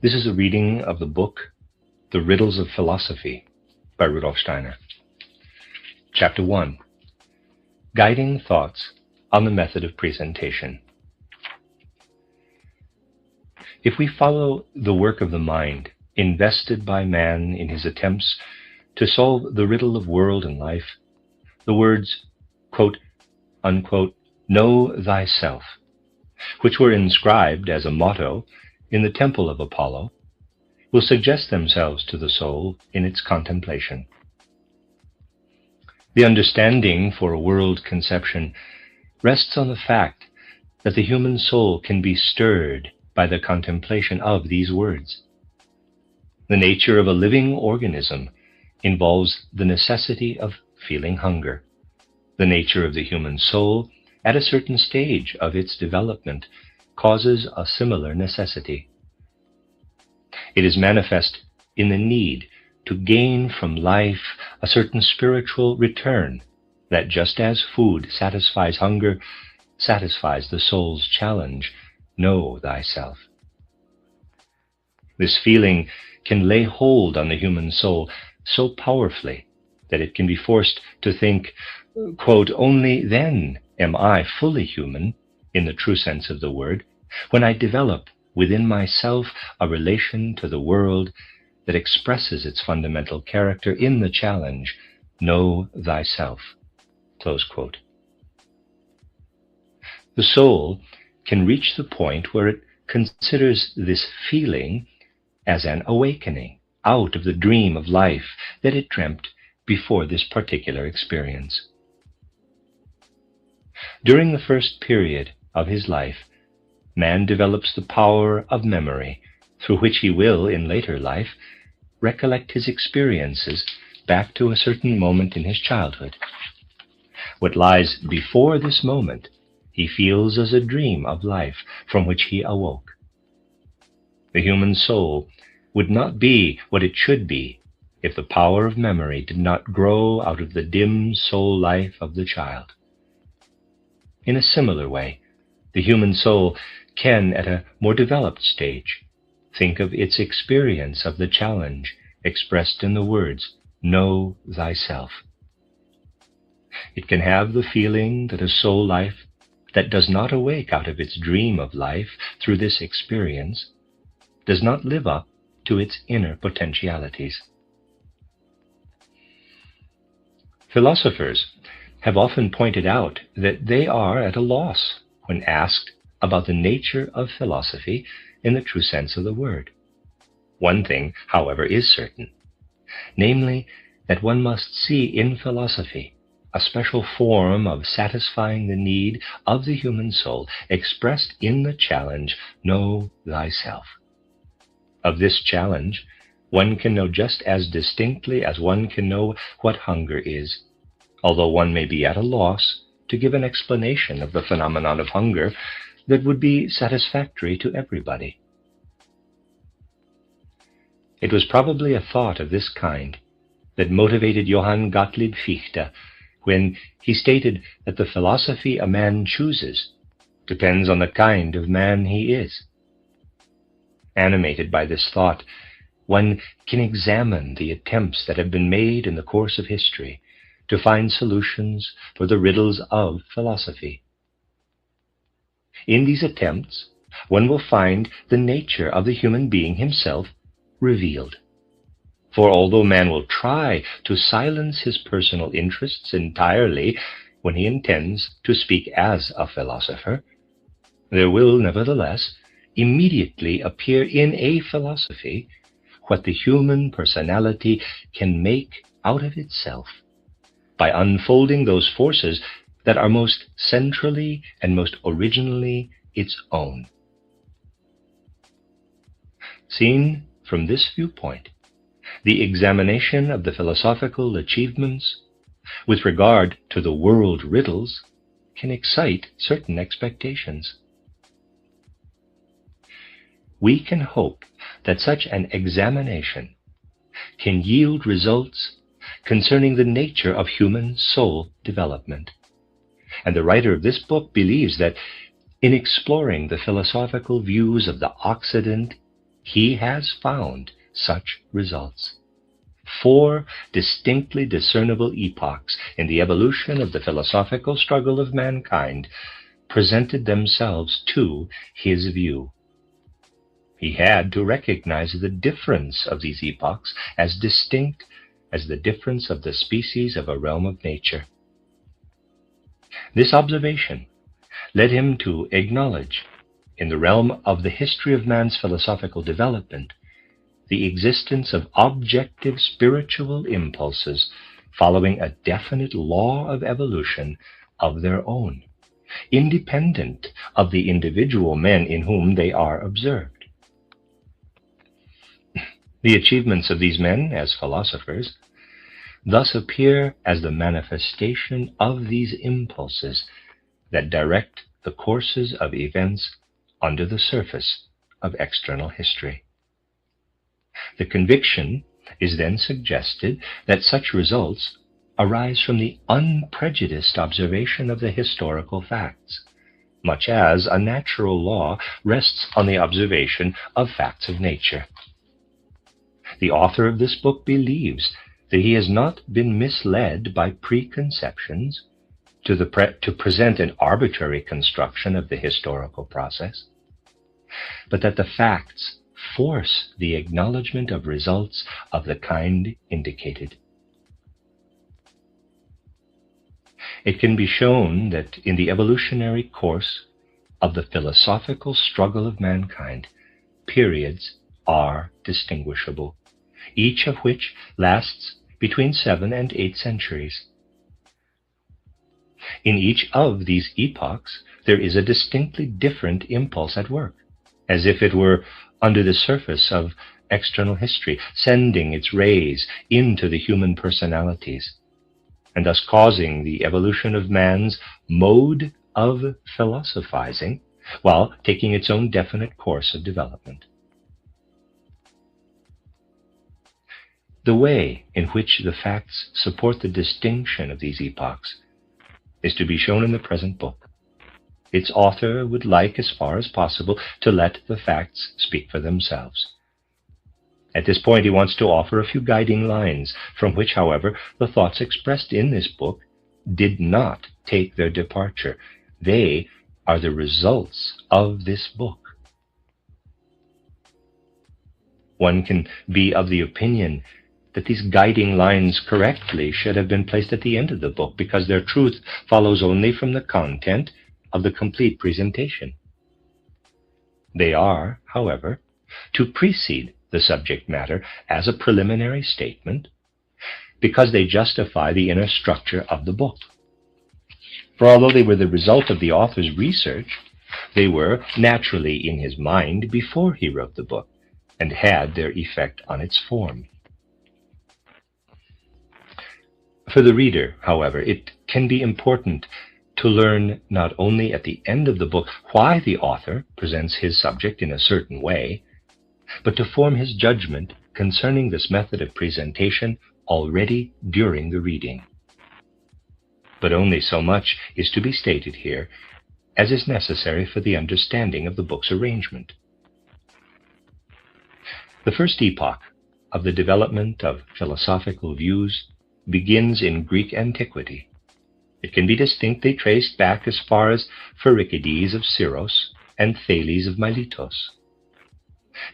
This is a reading of the book, The Riddles of Philosophy by Rudolf Steiner. Chapter 1. Guiding Thoughts on the Method of Presentation. If we follow the work of the mind invested by man in his attempts to solve the riddle of world and life, the words, quote, unquote, "Know thyself," which were inscribed as a motto in the temple of Apollo, will suggest themselves to the soul in its contemplation. The understanding for a world conception rests on the fact that the human soul can be stirred by the contemplation of these words. The nature of a living organism involves the necessity of feeling hunger. The nature of the human soul, at a certain stage of its development, causes a similar necessity. It is manifest in the need to gain from life a certain spiritual return that, just as food satisfies hunger, satisfies the soul's challenge, know thyself. This feeling can lay hold on the human soul so powerfully that it can be forced to think, quote, "Only then am I fully human, in the true sense of the word, when I develop within myself a relation to the world that expresses its fundamental character in the challenge, know thyself." Close quote. The soul can reach the point where it considers this feeling as an awakening out of the dream of life that it dreamt before this particular experience. During the first period of his life, man develops the power of memory, through which he will, in later life, recollect his experiences back to a certain moment in his childhood. What lies before this moment he feels as a dream of life from which he awoke. The human soul would not be what it should be if the power of memory did not grow out of the dim soul life of the child. In a similar way, the human soul can, at a more developed stage, think of its experience of the challenge expressed in the words, "Know thyself." It can have the feeling that a soul life that does not awake out of its dream of life through this experience does not live up to its inner potentialities. Philosophers have often pointed out that they are at a loss when asked about the nature of philosophy in the true sense of the word. One thing, however, is certain, namely that one must see in philosophy a special form of satisfying the need of the human soul expressed in the challenge, "Know thyself." Of this challenge, one can know just as distinctly as one can know what hunger is, although one may be at a loss to give an explanation of the phenomenon of hunger that would be satisfactory to everybody. It was probably a thought of this kind that motivated Johann Gottlieb Fichte when he stated that the philosophy a man chooses depends on the kind of man he is. Animated by this thought, one can examine the attempts that have been made in the course of history to find solutions for the riddles of philosophy. In these attempts, one will find the nature of the human being himself revealed. For although man will try to silence his personal interests entirely when he intends to speak as a philosopher, there will nevertheless immediately appear in a philosophy what the human personality can make out of itself by unfolding those forces that are most centrally and most originally its own. Seen from this viewpoint, the examination of the philosophical achievements with regard to the world riddles can excite certain expectations. We can hope that such an examination can yield results concerning the nature of human soul development. And the writer of this book believes that in exploring the philosophical views of the Occident he has found such results. 4 distinctly discernible epochs in the evolution of the philosophical struggle of mankind presented themselves to his view. He had to recognize the difference of these epochs as distinct as the difference of the species of a realm of nature. This observation led him to acknowledge, in the realm of the history of man's philosophical development, the existence of objective spiritual impulses following a definite law of evolution of their own, independent of the individual men in whom they are observed. The achievements of these men as philosophers thus appear as the manifestation of these impulses that direct the courses of events under the surface of external history. The conviction is then suggested that such results arise from the unprejudiced observation of the historical facts, much as a natural law rests on the observation of facts of nature. The author of this book believes that he has not been misled by preconceptions to present an arbitrary construction of the historical process, but that the facts force the acknowledgement of results of the kind indicated. It can be shown that in the evolutionary course of the philosophical struggle of mankind, periods are distinguishable, each of which lasts between 7 and 8 centuries. In each of these epochs, there is a distinctly different impulse at work, as if it were under the surface of external history, sending its rays into the human personalities, and thus causing the evolution of man's mode of philosophizing, while taking its own definite course of development. The way in which the facts support the distinction of these epochs is to be shown in the present book. Its author would like, as far as possible, to let the facts speak for themselves. At this point, he wants to offer a few guiding lines, from which, however, the thoughts expressed in this book did not take their departure. They are the results of this book. One can be of the opinion that these guiding lines correctly should have been placed at the end of the book, because their truth follows only from the content of the complete presentation. They are, however, to precede the subject matter as a preliminary statement, because they justify the inner structure of the book. For although they were the result of the author's research, they were naturally in his mind before he wrote the book, and had their effect on its form. For the reader, however, it can be important to learn not only at the end of the book why the author presents his subject in a certain way, but to form his judgment concerning this method of presentation already during the reading. But only so much is to be stated here as is necessary for the understanding of the book's arrangement. The first epoch of the development of philosophical views begins in Greek antiquity. It can be distinctly traced back as far as Pherecydes of Syros and Thales of Miletus,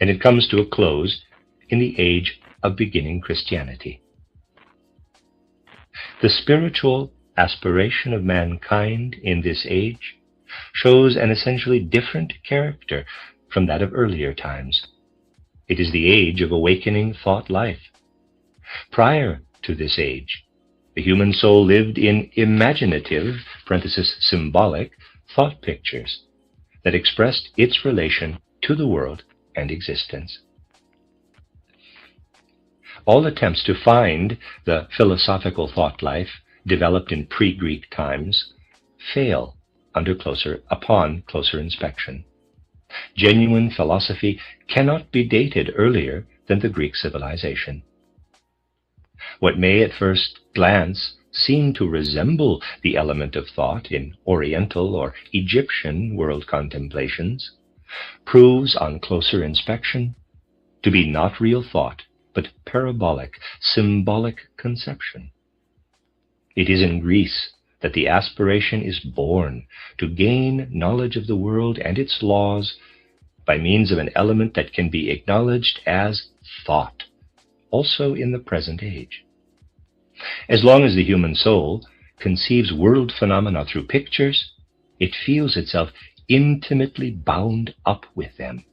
and it comes to a close in the age of beginning Christianity. The spiritual aspiration of mankind in this age shows an essentially different character from that of earlier times. It is the age of awakening thought life. Prior to this age, the human soul lived in imaginative (symbolic) thought pictures that expressed its relation to the world and existence. All attempts to find the philosophical thought life developed in pre-Greek times fail upon closer inspection. Genuine philosophy cannot be dated earlier than the Greek civilization. What may at first glance seem to resemble the element of thought in Oriental or Egyptian world contemplations proves on closer inspection to be not real thought, but parabolic, symbolic conception. It is in Greece that the aspiration is born to gain knowledge of the world and its laws by means of an element that can be acknowledged as thought, also in the present age. As long as the human soul conceives world phenomena through pictures, it feels itself intimately bound up with them.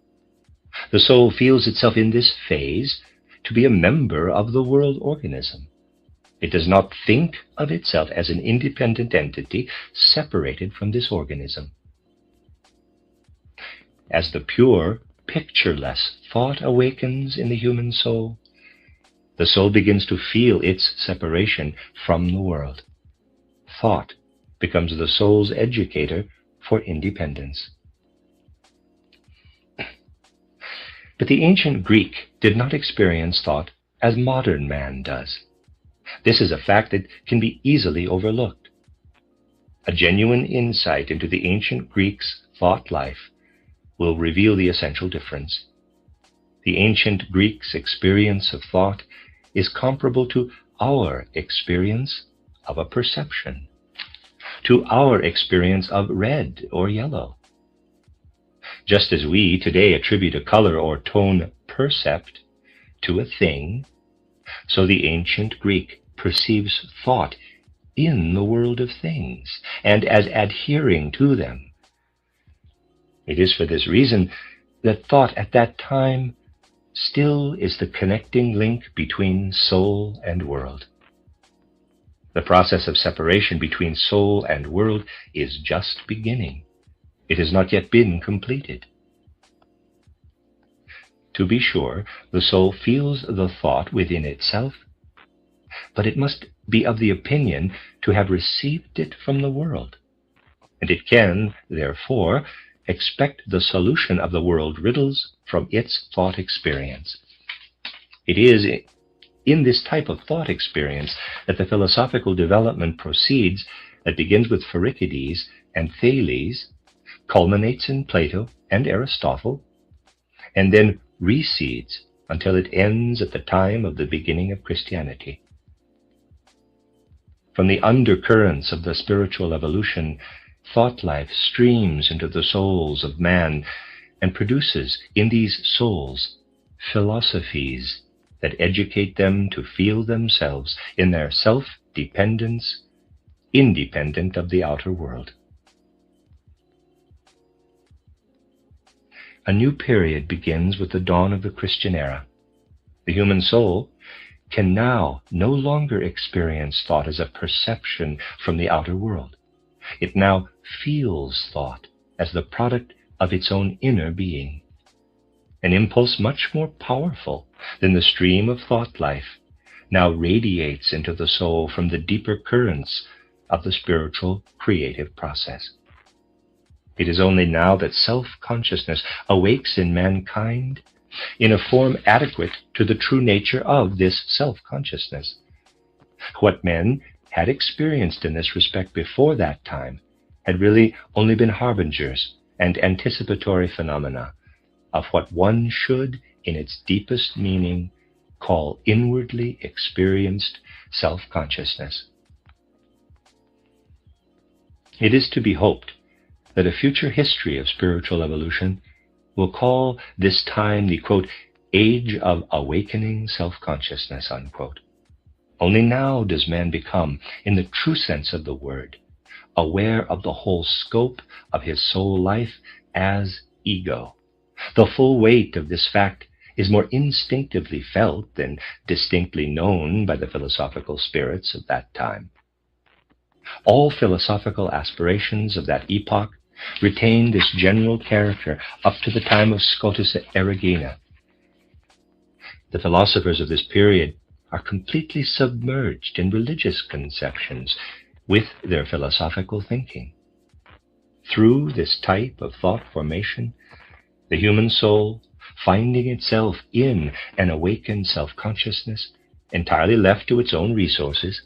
The soul feels itself in this phase to be a member of the world organism. It does not think of itself as an independent entity separated from this organism. As the pure, pictureless thought awakens in the human soul, the soul begins to feel its separation from the world. Thought becomes the soul's educator for independence. But the ancient Greek did not experience thought as modern man does. This is a fact that can be easily overlooked. A genuine insight into the ancient Greeks' thought life will reveal the essential difference. The ancient Greeks' experience of thought is comparable to our experience of a perception, to our experience of red or yellow. Just as we today attribute a color or tone percept to a thing, so the ancient Greek perceives thought in the world of things and as adhering to them. It is for this reason that thought at that time still is the connecting link between soul and world. The process of separation between soul and world is just beginning. It has not yet been completed. To be sure, the soul feels the thought within itself, but it must be of the opinion to have received it from the world, and it can, therefore, expect the solution of the world riddles from its thought experience. It is in this type of thought experience that the philosophical development proceeds that begins with Pherecydes and Thales, culminates in Plato and Aristotle, and then recedes until it ends at the time of the beginning of Christianity. From the undercurrents of the spiritual evolution, thought life streams into the souls of man and produces in these souls philosophies that educate them to feel themselves in their self-dependence, independent of the outer world. A new period begins with the dawn of the Christian era. The human soul can now no longer experience thought as a perception from the outer world. It now feels thought as the product of its own inner being. An impulse much more powerful than the stream of thought life now radiates into the soul from the deeper currents of the spiritual creative process. It is only now that self-consciousness awakes in mankind in a form adequate to the true nature of this self-consciousness. What men had experienced in this respect before that time had really only been harbingers and anticipatory phenomena of what one should, in its deepest meaning, call inwardly experienced self-consciousness. It is to be hoped that a future history of spiritual evolution will call this time the, quote, age of awakening self-consciousness, unquote. Only now does man become, in the true sense of the word, aware of the whole scope of his soul life as ego. The full weight of this fact is more instinctively felt than distinctly known by the philosophical spirits of that time. All philosophical aspirations of that epoch retain this general character up to the time of Scotus Erigena. The philosophers of this period are completely submerged in religious conceptions with their philosophical thinking. Through this type of thought formation, the human soul, finding itself in an awakened self-consciousness, entirely left to its own resources,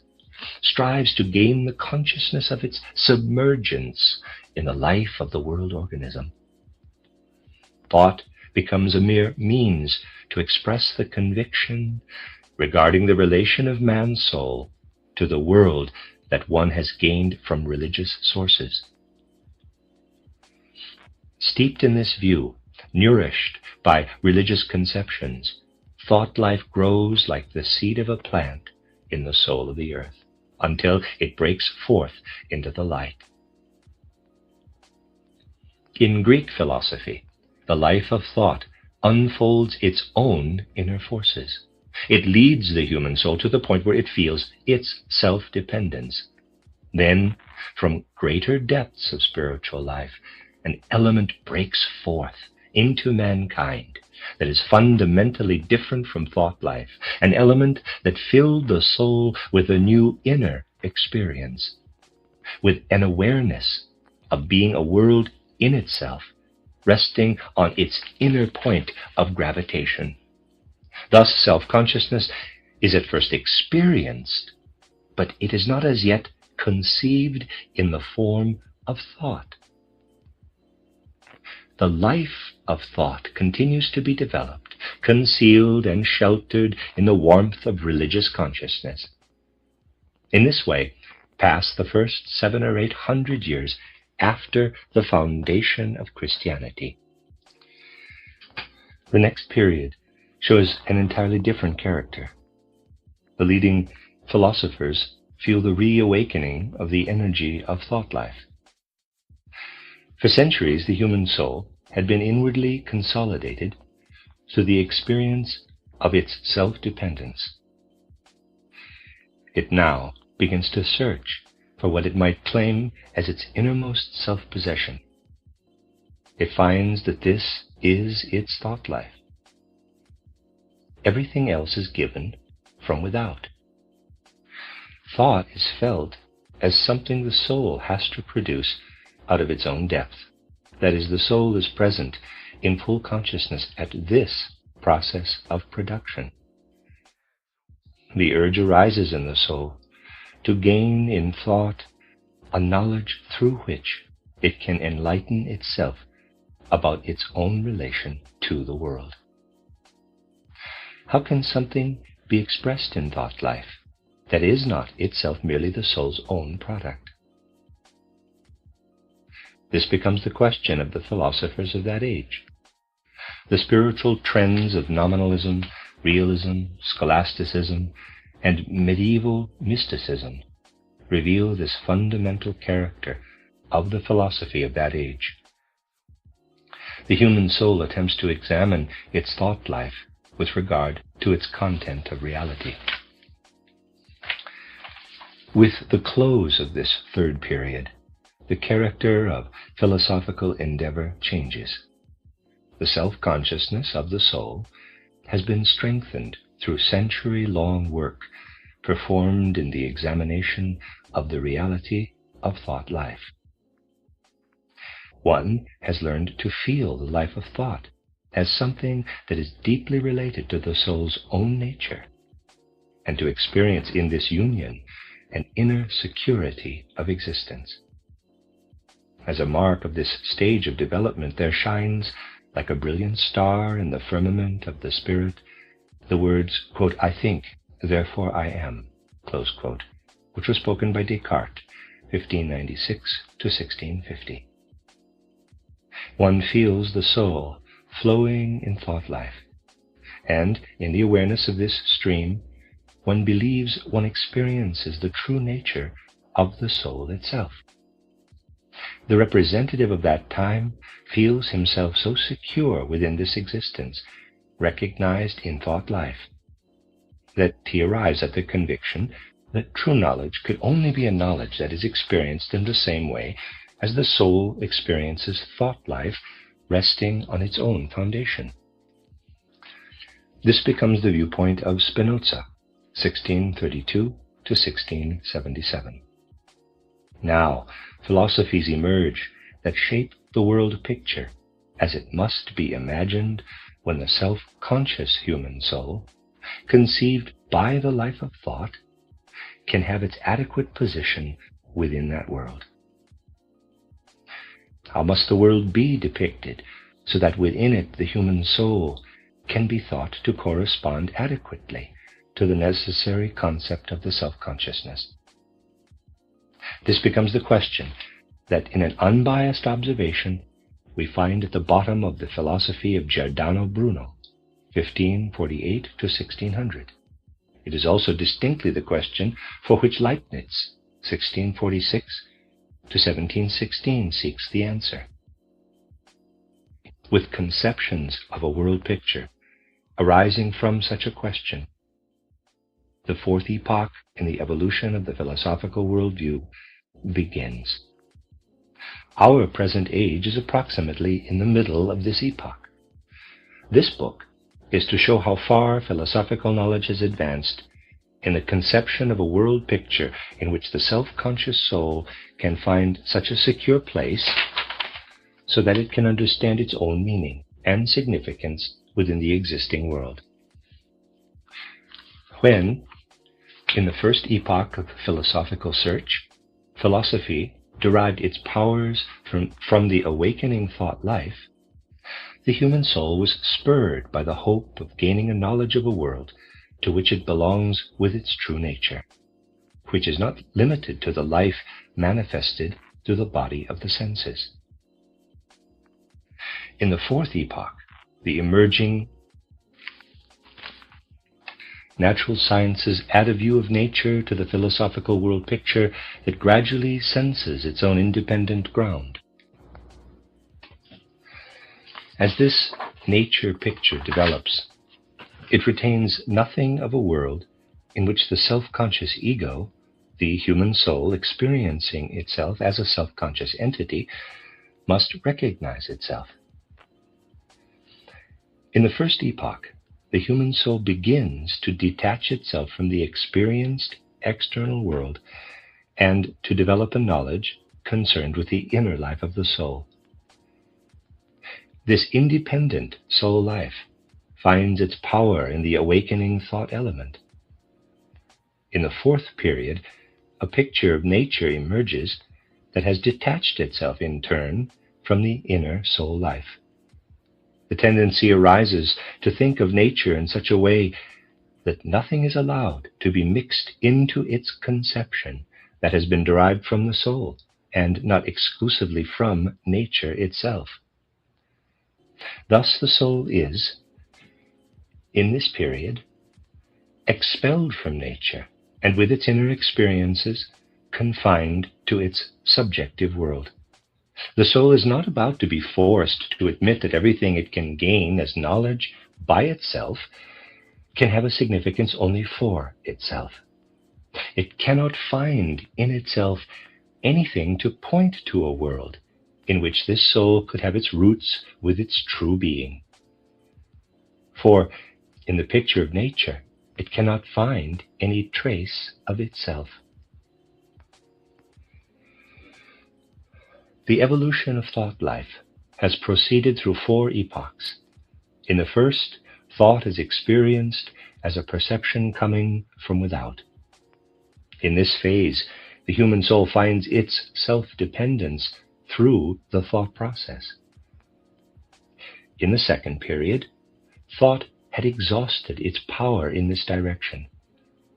strives to gain the consciousness of its submergence in the life of the world organism. Thought becomes a mere means to express the conviction regarding the relation of man's soul to the world that one has gained from religious sources. Steeped in this view, nourished by religious conceptions, thought life grows like the seed of a plant in the soul of the earth, until it breaks forth into the light. In Greek philosophy, the life of thought unfolds its own inner forces. It leads the human soul to the point where it feels its self-dependence. Then, from greater depths of spiritual life, an element breaks forth into mankind that is fundamentally different from thought life, an element that filled the soul with a new inner experience, with an awareness of being a world in itself, resting on its inner point of gravitation. Thus, self-consciousness is at first experienced, but it is not as yet conceived in the form of thought. The life of thought continues to be developed, concealed and sheltered in the warmth of religious consciousness. In this way, pass the first 700 or 800 years after the foundation of Christianity. The next period shows an entirely different character. The leading philosophers feel the reawakening of the energy of thought life. For centuries, the human soul had been inwardly consolidated through the experience of its self-dependence. It now begins to search for what it might claim as its innermost self-possession. It finds that this is its thought life. Everything else is given from without. Thought is felt as something the soul has to produce out of its own depth. That is, the soul is present in full consciousness at this process of production. The urge arises in the soul to gain in thought a knowledge through which it can enlighten itself about its own relation to the world. How can something be expressed in thought life that is not itself merely the soul's own product? This becomes the question of the philosophers of that age. The spiritual trends of nominalism, realism, scholasticism, and medieval mysticism reveal this fundamental character of the philosophy of that age. The human soul attempts to examine its thought life with regard to its content of reality. With the close of this third period, the character of philosophical endeavor changes. The self-consciousness of the soul has been strengthened through century-long work performed in the examination of the reality of thought life. One has learned to feel the life of thought as something that is deeply related to the soul's own nature, and to experience in this union an inner security of existence. As a mark of this stage of development, there shines, like a brilliant star in the firmament of the spirit, the words, quote, "I think, therefore I am," close quote, which was spoken by Descartes, 1596 to 1650. One feels the soul flowing in thought life, and in the awareness of this stream, one believes one experiences the true nature of the soul itself. The representative of that time feels himself so secure within this existence, recognized in thought life, that he arrives at the conviction that true knowledge could only be a knowledge that is experienced in the same way as the soul experiences thought life, resting on its own foundation. This becomes the viewpoint of Spinoza, 1632 to 1677. Now, philosophies emerge that shape the world picture as it must be imagined when the self-conscious human soul, conceived by the life of thought, can have its adequate position within that world. How must the world be depicted so that within it the human soul can be thought to correspond adequately to the necessary concept of the self-consciousness. This becomes the question that in an unbiased observation we find at the bottom of the philosophy of Giordano Bruno, 1548 to 1600. It is also distinctly the question for which Leibniz, 1646 to 1716, seeks the answer. With conceptions of a world picture arising from such a question, the fourth epoch in the evolution of the philosophical worldview begins. Our present age is approximately in the middle of this epoch. This book is to show how far philosophical knowledge has advanced in the conception of a world picture in which the self-conscious soul can find such a secure place so that it can understand its own meaning and significance within the existing world. When, in the first epoch of philosophical search, philosophy derived its powers from the awakening thought life, the human soul was spurred by the hope of gaining a knowledge of a world to which it belongs with its true nature, which is not limited to the life manifested through the body of the senses. In the fourth epoch, the emerging natural sciences add a view of nature to the philosophical world picture that gradually senses its own independent ground. As this nature picture develops, it retains nothing of a world in which the self-conscious ego, the human soul experiencing itself as a self-conscious entity, must recognize itself. In the first epoch, the human soul begins to detach itself from the experienced external world and to develop a knowledge concerned with the inner life of the soul. This independent soul life finds its power in the awakening thought element. In the fourth period, a picture of nature emerges that has detached itself in turn from the inner soul life. The tendency arises to think of nature in such a way that nothing is allowed to be mixed into its conception that has been derived from the soul and not exclusively from nature itself. Thus the soul is, in this period, expelled from nature and with its inner experiences confined to its subjective world. The soul is not about to be forced to admit that everything it can gain as knowledge by itself can have a significance only for itself. It cannot find in itself anything to point to a world in which this soul could have its roots with its true being. For in the picture of nature, it cannot find any trace of itself. The evolution of thought life has proceeded through four epochs. In the first, thought is experienced as a perception coming from without. In this phase, the human soul finds its self-dependence through the thought process. In the second period, thought had exhausted its power in this direction.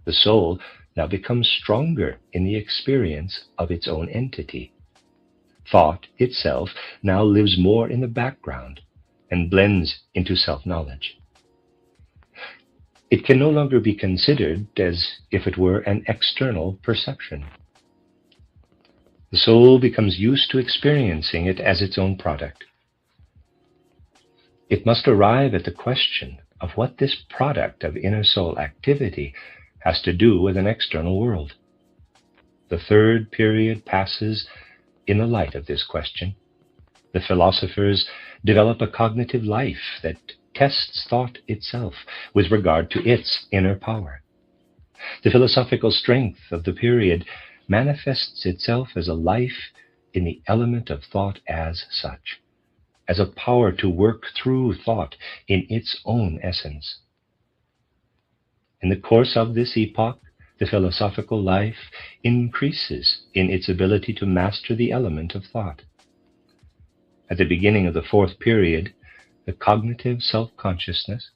The soul now becomes stronger in the experience of its own entity. Thought itself now lives more in the background and blends into self-knowledge. It can no longer be considered as if it were an external perception. The soul becomes used to experiencing it as its own product. It must arrive at the question of what this product of inner soul activity has to do with an external world. The third period passes in the light of this question. The philosophers develop a cognitive life that tests thought itself with regard to its inner power. The philosophical strength of the period manifests itself as a life in the element of thought as such, as a power to work through thought in its own essence. In the course of this epoch, the philosophical life increases in its ability to master the element of thought. At the beginning of the fourth period, the cognitive self-consciousness,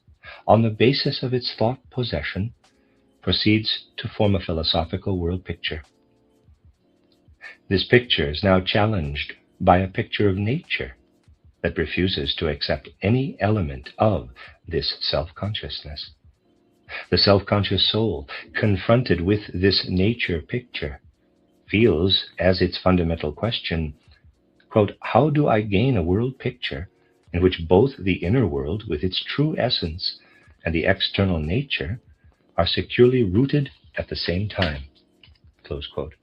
on the basis of its thought possession, proceeds to form a philosophical world picture. This picture is now challenged by a picture of nature that refuses to accept any element of this self-consciousness. The self-conscious soul, confronted with this nature picture, feels as its fundamental question, quote, how do I gain a world picture in which both the inner world with its true essence and the external nature are securely rooted at the same time, close quote.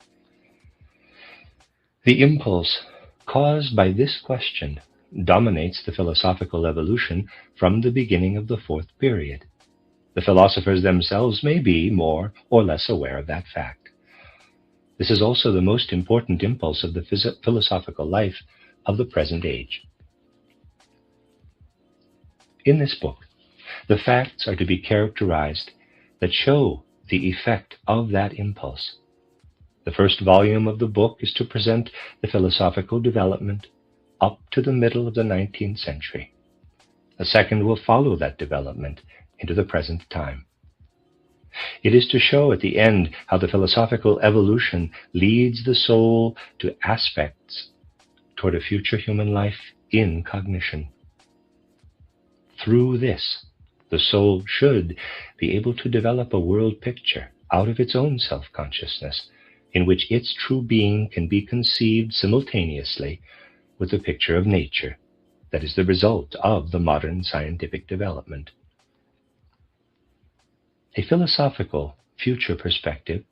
The impulse caused by this question dominates the philosophical evolution from the beginning of the fourth period. The philosophers themselves may be more or less aware of that fact. This is also the most important impulse of the philosophical life of the present age. In this book, the facts are to be characterized that show the effect of that impulse. The first volume of the book is to present the philosophical development up to the middle of the 19th century. The second will follow that development into the present time. It is to show at the end how the philosophical evolution leads the soul to aspects toward a future human life in cognition. Through this, the soul should be able to develop a world picture out of its own self-consciousness, in which its true being can be conceived simultaneously with the picture of nature that is the result of the modern scientific development. A philosophical future perspective,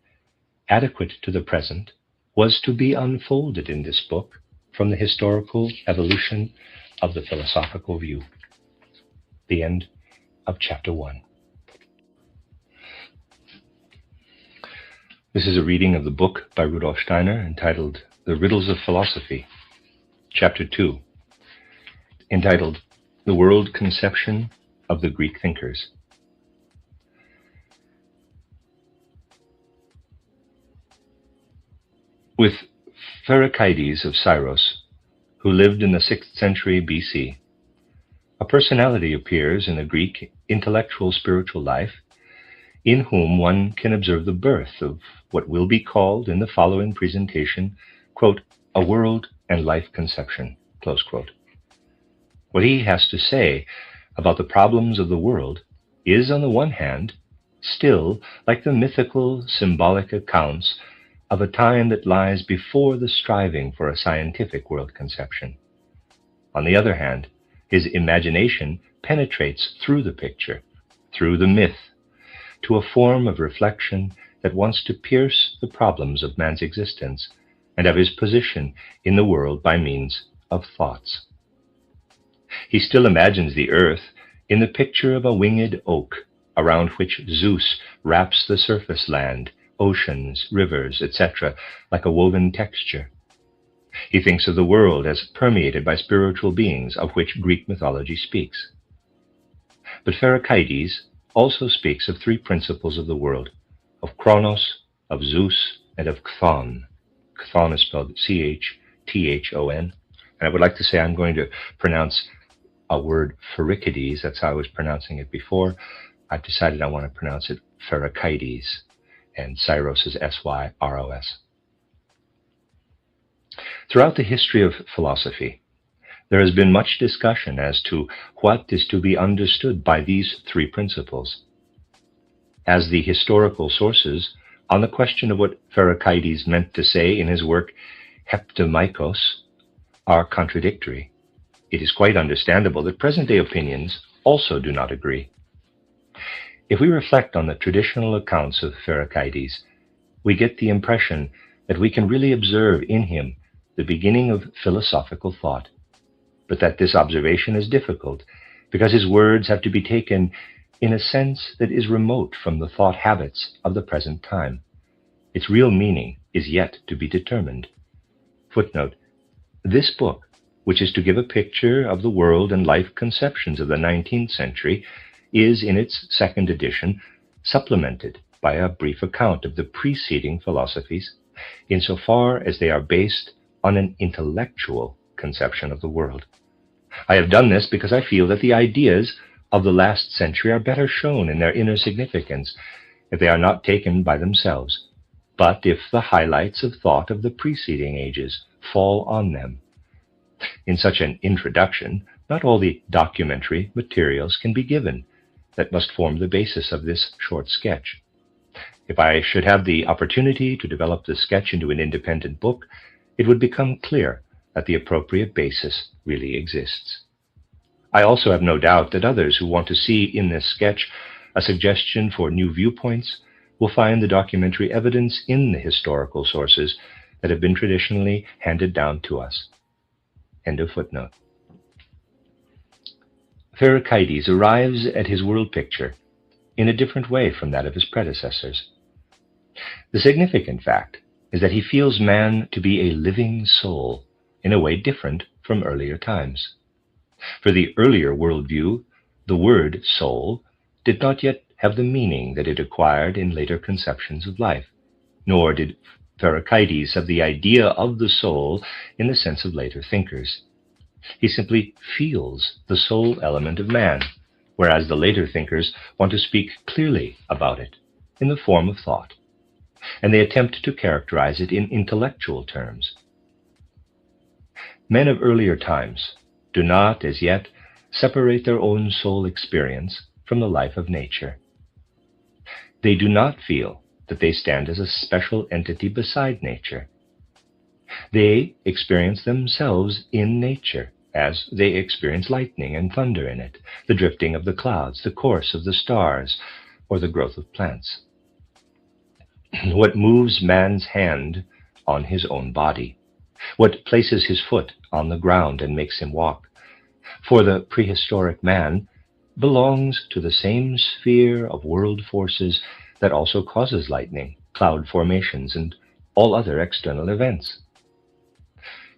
adequate to the present, was to be unfolded in this book from the historical evolution of the philosophical view. The end of Chapter 1. This is a reading of the book by Rudolf Steiner entitled The Riddles of Philosophy, Chapter 2, entitled The World Conception of the Greek Thinkers. With Pherecydes of Syros, who lived in the 6th century BC, a personality appears in the Greek intellectual spiritual life in whom one can observe the birth of what will be called in the following presentation, quote, a world and life conception, close quote. What he has to say about the problems of the world is, on the one hand, still like the mythical, symbolic accounts of a time that lies before the striving for a scientific world conception. On the other hand, his imagination penetrates through the picture, through the myth, to a form of reflection that wants to pierce the problems of man's existence and of his position in the world by means of thoughts. He still imagines the earth in the picture of a winged oak around which Zeus wraps the surface land, oceans, rivers, etc., like a woven texture. He thinks of the world as permeated by spiritual beings of which Greek mythology speaks. But Pherecydes also speaks of three principles of the world, of Kronos, of Zeus, and of Chthon. Chthon is spelled C-H-T-H-O-N. And I would like to say I'm going to pronounce a word Pherecydes. That's how I was pronouncing it before. I've decided I want to pronounce it Pherecydes. And Syros is S-Y-R-O-S. Throughout the history of philosophy, there has been much discussion as to what is to be understood by these three principles. As the historical sources on the question of what Pherecydes meant to say in his work Heptamikos are contradictory, it is quite understandable that present-day opinions also do not agree. If we reflect on the traditional accounts of Pherecydes, we get the impression that we can really observe in him the beginning of philosophical thought, but that this observation is difficult because his words have to be taken in a sense that is remote from the thought habits of the present time. Its real meaning is yet to be determined. Footnote: this book, which is to give a picture of the world and life conceptions of the 19th century, is, in its second edition, supplemented by a brief account of the preceding philosophies, insofar as they are based on an intellectual conception of the world. I have done this because I feel that the ideas of the last century are better shown in their inner significance if they are not taken by themselves, but if the highlights of thought of the preceding ages fall on them. In such an introduction, not all the documentary materials can be given that must form the basis of this short sketch. If I should have the opportunity to develop the sketch into an independent book, it would become clear that the appropriate basis really exists. I also have no doubt that others who want to see in this sketch a suggestion for new viewpoints will find the documentary evidence in the historical sources that have been traditionally handed down to us. End of footnote. Pherecydes arrives at his world picture in a different way from that of his predecessors. The significant fact is that he feels man to be a living soul in a way different from earlier times. For the earlier worldview, the word soul did not yet have the meaning that it acquired in later conceptions of life, nor did Pherecydes have the idea of the soul in the sense of later thinkers. He simply feels the soul element of man, whereas the later thinkers want to speak clearly about it in the form of thought, and they attempt to characterize it in intellectual terms. Men of earlier times do not, as yet, separate their own soul experience from the life of nature. They do not feel that they stand as a special entity beside nature. They experience themselves in nature, as they experience lightning and thunder in it, the drifting of the clouds, the course of the stars, or the growth of plants. What moves man's hand on his own body, what places his foot on the ground and makes him walk, for the prehistoric man belongs to the same sphere of world forces that also causes lightning, cloud formations, and all other external events.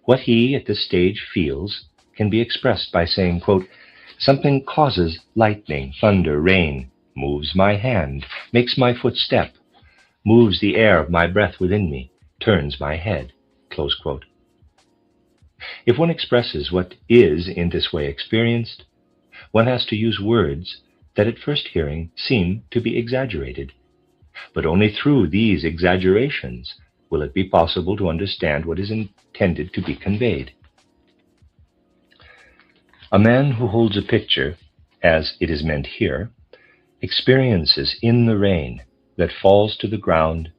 What he at this stage feels can be expressed by saying, quote, "Something causes lightning, thunder, rain, moves my hand, makes my foot step, moves the air of my breath within me, turns my head," close quote. If one expresses what is in this way experienced, one has to use words that at first hearing seem to be exaggerated. But only through these exaggerations will it be possible to understand what is intended to be conveyed. A man who holds a picture, as it is meant here, experiences in the rain that falls to the ground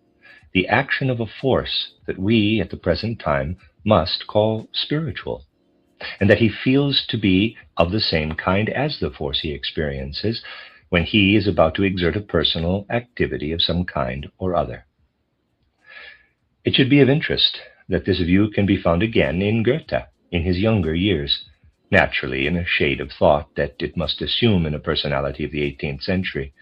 the action of a force that we, at the present time, must call spiritual, and that he feels to be of the same kind as the force he experiences when he is about to exert a personal activity of some kind or other. It should be of interest that this view can be found again in Goethe in his younger years, naturally in a shade of thought that it must assume in a personality of the 18th century.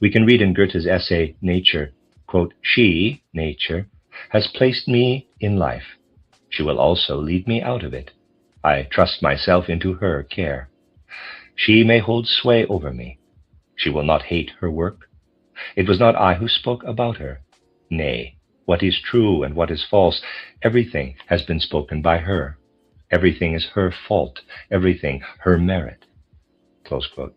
We can read in Goethe's essay, Nature, quote, "She, nature, has placed me in life. She will also lead me out of it. I trust myself into her care. She may hold sway over me. She will not hate her work. It was not I who spoke about her. Nay, what is true and what is false, everything has been spoken by her. Everything is her fault, everything her merit." Close quote.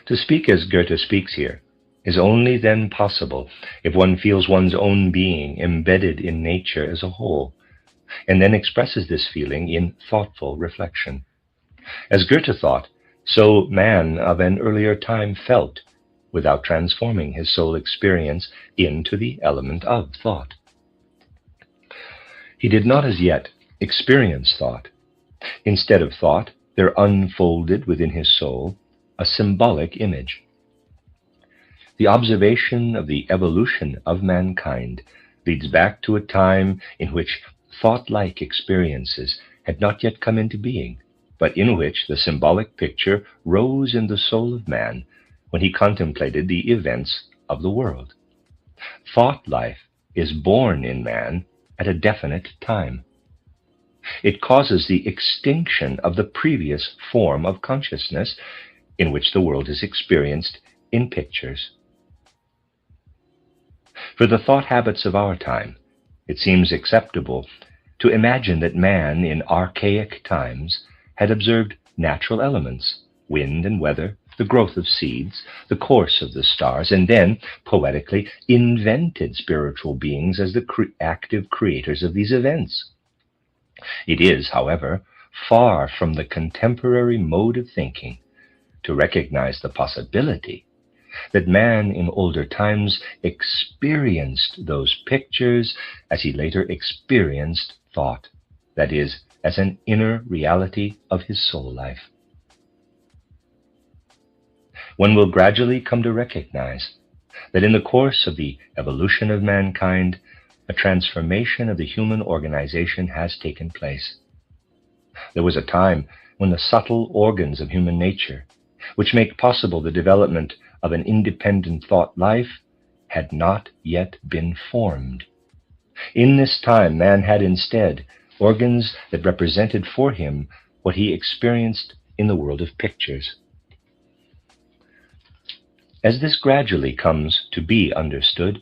To speak as Goethe speaks here is only then possible if one feels one's own being embedded in nature as a whole, and then expresses this feeling in thoughtful reflection. As Goethe thought, so man of an earlier time felt, without transforming his soul experience into the element of thought. He did not as yet experience thought. Instead of thought, there unfolded within his soul a symbolic image. The observation of the evolution of mankind leads back to a time in which thought-like experiences had not yet come into being, but in which the symbolic picture rose in the soul of man when he contemplated the events of the world. Thought life is born in man at a definite time. It causes the extinction of the previous form of consciousness in which the world is experienced in pictures. For the thought habits of our time, it seems acceptable to imagine that man in archaic times had observed natural elements, wind and weather, the growth of seeds, the course of the stars, and then, poetically, invented spiritual beings as the active creators of these events. It is, however, far from the contemporary mode of thinking to recognize the possibility that man in older times experienced those pictures as he later experienced thought, that is, as an inner reality of his soul life. One will gradually come to recognize that in the course of the evolution of mankind, a transformation of the human organization has taken place. There was a time when the subtle organs of human nature, which make possible the development of an independent thought life, had not yet been formed. In this time, man had instead organs that represented for him what he experienced in the world of pictures. As this gradually comes to be understood,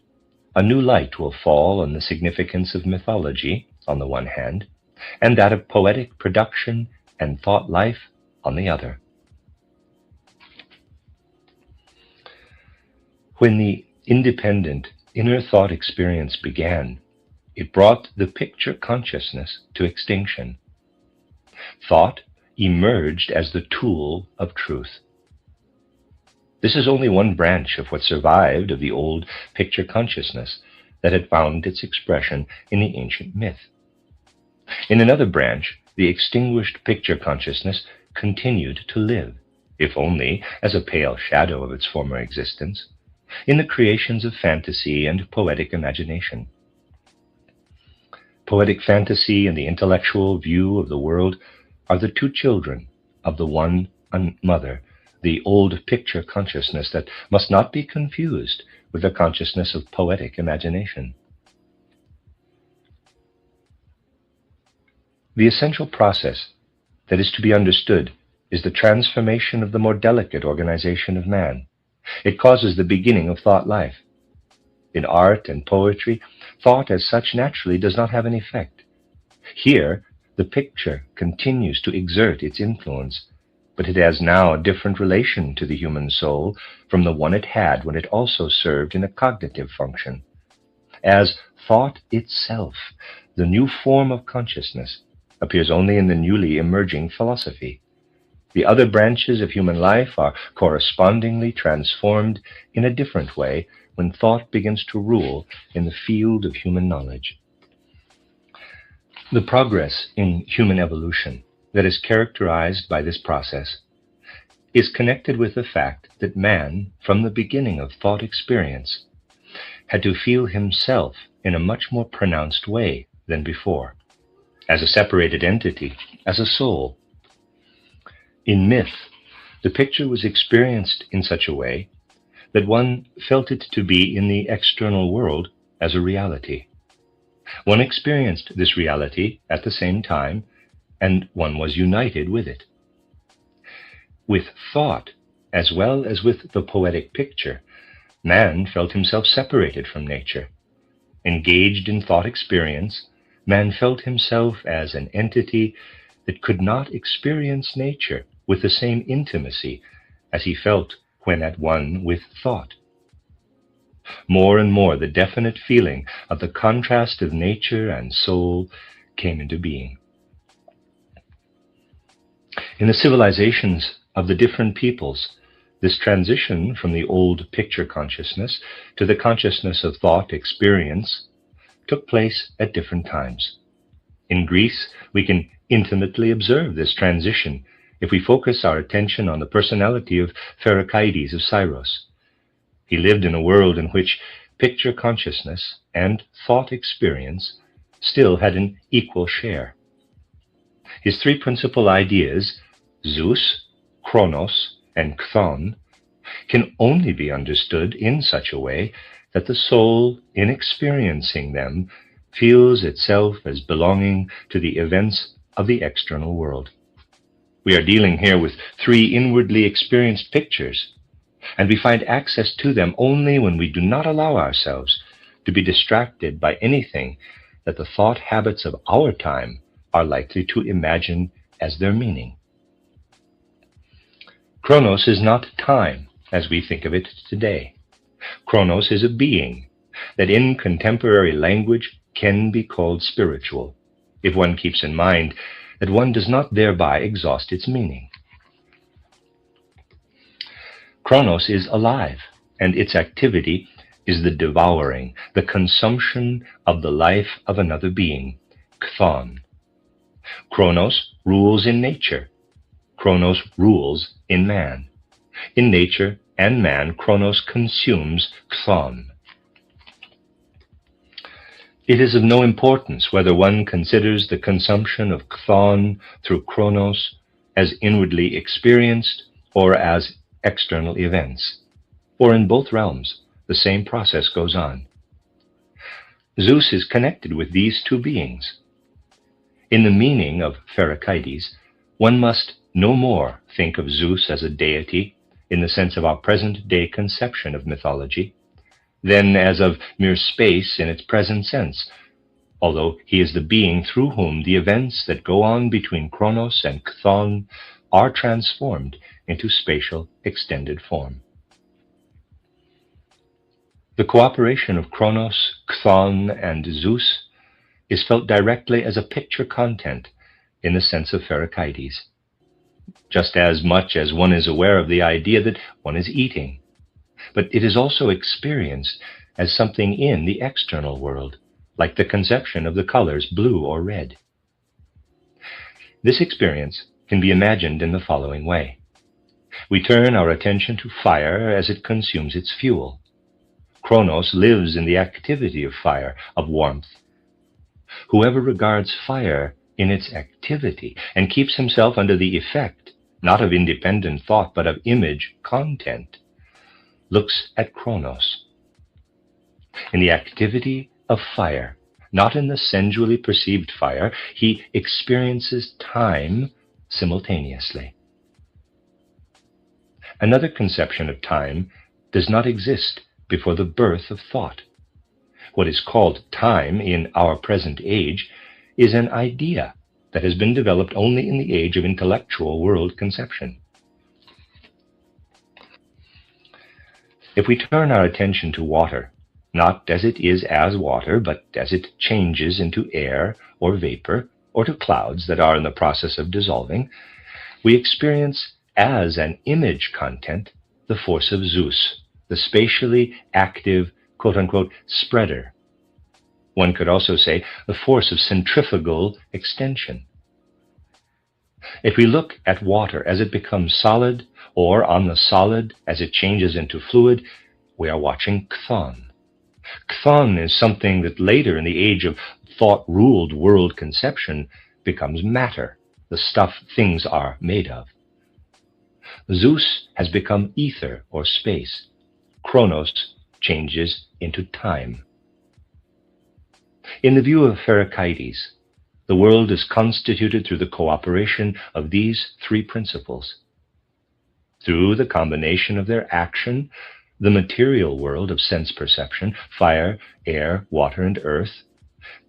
a new light will fall on the significance of mythology, on the one hand, and that of poetic production and thought life on the other. When the independent inner thought experience began, it brought the picture consciousness to extinction. Thought emerged as the tool of truth. This is only one branch of what survived of the old picture consciousness that had found its expression in the ancient myth. In another branch, the extinguished picture consciousness continued to live, if only as a pale shadow of its former existence, in the creations of fantasy and poetic imagination. Poetic fantasy and the intellectual view of the world are the two children of the one mother, the old picture consciousness that must not be confused with the consciousness of poetic imagination. The essential process that is to be understood is the transformation of the more delicate organization of man. It causes the beginning of thought life. In art and poetry, thought as such naturally does not have an effect. Here, the picture continues to exert its influence, but it has now a different relation to the human soul from the one it had when it also served in a cognitive function. As thought itself, the new form of consciousness appears only in the newly emerging philosophy. The other branches of human life are correspondingly transformed in a different way when thought begins to rule in the field of human knowledge. The progress in human evolution that is characterized by this process is connected with the fact that man, from the beginning of thought experience, had to feel himself in a much more pronounced way than before, as a separated entity, as a soul. In myth, the picture was experienced in such a way that one felt it to be in the external world as a reality. One experienced this reality at the same time, and one was united with it. With thought, as well as with the poetic picture, man felt himself separated from nature. Engaged in thought experience, man felt himself as an entity that could not experience nature with the same intimacy as he felt when at one with thought. More and more, the definite feeling of the contrast of nature and soul came into being. In the civilizations of the different peoples, this transition from the old picture consciousness to the consciousness of thought experience took place at different times. In Greece, we can intimately observe this transition if we focus our attention on the personality of Pherecydes of Syros. He lived in a world in which picture consciousness and thought experience still had an equal share. His three principal ideas, Zeus, Chronos, and Chthon, can only be understood in such a way that the soul, in experiencing them, feels itself as belonging to the events of the external world. We are dealing here with three inwardly experienced pictures, and we find access to them only when we do not allow ourselves to be distracted by anything that the thought habits of our time are likely to imagine as their meaning. Chronos is not time as we think of it today. Chronos is a being that in contemporary language can be called spiritual, if one keeps in mind that one does not thereby exhaust its meaning. Chronos is alive, and its activity is the devouring, the consumption of the life of another being, chthon. Chronos rules in nature. Chronos rules in man. In nature and man, Chronos consumes chthon. It is of no importance whether one considers the consumption of chthon through Chronos as inwardly experienced or as external events, for in both realms the same process goes on. Zeus is connected with these two beings. In the meaning of Pherecydes, one must no more think of Zeus as a deity in the sense of our present-day conception of mythology, than as of mere space in its present sense, although he is the being through whom the events that go on between Chronos and chthon are transformed into spatial extended form. The cooperation of Chronos, chthon, and Zeus is felt directly as a picture content in the sense of Pherecydes, just as much as one is aware of the idea that one is eating, but it is also experienced as something in the external world, like the conception of the colors blue or red. This experience can be imagined in the following way. We turn our attention to fire as it consumes its fuel. Chronos lives in the activity of fire, of warmth. Whoever regards fire in its activity and keeps himself under the effect, not of independent thought, but of image content, looks at Chronos. In the activity of fire, not in the sensually perceived fire, he experiences time simultaneously. Another conception of time does not exist before the birth of thought. What is called time in our present age is an idea that has been developed only in the age of intellectual world conception. If we turn our attention to water, not as it is as water, but as it changes into air or vapor, or to clouds that are in the process of dissolving, we experience as an image content the force of Zeus, the spatially active, quote-unquote, spreader. One could also say the force of centrifugal extension. If we look at water as it becomes solid, or on the solid as it changes into fluid, we are watching chthon. Chthon is something that later in the age of thought-ruled world conception becomes matter, the stuff things are made of. Zeus has become ether or space. Chronos changes into time. In the view of Pherecydes, the world is constituted through the cooperation of these three principles. Through the combination of their action, the material world of sense perception, fire, air, water, and earth,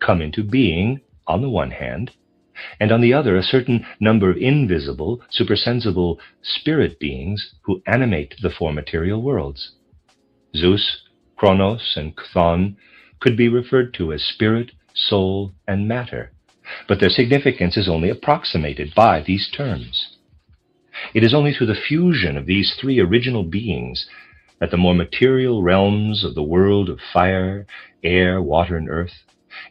come into being on the one hand, and on the other a certain number of invisible, supersensible spirit beings who animate the four material worlds. Zeus, Chronos, and Chthon could be referred to as spirit, soul, and matter, but their significance is only approximated by these terms. It is only through the fusion of these three original beings that the more material realms of the world of fire, air, water, and earth,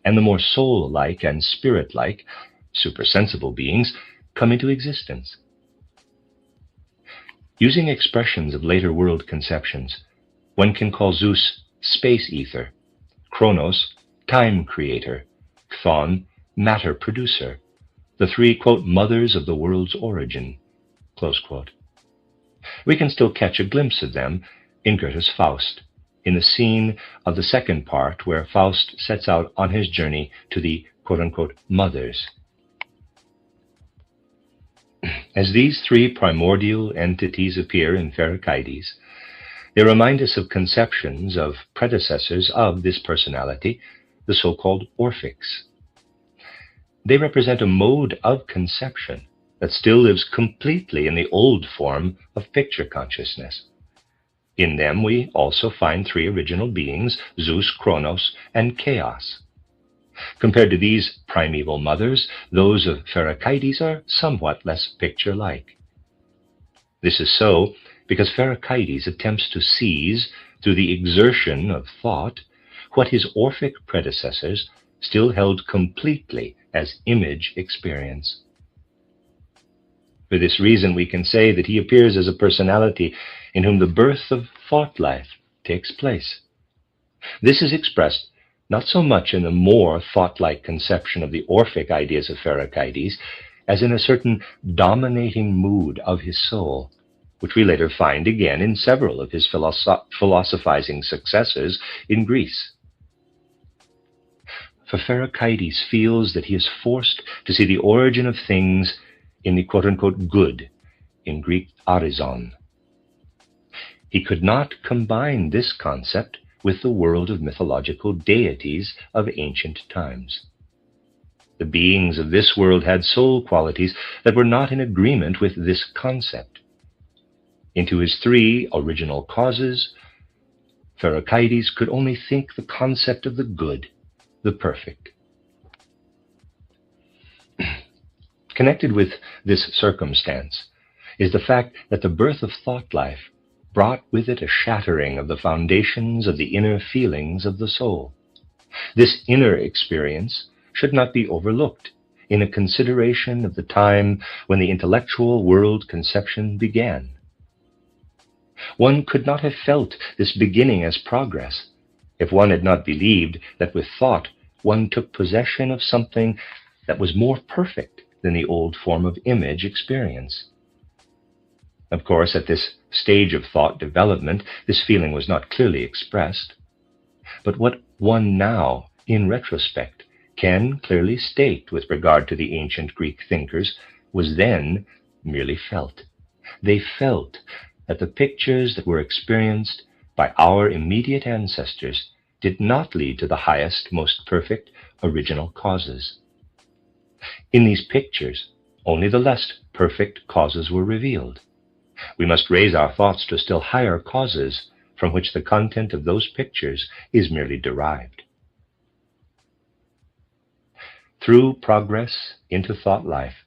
and the more soul-like and spirit-like, supersensible beings come into existence. Using expressions of later world conceptions, one can call Zeus space ether, Chronos time creator, Chthon matter producer, the three, quote, mothers of the world's origin, close quote. We can still catch a glimpse of them in Goethe's Faust, in the scene of the second part where Faust sets out on his journey to the, quote-unquote, mothers. As these three primordial entities appear in Pherecydes, they remind us of conceptions of predecessors of this personality the so-called Orphics. They represent a mode of conception that still lives completely in the old form of picture consciousness. In them we also find three original beings, Zeus, Kronos, and Chaos. Compared to these primeval mothers, those of Pherecydes are somewhat less picture-like. This is so because Pherecydes attempts to seize, through the exertion of thought, what his Orphic predecessors still held completely as image experience. For this reason, we can say that he appears as a personality in whom the birth of thought life takes place. This is expressed not so much in the more thought-like conception of the Orphic ideas of Pherecydes, as in a certain dominating mood of his soul, which we later find again in several of his philosophizing successors in Greece. For Pherecydes feels that he is forced to see the origin of things in the quote-unquote good, in Greek arizon. He could not combine this concept with the world of mythological deities of ancient times. The beings of this world had soul qualities that were not in agreement with this concept. Into his three original causes, Pherecydes could only think the concept of the good, the perfect. Connected with this circumstance is the fact that the birth of thought life brought with it a shattering of the foundations of the inner feelings of the soul. This inner experience should not be overlooked in a consideration of the time when the intellectual world conception began. One could not have felt this beginning as progress if one had not believed that with thought one took possession of something that was more perfect than the old form of image experience. Of course, at this stage of thought development, this feeling was not clearly expressed. But what one now, in retrospect, can clearly state with regard to the ancient Greek thinkers was then merely felt. They felt that the pictures that were experienced by our immediate ancestors did not lead to the highest, most perfect, original causes. In these pictures, only the less perfect causes were revealed. We must raise our thoughts to still higher causes from which the content of those pictures is merely derived. Through progress into thought life,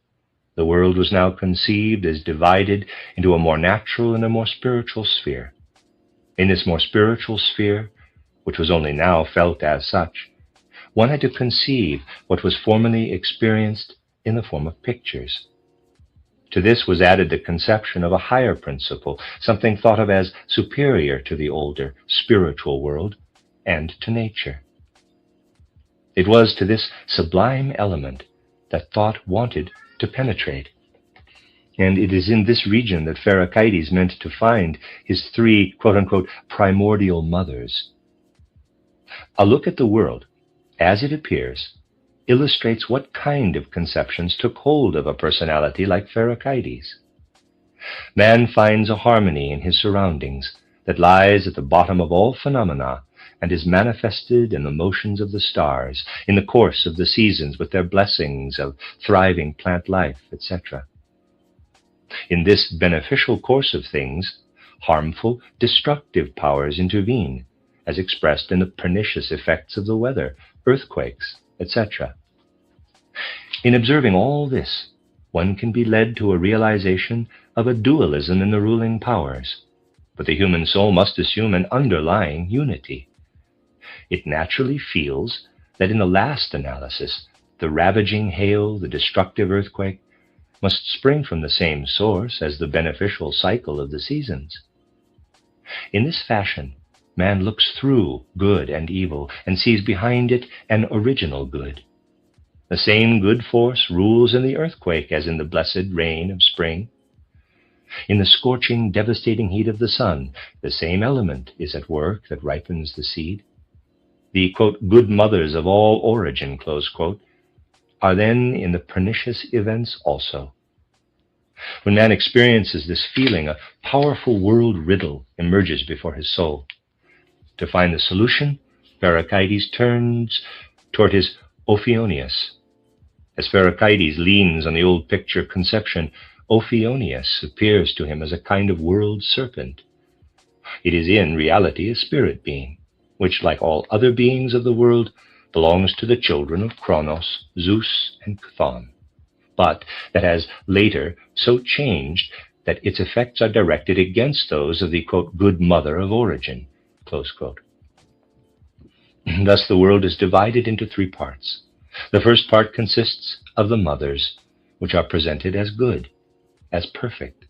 the world was now conceived as divided into a more natural and a more spiritual sphere. In this more spiritual sphere, which was only now felt as such, one had to conceive what was formerly experienced in the form of pictures. To this was added the conception of a higher principle, something thought of as superior to the older spiritual world and to nature. It was to this sublime element that thought wanted to penetrate. And it is in this region that Pherecydes meant to find his three, quote-unquote, primordial mothers. A look at the world, as it appears, illustrates what kind of conceptions took hold of a personality like Pherecydes. Man finds a harmony in his surroundings that lies at the bottom of all phenomena and is manifested in the motions of the stars, in the course of the seasons with their blessings of thriving plant life, etc. In this beneficial course of things, harmful, destructive powers intervene, as expressed in the pernicious effects of the weather, earthquakes, etc. In observing all this, one can be led to a realization of a dualism in the ruling powers, but the human soul must assume an underlying unity. It naturally feels that in the last analysis, the ravaging hail, the destructive earthquake, must spring from the same source as the beneficial cycle of the seasons. In this fashion, man looks through good and evil and sees behind it an original good. The same good force rules in the earthquake as in the blessed rain of spring. In the scorching, devastating heat of the sun, the same element is at work that ripens the seed. The, quote, good mothers of all origin, close quote, are then in the pernicious events also. When man experiences this feeling, a powerful world riddle emerges before his soul. To find the solution, Pherecydes turns toward his Ophionius. As Pherecydes leans on the old picture conception, Ophionius appears to him as a kind of world serpent. It is in reality a spirit being, which, like all other beings of the world, belongs to the children of Kronos, Zeus, and Chthon, but that has later so changed that its effects are directed against those of the, quote, good mother of origin, close quote. Thus the world is divided into three parts. The first part consists of the mothers, which are presented as good, as perfect.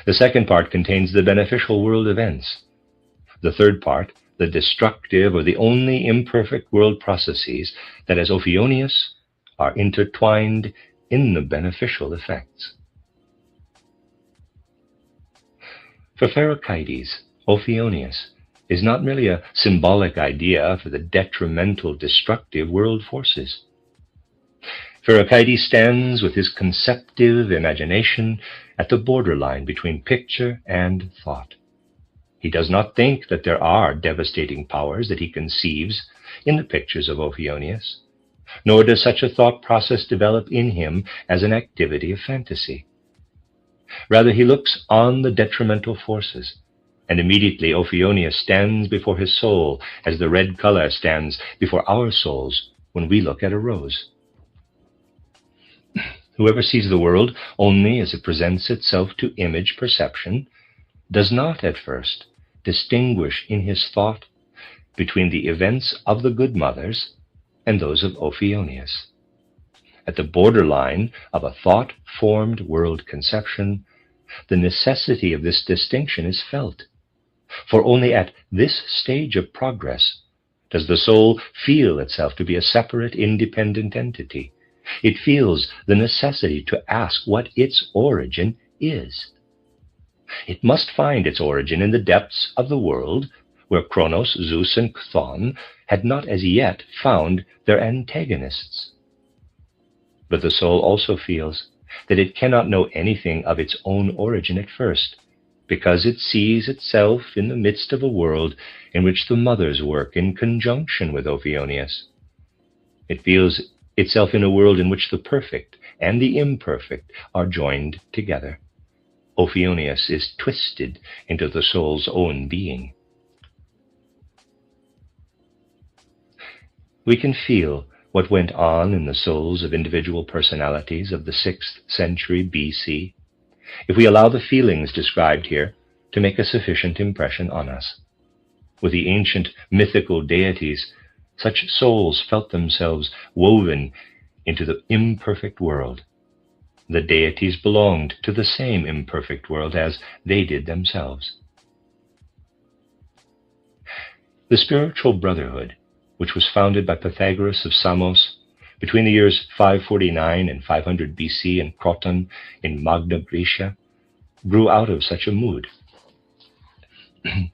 The second part contains the beneficial world events. The third part, the destructive or the only imperfect world processes that, as Ophionius, are intertwined in the beneficial effects. For Pherecydes, Ophionius is not merely a symbolic idea for the detrimental, destructive world forces. Pherecydes stands with his conceptive imagination at the borderline between picture and thought. He does not think that there are devastating powers that he conceives in the pictures of Ophionius, nor does such a thought process develop in him as an activity of fantasy. Rather, he looks on the detrimental forces, and immediately Ophionius stands before his soul as the red color stands before our souls when we look at a rose. Whoever sees the world only as it presents itself to image perception does not at first distinguish in his thought between the events of the good mothers and those of Ophionius. At the borderline of a thought-formed world conception, the necessity of this distinction is felt, for only at this stage of progress does the soul feel itself to be a separate, independent entity. It feels the necessity to ask what its origin is. It must find its origin in the depths of the world, where Kronos, Zeus, and Chthon had not as yet found their antagonists. But the soul also feels that it cannot know anything of its own origin at first, because it sees itself in the midst of a world in which the mothers work in conjunction with Ophionius. It feels itself in a world in which the perfect and the imperfect are joined together. Ophionius is twisted into the soul's own being. We can feel what went on in the souls of individual personalities of the 6th century BC if we allow the feelings described here to make a sufficient impression on us. With the ancient mythical deities, such souls felt themselves woven into the imperfect world. The deities belonged to the same imperfect world as they did themselves. The spiritual brotherhood, which was founded by Pythagoras of Samos between the years 549 and 500 BC in Croton in Magna Graecia, grew out of such a mood.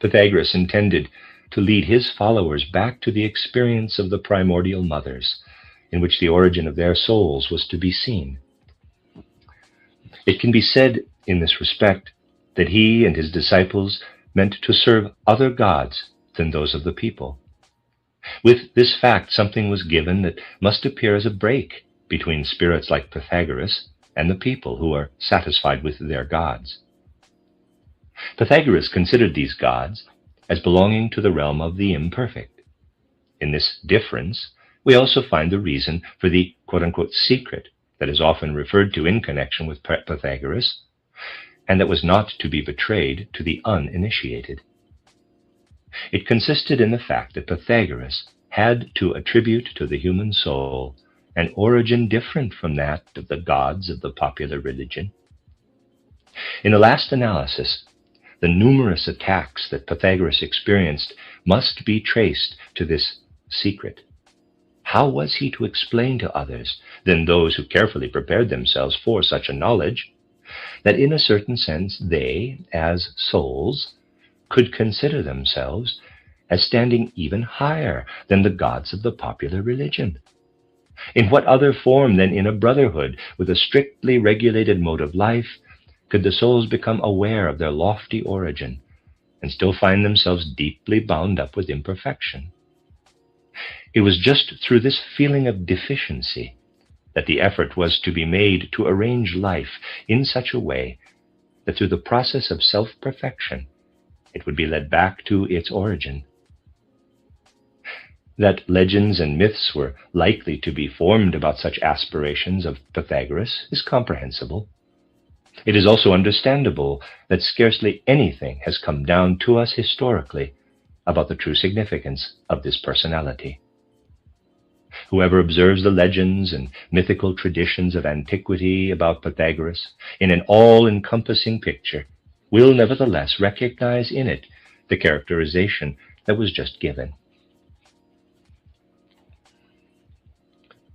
Pythagoras intended to lead his followers back to the experience of the primordial mothers, in which the origin of their souls was to be seen. It can be said in this respect that he and his disciples meant to serve other gods than those of the people. With this fact, something was given that must appear as a break between spirits like Pythagoras and the people who are satisfied with their gods. Pythagoras considered these gods as belonging to the realm of the imperfect. In this difference, we also find the reason for the quote-unquote secret that is often referred to in connection with Pythagoras, and that was not to be betrayed to the uninitiated. It consisted in the fact that Pythagoras had to attribute to the human soul an origin different from that of the gods of the popular religion. In the last analysis, the numerous attacks that Pythagoras experienced must be traced to this secret. How was he to explain to others, than those who carefully prepared themselves for such a knowledge, that in a certain sense they, as souls, could consider themselves as standing even higher than the gods of the popular religion? In what other form than in a brotherhood with a strictly regulated mode of life could the souls become aware of their lofty origin and still find themselves deeply bound up with imperfection? It was just through this feeling of deficiency that the effort was to be made to arrange life in such a way that through the process of self-perfection, it would be led back to its origin. That legends and myths were likely to be formed about such aspirations of Pythagoras is comprehensible. It is also understandable that scarcely anything has come down to us historically about the true significance of this personality. Whoever observes the legends and mythical traditions of antiquity about Pythagoras in an all-encompassing picture will nevertheless recognize in it the characterization that was just given.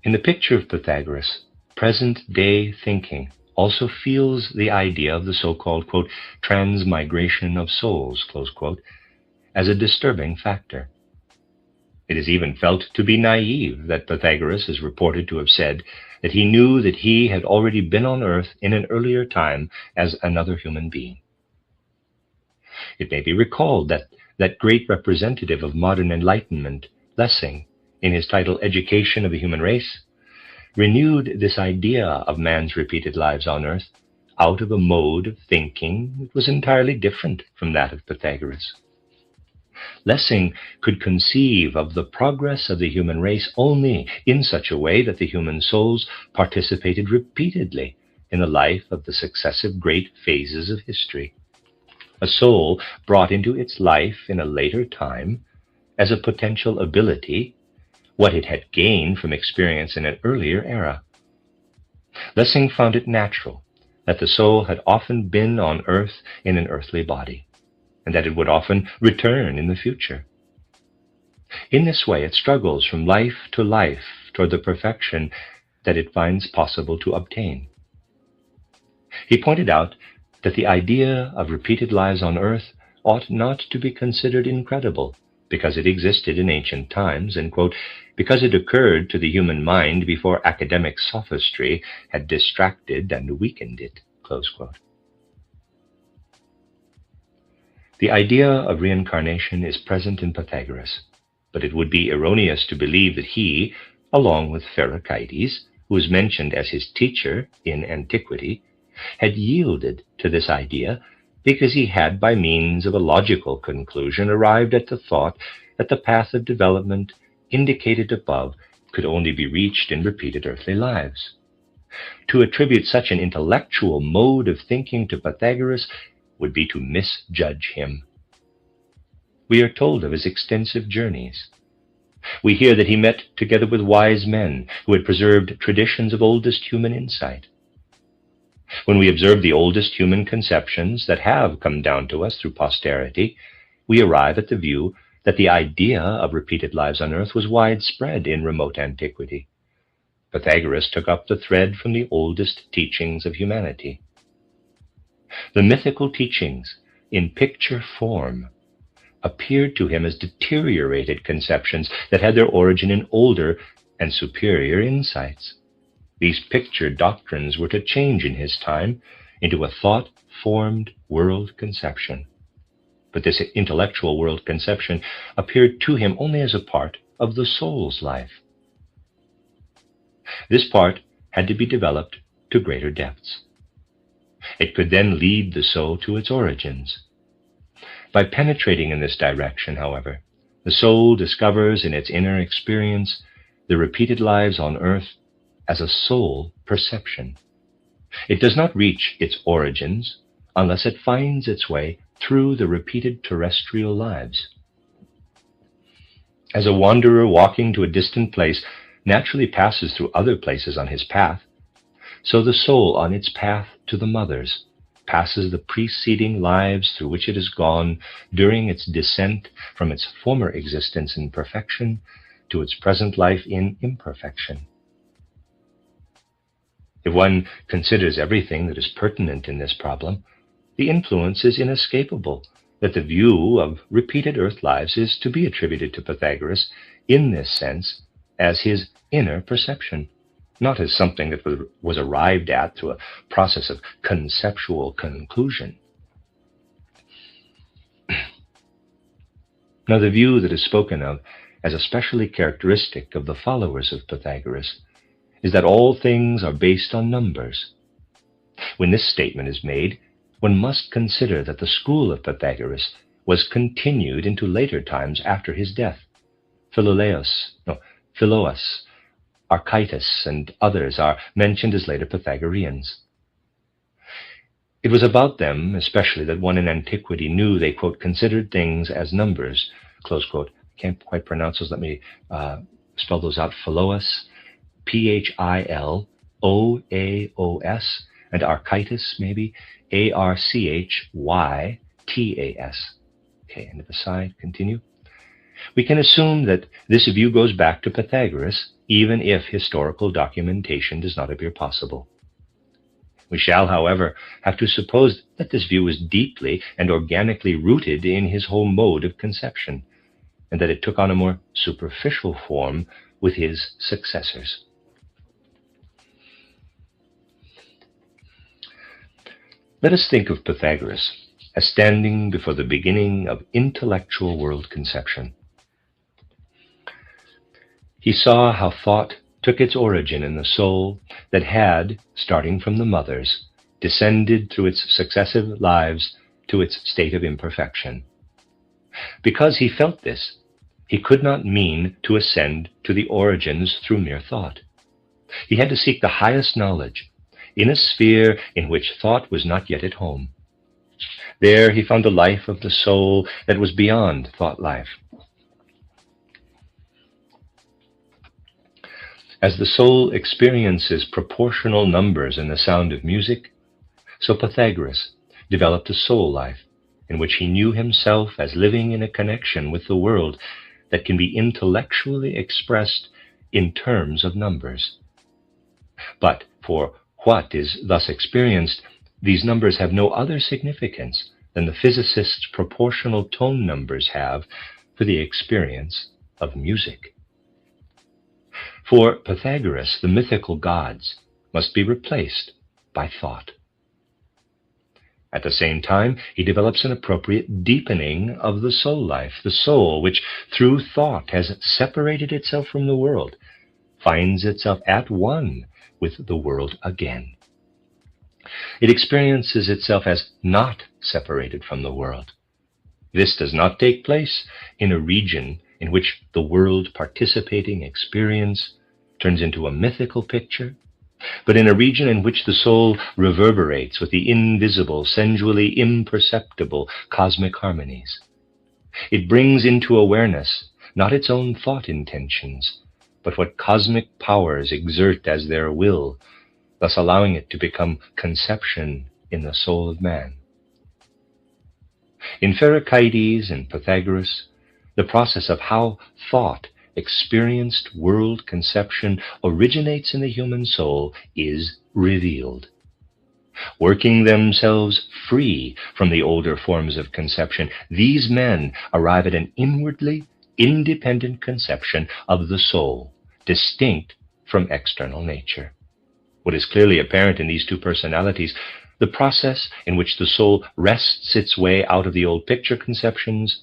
In the picture of Pythagoras, present-day thinking also feels the idea of the so-called, quote, transmigration of souls, close quote, as a disturbing factor. It is even felt to be naive that Pythagoras is reported to have said that he knew that he had already been on earth in an earlier time as another human being. It may be recalled that that great representative of modern enlightenment, Lessing, in his title Education of the Human Race, renewed this idea of man's repeated lives on earth out of a mode of thinking that was entirely different from that of Pythagoras. Lessing could conceive of the progress of the human race only in such a way that the human souls participated repeatedly in the life of the successive great phases of history. A soul brought into its life in a later time as a potential ability what it had gained from experience in an earlier era. Lessing found it natural that the soul had often been on earth in an earthly body, and that it would often return in the future. In this way, it struggles from life to life toward the perfection that it finds possible to obtain. He pointed out that the idea of repeated lives on earth ought not to be considered incredible because it existed in ancient times and, quote, because it occurred to the human mind before academic sophistry had distracted and weakened it, close quote. The idea of reincarnation is present in Pythagoras, but it would be erroneous to believe that he, along with Pherecydes, who is mentioned as his teacher in antiquity, had yielded to this idea because he had, by means of a logical conclusion, arrived at the thought that the path of development indicated above could only be reached in repeated earthly lives. To attribute such an intellectual mode of thinking to Pythagoras would be to misjudge him. We are told of his extensive journeys. We hear that he met together with wise men who had preserved traditions of oldest human insight. When we observe the oldest human conceptions that have come down to us through posterity, we arrive at the view that the idea of repeated lives on earth was widespread in remote antiquity. Pythagoras took up the thread from the oldest teachings of humanity. The mythical teachings, in picture form, appeared to him as deteriorated conceptions that had their origin in older and superior insights. These picture doctrines were to change in his time into a thought-formed world conception. But this intellectual world conception appeared to him only as a part of the soul's life. This part had to be developed to greater depths. It could then lead the soul to its origins. By penetrating in this direction, however, the soul discovers in its inner experience the repeated lives on earth as a soul perception. It does not reach its origins unless it finds its way through the repeated terrestrial lives. As a wanderer walking to a distant place naturally passes through other places on his path, so the soul on its path to the mothers passes the preceding lives through which it has gone during its descent from its former existence in perfection to its present life in imperfection. If one considers everything that is pertinent in this problem, the influence is inescapable that the view of repeated earth lives is to be attributed to Pythagoras in this sense as his inner perception, not as something that was arrived at through a process of conceptual conclusion. Now, the view that is spoken of as especially characteristic of the followers of Pythagoras, is that all things are based on numbers. When this statement is made, one must consider that the school of Pythagoras was continued into later times after his death. Philoas, Archytas, and others are mentioned as later Pythagoreans. It was about them, especially, that one in antiquity knew they, quote, considered things as numbers, close quote. I can't quite pronounce those. Let me spell those out. Philoas, Philoaos, and Archytas, maybe, Archytas. Okay, and at the side, continue. We can assume that this view goes back to Pythagoras, even if historical documentation does not appear possible. We shall, however, have to suppose that this view is deeply and organically rooted in his whole mode of conception, and that it took on a more superficial form with his successors. Let us think of Pythagoras as standing before the beginning of intellectual world conception. He saw how thought took its origin in the soul that had, starting from the mother's, descended through its successive lives to its state of imperfection. Because he felt this, he could not mean to ascend to the origins through mere thought. He had to seek the highest knowledge in a sphere in which thought was not yet at home. There he found a life of the soul that was beyond thought life. As the soul experiences proportional numbers in the sound of music, so Pythagoras developed a soul life in which he knew himself as living in a connection with the world that can be intellectually expressed in terms of numbers. But for what is thus experienced, these numbers have no other significance than the physicist's proportional tone numbers have for the experience of music. For Pythagoras, the mythical gods must be replaced by thought. At the same time, he develops an appropriate deepening of the soul life, the soul which, through thought, has separated itself from the world, finds itself at one with the world again. It experiences itself as not separated from the world. This does not take place in a region in which the world participating experience turns into a mythical picture, but in a region in which the soul reverberates with the invisible, sensually imperceptible cosmic harmonies. It brings into awareness not its own thought intentions, but what cosmic powers exert as their will, thus allowing it to become conception in the soul of man. In Pherecydes and Pythagoras, the process of how thought experienced world conception originates in the human soul is revealed. Working themselves free from the older forms of conception, these men arrive at an inwardly independent conception of the soul, distinct from external nature. What is clearly apparent in these two personalities, the process in which the soul wrests its way out of the old picture conceptions,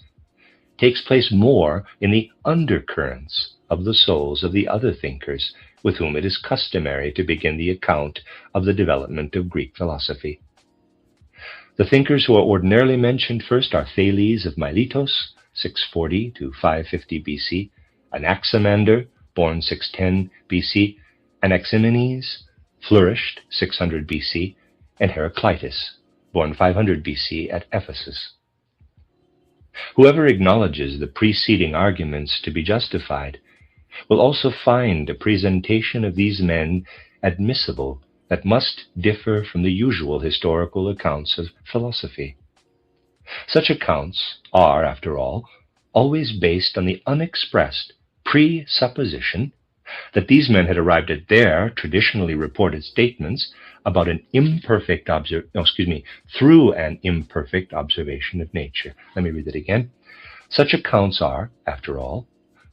takes place more in the undercurrents of the souls of the other thinkers with whom it is customary to begin the account of the development of Greek philosophy. The thinkers who are ordinarily mentioned first are Thales of Miletus, 640 to 550 BC, Anaximander, born 610 BC, Anaximenes, flourished 600 BC, and Heraclitus, born 500 BC at Ephesus. Whoever acknowledges the preceding arguments to be justified will also find a presentation of these men admissible that must differ from the usual historical accounts of philosophy. Such accounts are, after all, always based on the unexpressed presupposition that these men had arrived at their traditionally reported statements about an imperfect through an imperfect observation of nature. Let me read that again. Such accounts are, after all,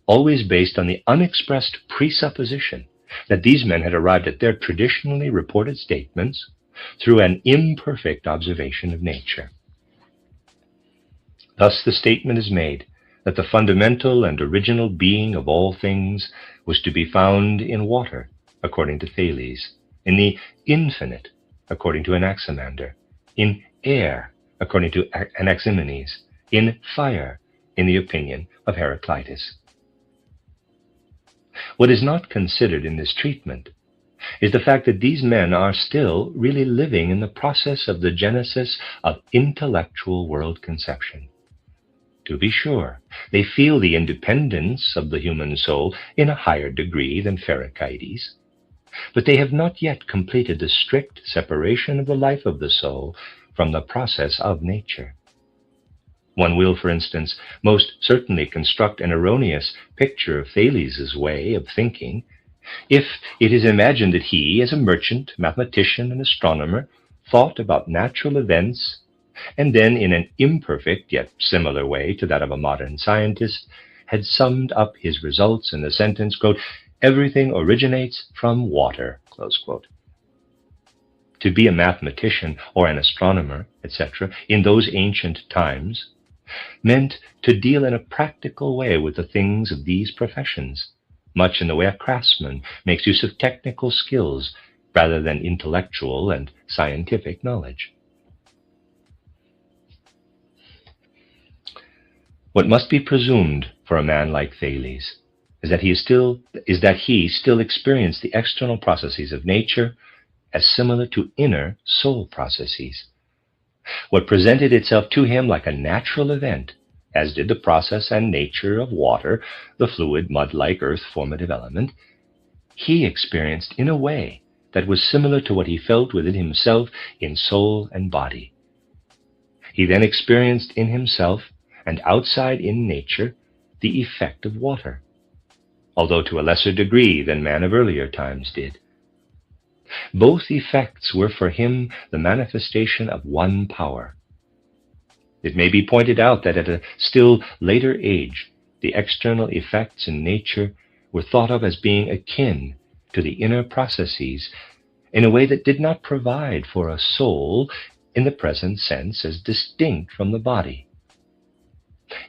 always based on the unexpressed presupposition that these men had arrived at their traditionally reported statements through an imperfect observation of nature. Thus the statement is made that the fundamental and original being of all things was to be found in water, according to Thales, in the infinite, according to Anaximander, in air, according to Anaximenes, in fire, in the opinion of Heraclitus. What is not considered in this treatment is the fact that these men are still really living in the process of the genesis of intellectual world conception. To be sure, they feel the independence of the human soul in a higher degree than Heraclitus, but they have not yet completed the strict separation of the life of the soul from the process of nature. One will, for instance, most certainly construct an erroneous picture of Thales' way of thinking if it is imagined that he, as a merchant, mathematician, and astronomer, thought about natural events, and then, in an imperfect yet similar way to that of a modern scientist, had summed up his results in the sentence, quote, "Everything originates from water," close quote. To be a mathematician or an astronomer, etc., in those ancient times, meant to deal in a practical way with the things of these professions, much in the way a craftsman makes use of technical skills rather than intellectual and scientific knowledge. What must be presumed for a man like Thales is that he still experienced the external processes of nature as similar to inner soul processes. What presented itself to him like a natural event, as did the process and nature of water, the fluid, mud-like, earth-formative element, he experienced in a way that was similar to what he felt within himself in soul and body. He then experienced in himself and outside in nature the effect of water, although to a lesser degree than man of earlier times did. Both effects were for him the manifestation of one power. It may be pointed out that at a still later age, the external effects in nature were thought of as being akin to the inner processes in a way that did not provide for a soul in the present sense as distinct from the body.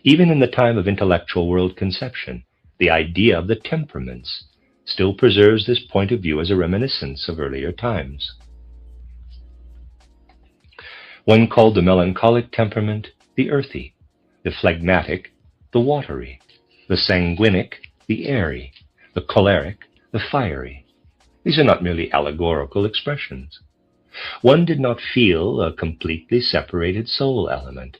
Even in the time of intellectual world conception, the idea of the temperaments still preserves this point of view as a reminiscence of earlier times. One called the melancholic temperament the earthy, the phlegmatic the watery, the sanguinic the airy, the choleric the fiery. These are not merely allegorical expressions. One did not feel a completely separated soul element,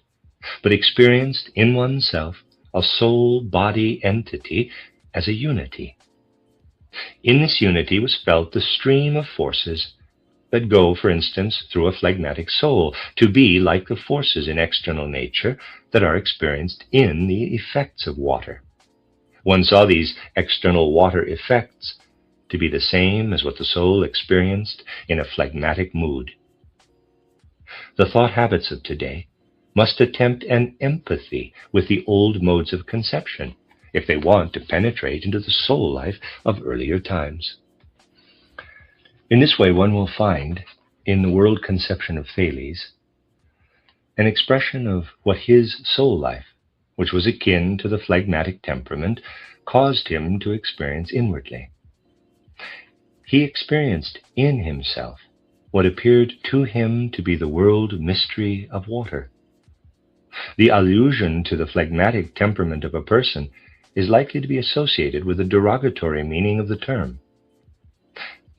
but experienced in oneself a soul-body entity as a unity. In this unity was felt the stream of forces that go, for instance, through a phlegmatic soul, to be like the forces in external nature that are experienced in the effects of water. One saw these external water effects to be the same as what the soul experienced in a phlegmatic mood. The thought habits of today must attempt an empathy with the old modes of conception if they want to penetrate into the soul life of earlier times. In this way, one will find in the world conception of Thales an expression of what his soul life, which was akin to the phlegmatic temperament, caused him to experience inwardly. He experienced in himself what appeared to him to be the world mystery of water. The allusion to the phlegmatic temperament of a person is likely to be associated with the derogatory meaning of the term.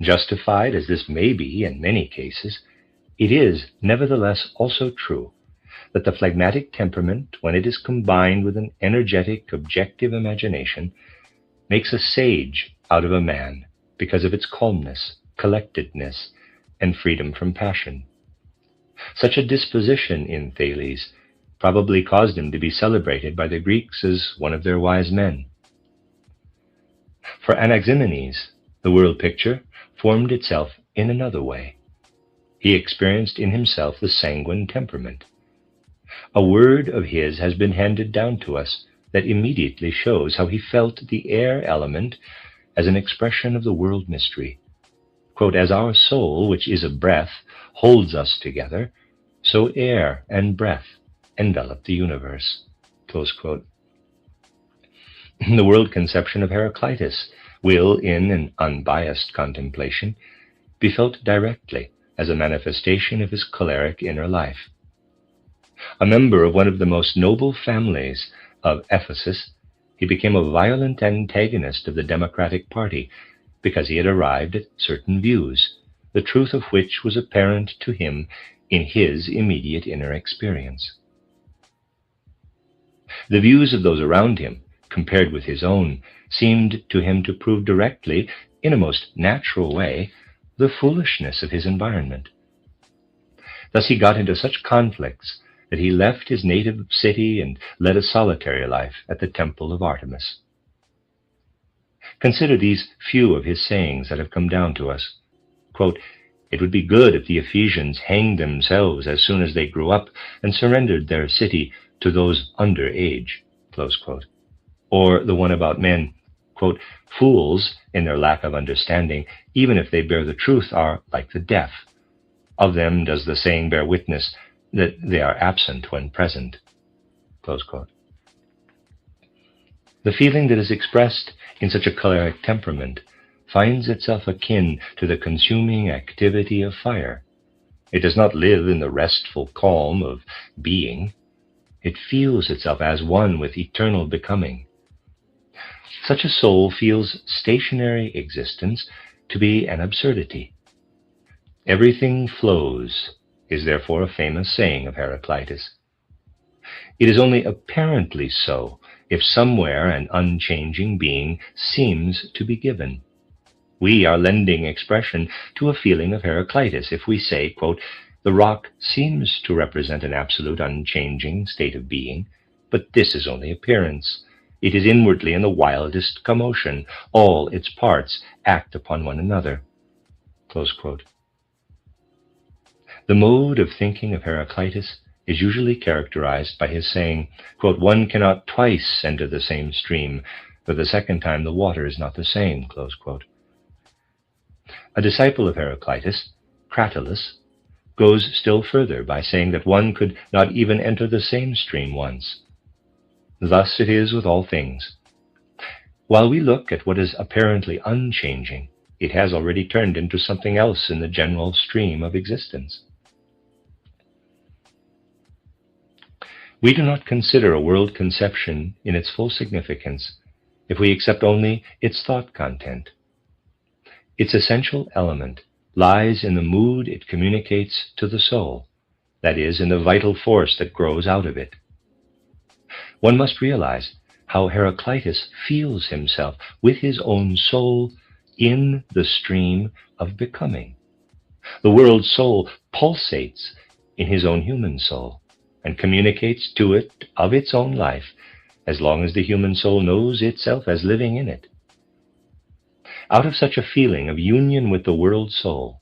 Justified as this may be in many cases, it is nevertheless also true that the phlegmatic temperament, when it is combined with an energetic, objective imagination, makes a sage out of a man because of its calmness, collectedness, and freedom from passion. Such a disposition in Thales probably caused him to be celebrated by the Greeks as one of their wise men. For Anaximenes, the world picture formed itself in another way. He experienced in himself the sanguine temperament. A word of his has been handed down to us that immediately shows how he felt the air element as an expression of the world mystery. Quote, "As our soul, which is a breath, holds us together, so air and breath envelop the universe." Close quote. The world conception of Heraclitus will, in an unbiased contemplation, be felt directly as a manifestation of his choleric inner life. A member of one of the most noble families of Ephesus, he became a violent antagonist of the Democratic Party because he had arrived at certain views, the truth of which was apparent to him in his immediate inner experience. The views of those around him, compared with his own, seemed to him to prove directly, in a most natural way, the foolishness of his environment. Thus he got into such conflicts that he left his native city and led a solitary life at the temple of Artemis. Consider these few of his sayings that have come down to us. Quote, "It would be good if the Ephesians hanged themselves as soon as they grew up and surrendered their city to those under age." Close quote. Or the one about men, quote, "Fools, in their lack of understanding, even if they bear the truth, are like the deaf. Of them does the saying bear witness that they are absent when present." Close quote. The feeling that is expressed in such a choleric temperament finds itself akin to the consuming activity of fire. It does not live in the restful calm of being. It feels itself as one with eternal becoming. Such a soul feels stationary existence to be an absurdity. "Everything flows" is therefore a famous saying of Heraclitus. It is only apparently so if somewhere an unchanging being seems to be given. We are lending expression to a feeling of Heraclitus if we say, quote, "The rock seems to represent an absolute unchanging state of being, but this is only appearance. It is inwardly in the wildest commotion. All its parts act upon one another." Close quote. The mode of thinking of Heraclitus is usually characterized by his saying, quote, "One cannot twice enter the same stream, for the second time the water is not the same." Close quote. A disciple of Heraclitus, Cratylus, goes still further by saying that one could not even enter the same stream once. Thus it is with all things. While we look at what is apparently unchanging, it has already turned into something else in the general stream of existence. We do not consider a world conception in its full significance if we accept only its thought content. Its essential element lies in the mood it communicates to the soul, that is, in the vital force that grows out of it. One must realize how Heraclitus feels himself with his own soul in the stream of becoming. The world soul pulsates in his own human soul and communicates to it of its own life as long as the human soul knows itself as living in it. Out of such a feeling of union with the world soul,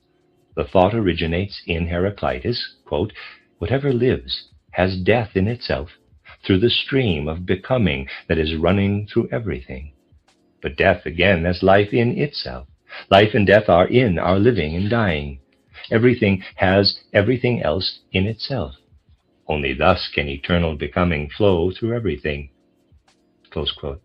the thought originates in Heraclitus, quote, "Whatever lives has death in itself through the stream of becoming that is running through everything. But death, again, has life in itself. Life and death are in our living and dying. Everything has everything else in itself. Only thus can eternal becoming flow through everything." Close quote.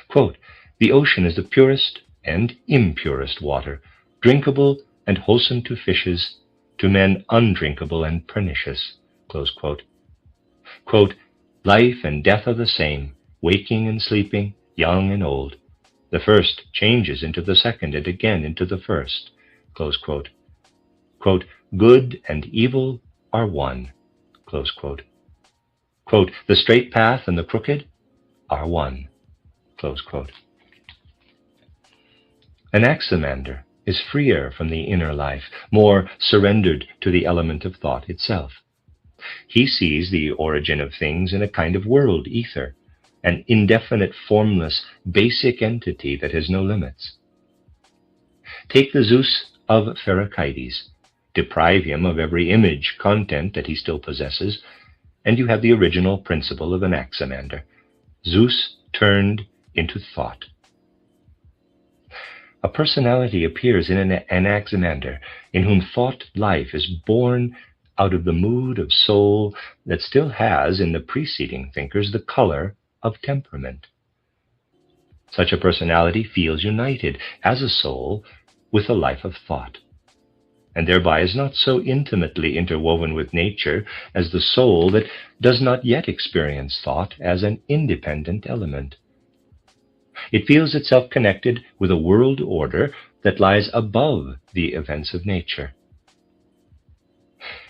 Quote, "The ocean is the purest and impurest water, drinkable and wholesome to fishes, to men undrinkable and pernicious." Close quote. Quote, "Life and death are the same, waking and sleeping, young and old. The first changes into the second and again into the first." Close quote. Quote, "Good and evil are one." Close quote. Quote, "The straight path and the crooked are one." Close quote. Anaximander is freer from the inner life, more surrendered to the element of thought itself. He sees the origin of things in a kind of world ether, an indefinite, formless, basic entity that has no limits. Take the Zeus of Pherecydes, deprive him of every image content that he still possesses, and you have the original principle of Anaximander, Zeus turned into thought. A personality appears in an Anaximander in whom thought life is born out of the mood of soul that still has in the preceding thinkers the color of temperament. Such a personality feels united as a soul with the life of thought, and thereby is not so intimately interwoven with nature as the soul that does not yet experience thought as an independent element. It feels itself connected with a world order that lies above the events of nature.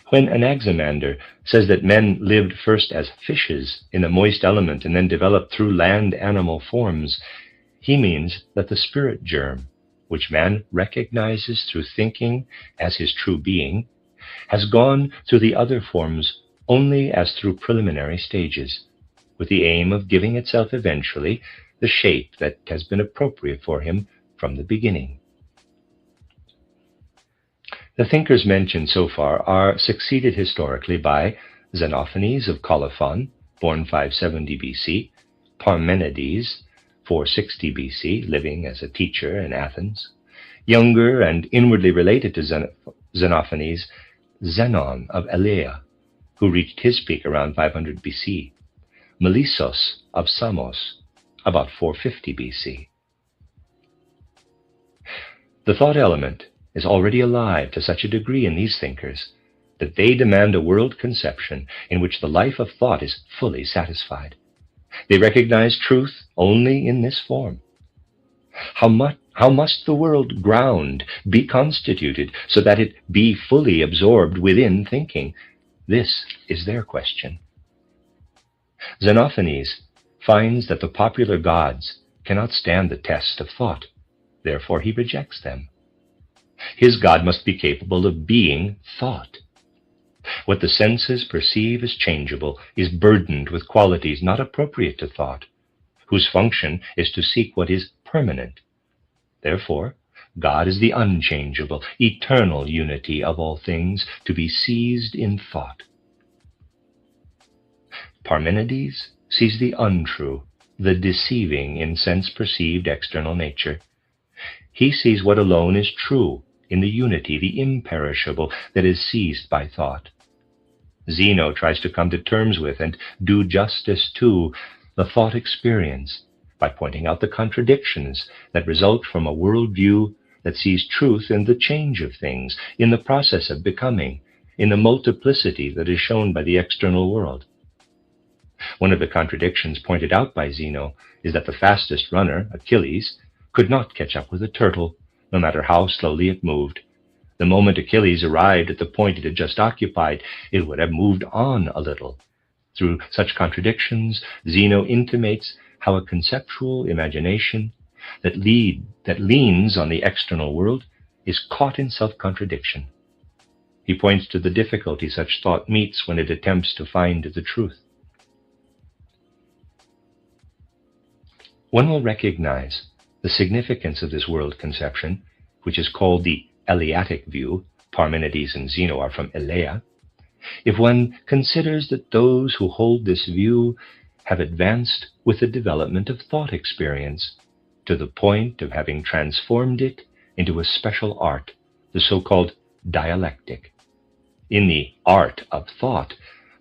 When Anaximander says that men lived first as fishes in a moist element and then developed through land animal forms, he means that the spirit germ, which man recognizes through thinking as his true being, has gone through the other forms only as through preliminary stages, with the aim of giving itself eventually the shape that has been appropriate for him from the beginning. The thinkers mentioned so far are succeeded historically by Xenophanes of Colophon, born 570 BC, Parmenides, 460 BC, living as a teacher in Athens, younger and inwardly related to Xenophanes, Zenon of Elea, who reached his peak around 500 BC, Melissos of Samos, about 450 BC. The thought element is already alive to such a degree in these thinkers that they demand a world conception in which the life of thought is fully satisfied. They recognize truth only in this form. How must the world ground be constituted so that it be fully absorbed within thinking? This is their question. Xenophanes finds that the popular gods cannot stand the test of thought. Therefore, he rejects them. His God must be capable of being thought. What the senses perceive as changeable is burdened with qualities not appropriate to thought, whose function is to seek what is permanent. Therefore, God is the unchangeable, eternal unity of all things to be seized in thought. Parmenides sees the untrue, the deceiving in sense-perceived external nature. He sees what alone is true in the unity, the imperishable, that is seized by thought. Zeno tries to come to terms with and do justice to the thought experience by pointing out the contradictions that result from a worldview that sees truth in the change of things, in the process of becoming, in the multiplicity that is shown by the external world. One of the contradictions pointed out by Zeno is that the fastest runner, Achilles, could not catch up with a turtle, no matter how slowly it moved. The moment Achilles arrived at the point it had just occupied, it would have moved on a little. Through such contradictions, Zeno intimates how a conceptual imagination that leans on the external world is caught in self-contradiction. He points to the difficulty such thought meets when it attempts to find the truth. One will recognize the significance of this world conception, which is called the Eleatic view. Parmenides and Zeno are from Elea, if one considers that those who hold this view have advanced with the development of thought experience to the point of having transformed it into a special art, the so-called dialectic. In the art of thought,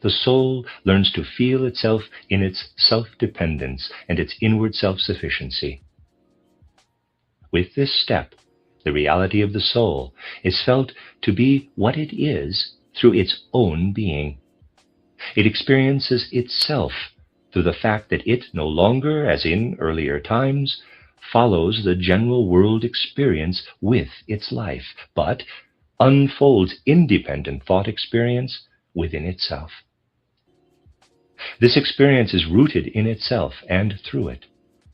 the soul learns to feel itself in its self-dependence and its inward self-sufficiency. With this step, the reality of the soul is felt to be what it is through its own being. It experiences itself through the fact that it no longer, as in earlier times, follows the general world experience with its life, but unfolds independent thought experience within itself. This experience is rooted in itself and through it.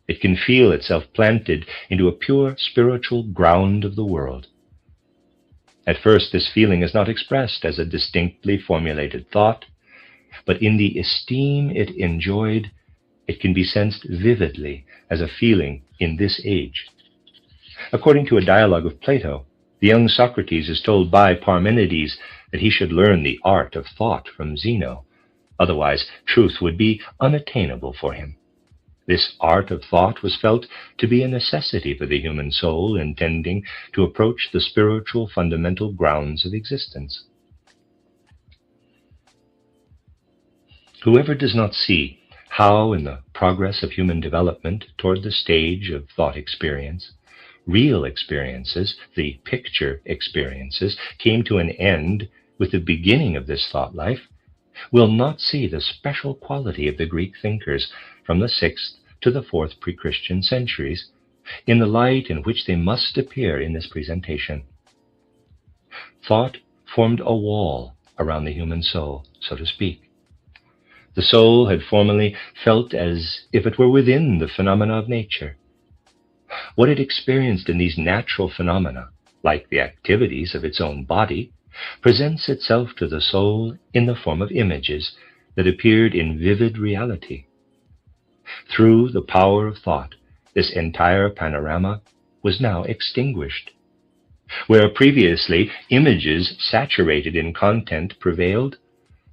It can feel itself planted into a pure spiritual ground of the world. At first, this feeling is not expressed as a distinctly formulated thought, but in the esteem it enjoyed, it can be sensed vividly as a feeling in this age. According to a dialogue of Plato, the young Socrates is told by Parmenides that he should learn the art of thought from Zeno. Otherwise, truth would be unattainable for him. This art of thought was felt to be a necessity for the human soul intending to approach the spiritual fundamental grounds of existence. Whoever does not see how in the progress of human development toward the stage of thought experience, real experiences, the picture experiences, came to an end with the beginning of this thought life, will not see the special quality of the Greek thinkers from the 6th to the 4th pre-Christian centuries in the light in which they must appear in this presentation. Thought formed a wall around the human soul, so to speak. The soul had formerly felt as if it were within the phenomena of nature. What it experienced in these natural phenomena, like the activities of its own body, presents itself to the soul in the form of images that appeared in vivid reality. Through the power of thought, this entire panorama was now extinguished. Where previously images saturated in content prevailed,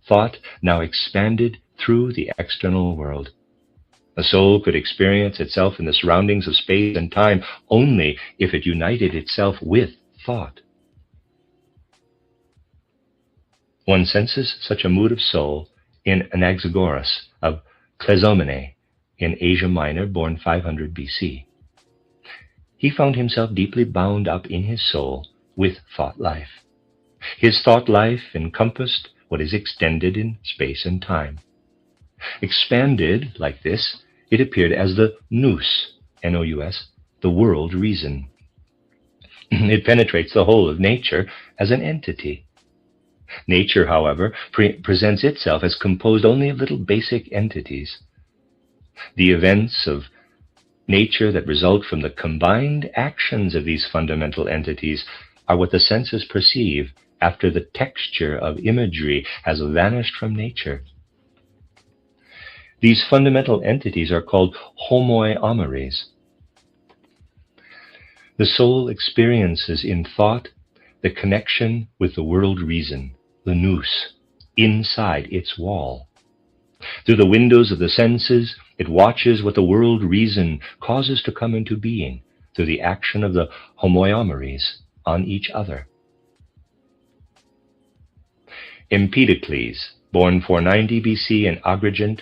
thought now expanded through the external world. The soul could experience itself in the surroundings of space and time only if it united itself with thought. One senses such a mood of soul in Anaxagoras of Clazomene in Asia Minor, born 500 BC. He found himself deeply bound up in his soul with thought life. His thought life encompassed what is extended in space and time. Expanded like this, it appeared as the nous, N-O-U-S, the world reason. It penetrates the whole of nature as an entity. Nature, however, presents itself as composed only of little basic entities. The events of nature that result from the combined actions of these fundamental entities are what the senses perceive after the texture of imagery has vanished from nature. These fundamental entities are called homoi amoris. The soul experiences in thought the connection with the world reason, the nous, inside its wall. Through the windows of the senses, it watches what the world reason causes to come into being through the action of the homoi amoris on each other. Empedocles, born 490 BC in Agrigent,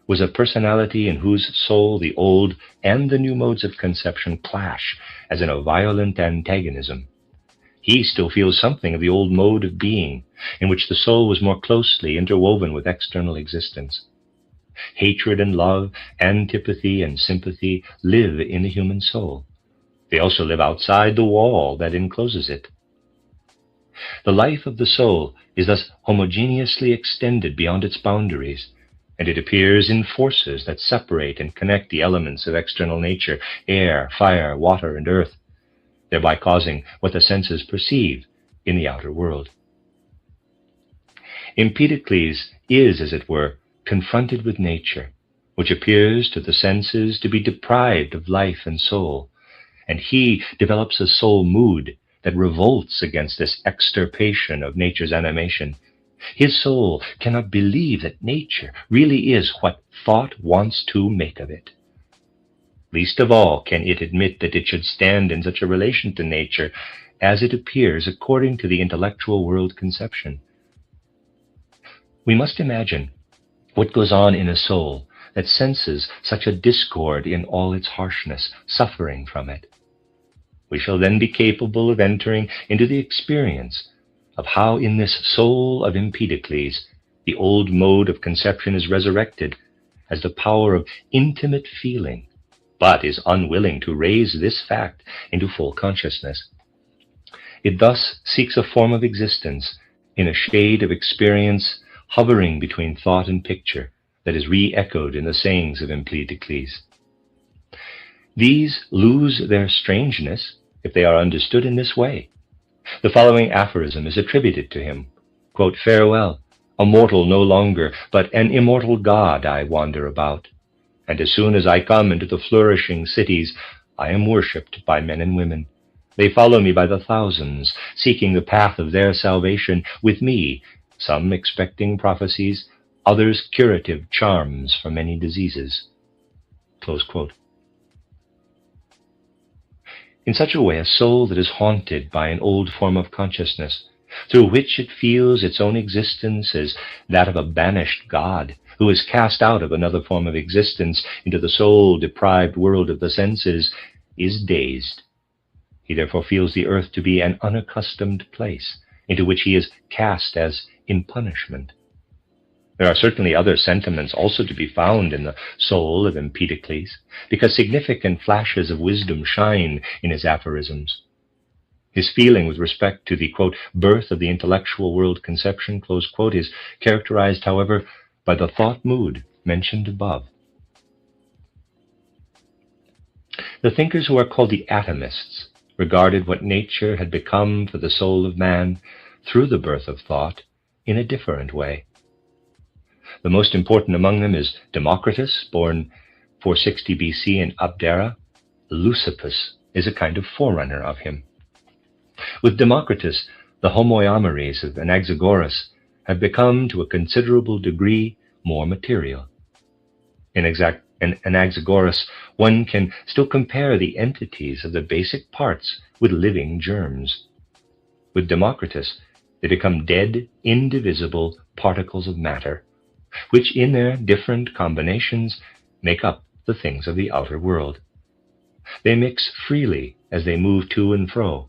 was a personality in whose soul the old and the new modes of conception clash as in a violent antagonism. He still feels something of the old mode of being, in which the soul was more closely interwoven with external existence. Hatred and love, antipathy and sympathy live in the human soul. They also live outside the wall that encloses it. The life of the soul is thus homogeneously extended beyond its boundaries, and it appears in forces that separate and connect the elements of external nature, air, fire, water, and earth, thereby causing what the senses perceive in the outer world. Empedocles is, as it were, confronted with nature, which appears to the senses to be deprived of life and soul, and he develops a soul mood that revolts against this extirpation of nature's animation. His soul cannot believe that nature really is what thought wants to make of it. Least of all can it admit that it should stand in such a relation to nature as it appears according to the intellectual world conception. We must imagine what goes on in a soul that senses such a discord in all its harshness, suffering from it. We shall then be capable of entering into the experience of how in this soul of Empedocles the old mode of conception is resurrected as the power of intimate feeling, but is unwilling to raise this fact into full consciousness. It thus seeks a form of existence in a shade of experience hovering between thought and picture that is re-echoed in the sayings of Empedocles. These lose their strangeness if they are understood in this way. The following aphorism is attributed to him. Quote, "Farewell, a mortal no longer, but an immortal god I wander about. And as soon as I come into the flourishing cities, I am worshipped by men and women. They follow me by the thousands, seeking the path of their salvation with me, some expecting prophecies, others curative charms for many diseases." Close quote. In such a way, a soul that is haunted by an old form of consciousness, through which it feels its own existence as that of a banished god, who is cast out of another form of existence into the soul-deprived world of the senses, is dazed. He therefore feels the earth to be an unaccustomed place, into which he is cast as in punishment. There are certainly other sentiments also to be found in the soul of Empedocles, because significant flashes of wisdom shine in his aphorisms. His feeling with respect to the, quote, birth of the intellectual world conception, close quote, is characterized, however, by the thought mood mentioned above. The thinkers who are called the atomists regarded what nature had become for the soul of man through the birth of thought in a different way. The most important among them is Democritus, born 460 BC in Abdera. Leucippus is a kind of forerunner of him. With Democritus, the homoiameres of Anaxagoras have become to a considerable degree more material. In Anaxagoras, one can still compare the entities of the basic parts with living germs. With Democritus, they become dead, indivisible particles of matter, which in their different combinations make up the things of the outer world. They mix freely as they move to and fro.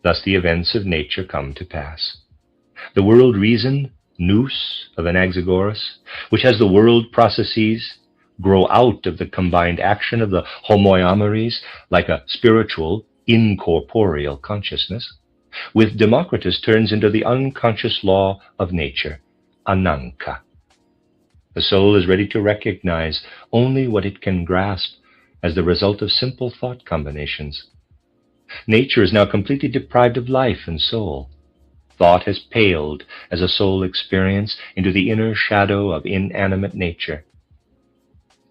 Thus the events of nature come to pass. The world reason, nous, of Anaxagoras, which has the world processes, grow out of the combined action of the homoiameres like a spiritual, incorporeal consciousness. With Democritus turns into the unconscious law of nature, ananka. The soul is ready to recognize only what it can grasp as the result of simple thought combinations. Nature is now completely deprived of life and soul. Thought has paled as a soul experience into the inner shadow of inanimate nature.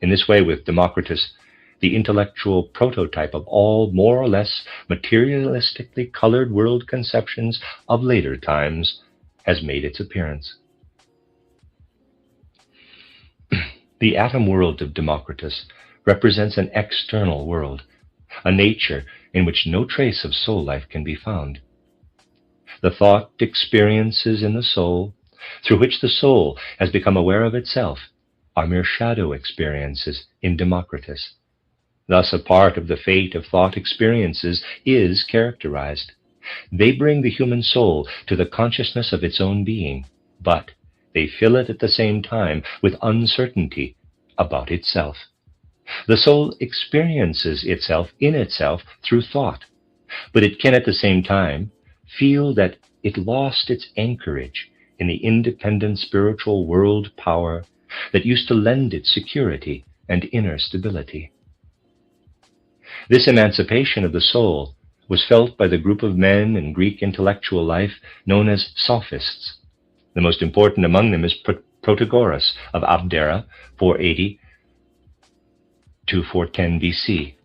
In this way, with Democritus, the intellectual prototype of all more or less materialistically colored world conceptions of later times has made its appearance. The atom world of Democritus represents an external world, a nature in which no trace of soul life can be found. The thought experiences in the soul, through which the soul has become aware of itself, are mere shadow experiences in Democritus. Thus, a part of the fate of thought experiences is characterized. They bring the human soul to the consciousness of its own being, but they fill it at the same time with uncertainty about itself. The soul experiences itself in itself through thought, but it can at the same time feel that it lost its anchorage in the independent spiritual world power that used to lend it security and inner stability. This emancipation of the soul was felt by the group of men in Greek intellectual life known as sophists. The most important among them is Protagoras of Abdera, 480 to 410 BC.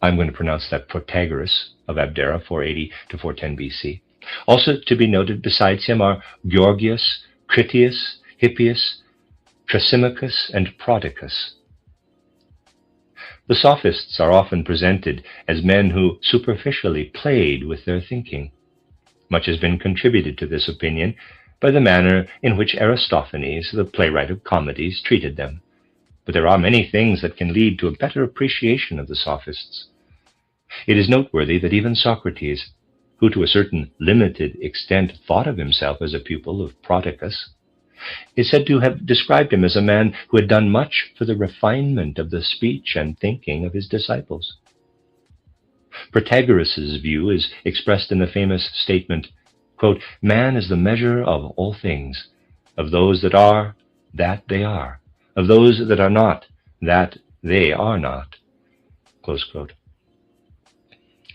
I'm going to pronounce that Protagoras of Abdera, 480 to 410 BC. Also to be noted besides him are Georgius, Critias, Hippias, Thrasymachus, and Prodicus. The sophists are often presented as men who superficially played with their thinking. Much has been contributed to this opinion by the manner in which Aristophanes, the playwright of comedies, treated them. But there are many things that can lead to a better appreciation of the sophists. It is noteworthy that even Socrates, who to a certain limited extent thought of himself as a pupil of Prodicus, is said to have described him as a man who had done much for the refinement of the speech and thinking of his disciples. Protagoras' view is expressed in the famous statement, quote, "Man is the measure of all things. Of those that are, that they are. Of those that are not, that they are not." Close quote.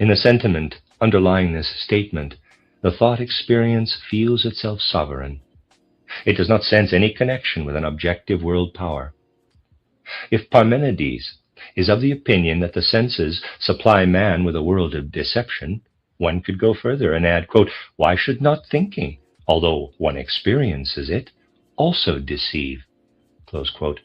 In the sentiment underlying this statement, the thought experience feels itself sovereign. It does not sense any connection with an objective world power. If Parmenides is of the opinion that the senses supply man with a world of deception, one could go further and add, quote, "Why should not thinking, although one experiences it, also deceive?" Close quote.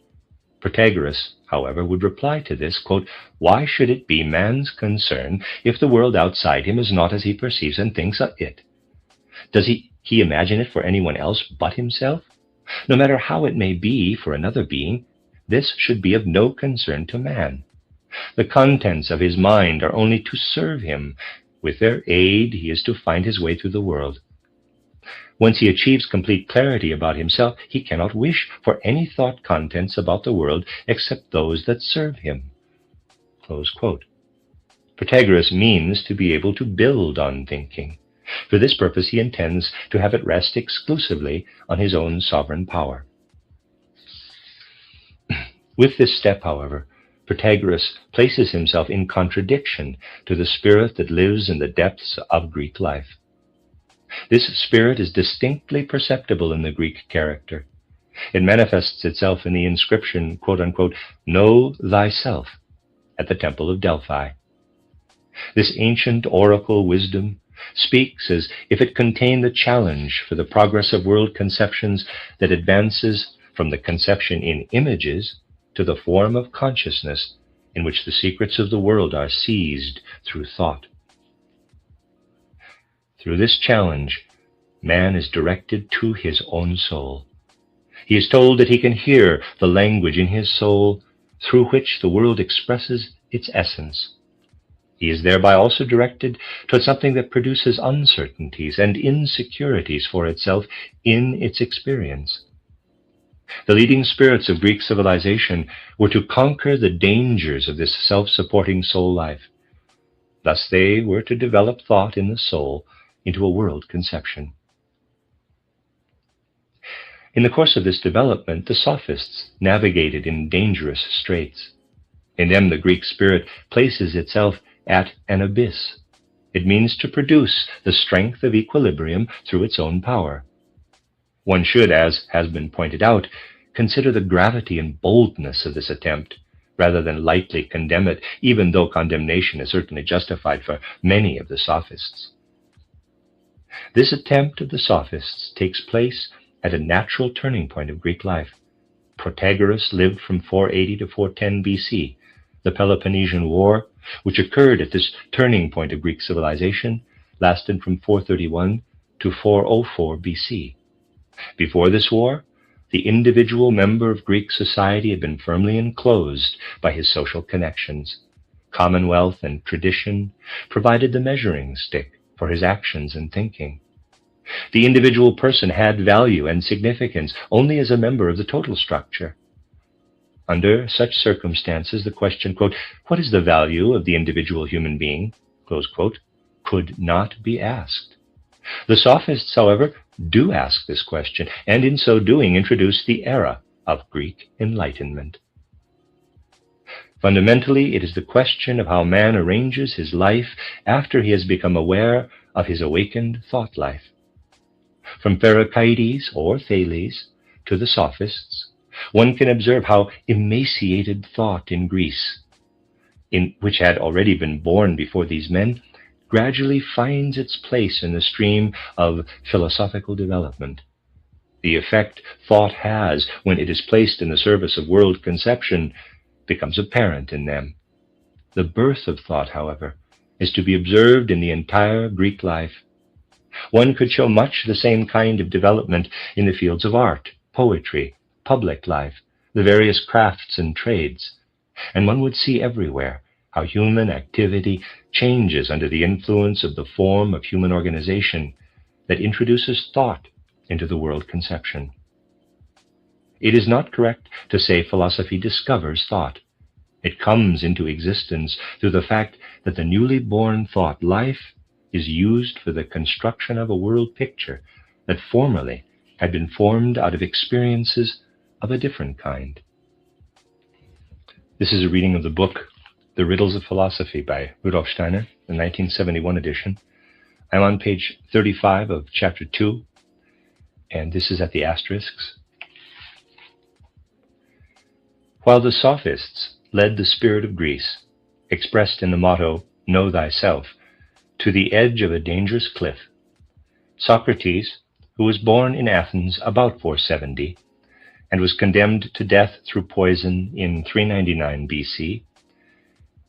Protagoras, however, would reply to this, quote, "Why should it be man's concern if the world outside him is not as he perceives and thinks of it? Does he imagine it for anyone else but himself? No matter how it may be for another being, this should be of no concern to man. The contents of his mind are only to serve him. With their aid, he is to find his way through the world. Once he achieves complete clarity about himself, he cannot wish for any thought contents about the world except those that serve him. Close quote. Protagoras means to be able to build on thinking. For this purpose, he intends to have it rest exclusively on his own sovereign power. With this step, however, Protagoras places himself in contradiction to the spirit that lives in the depths of Greek life. This spirit is distinctly perceptible in the Greek character. It manifests itself in the inscription, quote-unquote, "Know thyself," at the Temple of Delphi. This ancient oracle wisdom speaks as if it contained the challenge for the progress of world conceptions that advances from the conception in images to the form of consciousness in which the secrets of the world are seized through thought. Through this challenge, man is directed to his own soul. He is told that he can hear the language in his soul through which the world expresses its essence. He is thereby also directed toward something that produces uncertainties and insecurities for itself in its experience. The leading spirits of Greek civilization were to conquer the dangers of this self-supporting soul life. Thus they were to develop thought in the soul into a world conception. In the course of this development, the sophists navigated in dangerous straits. In them, the Greek spirit places itself at an abyss. It means to produce the strength of equilibrium through its own power. One should, as has been pointed out, consider the gravity and boldness of this attempt, rather than lightly condemn it, even though condemnation is certainly justified for many of the sophists. This attempt of the sophists takes place at a natural turning point of Greek life. Protagoras lived from 480 to 410 BC. The Peloponnesian War, which occurred at this turning point of Greek civilization, lasted from 431 to 404 BC. Before this war, the individual member of Greek society had been firmly enclosed by his social connections. Commonwealth and tradition provided the measuring stick for his actions and thinking. The individual person had value and significance only as a member of the total structure. Under such circumstances, the question, quote, "What is the value of the individual human being?" close quote, could not be asked. The sophists, however, do ask this question, and in so doing introduce the era of Greek enlightenment. Fundamentally, it is the question of how man arranges his life after he has become aware of his awakened thought life. From Pherecydes or Thales to the sophists, one can observe how emaciated thought in Greece, which had already been born before these men, gradually finds its place in the stream of philosophical development. The effect thought has when it is placed in the service of world conception becomes apparent in them. The birth of thought, however, is to be observed in the entire Greek life. One could show much the same kind of development in the fields of art, poetry, public life, the various crafts and trades, and one would see everywhere how human activity changes under the influence of the form of human organization that introduces thought into the world conception. It is not correct to say philosophy discovers thought. It comes into existence through the fact that the newly born thought life is used for the construction of a world picture that formerly had been formed out of experiences of a different kind. This is a reading of the book The Riddles of Philosophy by Rudolf Steiner, the 1971 edition. I'm on page 35 of chapter 2, and this is at the asterisks. While the sophists led the spirit of Greece, expressed in the motto, "Know thyself," to the edge of a dangerous cliff, Socrates, who was born in Athens about 470 and was condemned to death through poison in 399 BC,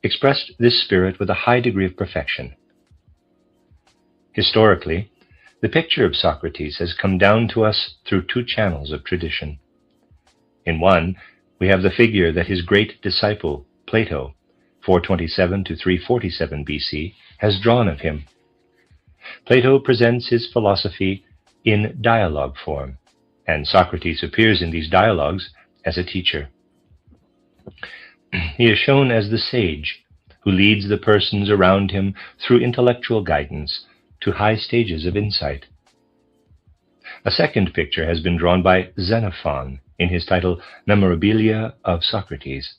expressed this spirit with a high degree of perfection. Historically, The picture of Socrates has come down to us through two channels of tradition. In one, we have the figure that his great disciple, Plato, 427 to 347 BC, has drawn of him. Plato presents his philosophy in dialogue form, and Socrates appears in these dialogues as a teacher. He is shown as the sage who leads the persons around him through intellectual guidance to high stages of insight. A second picture has been drawn by Xenophon in his title Memorabilia of Socrates.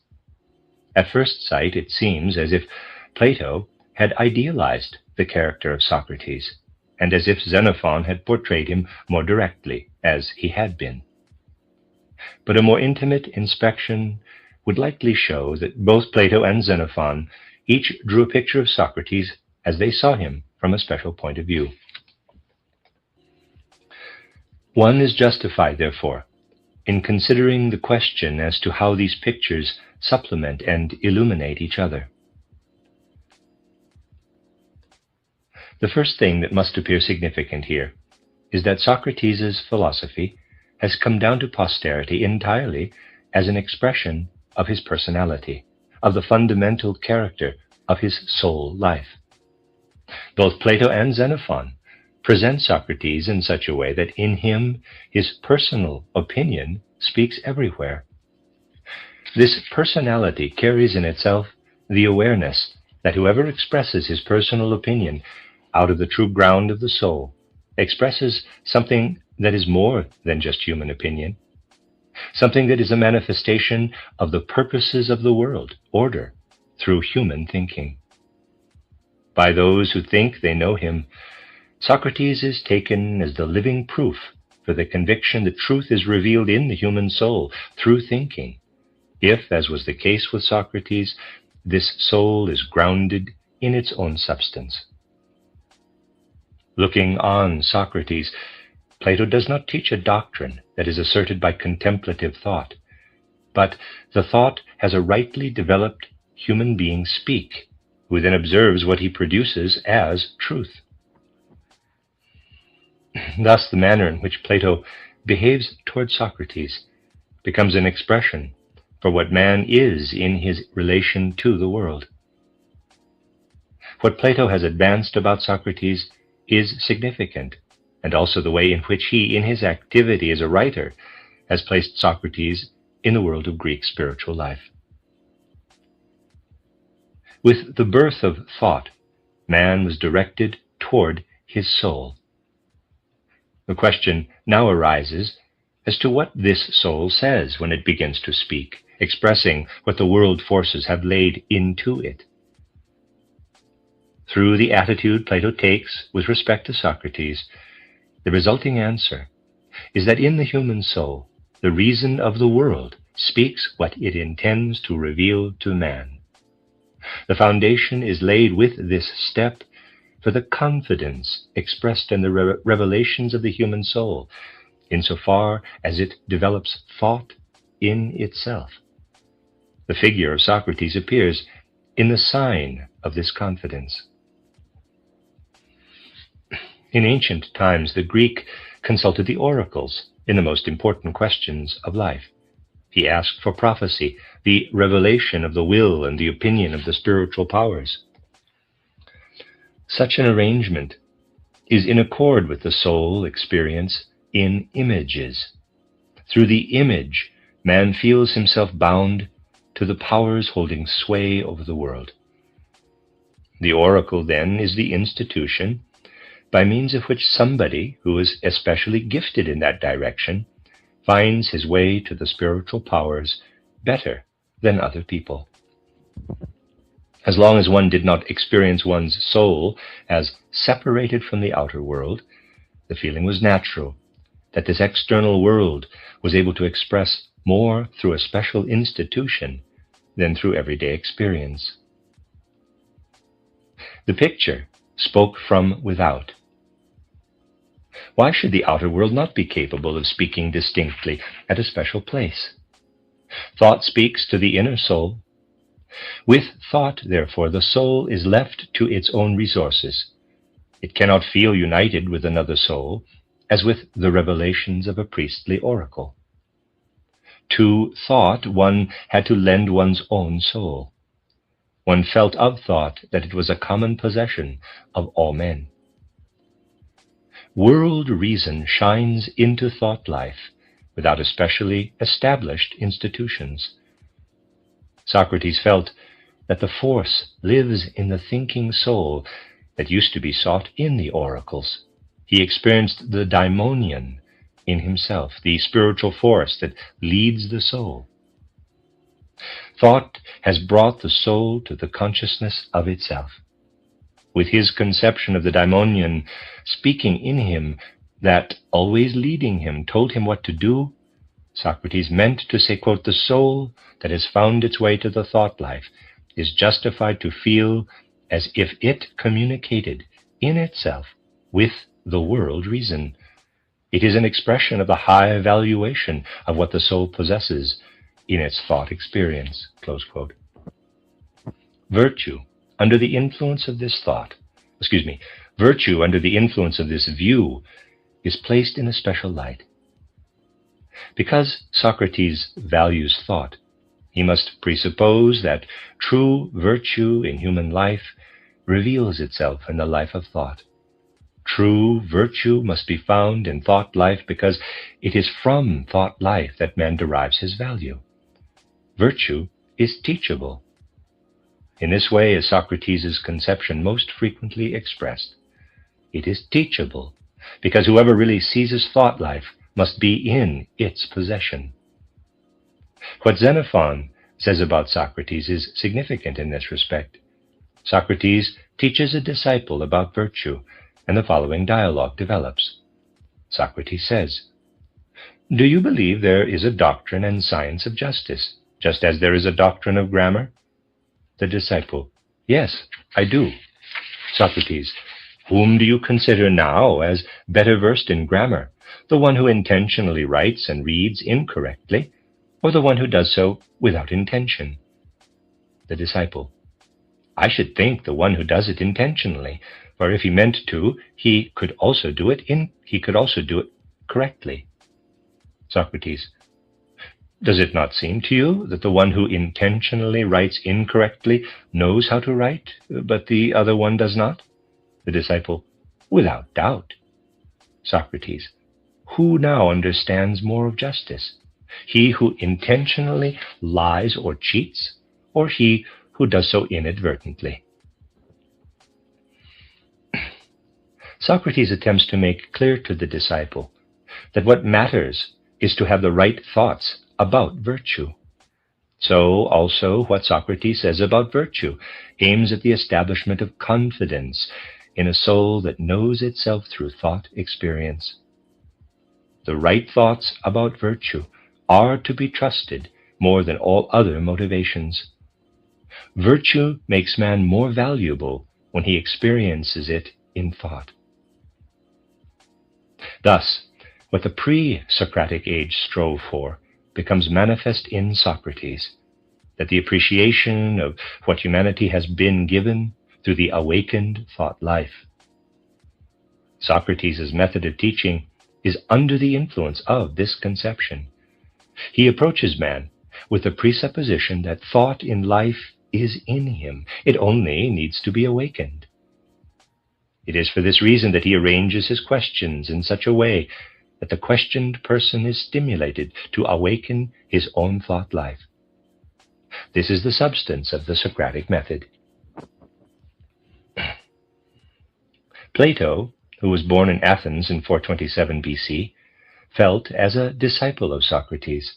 At first sight, it seems as if Plato had idealized the character of Socrates, and as if Xenophon had portrayed him more directly, as he had been. But a more intimate inspection would likely show that both Plato and Xenophon each drew a picture of Socrates as they saw him from a special point of view. One is justified, therefore, in considering the question as to how these pictures supplement and illuminate each other. The first thing that must appear significant here is that Socrates' philosophy has come down to posterity entirely as an expression of his personality, of the fundamental character of his soul life. Both Plato and Xenophon present Socrates in such a way that in him his personal opinion speaks everywhere. This personality carries in itself the awareness that whoever expresses his personal opinion out of the true ground of the soul expresses something that is more than just human opinion, something that is a manifestation of the purposes of the world order through human thinking. By those who think they know him, Socrates is taken as the living proof for the conviction that truth is revealed in the human soul through thinking, if, as was the case with Socrates, this soul is grounded in its own substance. Looking on Socrates, Plato does not teach a doctrine that is asserted by contemplative thought, but the thought has a rightly developed human being speak, who then observes what he produces as truth. Thus, the manner in which Plato behaves toward Socrates becomes an expression for what man is in his relation to the world. What Plato has advanced about Socrates is significant, and also the way in which he, in his activity as a writer, has placed Socrates in the world of Greek spiritual life. With the birth of thought, man was directed toward his soul. The question now arises as to what this soul says when it begins to speak, expressing what the world forces have laid into it. Through the attitude Plato takes with respect to Socrates, the resulting answer is that in the human soul, the reason of the world speaks what it intends to reveal to man. The foundation is laid with this step for the confidence expressed in the revelations of the human soul, insofar as it develops thought in itself. The figure of Socrates appears in the sign of this confidence. In ancient times, the Greek consulted the oracles in the most important questions of life. He asked for prophecy, the revelation of the will and the opinion of the spiritual powers. Such an arrangement is in accord with the soul experience in images. Through the image, man feels himself bound to the powers holding sway over the world. The oracle, then, is the institution by means of which somebody who is especially gifted in that direction finds his way to the spiritual powers better than other people. As long as one did not experience one's soul as separated from the outer world, the feeling was natural that this external world was able to express more through a special institution than through everyday experience. The picture spoke from without. Why should the outer world not be capable of speaking distinctly at a special place? Thought speaks to the inner soul. With thought, therefore, the soul is left to its own resources. It cannot feel united with another soul, as with the revelations of a priestly oracle. To thought, one had to lend one's own soul. One felt of thought that it was a common possession of all men. World reason shines into thought life without especially established institutions. Socrates felt that the force lives in the thinking soul that used to be sought in the oracles. He experienced the daimonion in himself, the spiritual force that leads the soul. Thought has brought the soul to the consciousness of itself. With his conception of the daimonion speaking in him, that always leading him, told him what to do, Socrates meant to say, quote, "The soul that has found its way to the thought life is justified to feel as if it communicated in itself with the world reason. It is an expression of the high valuation of what the soul possesses in its thought experience," close quote. Virtue under the influence of this virtue under the influence of this view is placed in a special light. Because Socrates values thought, he must presuppose that true virtue in human life reveals itself in the life of thought. True virtue must be found in thought life because it is from thought life that man derives his value. Virtue is teachable. In this way is Socrates' conception most frequently expressed. It is teachable because whoever really seizes thought life must be in its possession. What Xenophon says about Socrates is significant in this respect. Socrates teaches a disciple about virtue, and the following dialogue develops. Socrates says, "Do you believe there is a doctrine and science of justice, just as there is a doctrine of grammar?" The disciple, "Yes, I do." Socrates, "Whom do you consider now as better versed in grammar, the one who intentionally writes and reads incorrectly, or the one who does so without intention?" The disciple, "I should think the one who does it intentionally, for if he meant to, he could also do it correctly." Socrates, "Does it not seem to you that the one who intentionally writes incorrectly knows how to write, but the other one does not?" The disciple, "Without doubt." Socrates, "Who now understands more of justice? He who intentionally lies or cheats, or he who does so inadvertently?" Socrates attempts to make clear to the disciple that what matters is to have the right thoughts about virtue. So also what Socrates says about virtue aims at the establishment of confidence in a soul that knows itself through thought experience. The right thoughts about virtue are to be trusted more than all other motivations. Virtue makes man more valuable when he experiences it in thought. Thus, what the pre-Socratic age strove for becomes manifest in Socrates, that the appreciation of what humanity has been given through the awakened thought life. Socrates' method of teaching is under the influence of this conception. He approaches man with the presupposition that thought in life is in him. It only needs to be awakened. It is for this reason that he arranges his questions in such a way that the questioned person is stimulated to awaken his own thought life. This is the substance of the Socratic method. Plato, who was born in Athens in 427 BC, felt, as a disciple of Socrates,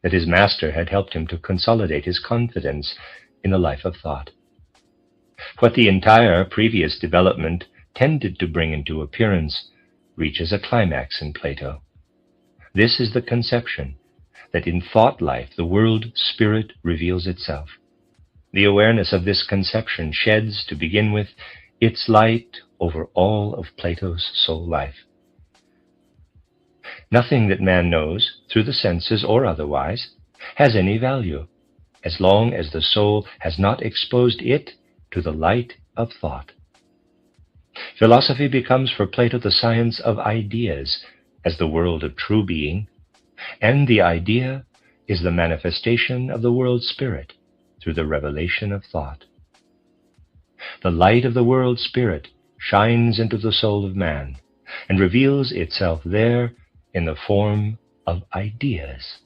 that his master had helped him to consolidate his confidence in the life of thought. What the entire previous development tended to bring into appearance reaches a climax in Plato. This is the conception that in thought life the world spirit reveals itself. The awareness of this conception sheds, to begin with, its light over all of Plato's soul life. Nothing that man knows, through the senses or otherwise, has any value, as long as the soul has not exposed it to the light of thought. Philosophy becomes for Plato the science of ideas as the world of true being, and the idea is the manifestation of the world spirit through the revelation of thought. The light of the world spirit shines into the soul of man and reveals itself there in the form of ideas.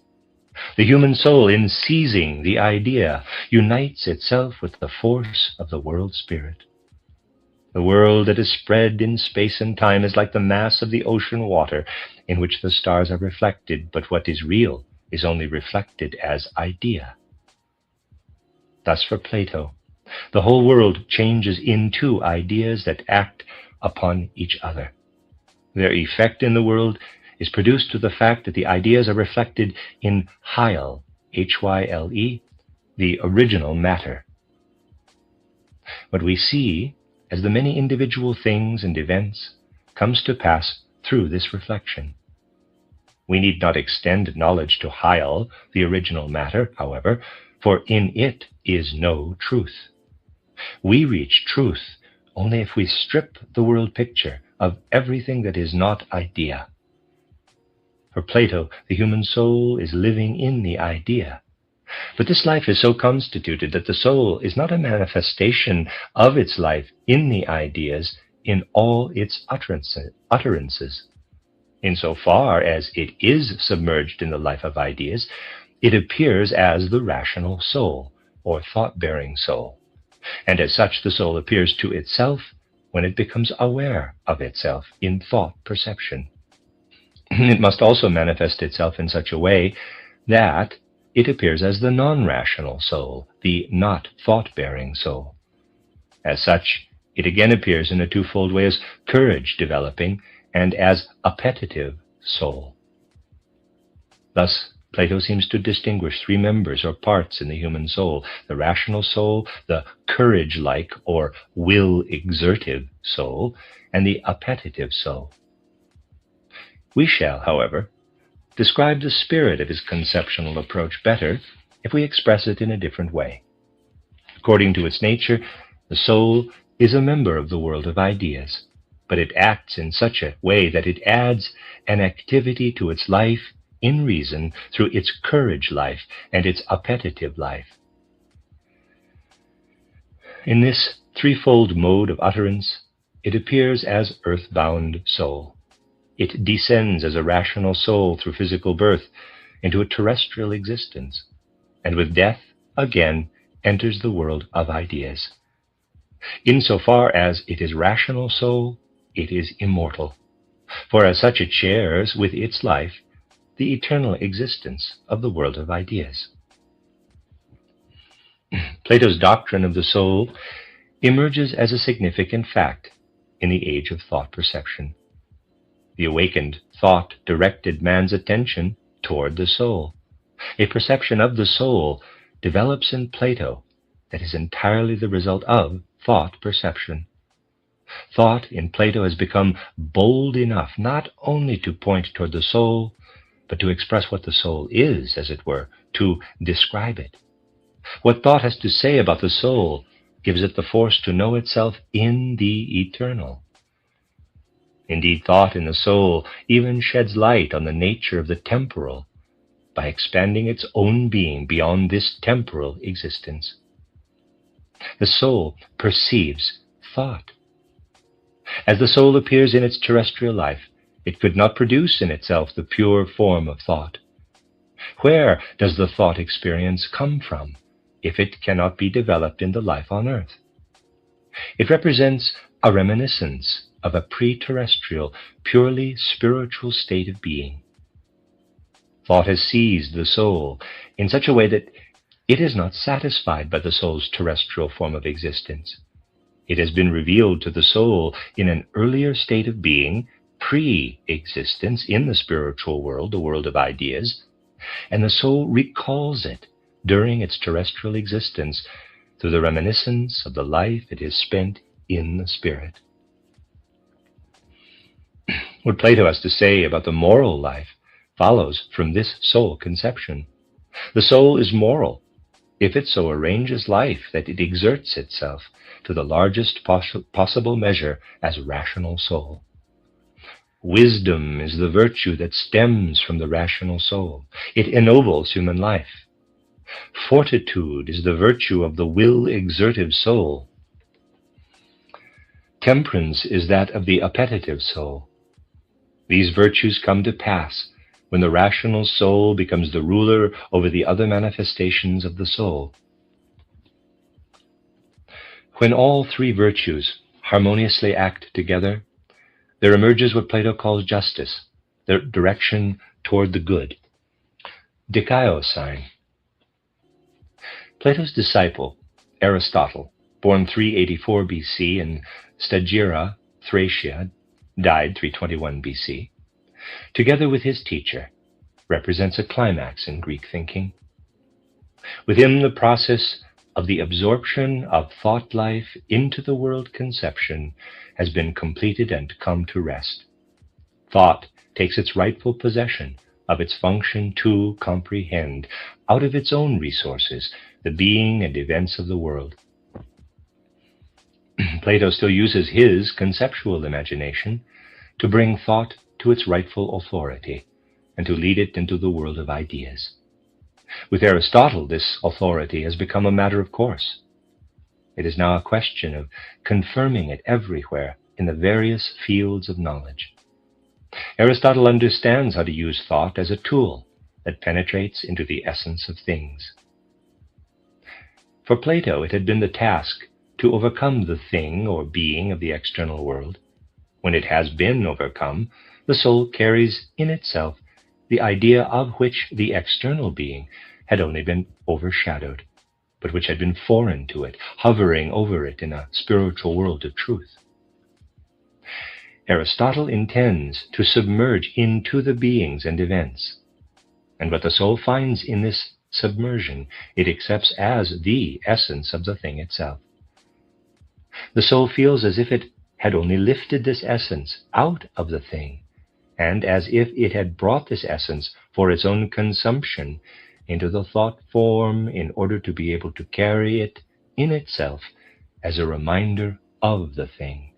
The human soul, in seizing the idea, unites itself with the force of the world spirit. The world that is spread in space and time is like the mass of the ocean water in which the stars are reflected, but what is real is only reflected as idea. Thus for Plato, the whole world changes into ideas that act upon each other. Their effect in the world is produced through the fact that the ideas are reflected in Hyle, Hyle, the original matter. What we see as the many individual things and events comes to pass through this reflection. We need not extend knowledge to Hyle, the original matter, however, for in it is no truth. We reach truth only if we strip the world picture of everything that is not idea. For Plato, the human soul is living in the idea. But this life is so constituted that the soul is not a manifestation of its life in the ideas in all its utterances. Insofar as it is submerged in the life of ideas, it appears as the rational soul, or thought-bearing soul. And as such, the soul appears to itself when it becomes aware of itself in thought perception. It must also manifest itself in such a way that it appears as the non-rational soul, the not thought-bearing soul. As such, it again appears in a twofold way as courage developing and as appetitive soul. Thus, Plato seems to distinguish three members or parts in the human soul: the rational soul, the courage-like or will-exertive soul, and the appetitive soul. We shall, however, describe the spirit of his conceptual approach better if we express it in a different way. According to its nature, the soul is a member of the world of ideas, but it acts in such a way that it adds an activity to its life in reason through its courage life and its appetitive life. In this threefold mode of utterance, it appears as earthbound soul. It descends as a rational soul through physical birth into a terrestrial existence, and with death, again, enters the world of ideas. Insofar as it is rational soul, it is immortal, for as such it shares with its life the eternal existence of the world of ideas. Plato's doctrine of the soul emerges as a significant fact in the age of thought perception. The awakened thought directed man's attention toward the soul. A perception of the soul develops in Plato that is entirely the result of thought perception. Thought in Plato has become bold enough not only to point toward the soul, but to express what the soul is, as it were, to describe it. What thought has to say about the soul gives it the force to know itself in the eternal. Indeed, thought in the soul even sheds light on the nature of the temporal by expanding its own being beyond this temporal existence. The soul perceives thought. As the soul appears in its terrestrial life, it could not produce in itself the pure form of thought. Where does the thought experience come from if it cannot be developed in the life on earth? It represents a reminiscence of a pre-terrestrial, purely spiritual state of being. Thought has seized the soul in such a way that it is not satisfied by the soul's terrestrial form of existence. It has been revealed to the soul in an earlier state of being, pre-existence in the spiritual world, the world of ideas, and the soul recalls it during its terrestrial existence through the reminiscence of the life it has spent in the spirit. What Plato has to say about the moral life follows from this soul conception. The soul is moral if it so arranges life that it exerts itself to the largest possible measure as rational soul. Wisdom is the virtue that stems from the rational soul. It ennobles human life. Fortitude is the virtue of the will-exertive soul. Temperance is that of the appetitive soul. These virtues come to pass when the rational soul becomes the ruler over the other manifestations of the soul. When all three virtues harmoniously act together, there emerges what Plato calls justice, the direction toward the good. Dikaiosine. Plato's disciple, Aristotle, born 384 BC in Stagira, Thracia, died 321 BC, together with his teacher, represents a climax in Greek thinking. With him, the process of the absorption of thought life into the world conception has been completed and come to rest. Thought takes its rightful possession of its function to comprehend, out of its own resources, the being and events of the world. Plato still uses his conceptual imagination to bring thought to its rightful authority and to lead it into the world of ideas. With Aristotle, this authority has become a matter of course. It is now a question of confirming it everywhere in the various fields of knowledge. Aristotle understands how to use thought as a tool that penetrates into the essence of things. For Plato, it had been the task to overcome the thing or being of the external world. When it has been overcome, the soul carries in itself the idea of which the external being had only been overshadowed, but which had been foreign to it, hovering over it in a spiritual world of truth. Aristotle intends to submerge into the beings and events, and what the soul finds in this submersion, it accepts as the essence of the thing itself. The soul feels as if it had only lifted this essence out of the thing, and as if it had brought this essence for its own consumption into the thought form in order to be able to carry it in itself as a reminder of the thing.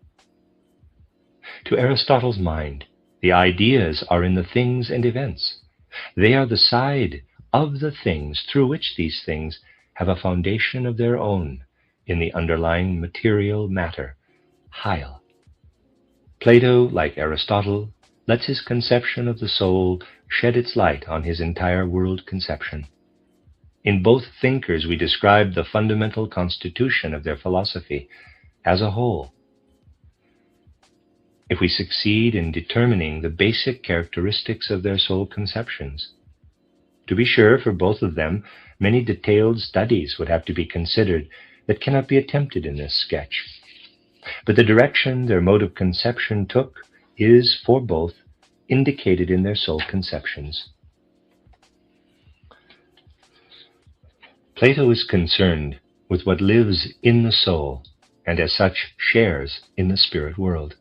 To Aristotle's mind, the ideas are in the things and events. They are the side of the things through which these things have a foundation of their own in the underlying material matter, Heil. Plato, like Aristotle, lets his conception of the soul shed its light on his entire world conception. In both thinkers, we describe the fundamental constitution of their philosophy as a whole. If we succeed in determining the basic characteristics of their soul conceptions, to be sure, for both of them, many detailed studies would have to be considered that cannot be attempted in this sketch. But the direction their mode of conception took is, for both, indicated in their soul conceptions. Plato is concerned with what lives in the soul, and as such shares in the spirit world.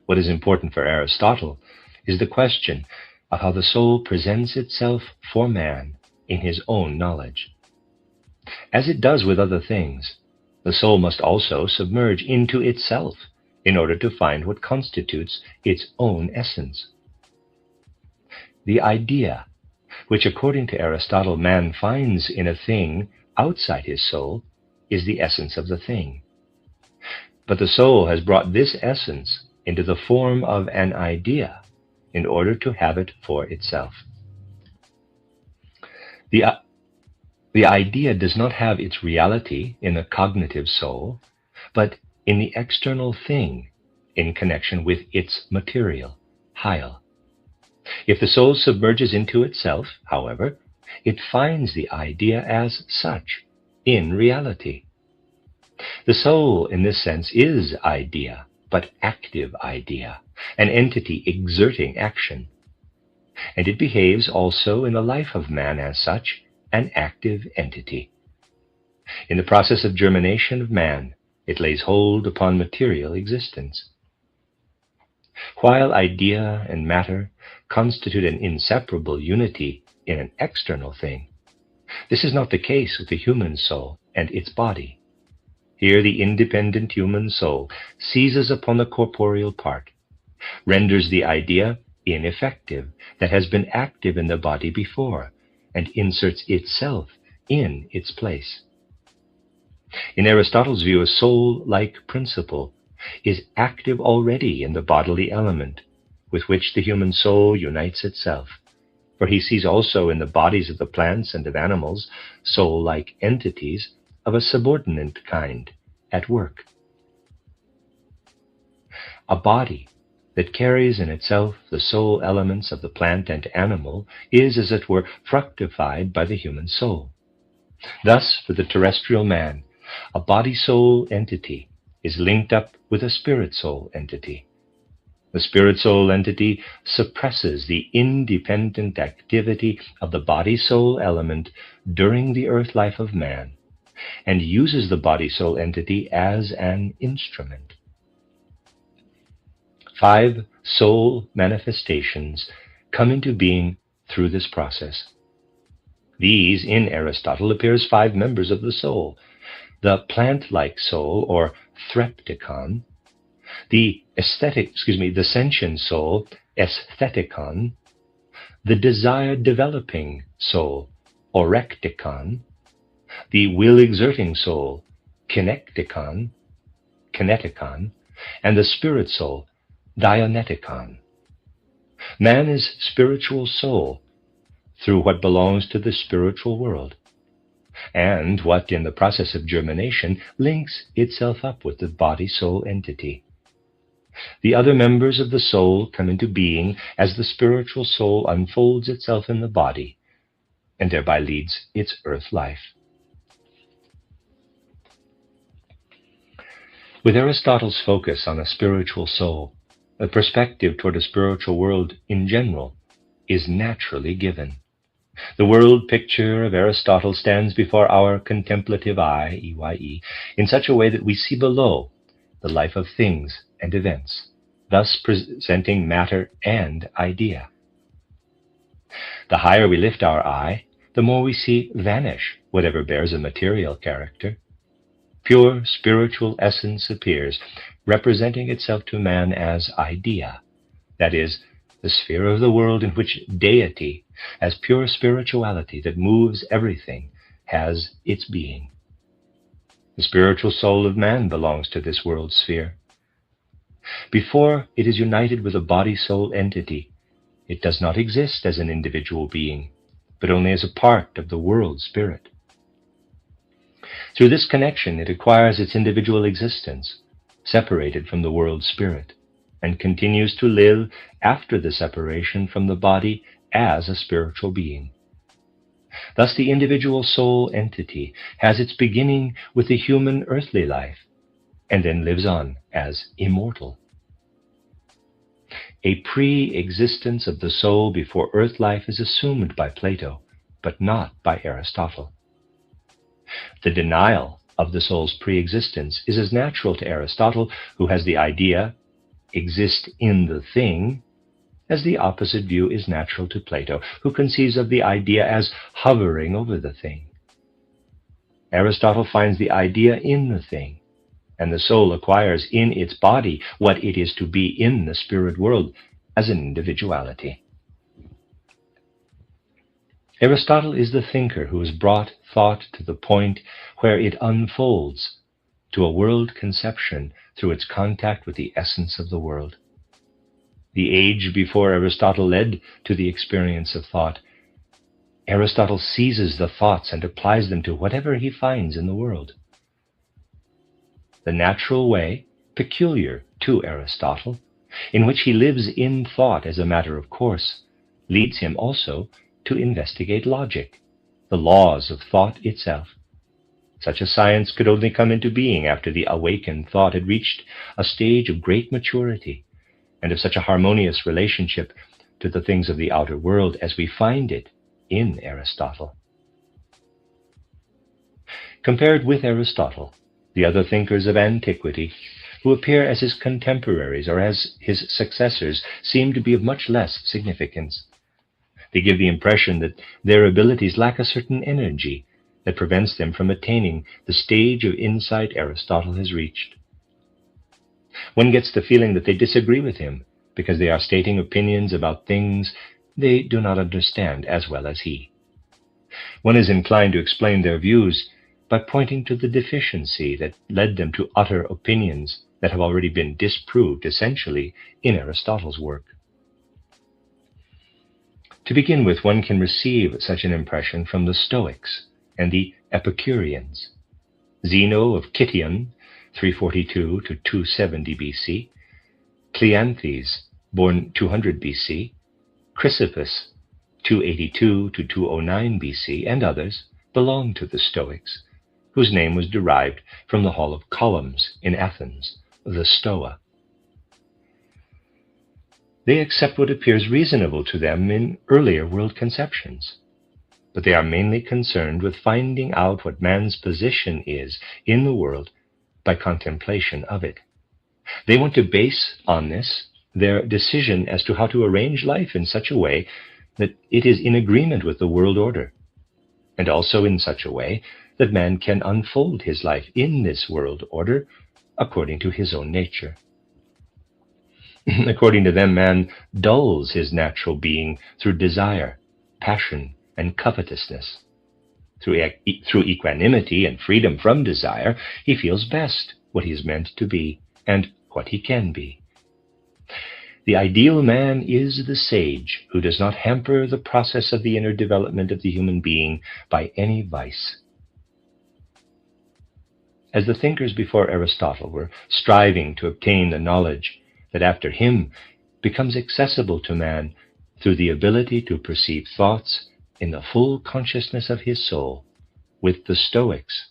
What is important for Aristotle is the question of how the soul presents itself for man in his own knowledge. As it does with other things, the soul must also submerge into itself in order to find what constitutes its own essence. The idea, which according to Aristotle man finds in a thing outside his soul, is the essence of the thing. But the soul has brought this essence into the form of an idea in order to have it for itself. The idea does not have its reality in the cognitive soul, but in the external thing in connection with its material, Heil. If the soul submerges into itself, however, it finds the idea as such, in reality. The soul, in this sense, is idea, but active idea, an entity exerting action. And it behaves also in the life of man as such, an active entity. In the process of germination of man, it lays hold upon material existence. While idea and matter constitute an inseparable unity in an external thing, This is not the case with the human soul and its body. Here the independent human soul seizes upon the corporeal part, renders the idea ineffective that has been active in the body before, and inserts itself in its place. In Aristotle's view, a soul-like principle is active already in the bodily element with which the human soul unites itself, for he sees also in the bodies of the plants and of animals soul-like entities of a subordinate kind at work. A body that carries in itself the soul elements of the plant and animal is, as it were, fructified by the human soul. Thus, for the terrestrial man, a body-soul entity is linked up with a spirit-soul entity. The spirit-soul entity suppresses the independent activity of the body-soul element during the earth life of man, and uses the body-soul entity as an instrument. 5 soul manifestations come into being through this process. These, in Aristotle, appear as 5 members of the soul: the plant-like soul, or threpticon; the sentient soul, aestheticon; the desire-developing soul, orecticon; the will-exerting soul, kineticon, and the spirit soul, dianeticon. Man is spiritual soul through what belongs to the spiritual world, and what, in the process of germination, links itself up with the body-soul entity. The other members of the soul come into being as the spiritual soul unfolds itself in the body, and thereby leads its earth life. With Aristotle's focus on a spiritual soul, a perspective toward a spiritual world in general is naturally given. The world picture of Aristotle stands before our contemplative eye, EYE, in such a way that we see below the life of things and events, thus presenting matter and idea. The higher we lift our eye, the more we see vanish whatever bears a material character. Pure spiritual essence appears, representing itself to man as idea, that is, the sphere of the world in which deity, as pure spirituality that moves everything, has its being. The spiritual soul of man belongs to this world sphere. Before it is united with a body-soul entity, it does not exist as an individual being, but only as a part of the world spirit. Through this connection, it acquires its individual existence, separated from the world spirit, and continues to live after the separation from the body as a spiritual being. Thus, the individual soul entity has its beginning with the human earthly life, and then lives on as immortal. A pre-existence of the soul before earth life is assumed by Plato, but not by Aristotle. The denial of the soul's pre-existence is as natural to Aristotle, who has the idea exist in the thing, as the opposite view is natural to Plato, who conceives of the idea as hovering over the thing. Aristotle finds the idea in the thing, and the soul acquires in its body what it is to be in the spirit world as an individuality. Aristotle is the thinker who has brought thought to the point where it unfolds to a world conception through its contact with the essence of the world. The age before Aristotle led to the experience of thought. Aristotle seizes the thoughts and applies them to whatever he finds in the world. The natural way, peculiar to Aristotle, in which he lives in thought as a matter of course, leads him also to investigate logic, the laws of thought itself. Such a science could only come into being after the awakened thought had reached a stage of great maturity, and of such a harmonious relationship to the things of the outer world as we find it in Aristotle. Compared with Aristotle, the other thinkers of antiquity, who appear as his contemporaries or as his successors, seem to be of much less significance. They give the impression that their abilities lack a certain energy that prevents them from attaining the stage of insight Aristotle has reached. One gets the feeling that they disagree with him because they are stating opinions about things they do not understand as well as he. One is inclined to explain their views by pointing to the deficiency that led them to utter opinions that have already been disproved essentially in Aristotle's work. To begin with, one can receive such an impression from the Stoics and the Epicureans. Zeno of Citium, 342 to 270 BC, Cleanthes, born 200 BC, Chrysippus, 282 to 209 BC, and others belonged to the Stoics, whose name was derived from the Hall of Columns in Athens, the Stoa. They accept what appears reasonable to them in earlier world conceptions, but they are mainly concerned with finding out what man's position is in the world by contemplation of it. They want to base on this their decision as to how to arrange life in such a way that it is in agreement with the world order, and also in such a way that man can unfold his life in this world order according to his own nature. According to them, man dulls his natural being through desire, passion, and covetousness. Through equanimity and freedom from desire, he feels best what he is meant to be and what he can be. The ideal man is the sage who does not hamper the process of the inner development of the human being by any vice. As the thinkers before Aristotle were striving to obtain the knowledge that after him becomes accessible to man through the ability to perceive thoughts in the full consciousness of his soul, with the Stoics,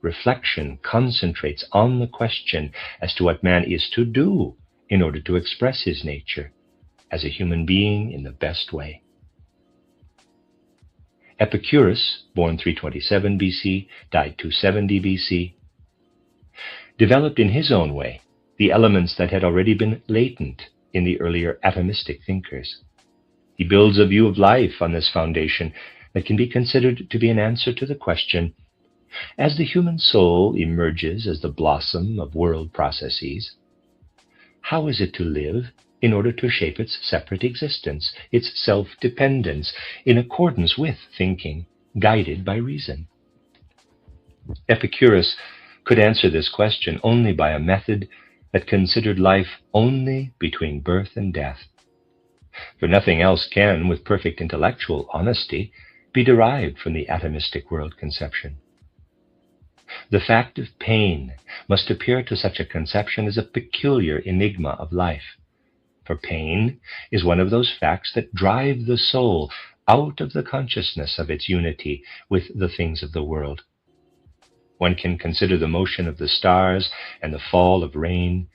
reflection concentrates on the question as to what man is to do in order to express his nature as a human being in the best way. Epicurus, born 327 BC, died 270 BC, developed in his own way the elements that had already been latent in the earlier atomistic thinkers. He builds a view of life on this foundation that can be considered to be an answer to the question, as the human soul emerges as the blossom of world processes, how is it to live in order to shape its separate existence, its self-dependence, in accordance with thinking, guided by reason? Epicurus could answer this question only by a method that considered life only between birth and death. For nothing else can, with perfect intellectual honesty, be derived from the atomistic world conception. The fact of pain must appear to such a conception as a peculiar enigma of life, for pain is one of those facts that drive the soul out of the consciousness of its unity with the things of the world. One can consider the motion of the stars and the fall of rain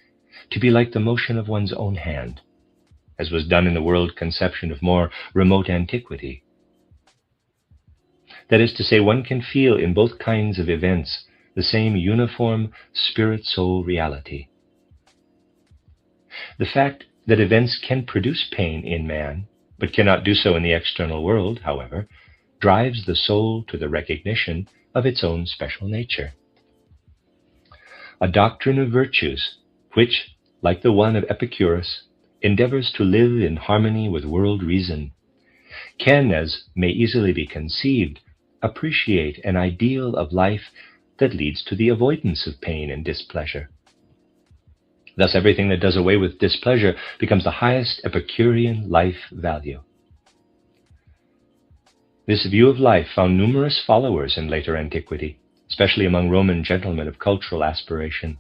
to be like the motion of one's own hand, as was done in the world conception of more remote antiquity. That is to say, one can feel in both kinds of events the same uniform spirit-soul reality. The fact that events can produce pain in man, but cannot do so in the external world, however, drives the soul to the recognition of its own special nature. A doctrine of virtues, which, like the one of Epicurus, endeavors to live in harmony with world reason, can, as may easily be conceived, appreciate an ideal of life that leads to the avoidance of pain and displeasure. Thus, everything that does away with displeasure becomes the highest Epicurean life value. This view of life found numerous followers in later antiquity, especially among Roman gentlemen of cultural aspiration.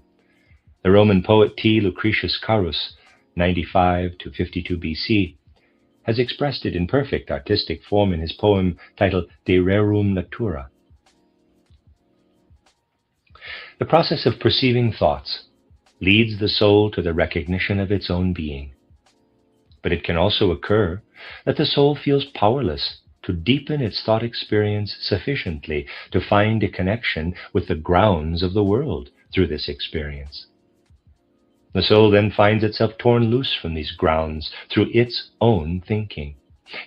The Roman poet T. Lucretius Carus, 95 to 52 BC, has expressed it in perfect artistic form in his poem titled De Rerum Natura. The process of perceiving thoughts leads the soul to the recognition of its own being. But it can also occur that the soul feels powerless to deepen its thought experience sufficiently to find a connection with the grounds of the world through this experience. The soul then finds itself torn loose from these grounds through its own thinking,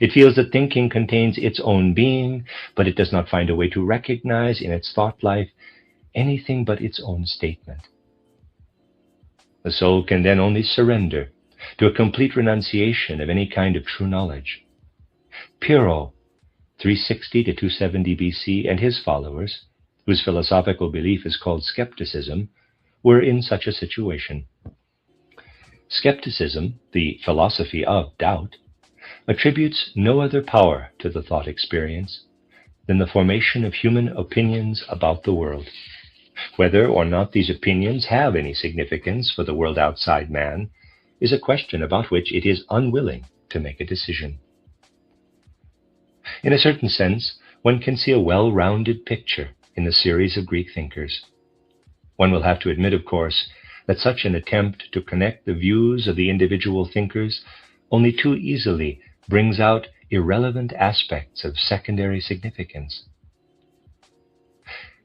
It feels that thinking contains its own being, but it does not find a way to recognize in its thought life anything but its own statement. The soul can then only surrender to a complete renunciation of any kind of true knowledge. Pyrrho, 360 to 270 BC, and his followers, whose philosophical belief is called skepticism, were in such a situation. Skepticism, the philosophy of doubt, attributes no other power to the thought experience than the formation of human opinions about the world. Whether or not these opinions have any significance for the world outside man is a question about which it is unwilling to make a decision. In a certain sense, one can see a well-rounded picture in the series of Greek thinkers. One will have to admit, of course, that such an attempt to connect the views of the individual thinkers only too easily brings out irrelevant aspects of secondary significance.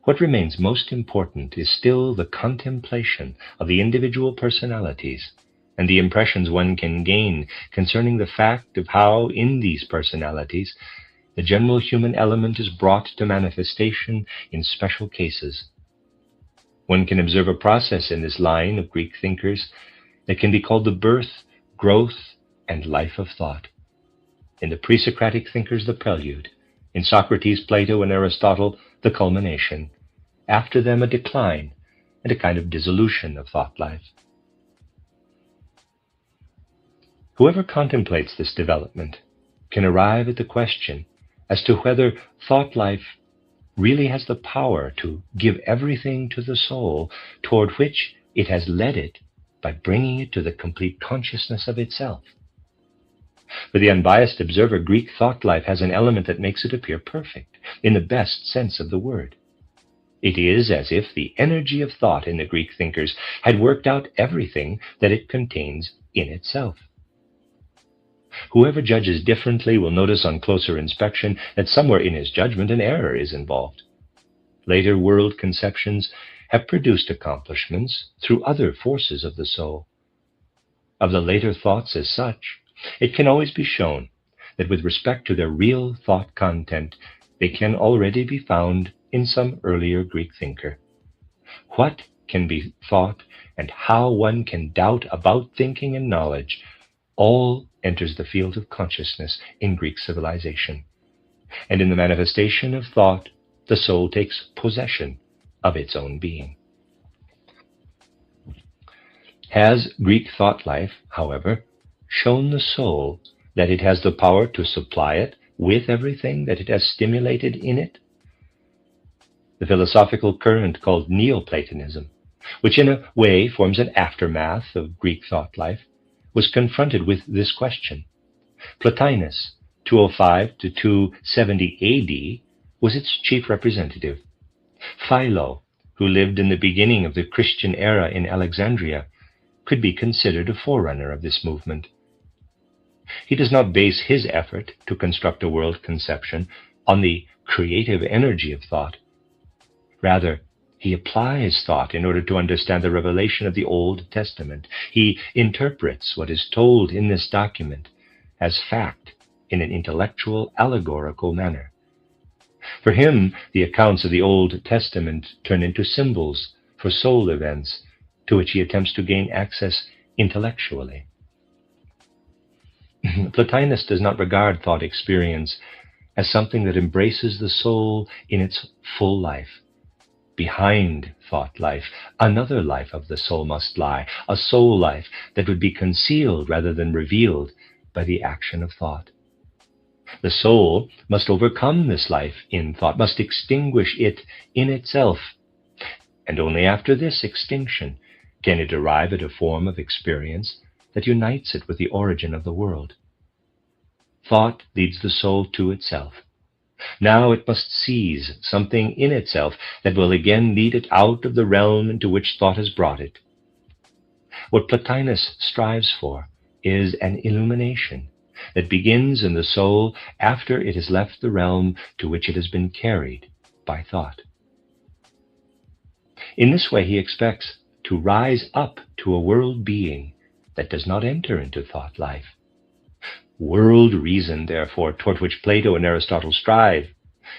What remains most important is still the contemplation of the individual personalities and the impressions one can gain concerning the fact of how, in these personalities, the general human element is brought to manifestation in special cases. One can observe a process in this line of Greek thinkers that can be called the birth, growth, and life of thought. In the pre-Socratic thinkers, the prelude. In Socrates, Plato, and Aristotle, the culmination. After them, a decline and a kind of dissolution of thought life. Whoever contemplates this development can arrive at the question as to whether thought life really has the power to give everything to the soul toward which it has led it by bringing it to the complete consciousness of itself. For the unbiased observer, Greek thought life has an element that makes it appear perfect, in the best sense of the word. It is as if the energy of thought in the Greek thinkers had worked out everything that it contains in itself. Whoever judges differently will notice on closer inspection that somewhere in his judgment an error is involved. Later world conceptions have produced accomplishments through other forces of the soul. Of the later thoughts as such, it can always be shown that with respect to their real thought content, they can already be found in some earlier Greek thinker. What can be thought and how one can doubt about thinking and knowledge all enters the field of consciousness in Greek civilization. And in the manifestation of thought, the soul takes possession of its own being. Has Greek thought life, however, shown the soul that it has the power to supply it with everything that it has stimulated in it? The philosophical current called Neoplatonism, which in a way forms an aftermath of Greek thought life, was confronted with this question. Plotinus, 205 to 270 AD, was its chief representative. Philo, who lived in the beginning of the Christian era in Alexandria, could be considered a forerunner of this movement. He does not base his effort to construct a world conception on the creative energy of thought. Rather, he applies thought in order to understand the revelation of the Old Testament. He interprets what is told in this document as fact in an intellectual, allegorical manner. For him, the accounts of the Old Testament turn into symbols for soul events to which he attempts to gain access intellectually. Plotinus does not regard thought experience as something that embraces the soul in its full life. Behind thought life, another life of the soul must lie, a soul life that would be concealed rather than revealed by the action of thought. The soul must overcome this life in thought, must extinguish it in itself, and only after this extinction can it arrive at a form of experience that unites it with the origin of the world. Thought leads the soul to itself. Now it must seize something in itself that will again lead it out of the realm into which thought has brought it. What Plotinus strives for is an illumination that begins in the soul after it has left the realm to which it has been carried by thought. In this way, he expects to rise up to a world being that does not enter into thought life. World reason, therefore, toward which Plato and Aristotle strive,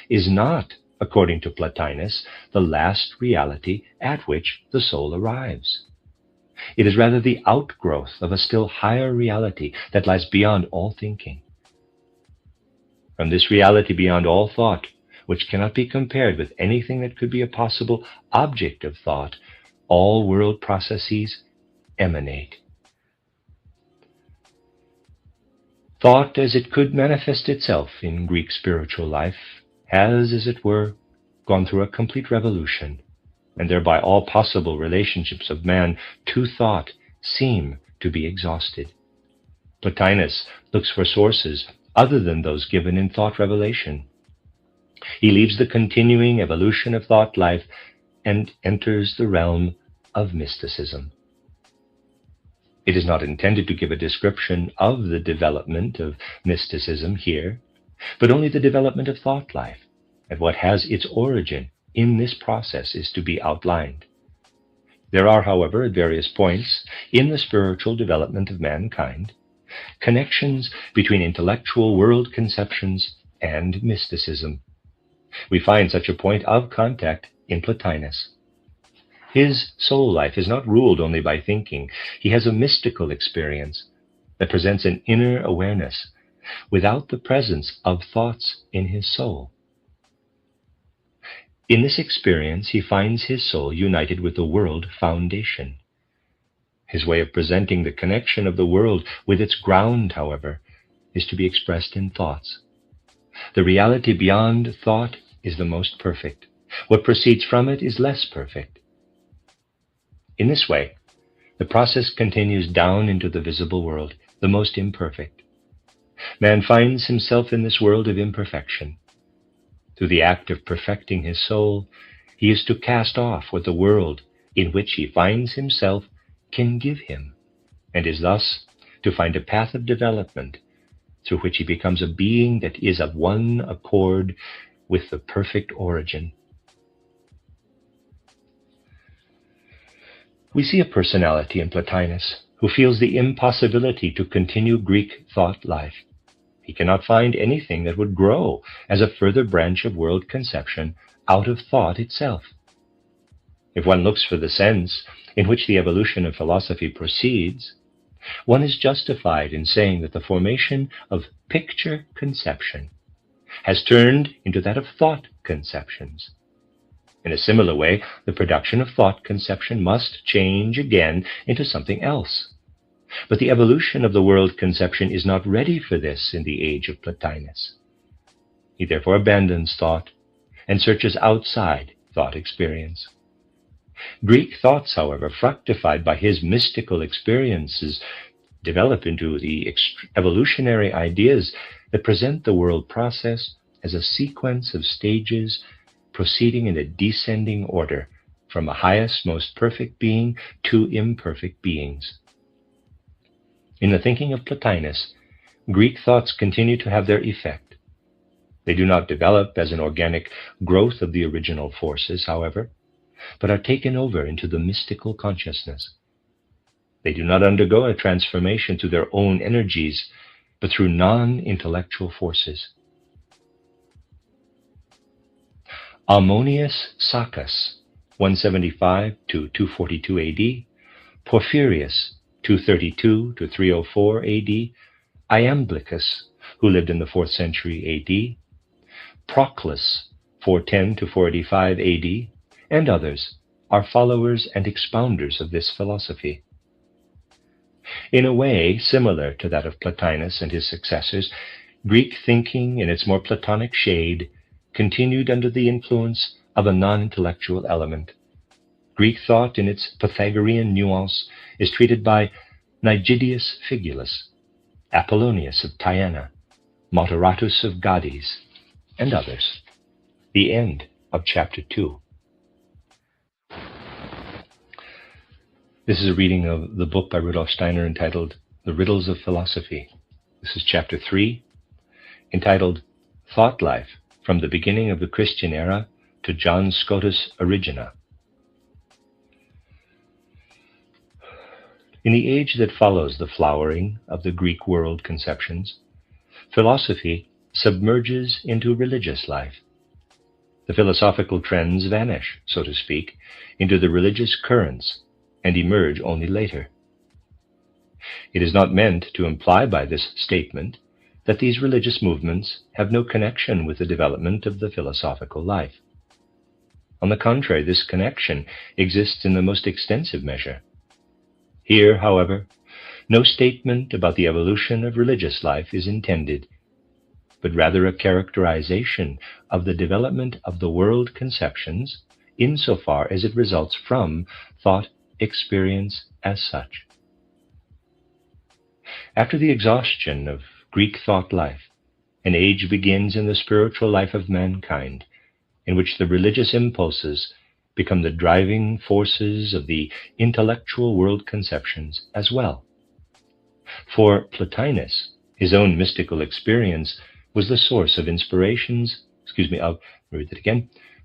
is not, according to Plotinus, the last reality at which the soul arrives. It is rather the outgrowth of a still higher reality that lies beyond all thinking. From this reality beyond all thought, which cannot be compared with anything that could be a possible object of thought, all world processes emanate. Thought, as it could manifest itself in Greek spiritual life, has, as it were, gone through a complete revolution, and thereby all possible relationships of man to thought seem to be exhausted. Plotinus looks for sources other than those given in thought revelation. He leaves the continuing evolution of thought life and enters the realm of mysticism. It is not intended to give a description of the development of mysticism here, but only the development of thought life, and what has its origin in this process is to be outlined. There are, however, at various points in the spiritual development of mankind, connections between intellectual world conceptions and mysticism. We find such a point of contact in Plotinus. His soul life is not ruled only by thinking. He has a mystical experience that presents an inner awareness without the presence of thoughts in his soul. In this experience, he finds his soul united with the world foundation. His way of presenting the connection of the world with its ground, however, is to be expressed in thoughts. The reality beyond thought is the most perfect. What proceeds from it is less perfect. In this way, the process continues down into the visible world, the most imperfect. Man finds himself in this world of imperfection. Through the act of perfecting his soul, he is to cast off what the world in which he finds himself can give him, and is thus to find a path of development through which he becomes a being that is of one accord with the perfect origin. We see a personality in Plotinus who feels the impossibility to continue Greek thought life. He cannot find anything that would grow as a further branch of world conception out of thought itself. If one looks for the sense in which the evolution of philosophy proceeds, one is justified in saying that the formation of picture conception has turned into that of thought conceptions. In a similar way, the production of thought conception must change again into something else. But the evolution of the world conception is not ready for this in the age of Plotinus. He therefore abandons thought and searches outside thought experience. Greek thoughts, however, fructified by his mystical experiences, develop into the evolutionary ideas that present the world process as a sequence of stages proceeding in a descending order from a highest, most perfect being to imperfect beings. In the thinking of Plotinus, Greek thoughts continue to have their effect. They do not develop as an organic growth of the original forces, however, but are taken over into the mystical consciousness. They do not undergo a transformation through their own energies, but through non-intellectual forces. Ammonius Saccas, 175 to 242 AD, Porphyrius, 232 to 304 AD, Iamblichus, who lived in the 4th century AD, Proclus, 410 to 485 AD, and others are followers and expounders of this philosophy. In a way similar to that of Plotinus and his successors, Greek thinking in its more Platonic shade continued under the influence of a non-intellectual element. Greek thought in its Pythagorean nuance is treated by Nigidius Figulus, Apollonius of Tyana, Moderatus of Gades, and others. The end of chapter 2. This is a reading of the book by Rudolf Steiner entitled The Riddles of Philosophy. This is chapter 3, entitled Thought Life from the Beginning of the Christian Era to John Scotus Origina. In the age that follows the flowering of the Greek world conceptions, philosophy submerges into religious life. The philosophical trends vanish, so to speak, into the religious currents and emerge only later. It is not meant to imply by this statement that these religious movements have no connection with the development of the philosophical life. On the contrary, this connection exists in the most extensive measure. Here, however, no statement about the evolution of religious life is intended, but rather a characterization of the development of the world conceptions insofar as it results from thought experience as such. After the exhaustion of Greek thought life, an age begins in the spiritual life of mankind, in which the religious impulses become the driving forces of the intellectual world conceptions as well. For Plotinus, his own mystical experience was the source of inspirations,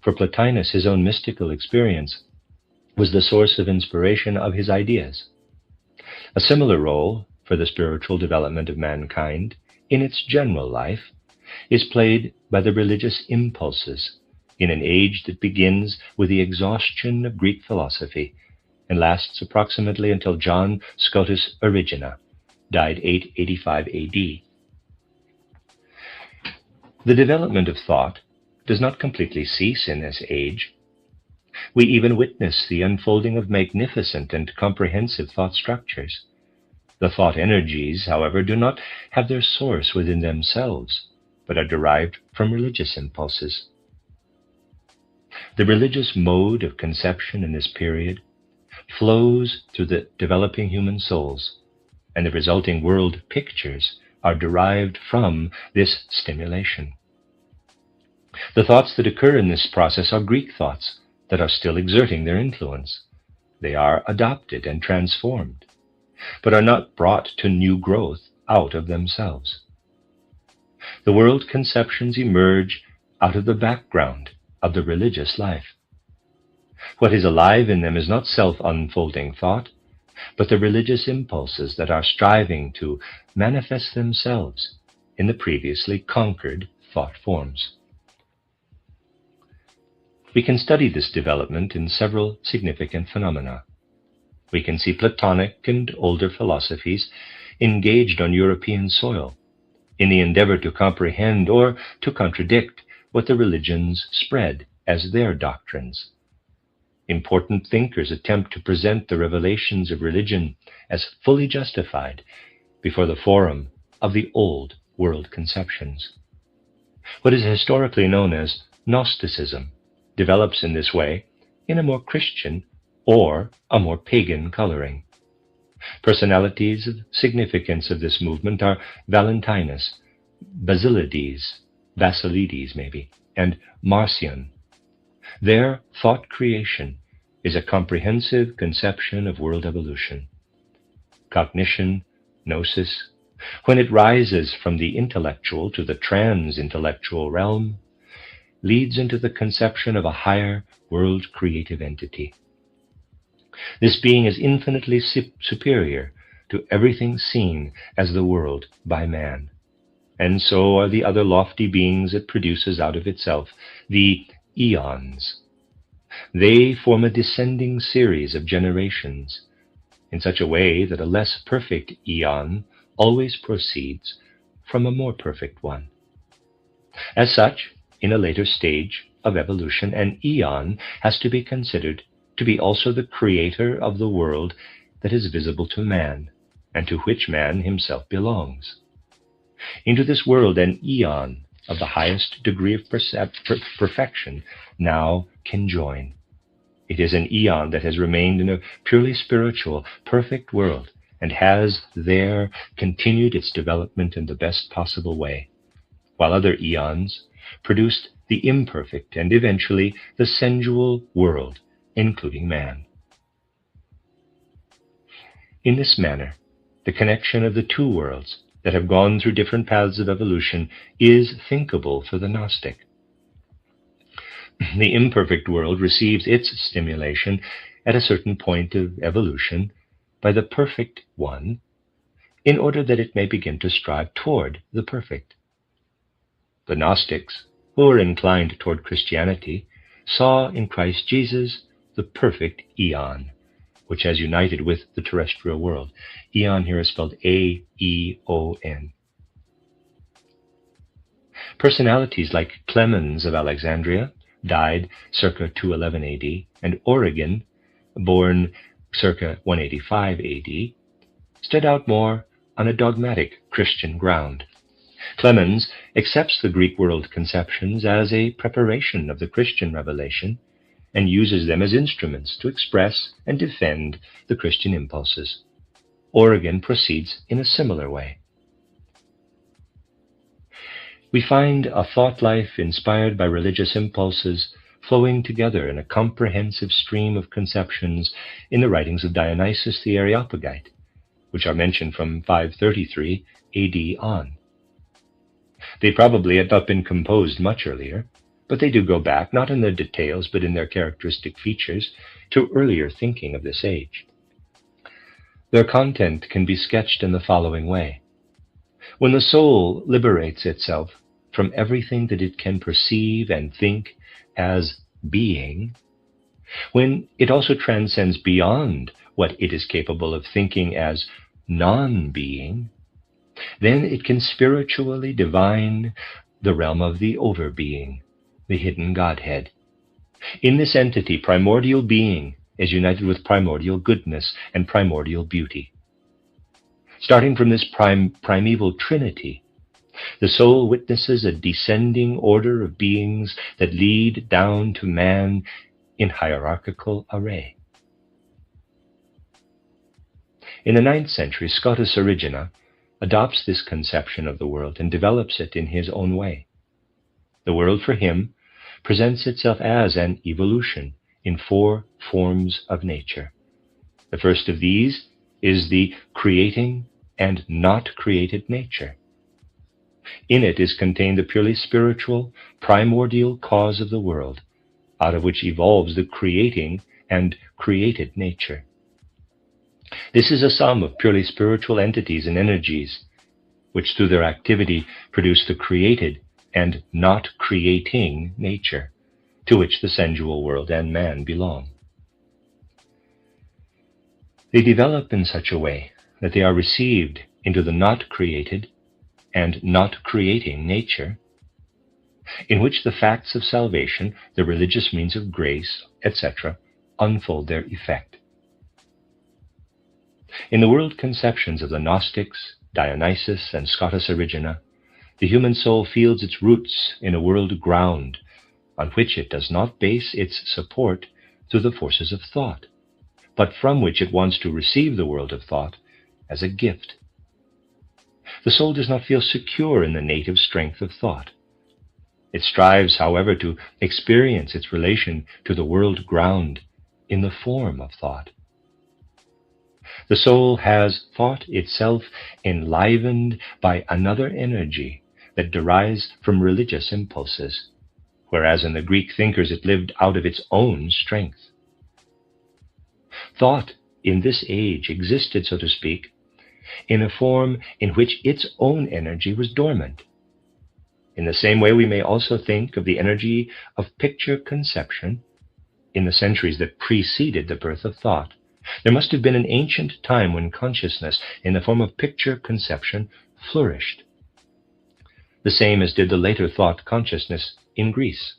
For Plotinus, his own mystical experience was the source of inspiration of his ideas. A similar role for the spiritual development of mankind in its general life is played by the religious impulses in an age that begins with the exhaustion of Greek philosophy and lasts approximately until John Scotus Erigena died 885 AD. The development of thought does not completely cease in this age. We even witness the unfolding of magnificent and comprehensive thought structures. The thought energies, however, do not have their source within themselves, but are derived from religious impulses. The religious mode of conception in this period flows through the developing human souls, and the resulting world pictures are derived from this stimulation. The thoughts that occur in this process are Greek thoughts that are still exerting their influence. They are adopted and transformed, but are not brought to new growth out of themselves. The world conceptions emerge out of the background of the religious life. What is alive in them is not self-unfolding thought, but the religious impulses that are striving to manifest themselves in the previously conquered thought forms. We can study this development in several significant phenomena. We can see Platonic and older philosophies engaged on European soil in the endeavor to comprehend or to contradict what the religions spread as their doctrines. Important thinkers attempt to present the revelations of religion as fully justified before the forum of the old world conceptions. What is historically known as Gnosticism develops in this way in a more Christian or a more pagan coloring. Personalities of significance of this movement are Valentinus, Basilides, and Marcion. Their thought creation is a comprehensive conception of world evolution. Cognition, gnosis, when it rises from the intellectual to the trans-intellectual realm, leads into the conception of a higher world creative entity. This being is infinitely superior to everything seen as the world by man, and so are the other lofty beings it produces out of itself, the eons. They form a descending series of generations, in such a way that a less perfect eon always proceeds from a more perfect one. As such, in a later stage of evolution, an eon has to be considered to be also the creator of the world that is visible to man, and to which man himself belongs. Into this world, an eon of the highest degree of perfection now can join. It is an eon that has remained in a purely spiritual, perfect world, and has there continued its development in the best possible way, while other eons produced the imperfect and eventually the sensual world, including man. In this manner, the connection of the two worlds that have gone through different paths of evolution is thinkable for the Gnostic. The imperfect world receives its stimulation at a certain point of evolution by the perfect one, in order that it may begin to strive toward the perfect. The Gnostics, who were inclined toward Christianity, saw in Christ Jesus the perfect eon, which has united with the terrestrial world. Eon here is spelled A-E-O-N. Personalities like Clemens of Alexandria, died circa 211 AD, and Origen, born circa 185 AD, stood out more on a dogmatic Christian ground. Clemens accepts the Greek world conceptions as a preparation of the Christian revelation and uses them as instruments to express and defend the Christian impulses. Origen proceeds in a similar way. We find a thought life inspired by religious impulses flowing together in a comprehensive stream of conceptions in the writings of Dionysius the Areopagite, which are mentioned from 533 AD on. They probably had not been composed much earlier, but they do go back, not in their details, but in their characteristic features, to earlier thinking of this age. Their content can be sketched in the following way. When the soul liberates itself from everything that it can perceive and think as being, when it also transcends beyond what it is capable of thinking as non-being, then it can spiritually divine the realm of the overbeing, the hidden Godhead. In this entity, primordial being is united with primordial goodness and primordial beauty. Starting from this primeval trinity, the soul witnesses a descending order of beings that lead down to man in hierarchical array. In the 9th century, Scotus Erigena adopts this conception of the world and develops it in his own way. The world for him presents itself as an evolution in 4 forms of nature. The first of these is the creating and not created nature. In it is contained the purely spiritual, primordial cause of the world, out of which evolves the creating and created nature. This is a sum of purely spiritual entities and energies, which through their activity produce the created and not creating nature, to which the sensual world and man belong. They develop in such a way that they are received into the not created and not creating nature, in which the facts of salvation, the religious means of grace, etc., unfold their effect. In the world conceptions of the Gnostics, Dionysius, and Scotus Erigena, the human soul feels its roots in a world ground on which it does not base its support through the forces of thought, but from which it wants to receive the world of thought as a gift. The soul does not feel secure in the native strength of thought. It strives, however, to experience its relation to the world ground in the form of thought. The soul has thought itself enlivened by another energy that derives from religious impulses, whereas in the Greek thinkers it lived out of its own strength. Thought in this age existed, so to speak, in a form in which its own energy was dormant. In the same way, we may also think of the energy of picture conception in the centuries that preceded the birth of thought. There must have been an ancient time when consciousness in the form of picture conception flourished, the same as did the later thought consciousness in Greece.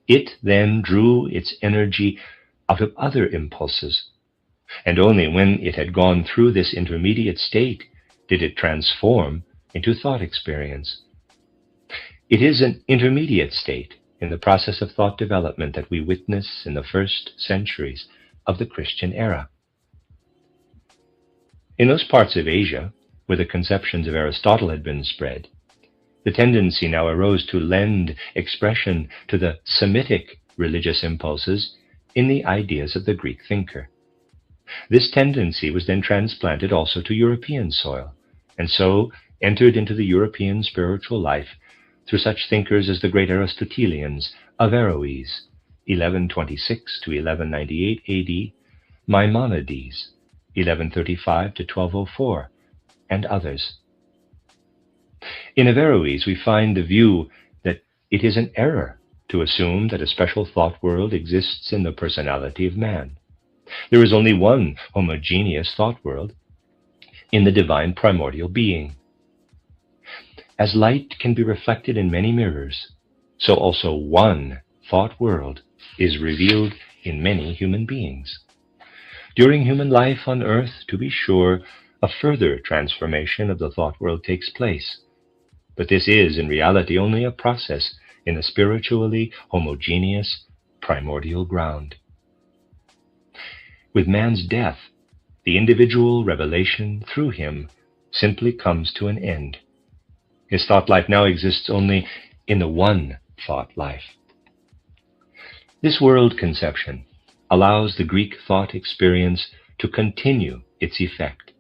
It then drew its energy out of other impulses, and only when it had gone through this intermediate state did it transform into thought experience. It is an intermediate state in the process of thought development that we witness in the first centuries of the Christian era. In those parts of Asia where the conceptions of Aristotle had been spread, the tendency now arose to lend expression to the Semitic religious impulses in the ideas of the Greek thinker. This tendency was then transplanted also to European soil, and so entered into the European spiritual life through such thinkers as the great Aristotelians, Averroes, 1126 to 1198 AD, Maimonides, 1135 to 1204, and others. In Averroes, we find the view that it is an error to assume that a special thought world exists in the personality of man. There is only one homogeneous thought world in the divine primordial being. As light can be reflected in many mirrors, so also one thought world is revealed in many human beings. During human life on earth, to be sure, a further transformation of the thought world takes place. But this is, in reality, only a process in a spiritually homogeneous primordial ground. With man's death, the individual revelation through him simply comes to an end. His thought life now exists only in the one thought life. This world conception allows the Greek thought experience to continue its effect,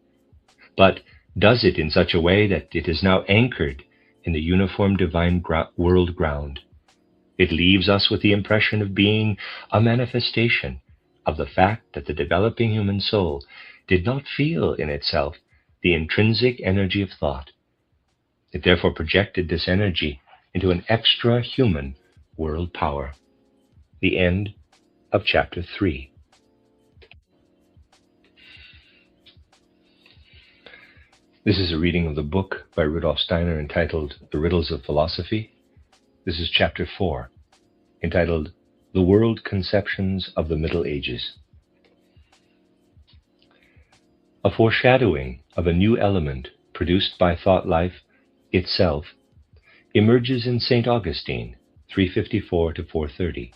but does it in such a way that it is now anchored in the uniform divine world ground. It leaves us with the impression of being a manifestation of the fact that the developing human soul did not feel in itself the intrinsic energy of thought. It therefore projected this energy into an extra-human world power. The end of chapter 3. This is a reading of the book by Rudolf Steiner entitled The Riddles of Philosophy. This is chapter 4, entitled The World Conceptions of the Middle Ages. A foreshadowing of a new element produced by thought life itself emerges in St. Augustine, 354 to 430.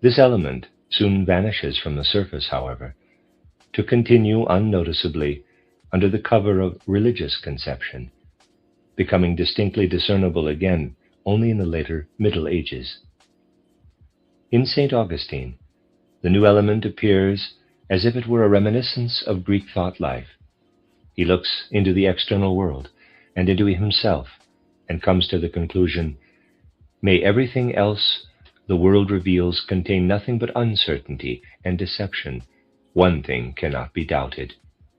This element soon vanishes from the surface, however, to continue unnoticeably under the cover of religious conception, becoming distinctly discernible again only in the later Middle Ages. In St. Augustine, the new element appears as if it were a reminiscence of Greek thought life. He looks into the external world and into himself and comes to the conclusion, may everything else the world reveals contain nothing but uncertainty and deception. One thing cannot be doubted,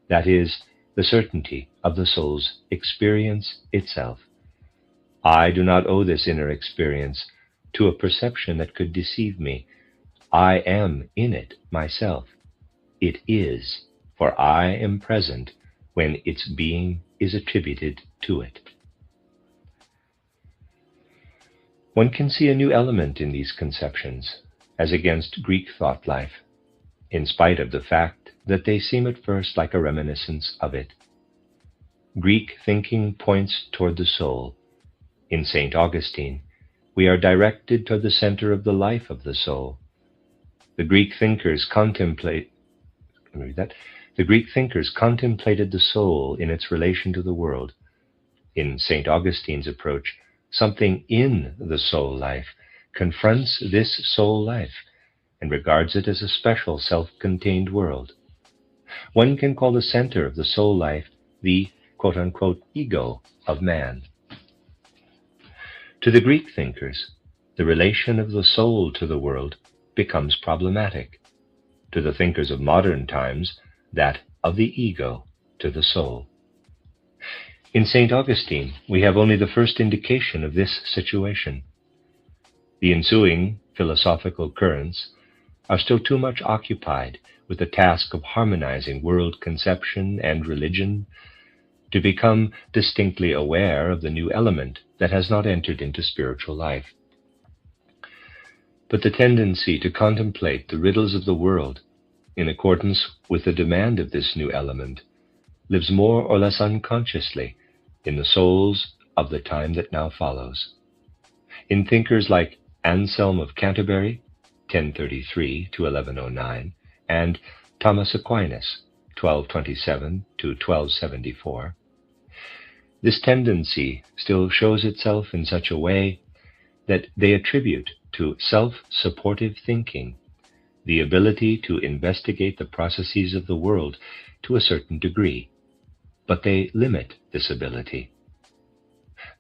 that is, the certainty of the soul's experience itself. I do not owe this inner experience to a perception that could deceive me. I am in it myself. It is, for I am present when its being is attributed to it. One can see a new element in these conceptions, as against Greek thought life, in spite of the fact that they seem at first like a reminiscence of it. Greek thinking points toward the soul. In St. Augustine, we are directed toward the center of the life of the soul. The Greek thinkers contemplated the soul in its relation to the world. In St. Augustine's approach, something in the soul life confronts this soul life and regards it as a special self-contained world. One can call the center of the soul life the quote-unquote ego of man. To the Greek thinkers, the relation of the soul to the world becomes problematic. To the thinkers of modern times, that of the ego to the soul. In St. Augustine, we have only the first indication of this situation. The ensuing philosophical currents are still too much occupied with the task of harmonizing world conception and religion to become distinctly aware of the new element that has not entered into spiritual life. But the tendency to contemplate the riddles of the world in accordance with the demand of this new element lives more or less unconsciously in the souls of the time that now follows. In thinkers like Anselm of Canterbury, 1033 to 1109, and Thomas Aquinas, 1227 to 1274, this tendency still shows itself in such a way that they attribute to self-supportive thinking the ability to investigate the processes of the world to a certain degree, but they limit this ability.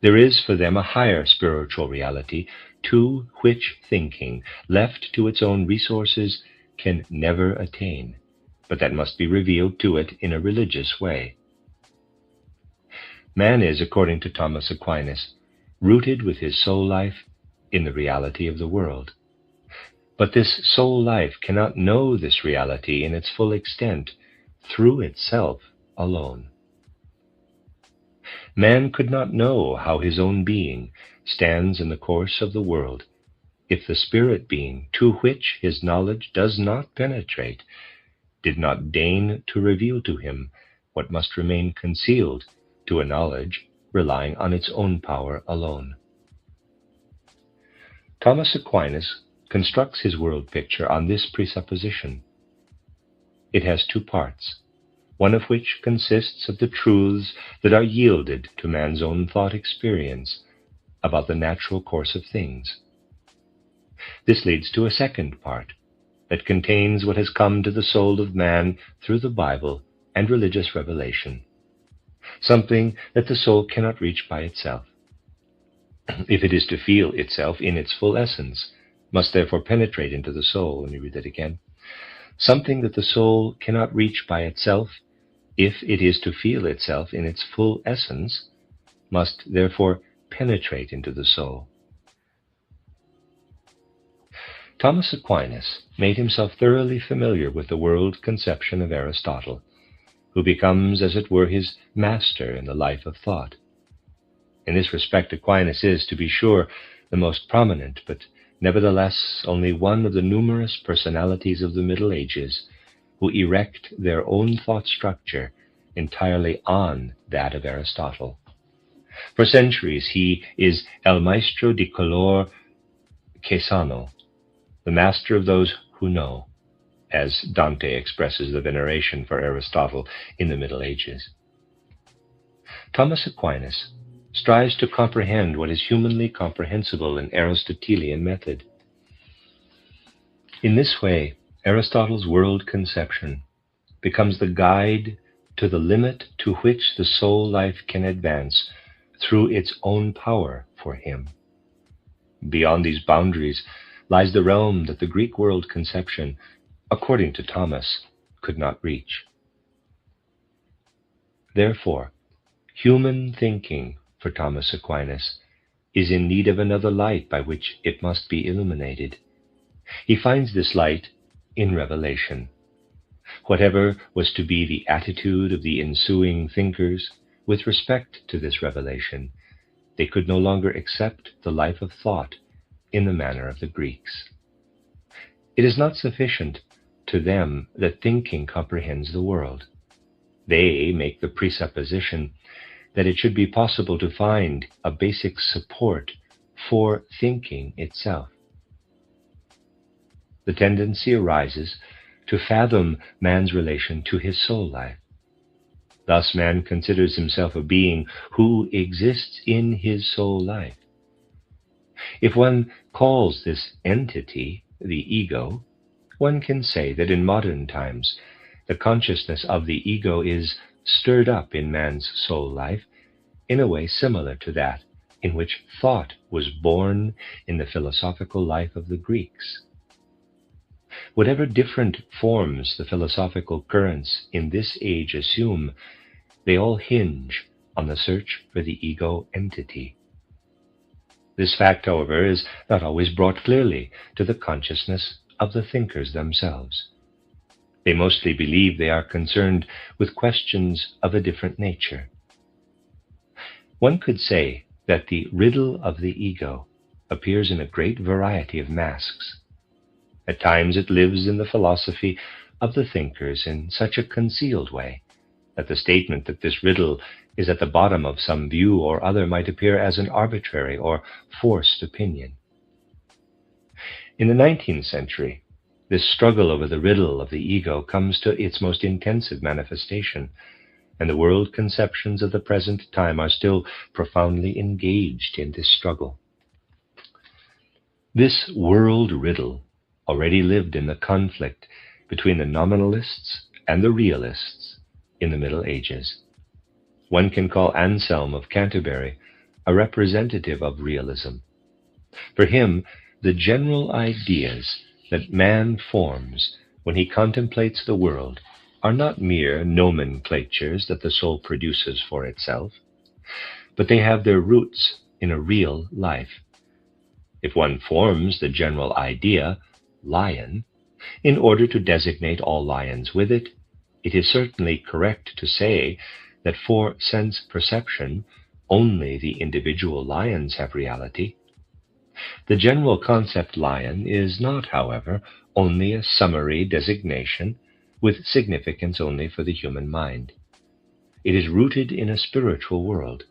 There is for them a higher spiritual reality to which thinking, left to its own resources, can never attain. but that must be revealed to it in a religious way. Man is, according to Thomas Aquinas, rooted with his soul life in the reality of the world. But this soul life cannot know this reality in its full extent through itself alone. Man could not know how his own being stands in the course of the world if the spirit being to which his knowledge does not penetrate did not deign to reveal to him what must remain concealed to a knowledge relying on its own power alone. Thomas Aquinas constructs his world picture on this presupposition. It has two parts, one of which consists of the truths that are yielded to man's own thought experience about the natural course of things. This leads to a second part that contains what has come to the soul of man through the Bible and religious revelation, something that the soul cannot reach by itself. If it is to feel itself in its full essence, must therefore penetrate into the soul. Let me read that again. Something that the soul cannot reach by itself, if it is to feel itself in its full essence, must therefore penetrate into the soul. Thomas Aquinas made himself thoroughly familiar with the world conception of Aristotle, who becomes, as it were, his master in the life of thought. In this respect, Aquinas is, to be sure, the most prominent, but nevertheless only one of the numerous personalities of the Middle Ages who erect their own thought structure entirely on that of Aristotle. For centuries he is el maestro di coloro che sanno, the master of those who know, as Dante expresses the veneration for Aristotle in the Middle Ages. Thomas Aquinas strives to comprehend what is humanly comprehensible in Aristotelian method. In this way, Aristotle's world conception becomes the guide to the limit to which the soul life can advance through its own power for him. Beyond these boundaries lies the realm that the Greek world conception, according to Thomas, could not reach. Therefore, human thinking for Thomas Aquinas is in need of another light by which it must be illuminated. He finds this light in revelation. Whatever was to be the attitude of the ensuing thinkers with respect to this revelation, they could no longer accept the life of thought in the manner of the Greeks. It is not sufficient to them that thinking comprehends the world. They make the presupposition that it should be possible to find a basic support for thinking itself. The tendency arises to fathom man's relation to his soul life. Thus man considers himself a being who exists in his soul life. If one calls this entity the ego, one can say that in modern times the consciousness of the ego is stirred up in man's soul life in a way similar to that in which thought was born in the philosophical life of the Greeks. Whatever different forms the philosophical currents in this age assume, they all hinge on the search for the ego entity. This fact, however, is not always brought clearly to the consciousness of the thinkers themselves. They mostly believe they are concerned with questions of a different nature. One could say that the riddle of the ego appears in a great variety of masks. At times it lives in the philosophy of the thinkers in such a concealed way that the statement that this riddle is at the bottom of some view or other might appear as an arbitrary or forced opinion. In the 19th century, this struggle over the riddle of the ego comes to its most intensive manifestation, and the world conceptions of the present time are still profoundly engaged in this struggle. This world riddle already lived in the conflict between the nominalists and the realists in the Middle Ages. One can call Anselm of Canterbury a representative of realism. For him, the general ideas that man forms when he contemplates the world are not mere nomenclatures that the soul produces for itself, but they have their roots in a real life. If one forms the general idea, lion, in order to designate all lions with it, it is certainly correct to say that for sense perception, only the individual lions have reality. The general concept lion is not, however, only a summary designation with significance only for the human mind. It is rooted in a spiritual world,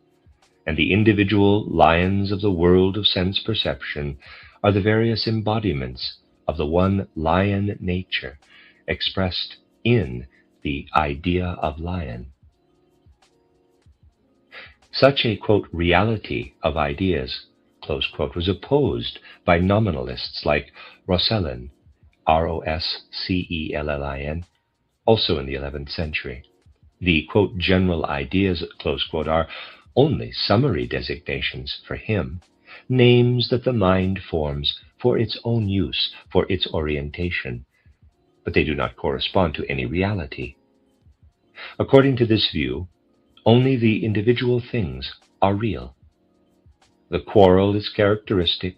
and the individual lions of the world of sense perception are the various embodiments of the one lion nature expressed in the idea of lion. Such a, quote, reality of ideas, close quote, was opposed by nominalists like Roscelin, Roscellin, also in the 11th century. The, quote, general ideas, close quote, are only summary designations for him, names that the mind forms for its own use, for its orientation, but they do not correspond to any reality. According to this view, only the individual things are real. The quarrel is characteristic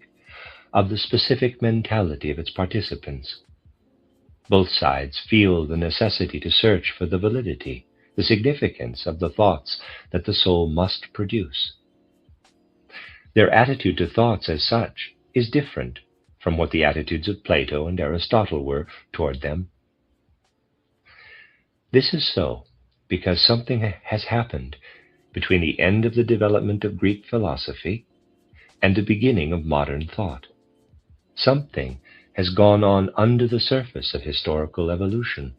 of the specific mentality of its participants. Both sides feel the necessity to search for the validity, the significance of the thoughts that the soul must produce. Their attitude to thoughts as such is different from what the attitudes of Plato and Aristotle were toward them. This is so because something has happened between the end of the development of Greek philosophy and the beginning of modern thought. Something has gone on under the surface of historical evolution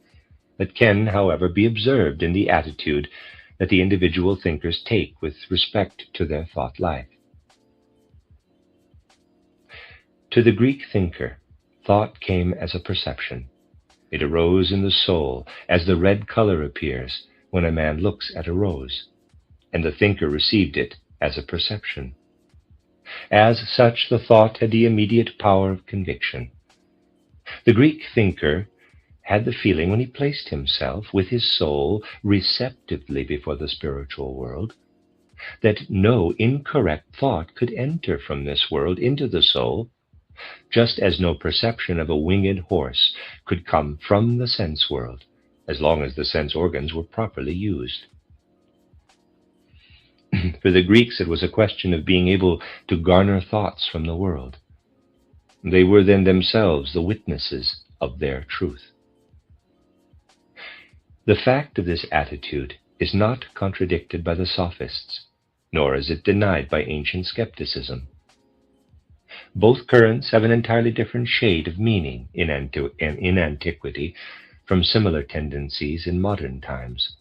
that can, however, be observed in the attitude that the individual thinkers take with respect to their thought life. To the Greek thinker, thought came as a perception. It arose in the soul as the red color appears when a man looks at a rose, and the thinker received it as a perception. As such, the thought had the immediate power of conviction. The Greek thinker had the feeling when he placed himself with his soul receptively before the spiritual world, that no incorrect thought could enter from this world into the soul, just as no perception of a winged horse could come from the sense world, as long as the sense organs were properly used. For the Greeks, it was a question of being able to garner thoughts from the world. They were then themselves the witnesses of their truth. The fact of this attitude is not contradicted by the sophists, nor is it denied by ancient skepticism. Both currents have an entirely different shade of meaning in antiquity from similar tendencies in modern times.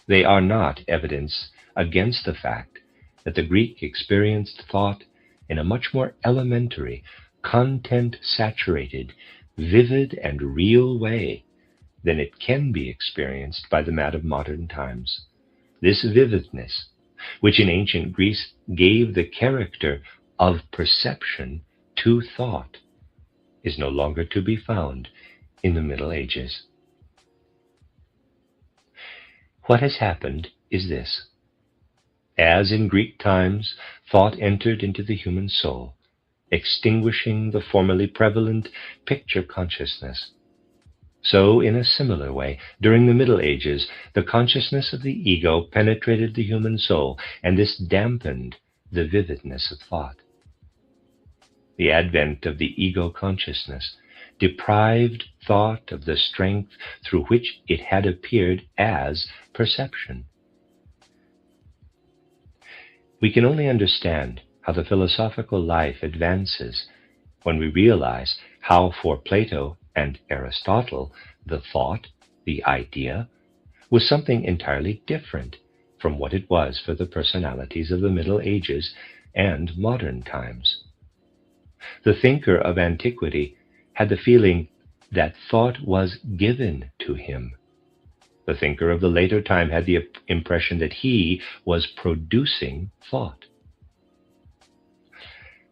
They are not evidence against the fact that the Greek experienced thought in a much more elementary, content-saturated, vivid, and real way than it can be experienced by the man of modern times. This vividness, which in ancient Greece gave the character of perception to thought, is no longer to be found in the Middle Ages. What has happened is this. As in Greek times, thought entered into the human soul, extinguishing the formerly prevalent picture consciousness. So, in a similar way, during the Middle Ages, the consciousness of the ego penetrated the human soul, and this dampened the vividness of thought. The advent of the ego consciousness deprived thought of the strength through which it had appeared as perception. We can only understand how the philosophical life advances when we realize how for Plato and Aristotle the thought, the idea, was something entirely different from what it was for the personalities of the Middle Ages and modern times. The thinker of antiquity had the feeling that thought was given to him. The thinker of the later time had the impression that he was producing thought.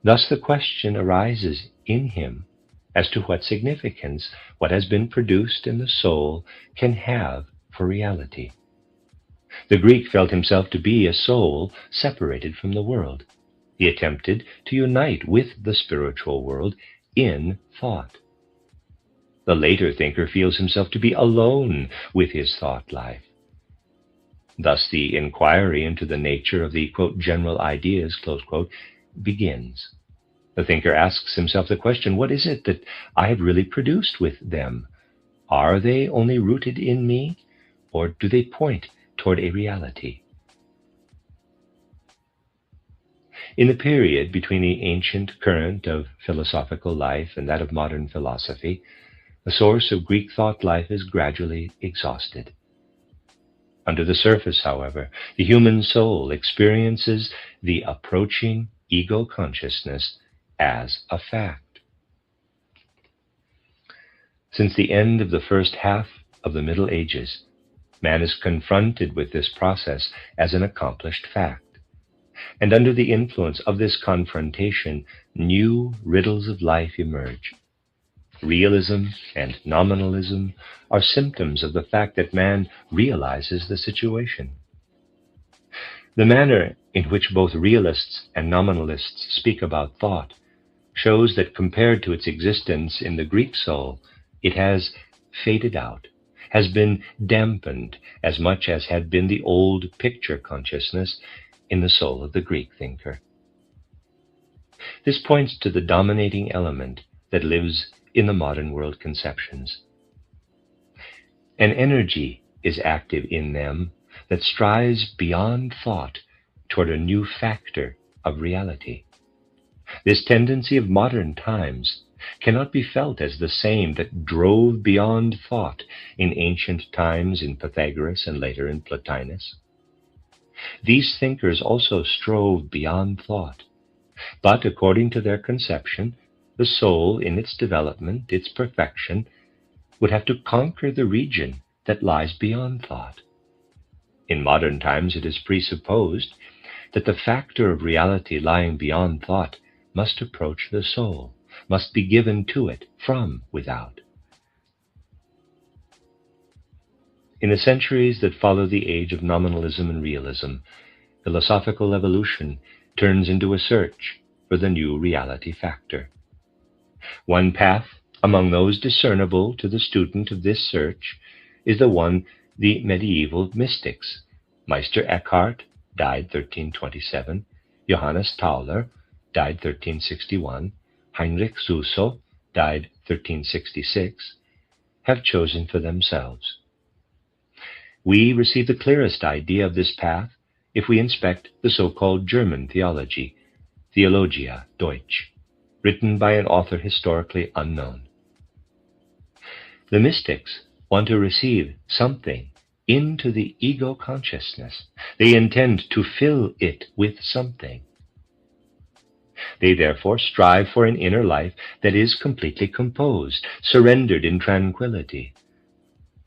Thus the question arises in him as to what significance what has been produced in the soul can have for reality. The Greek felt himself to be a soul separated from the world. He attempted to unite with the spiritual world in thought. The later thinker feels himself to be alone with his thought life. Thus the inquiry into the nature of the, quote, general ideas, close quote, begins. The thinker asks himself the question, what is it that I have really produced with them? Are they only rooted in me, or do they point toward a reality? In the period between the ancient current of philosophical life and that of modern philosophy, the source of Greek thought life is gradually exhausted. Under the surface, however, the human soul experiences the approaching ego consciousness as a fact. Since the end of the first half of the Middle Ages, man is confronted with this process as an accomplished fact. And under the influence of this confrontation, new riddles of life emerge. Realism and nominalism are symptoms of the fact that man realizes the situation. The manner in which both realists and nominalists speak about thought shows that compared to its existence in the Greek soul, it has faded out, has been dampened as much as had been the old picture consciousness in the soul of the Greek thinker. This points to the dominating element that lives in the modern world conceptions. An energy is active in them that strives beyond thought toward a new factor of reality. This tendency of modern times cannot be felt as the same that drove beyond thought in ancient times in Pythagoras and later in Plotinus. These thinkers also strove beyond thought, but according to their conception, the soul in its development, its perfection, would have to conquer the region that lies beyond thought. In modern times, it is presupposed that the factor of reality lying beyond thought must approach the soul, must be given to it from without. In the centuries that follow the age of nominalism and realism, philosophical evolution turns into a search for the new reality factor. One path among those discernible to the student of this search is the one the medieval mystics, Meister Eckhart, died 1327, Johannes Tauler, died 1361, Heinrich Suso, died 1366, have chosen for themselves. We receive the clearest idea of this path if we inspect the so-called German theology, Theologia Deutsch, written by an author historically unknown. The mystics want to receive something into the ego consciousness. They intend to fill it with something. They therefore strive for an inner life that is completely composed, surrendered in tranquility,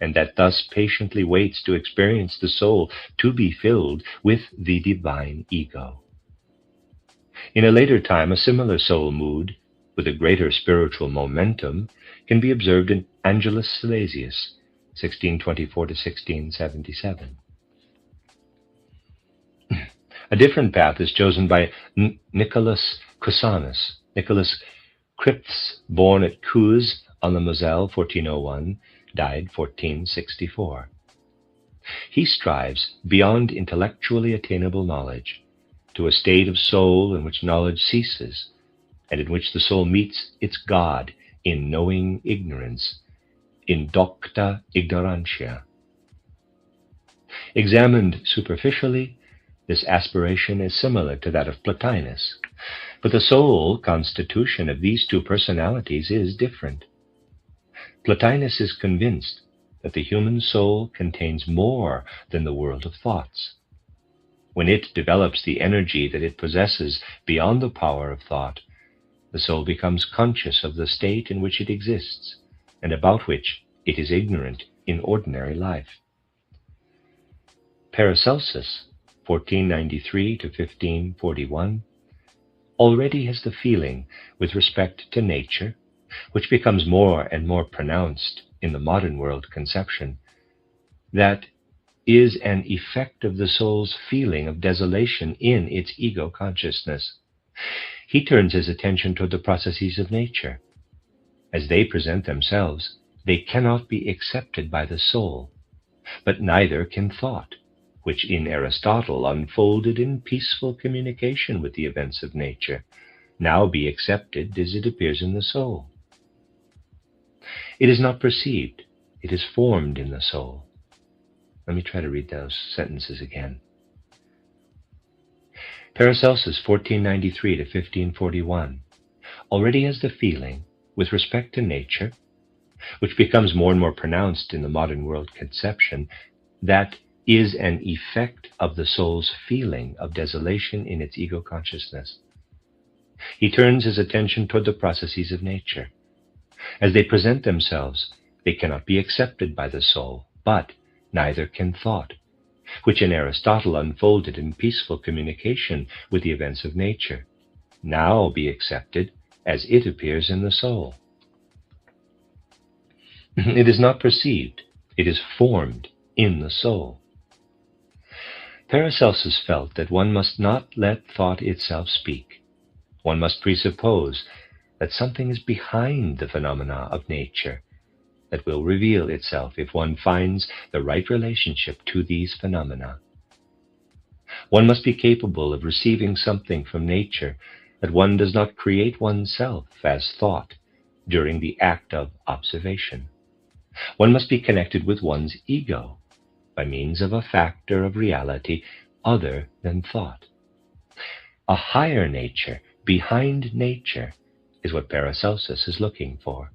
and that thus patiently waits to experience the soul to be filled with the divine ego. In a later time, a similar soul mood, with a greater spiritual momentum, can be observed in Angelus Silesius, 1624 to 1677. A different path is chosen by Nicholas Cusanus. Nicholas Cripps, born at Cues on the Moselle, 1401, died 1464. He strives beyond intellectually attainable knowledge to a state of soul in which knowledge ceases, and in which the soul meets its God in knowing ignorance, in docta ignorantia. Examined superficially, this aspiration is similar to that of Plotinus, but the soul constitution of these two personalities is different. Plotinus is convinced that the human soul contains more than the world of thoughts. When it develops the energy that it possesses beyond the power of thought, the soul becomes conscious of the state in which it exists and about which it is ignorant in ordinary life. Paracelsus, 1493 to 1541, already has the feeling with respect to nature which becomes more and more pronounced in the modern world conception, that is an effect of the soul's feeling of desolation in its ego consciousness. He turns his attention toward the processes of nature. As they present themselves, they cannot be accepted by the soul, but neither can thought, which in Aristotle unfolded in peaceful communication with the events of nature, now be accepted as it appears in the soul. It is not perceived, it is formed in the soul. Let me try to read those sentences again. Paracelsus, 1493 to 1541, already has the feeling, with respect to nature, which becomes more and more pronounced in the modern world conception, that is an effect of the soul's feeling of desolation in its ego consciousness. He turns his attention toward the processes of nature. As they present themselves, they cannot be accepted by the soul, but neither can thought, which in Aristotle unfolded in peaceful communication with the events of nature, now be accepted as it appears in the soul. It is not perceived, it is formed in the soul. Paracelsus felt that one must not let thought itself speak. One must presuppose that something is behind the phenomena of nature that will reveal itself if one finds the right relationship to these phenomena. One must be capable of receiving something from nature that one does not create oneself as thought during the act of observation. One must be connected with one's ego by means of a factor of reality other than thought. A higher nature behind nature is what Paracelsus is looking for.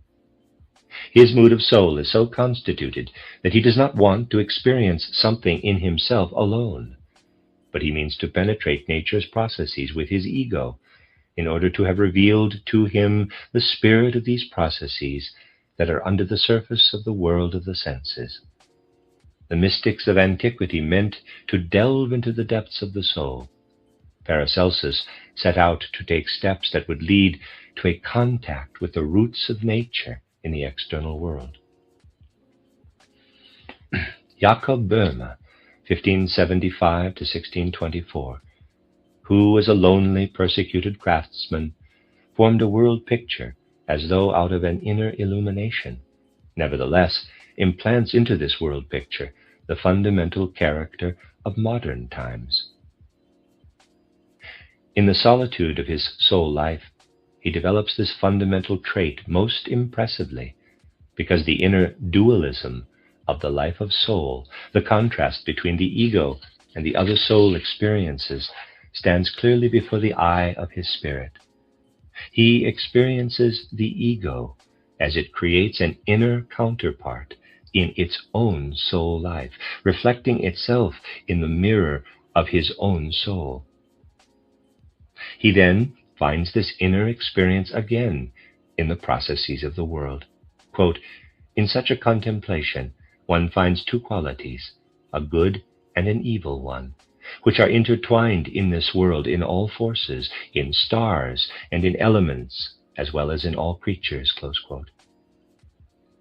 His mood of soul is so constituted that he does not want to experience something in himself alone, but he means to penetrate nature's processes with his ego in order to have revealed to him the spirit of these processes that are under the surface of the world of the senses. The mystics of antiquity meant to delve into the depths of the soul. Paracelsus set out to take steps that would lead to a contact with the roots of nature in the external world. Jacob Böhme, 1575 to 1624, who, as a lonely, persecuted craftsman, formed a world picture as though out of an inner illumination, nevertheless implants into this world picture the fundamental character of modern times. In the solitude of his soul life, he develops this fundamental trait most impressively, because the inner dualism of the life of soul, the contrast between the ego and the other soul experiences, stands clearly before the eye of his spirit. He experiences the ego as it creates an inner counterpart in its own soul life, reflecting itself in the mirror of his own soul. He then finds this inner experience again in the processes of the world. Quote, "In such a contemplation, one finds two qualities, a good and an evil one, which are intertwined in this world in all forces, in stars and in elements, as well as in all creatures." Close quote.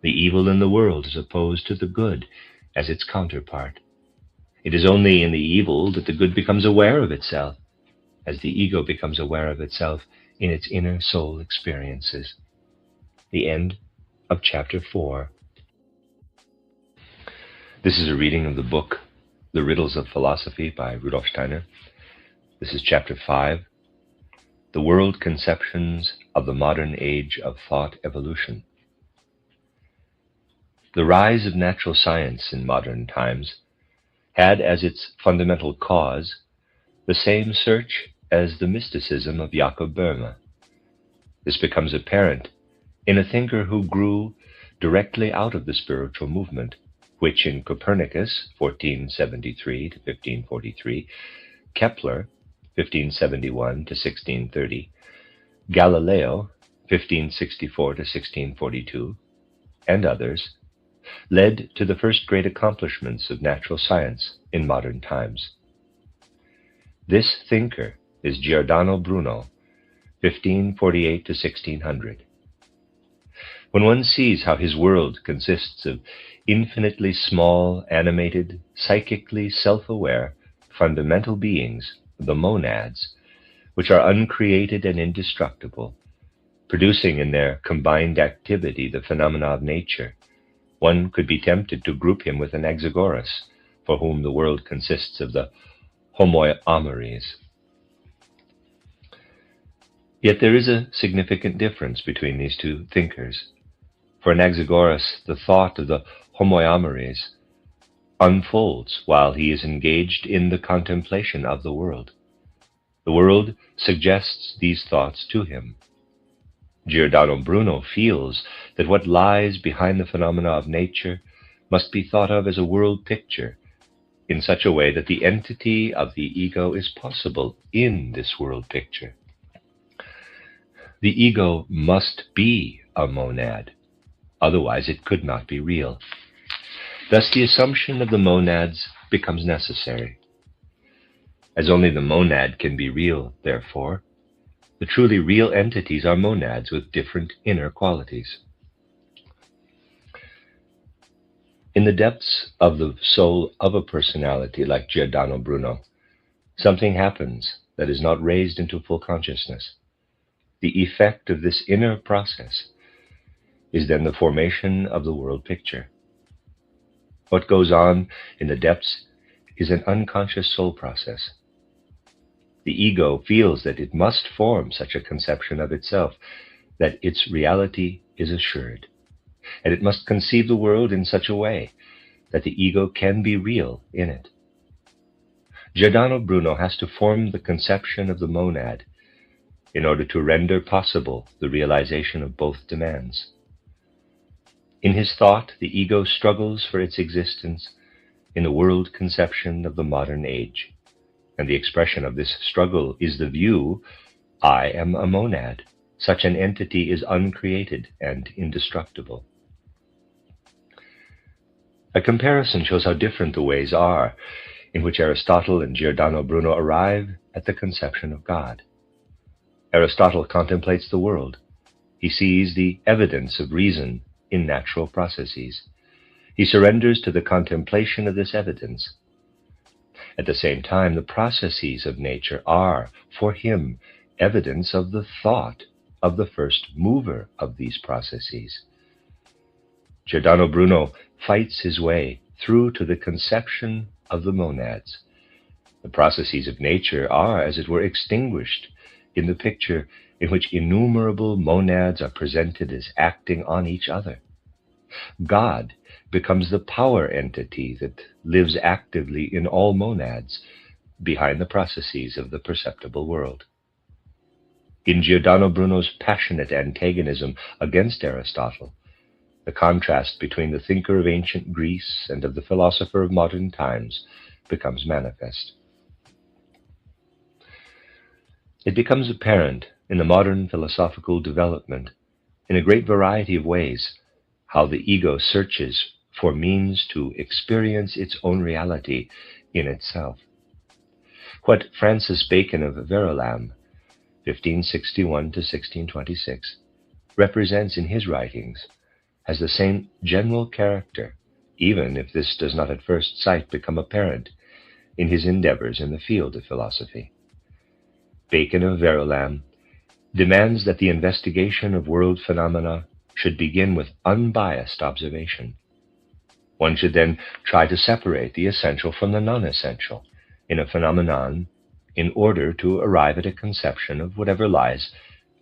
The evil in the world is opposed to the good as its counterpart. It is only in the evil that the good becomes aware of itself, as the ego becomes aware of itself in its inner soul experiences. The end of chapter 4. This is a reading of the book, The Riddles of Philosophy by Rudolf Steiner. This is chapter 5, The World Conceptions of the Modern Age of Thought Evolution. The rise of natural science in modern times had as its fundamental cause the same search as the mysticism of Jacob Böhme. This becomes apparent in a thinker who grew directly out of the spiritual movement, which in Copernicus, 1473 to 1543, Kepler, 1571 to 1630, Galileo, 1564 to 1642, and others, led to the first great accomplishments of natural science in modern times. This thinker is Giordano Bruno, 1548 to 1600. When one sees how his world consists of infinitely small, animated, psychically self-aware, fundamental beings, the monads, which are uncreated and indestructible, producing in their combined activity the phenomena of nature, one could be tempted to group him with Anaxagoras, for whom the world consists of the homoiameres. Yet there is a significant difference between these two thinkers. For Anaxagoras, the thought of the homoiameres unfolds while he is engaged in the contemplation of the world. The world suggests these thoughts to him. Giordano Bruno feels that what lies behind the phenomena of nature must be thought of as a world picture in such a way that the entity of the ego is possible in this world picture. The ego must be a monad, otherwise it could not be real. Thus the assumption of the monads becomes necessary. As only the monad can be real, therefore, the truly real entities are monads with different inner qualities. In the depths of the soul of a personality like Giordano Bruno, something happens that is not raised into full consciousness. The effect of this inner process is then the formation of the world picture. What goes on in the depths is an unconscious soul process. The ego feels that it must form such a conception of itself, that its reality is assured, and it must conceive the world in such a way that the ego can be real in it. Giordano Bruno has to form the conception of the monad in order to render possible the realization of both demands. In his thought, the ego struggles for its existence in the world conception of the modern age, and the expression of this struggle is the view, I am a monad. Such an entity is uncreated and indestructible. A comparison shows how different the ways are in which Aristotle and Giordano Bruno arrive at the conception of God. Aristotle contemplates the world. He sees the evidence of reason in natural processes. He surrenders to the contemplation of this evidence. At the same time, the processes of nature are, for him, evidence of the thought of the first mover of these processes. Giordano Bruno fights his way through to the conception of the monads. The processes of nature are, as it were, extinguished in the picture in which innumerable monads are presented as acting on each other. God becomes the power entity that lives actively in all monads behind the processes of the perceptible world. In Giordano Bruno's passionate antagonism against Aristotle, the contrast between the thinker of ancient Greece and of the philosopher of modern times becomes manifest. It becomes apparent in the modern philosophical development, in a great variety of ways, how the ego searches for means to experience its own reality in itself. What Francis Bacon of Verulam, 1561 to 1626, represents in his writings has the same general character, even if this does not at first sight become apparent in his endeavors in the field of philosophy. Bacon of Verulam demands that the investigation of world phenomena should begin with unbiased observation. One should then try to separate the essential from the non-essential in a phenomenon in order to arrive at a conception of whatever lies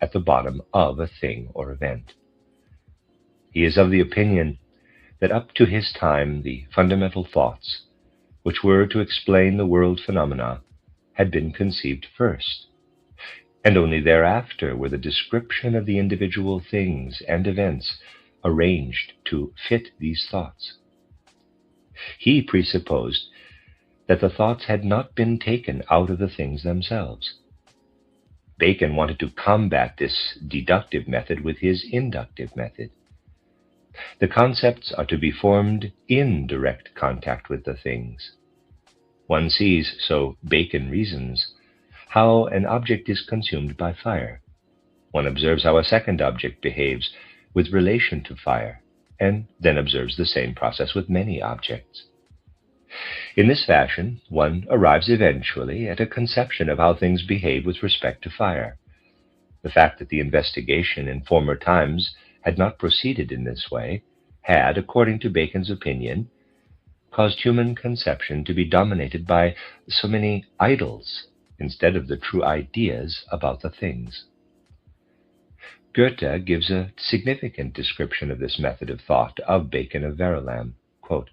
at the bottom of a thing or event. He is of the opinion that up to his time the fundamental thoughts, which were to explain the world phenomena, had been conceived first, and only thereafter were the description of the individual things and events arranged to fit these thoughts. He presupposed that the thoughts had not been taken out of the things themselves. Bacon wanted to combat this deductive method with his inductive method. The concepts are to be formed in direct contact with the things. One sees, so Bacon reasons, how an object is consumed by fire. One observes how a second object behaves with relation to fire, and then observes the same process with many objects. In this fashion, one arrives eventually at a conception of how things behave with respect to fire. The fact that the investigation in former times had not proceeded in this way had, according to Bacon's opinion, caused human conception to be dominated by so many idols instead of the true ideas about the things. Goethe gives a significant description of this method of thought of Bacon of Verulam. Quote,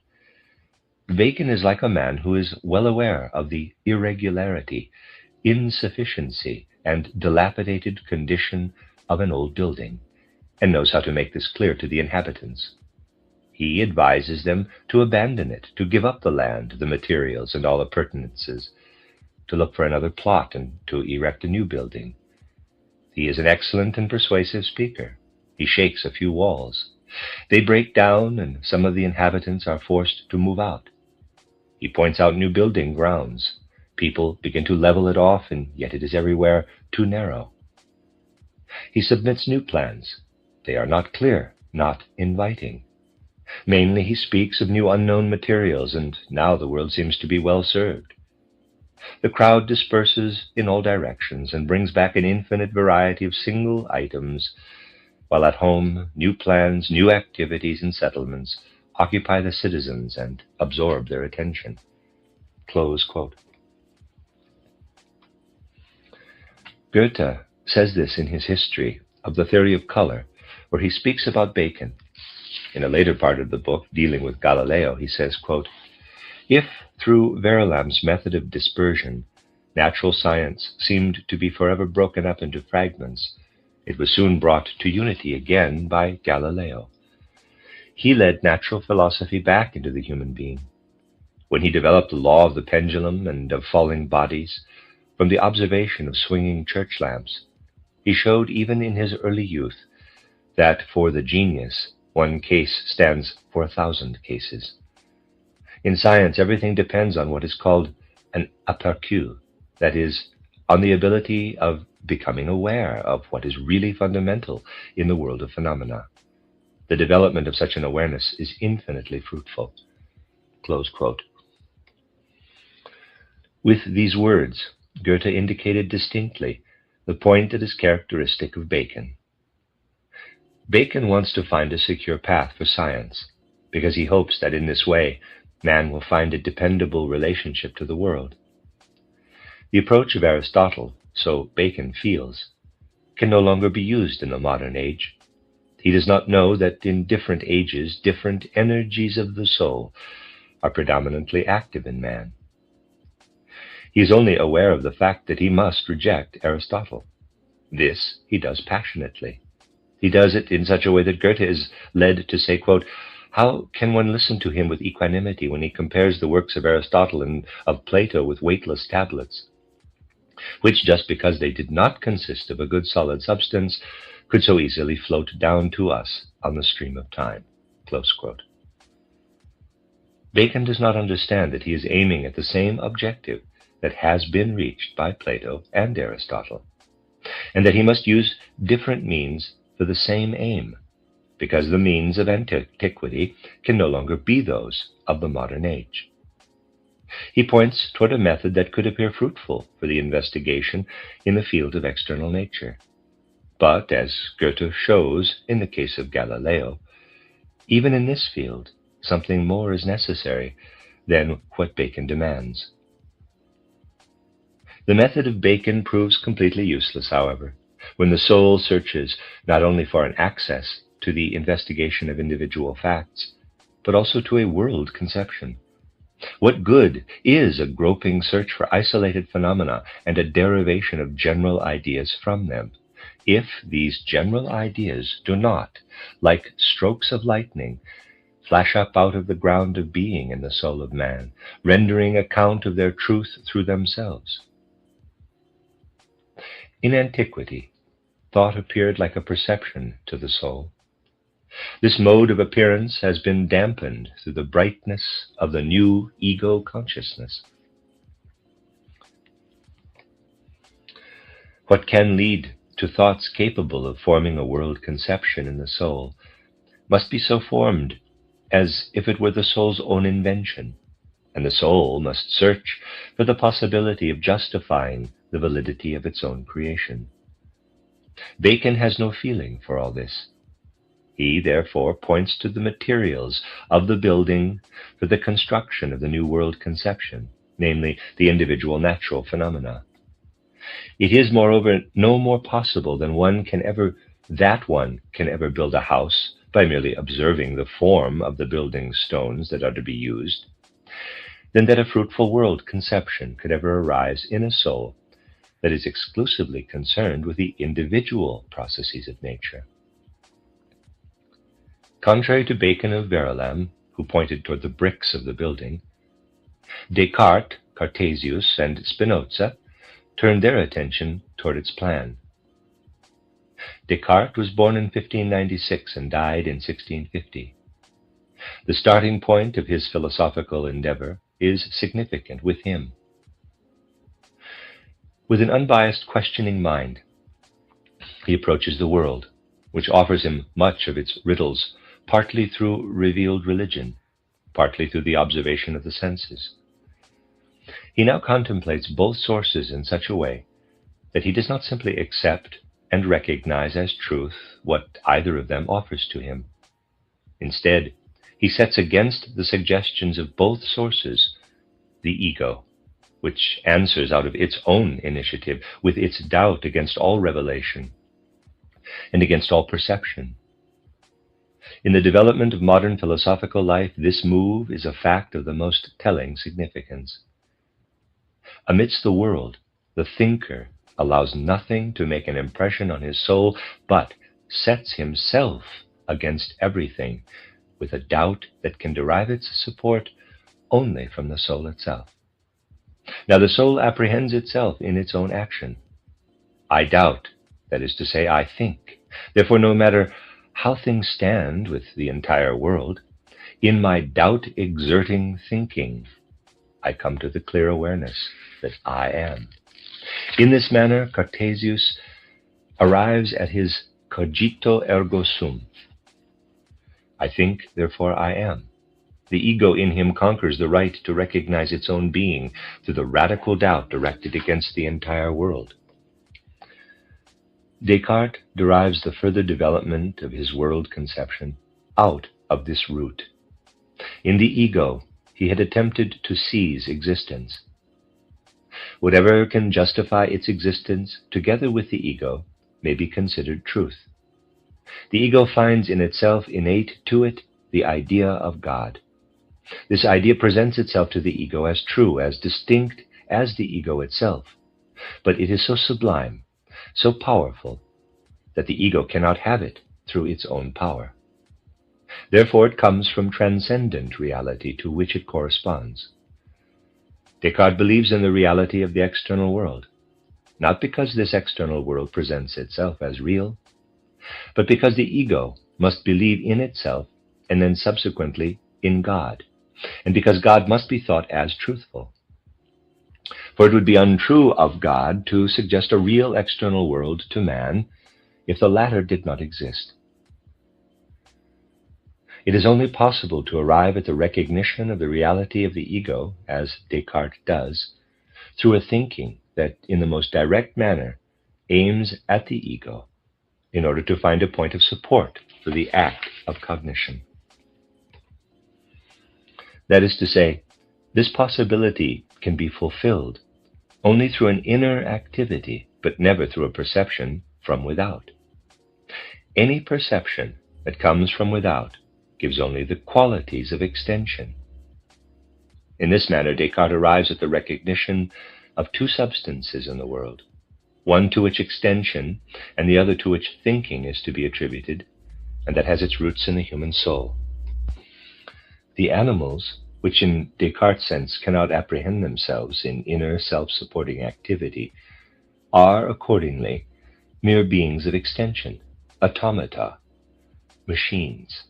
Bacon is like a man who is well aware of the irregularity, insufficiency, and dilapidated condition of an old building, and knows how to make this clear to the inhabitants. He advises them to abandon it, to give up the land, the materials, and all appurtenances, to look for another plot and to erect a new building. He is an excellent and persuasive speaker. He shakes a few walls. They break down, and some of the inhabitants are forced to move out. He points out new building grounds. People begin to level it off, and yet it is everywhere too narrow. He submits new plans. They are not clear, not inviting. Mainly he speaks of new unknown materials, and now the world seems to be well served. The crowd disperses in all directions and brings back an infinite variety of single items, while at home new plans, new activities and settlements occupy the citizens and absorb their attention. Close quote. Goethe says this in his history of the theory of color, where he speaks about Bacon. In a later part of the book, dealing with Galileo, he says, quote, If, through Verulam's method of dispersion, natural science seemed to be forever broken up into fragments, it was soon brought to unity again by Galileo. He led natural philosophy back into the human being. When he developed the law of the pendulum and of falling bodies, from the observation of swinging church lamps, he showed even in his early youth that for the genius, one case stands for 1,000 cases. In science, everything depends on what is called an aperçu, that is, on the ability of becoming aware of what is really fundamental in the world of phenomena. The development of such an awareness is infinitely fruitful. Close quote. With these words, Goethe indicated distinctly the point that is characteristic of Bacon. Bacon wants to find a secure path for science, because he hopes that in this way man will find a dependable relationship to the world. The approach of Aristotle, so Bacon feels, can no longer be used in the modern age. He does not know that in different ages, different energies of the soul are predominantly active in man. He is only aware of the fact that he must reject Aristotle. This he does passionately. He does it in such a way that Goethe is led to say, quote, How can one listen to him with equanimity when he compares the works of Aristotle and of Plato with weightless tablets, which, just because they did not consist of a good solid substance, could so easily float down to us on the stream of time. Close quote. Bacon does not understand that he is aiming at the same objective that has been reached by Plato and Aristotle, and that he must use different means for the same aim, because the means of antiquity can no longer be those of the modern age. He points toward a method that could appear fruitful for the investigation in the field of external nature. But, as Goethe shows in the case of Galileo, even in this field, something more is necessary than what Bacon demands. The method of Bacon proves completely useless, however, when the soul searches not only for an access to the investigation of individual facts, but also to a world conception. What good is a groping search for isolated phenomena and a derivation of general ideas from them, if these general ideas do not, like strokes of lightning, flash up out of the ground of being in the soul of man, rendering account of their truth through themselves? In antiquity, thought appeared like a perception to the soul. This mode of appearance has been dampened through the brightness of the new ego consciousness. What can lead to thoughts capable of forming a world conception in the soul must be so formed as if it were the soul's own invention, and the soul must search for the possibility of justifying the validity of its own creation. Bacon has no feeling for all this. He, therefore, points to the materials of the building for the construction of the new world conception, namely the individual natural phenomena. It is, moreover, no more possible than one can ever build a house by merely observing the form of the building stones that are to be used, than that a fruitful world conception could ever arise in a soul that is exclusively concerned with the individual processes of nature. Contrary to Bacon of Verulam, who pointed toward the bricks of the building, Descartes, Cartesius, and Spinoza turned their attention toward its plan. Descartes was born in 1596 and died in 1650. The starting point of his philosophical endeavor is significant with him. With an unbiased, questioning mind, he approaches the world, which offers him much of its riddles, partly through revealed religion, partly through the observation of the senses. He now contemplates both sources in such a way that he does not simply accept and recognize as truth what either of them offers to him. Instead, he sets against the suggestions of both sources the ego, which answers out of its own initiative with its doubt against all revelation and against all perception. In the development of modern philosophical life, this move is a fact of the most telling significance. Amidst the world, the thinker allows nothing to make an impression on his soul, but sets himself against everything with a doubt that can derive its support only from the soul itself. Now, the soul apprehends itself in its own action. I doubt, that is to say, I think. Therefore, no matter how things stand with the entire world, in my doubt-exerting thinking, I come to the clear awareness that I am. In this manner, Cartesius arrives at his cogito ergo sum. I think, therefore I am. The ego in him conquers the right to recognize its own being through the radical doubt directed against the entire world. Descartes derives the further development of his world conception out of this root. In the ego, he had attempted to seize existence. Whatever can justify its existence together with the ego may be considered truth. The ego finds in itself innate to it the idea of God. This idea presents itself to the ego as true, as distinct as the ego itself, but it is so sublime, so powerful, that the ego cannot have it through its own power. Therefore it comes from transcendent reality to which it corresponds. Descartes believes in the reality of the external world, not because this external world presents itself as real, but because the ego must believe in itself and then subsequently in God, and because God must be thought as truthful. For it would be untrue of God to suggest a real external world to man if the latter did not exist. It is only possible to arrive at the recognition of the reality of the ego, as Descartes does, through a thinking that in the most direct manner aims at the ego in order to find a point of support for the act of cognition. That is to say, this possibility can be fulfilled only through an inner activity, but never through a perception from without. Any perception that comes from without gives only the qualities of extension. In this manner, Descartes arrives at the recognition of two substances in the world, one to which extension and the other to which thinking is to be attributed, and that has its roots in the human soul. The animals, which in Descartes' sense cannot apprehend themselves in inner self-supporting activity, are accordingly mere beings of extension, automata, machines.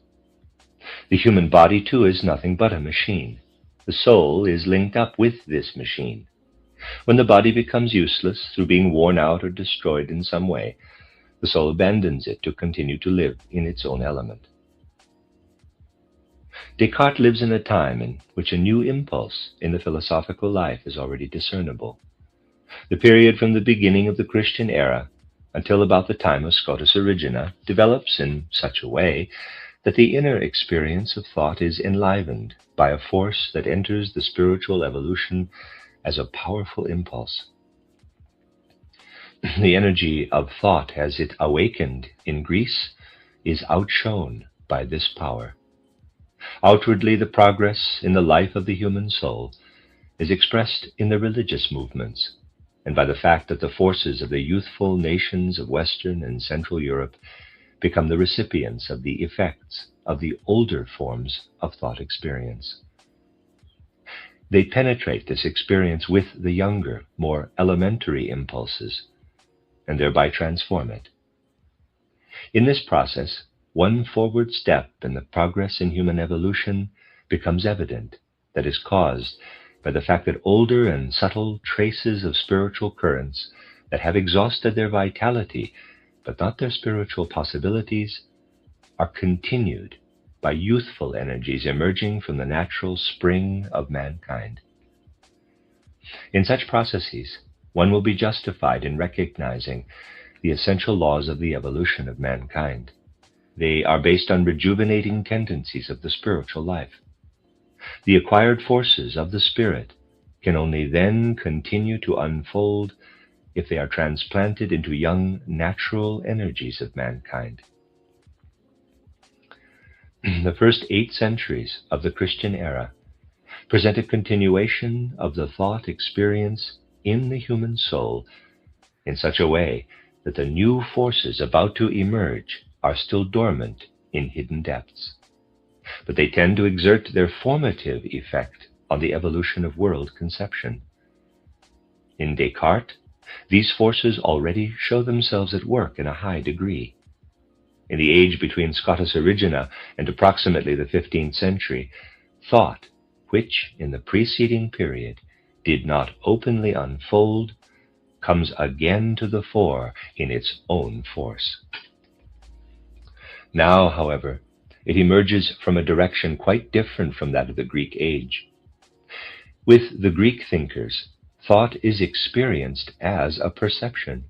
The human body, too, is nothing but a machine. The soul is linked up with this machine. When the body becomes useless through being worn out or destroyed in some way, the soul abandons it to continue to live in its own element. Descartes lives in a time in which a new impulse in the philosophical life is already discernible. The period from the beginning of the Christian era until about the time of Scotus Erigena develops in such a way that the inner experience of thought is enlivened by a force that enters the spiritual evolution as a powerful impulse. The energy of thought as it awakened in Greece is outshone by this power. Outwardly, the progress in the life of the human soul is expressed in the religious movements, and by the fact that the forces of the youthful nations of Western and Central Europe become the recipients of the effects of the older forms of thought experience. They penetrate this experience with the younger, more elementary impulses, and thereby transform it. In this process, one forward step in the progress in human evolution becomes evident that is caused by the fact that older and subtle traces of spiritual currents that have exhausted their vitality but not their spiritual possibilities are continued by youthful energies emerging from the natural spring of mankind. In such processes, one will be justified in recognizing the essential laws of the evolution of mankind. They are based on rejuvenating tendencies of the spiritual life. The acquired forces of the spirit can only then continue to unfold if they are transplanted into young natural energies of mankind. The first 8 centuries of the Christian era present a continuation of the thought experience in the human soul in such a way that the new forces about to emerge are still dormant in hidden depths, but they tend to exert their formative effect on the evolution of world conception. In Descartes, these forces already show themselves at work in a high degree. In the age between Scotus Erigena and approximately the 15th century, thought, which in the preceding period did not openly unfold, comes again to the fore in its own force. Now, however, it emerges from a direction quite different from that of the Greek age. With the Greek thinkers, thought is experienced as a perception.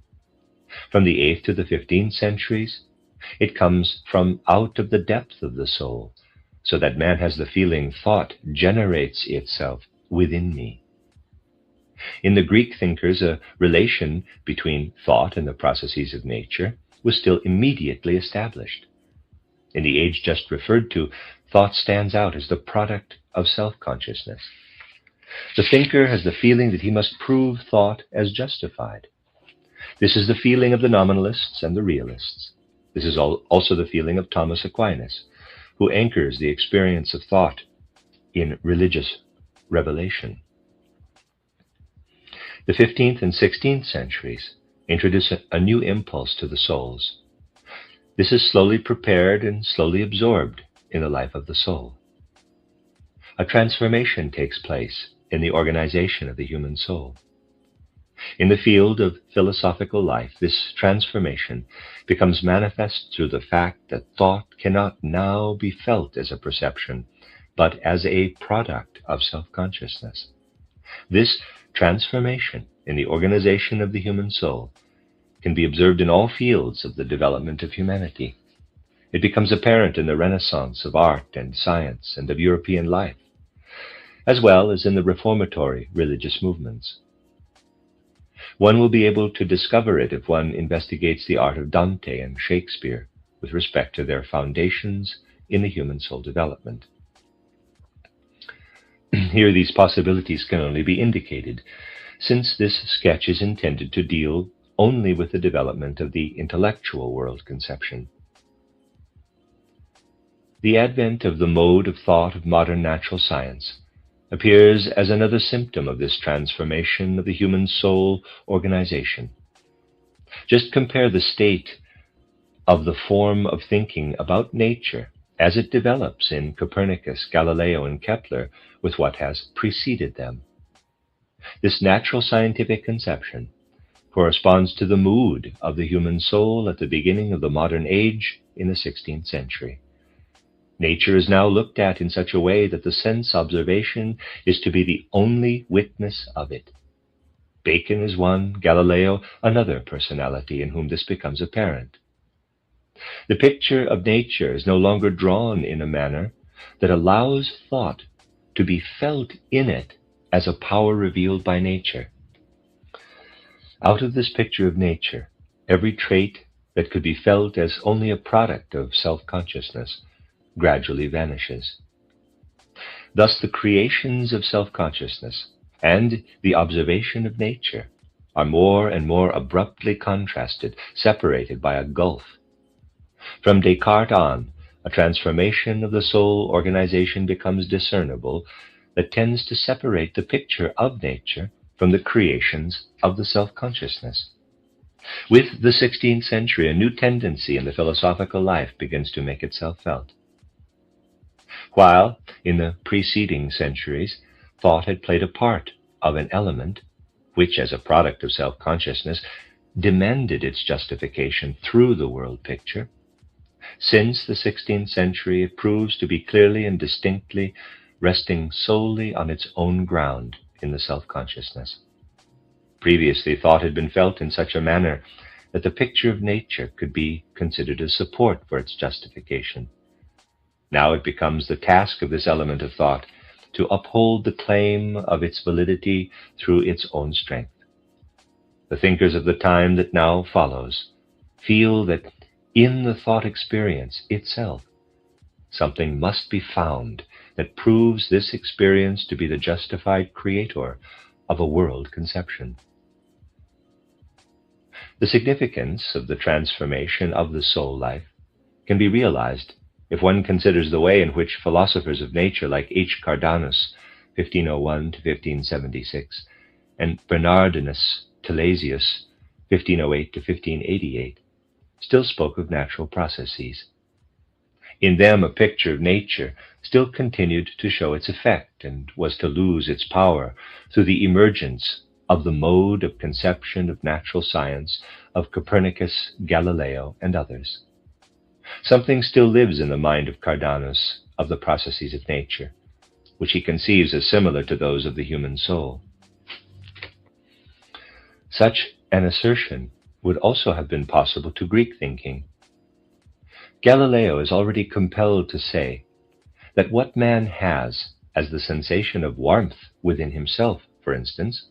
From the 8th to the 15th centuries, it comes from out of the depth of the soul, so that man has the feeling thought generates itself within me. In the Greek thinkers, a relation between thought and the processes of nature was still immediately established. In the age just referred to, thought stands out as the product of self-consciousness. The thinker has the feeling that he must prove thought as justified. This is the feeling of the nominalists and the realists. This is also the feeling of Thomas Aquinas, who anchors the experience of thought in religious revelation. The 15th and 16th centuries introduce a new impulse to the souls. This is slowly prepared and slowly absorbed in the life of the soul. A transformation takes place in the organization of the human soul. In the field of philosophical life, this transformation becomes manifest through the fact that thought cannot now be felt as a perception, but as a product of self-consciousness. This transformation in the organization of the human soul can be observed in all fields of the development of humanity. It becomes apparent in the renaissance of art and science and of European life, as well as in the reformatory religious movements. One will be able to discover it if one investigates the art of Dante and Shakespeare with respect to their foundations in the human soul development. Here these possibilities can only be indicated, since this sketch is intended to deal only with the development of the intellectual world conception. The advent of the mode of thought of modern natural science appears as another symptom of this transformation of the human soul organization. Just compare the state of the form of thinking about nature as it develops in Copernicus, Galileo, and Kepler with what has preceded them. This natural scientific conception corresponds to the mood of the human soul at the beginning of the modern age in the 16th century. Nature is now looked at in such a way that the sense observation is to be the only witness of it. Bacon is one, Galileo another personality in whom this becomes apparent. The picture of nature is no longer drawn in a manner that allows thought to be felt in it as a power revealed by nature. Out of this picture of nature, every trait that could be felt as only a product of self-consciousness gradually vanishes. Thus, the creations of self-consciousness and the observation of nature are more and more abruptly contrasted, separated by a gulf. From Descartes on, a transformation of the soul organization becomes discernible that tends to separate the picture of nature from the creations of the self-consciousness. With the 16th century, a new tendency in the philosophical life begins to make itself felt. While in the preceding centuries, thought had played a part of an element which, as a product of self-consciousness, demanded its justification through the world picture, since the 16th century it proves to be clearly and distinctly resting solely on its own ground in the self-consciousness. Previously, thought had been felt in such a manner that the picture of nature could be considered a support for its justification. Now it becomes the task of this element of thought to uphold the claim of its validity through its own strength. The thinkers of the time that now follows feel that in the thought experience itself, something must be found that proves this experience to be the justified creator of a world conception. The significance of the transformation of the soul life can be realized if one considers the way in which philosophers of nature like H. Cardanus, 1501 to 1576, and Bernardinus Talesius, 1508 to 1588, still spoke of natural processes. In them, a picture of nature still continued to show its effect and was to lose its power through the emergence of the mode of conception of natural science of Copernicus, Galileo, and others. Something still lives in the mind of Cardanus of the processes of nature, which he conceives as similar to those of the human soul. Such an assertion would also have been possible to Greek thinking. Galileo is already compelled to say that what man has as the sensation of warmth within himself, for instance,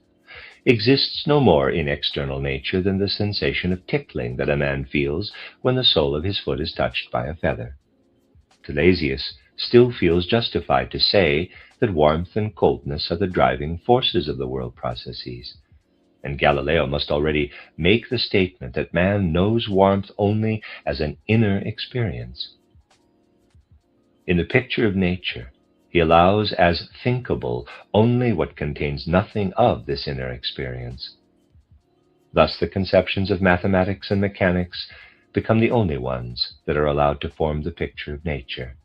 exists no more in external nature than the sensation of tickling that a man feels when the sole of his foot is touched by a feather. Talesius still feels justified to say that warmth and coldness are the driving forces of the world processes, and Galileo must already make the statement that man knows warmth only as an inner experience. In the picture of nature, he allows as thinkable only what contains nothing of this inner experience. Thus the conceptions of mathematics and mechanics become the only ones that are allowed to form the picture of nature.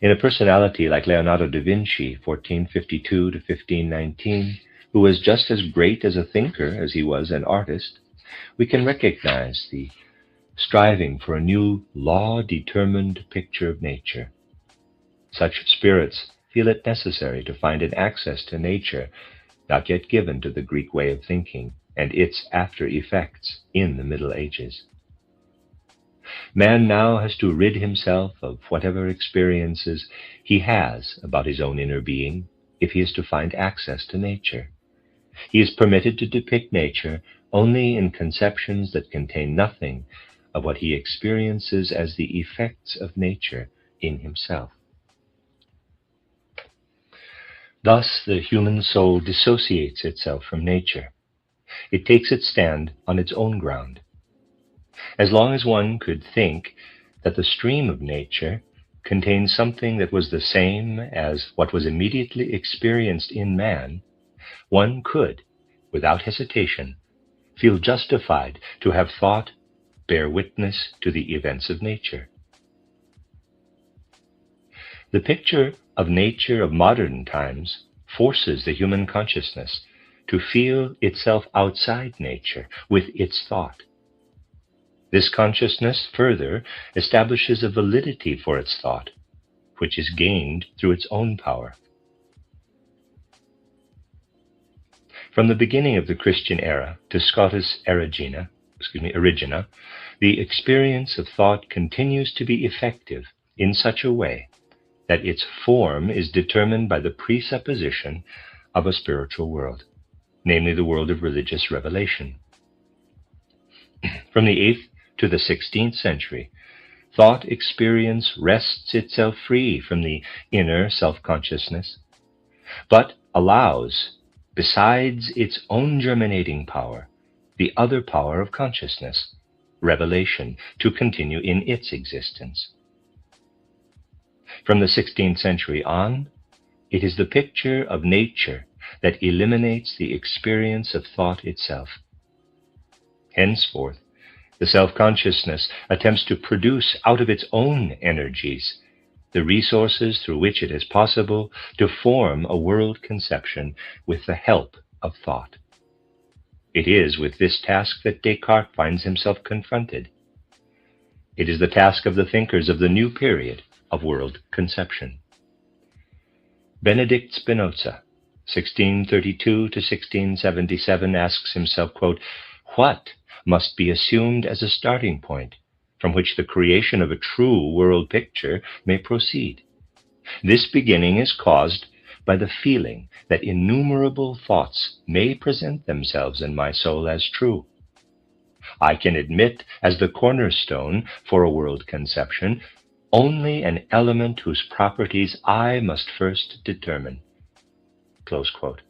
In a personality like Leonardo da Vinci, 1452 to 1519, who was just as great as a thinker as he was an artist, we can recognize the striving for a new law-determined picture of nature. Such spirits feel it necessary to find an access to nature not yet given to the Greek way of thinking and its after-effects in the Middle Ages. Man now has to rid himself of whatever experiences he has about his own inner being if he is to find access to nature. He is permitted to depict nature only in conceptions that contain nothing of what he experiences as the effects of nature in himself. Thus, the human soul dissociates itself from nature. It takes its stand on its own ground. As long as one could think that the stream of nature contained something that was the same as what was immediately experienced in man, one could, without hesitation, feel justified to have thought bear witness to the events of nature. The picture of nature of modern times forces the human consciousness to feel itself outside nature with its thought. This consciousness further establishes a validity for its thought, which is gained through its own power. From the beginning of the Christian era to Scotus Erigena, the experience of thought continues to be effective in such a way that its form is determined by the presupposition of a spiritual world, namely the world of religious revelation. From the 8th to the 16th century, thought experience wrests itself free from the inner self-consciousness, but allows, besides its own germinating power, the other power of consciousness, revelation, to continue in its existence. From the 16th century on, it is the picture of nature that eliminates the experience of thought itself. Henceforth, the self-consciousness attempts to produce out of its own energies the resources through which it is possible to form a world conception with the help of thought. It is with this task that Descartes finds himself confronted. It is the task of the thinkers of the new period of world conception. Benedict Spinoza, 1632 to 1677, asks himself, quote, "What must be assumed as a starting point from which the creation of a true world picture may proceed? This beginning is caused by the feeling that innumerable thoughts may present themselves in my soul as true. I can admit as the cornerstone for a world conception only an element whose properties I must first determine." Close quote.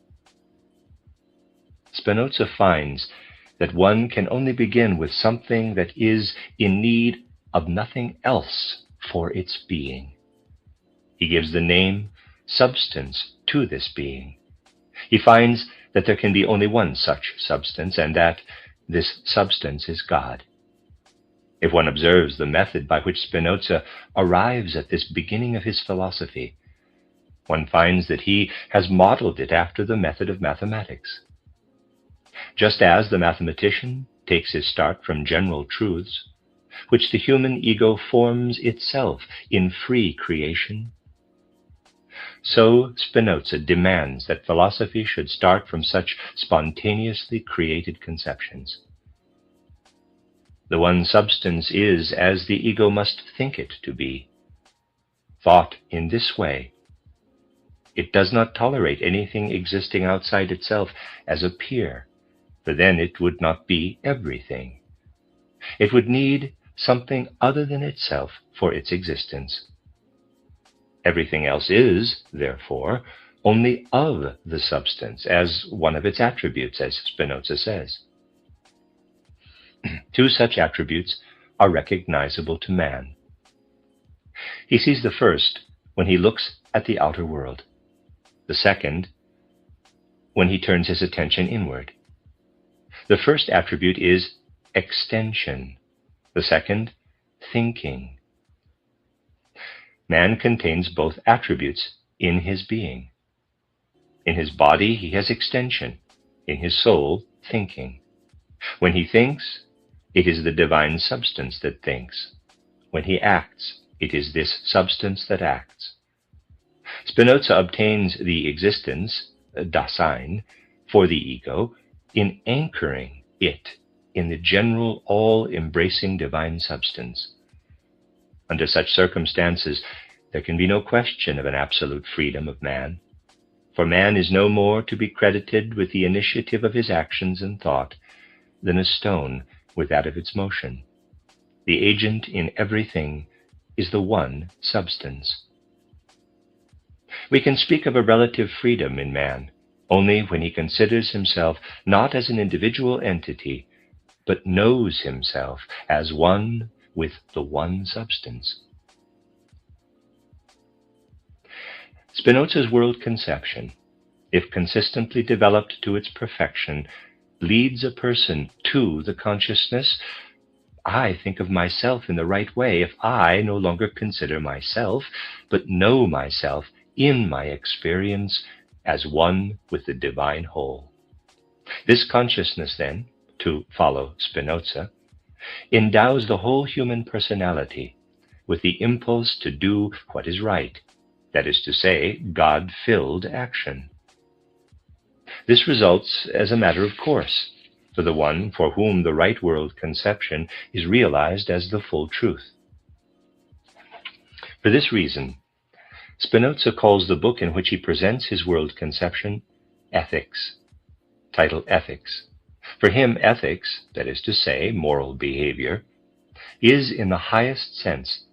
Spinoza finds that one can only begin with something that is in need of nothing else for its being. He gives the name, substance, to this being. He finds that there can be only one such substance, and that this substance is God. If one observes the method by which Spinoza arrives at this beginning of his philosophy, one finds that he has modeled it after the method of mathematics. Just as the mathematician takes his start from general truths, which the human ego forms itself in free creation, so Spinoza demands that philosophy should start from such spontaneously created conceptions. The one substance is as the ego must think it to be. Thought in this way, it does not tolerate anything existing outside itself as a peer, for then it would not be everything. It would need something other than itself for its existence. Everything else is, therefore, only of the substance, as one of its attributes, as Spinoza says. Two such attributes are recognizable to man. He sees the first when he looks at the outer world, the second when he turns his attention inward. The first attribute is extension, the second, thinking. Man contains both attributes in his being. In his body, he has extension. In his soul, thinking. When he thinks, it is the divine substance that thinks. When he acts, it is this substance that acts. Spinoza obtains the existence, Dasein, for the ego in anchoring it in the general, all-embracing divine substance. Under such circumstances, there can be no question of an absolute freedom of man, for man is no more to be credited with the initiative of his actions and thought than a stone with that of its motion. The agent in everything is the one substance. We can speak of a relative freedom in man only when he considers himself not as an individual entity, but knows himself as one with the one substance. Spinoza's world conception, if consistently developed to its perfection, leads a person to the consciousness, I think of myself in the right way if I no longer consider myself, but know myself in my experience as one with the divine whole. This consciousness, then, to follow Spinoza, endows the whole human personality with the impulse to do what is right, that is to say, God-filled action. This results as a matter of course for the one for whom the right world conception is realized as the full truth. For this reason, Spinoza calls the book in which he presents his world conception Ethics, titled Ethics. For him, ethics, that is to say, moral behavior, is in the highest sense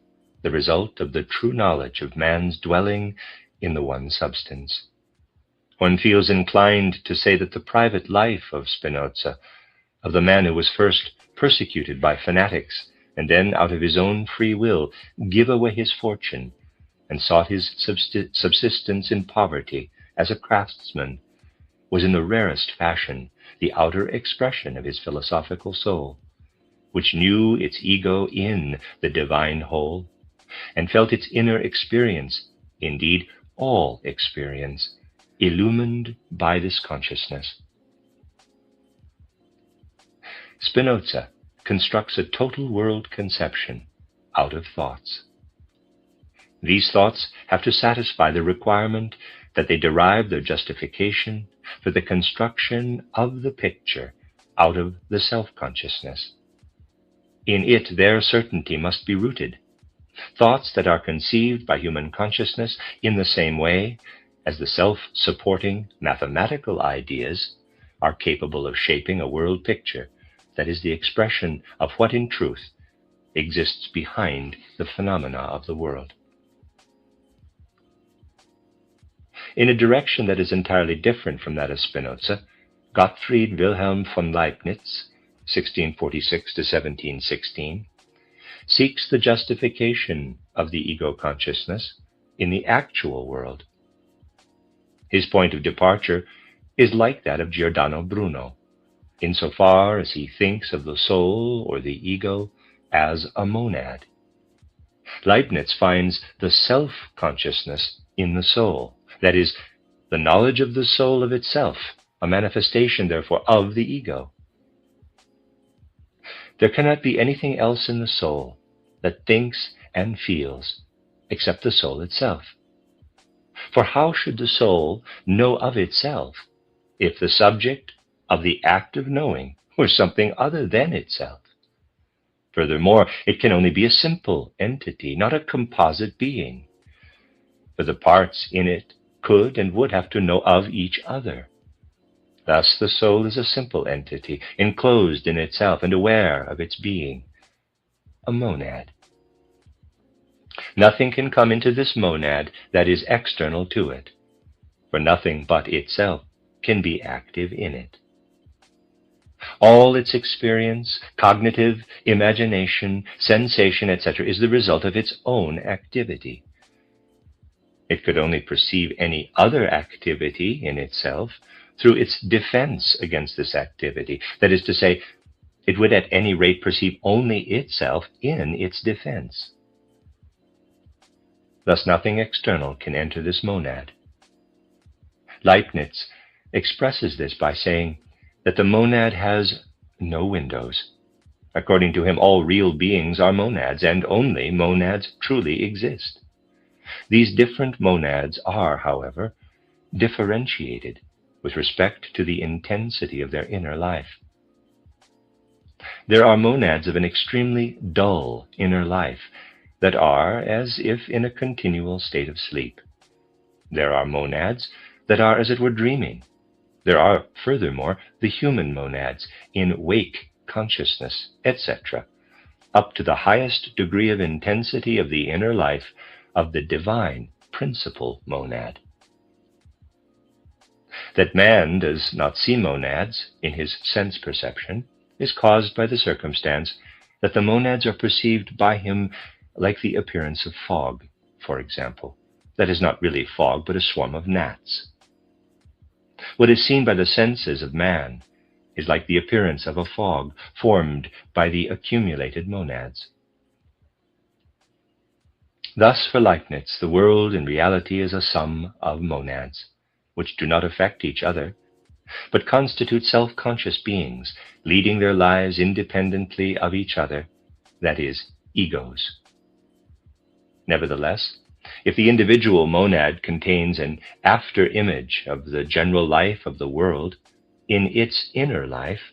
the result of the true knowledge of man's dwelling in the one substance. One feels inclined to say that the private life of Spinoza, of the man who was first persecuted by fanatics and then out of his own free will give away his fortune and sought his subsistence in poverty as a craftsman, was in the rarest fashion the outer expression of his philosophical soul, which knew its ego in the divine whole and felt its inner experience, indeed all experience, illumined by this consciousness. Spinoza constructs a total world conception out of thoughts. These thoughts have to satisfy the requirement that they derive their justification for the construction of the picture out of the self-consciousness. In it, their certainty must be rooted. Thoughts that are conceived by human consciousness in the same way as the self-supporting mathematical ideas are capable of shaping a world picture that is the expression of what in truth exists behind the phenomena of the world. In a direction that is entirely different from that of Spinoza, Gottfried Wilhelm von Leibniz, 1646 to 1716, seeks the justification of the ego consciousness in the actual world. His point of departure is like that of Giordano Bruno, insofar as he thinks of the soul or the ego as a monad. Leibniz finds the self-consciousness in the soul, that is, the knowledge of the soul of itself, a manifestation, therefore, of the ego. There cannot be anything else in the soul that thinks and feels except the soul itself. For how should the soul know of itself if the subject of the act of knowing were something other than itself? Furthermore, it can only be a simple entity, not a composite being, for the parts in it could and would have to know of each other. Thus the soul is a simple entity, enclosed in itself and aware of its being, a monad. Nothing can come into this monad that is external to it, for nothing but itself can be active in it. All its experience, cognitive, imagination, sensation, etc., is the result of its own activity. It could only perceive any other activity in itself through its defense against this activity. That is to say, it would at any rate perceive only itself in its defense. Thus nothing external can enter this monad. Leibniz expresses this by saying that the monad has no windows. According to him, all real beings are monads, and only monads truly exist. These different monads are, however, differentiated with respect to the intensity of their inner life. There are monads of an extremely dull inner life that are as if in a continual state of sleep. There are monads that are as it were dreaming. There are, furthermore, the human monads in wake consciousness, etc., up to the highest degree of intensity of the inner life of the divine principal monad. That man does not see monads in his sense perception is caused by the circumstance that the monads are perceived by him like the appearance of fog, for example. That is not really fog, but a swarm of gnats. What is seen by the senses of man is like the appearance of a fog formed by the accumulated monads. Thus, for Leibniz, the world in reality is a sum of monads, which do not affect each other, but constitute self-conscious beings, leading their lives independently of each other, that is, egos. Nevertheless, if the individual monad contains an after-image of the general life of the world in its inner life,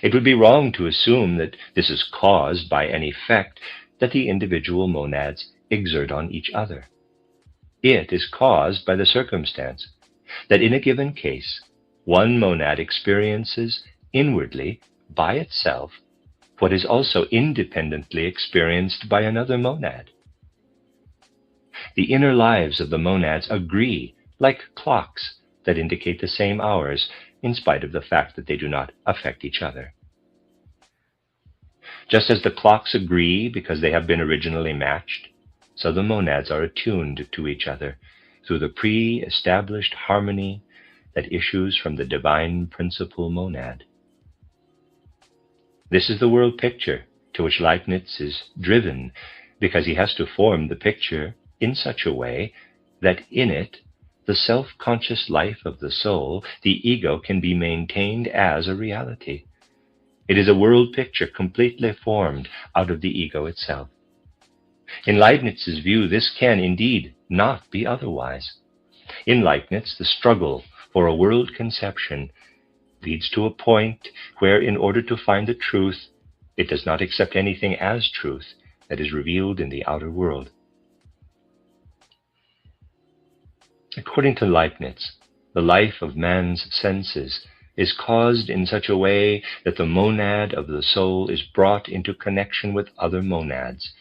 it would be wrong to assume that this is caused by an effect that the individual monads exert on each other. It is caused by the circumstance that in a given case, one monad experiences inwardly by itself what is also independently experienced by another monad. The inner lives of the monads agree like clocks that indicate the same hours, in spite of the fact that they do not affect each other. Just as the clocks agree because they have been originally matched, so the monads are attuned to each other through the pre-established harmony that issues from the divine principle monad. This is the world picture to which Leibniz is driven, because he has to form the picture in such a way that in it the self-conscious life of the soul, the ego, can be maintained as a reality. It is a world picture completely formed out of the ego itself. In Leibniz's view, this can indeed not be otherwise. In Leibniz, the struggle for a world conception leads to a point where, in order to find the truth, it does not accept anything as truth that is revealed in the outer world. According to Leibniz, the life of man's senses is caused in such a way that the monad of the soul is brought into connection with other monads,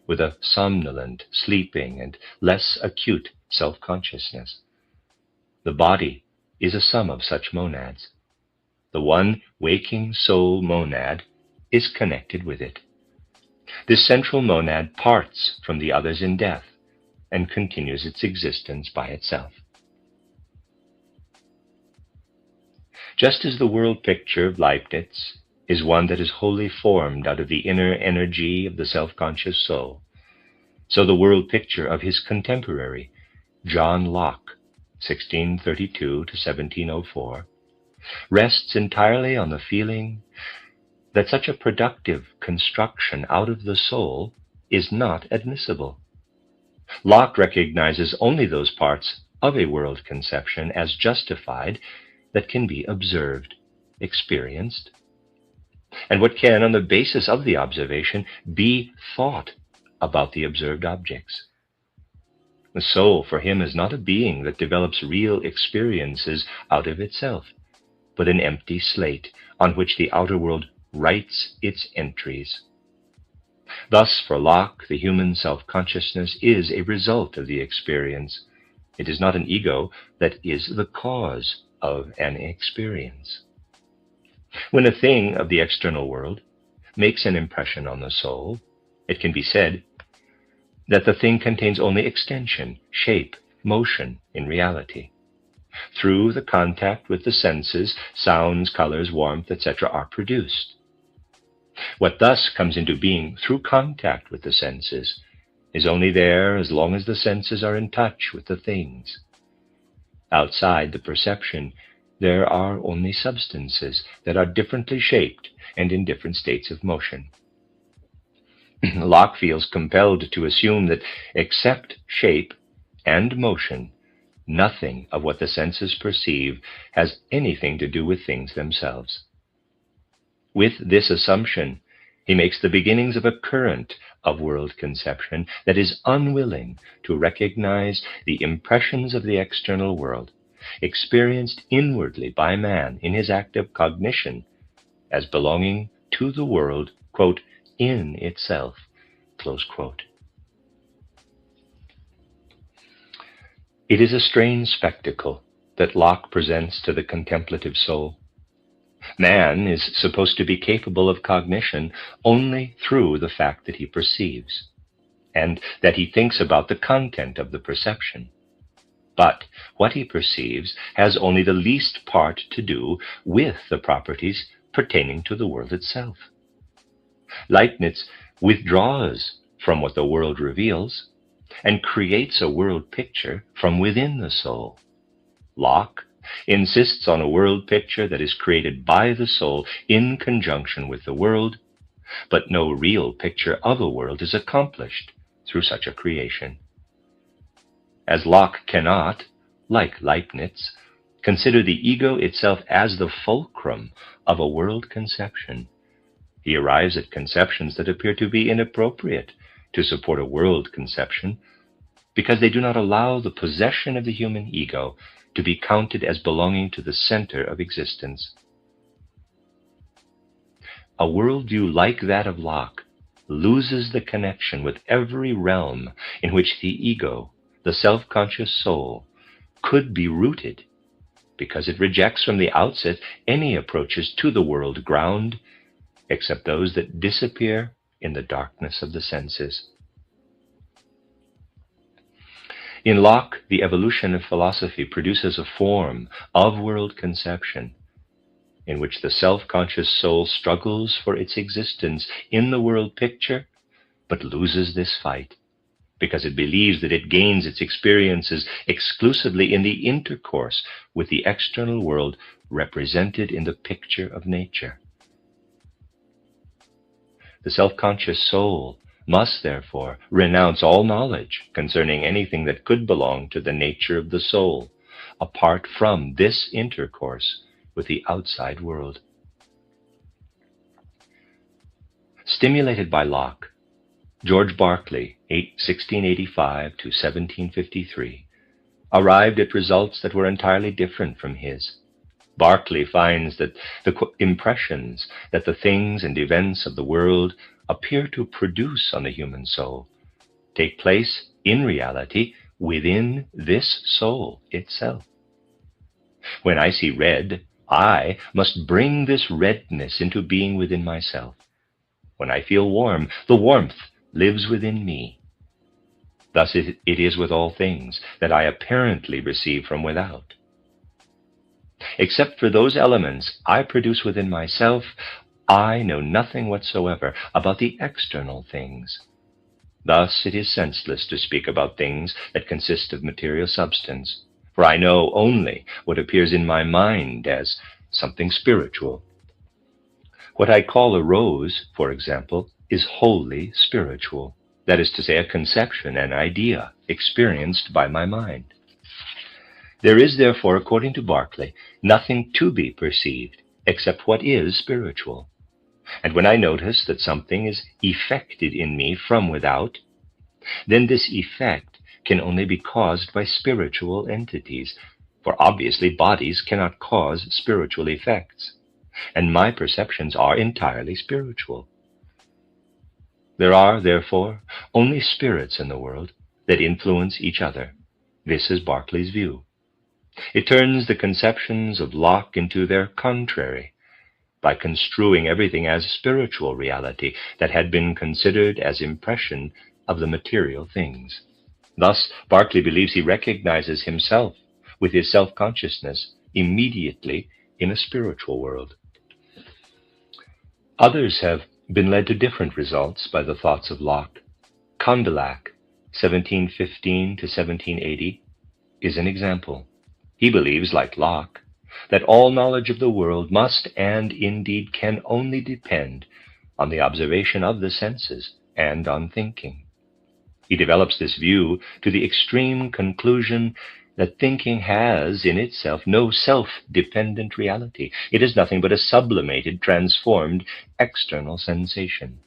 with a somnolent, sleeping, and less acute self-consciousness. The body is a sum of such monads. The one waking soul monad is connected with it. This central monad parts from the others in death and continues its existence by itself. Just as the world picture of Leibniz is one that is wholly formed out of the inner energy of the self-conscious soul, so the world picture of his contemporary, John Locke, 1632 to 1704, rests entirely on the feeling that such a productive construction out of the soul is not admissible. Locke recognizes only those parts of a world conception as justified that can be observed, experienced, and what can, on the basis of the observation, be thought about the observed objects. The soul for him is not a being that develops real experiences out of itself, but an empty slate on which the outer world writes its entries. Thus, for Locke, the human self-consciousness is a result of the experience. It is not an ego that is the cause of an experience. When a thing of the external world makes an impression on the soul, it can be said that the thing contains only extension, shape, motion in reality. Through the contact with the senses, sounds, colors, warmth, etc. are produced. What thus comes into being through contact with the senses is only there as long as the senses are in touch with the things. Outside the perception, there are only substances that are differently shaped and in different states of motion. Locke feels compelled to assume that except shape and motion, nothing of what the senses perceive has anything to do with things themselves. With this assumption, he makes the beginnings of a current of world conception that is unwilling to recognize the impressions of the external world, experienced inwardly by man in his act of cognition, as belonging to the world, quote, in itself, close quote. It is a strange spectacle that Locke presents to the contemplative soul. Man is supposed to be capable of cognition only through the fact that he perceives, and that he thinks about the content of the perception. But what he perceives has only the least part to do with the properties pertaining to the world itself. Leibniz withdraws from what the world reveals and creates a world picture from within the soul. Locke insists on a world picture that is created by the soul in conjunction with the world, but no real picture of a world is accomplished through such a creation. As Locke cannot, like Leibniz, consider the ego itself as the fulcrum of a world conception, he arrives at conceptions that appear to be inappropriate to support a world conception, because they do not allow the possession of the human ego to be counted as belonging to the center of existence. A worldview like that of Locke loses the connection with every realm in which the ego, the self-conscious soul, could be rooted, because it rejects from the outset any approaches to the world ground, except those that disappear in the darkness of the senses. In Locke, the evolution of philosophy produces a form of world conception in which the self-conscious soul struggles for its existence in the world picture, but loses this fight because it believes that it gains its experiences exclusively in the intercourse with the external world represented in the picture of nature. The self-conscious soul must therefore renounce all knowledge concerning anything that could belong to the nature of the soul, apart from this intercourse with the outside world. Stimulated by Locke, George Berkeley, 1685 to 1753, arrived at results that were entirely different from his. Berkeley finds that the impressions that the things and events of the world appear to produce on the human soul take place in reality within this soul itself. When I see red, I must bring this redness into being within myself. When I feel warm, the warmth lives within me. Thus it is with all things that I apparently receive from without. Except for those elements I produce within myself, I know nothing whatsoever about the external things. Thus it is senseless to speak about things that consist of material substance, for I know only what appears in my mind as something spiritual. What I call a rose, for example, is wholly spiritual. That is to say, a conception, an idea, experienced by my mind. There is therefore, according to Berkeley, nothing to be perceived except what is spiritual. And when I notice that something is effected in me from without, then this effect can only be caused by spiritual entities, for obviously bodies cannot cause spiritual effects, and my perceptions are entirely spiritual. There are, therefore, only spirits in the world that influence each other. This is Berkeley's view. It turns the conceptions of Locke into their contrary, by construing everything as spiritual reality that had been considered as impression of the material things. Thus, Berkeley believes he recognizes himself with his self-consciousness immediately in a spiritual world. Others have been led to different results by the thoughts of Locke. Condillac, 1715 to 1780, is an example. He believes, like Locke, that all knowledge of the world must and indeed can only depend on the observation of the senses and on thinking. He develops this view to the extreme conclusion that thinking has in itself no self-dependent reality. It is nothing but a sublimated, transformed external sensation.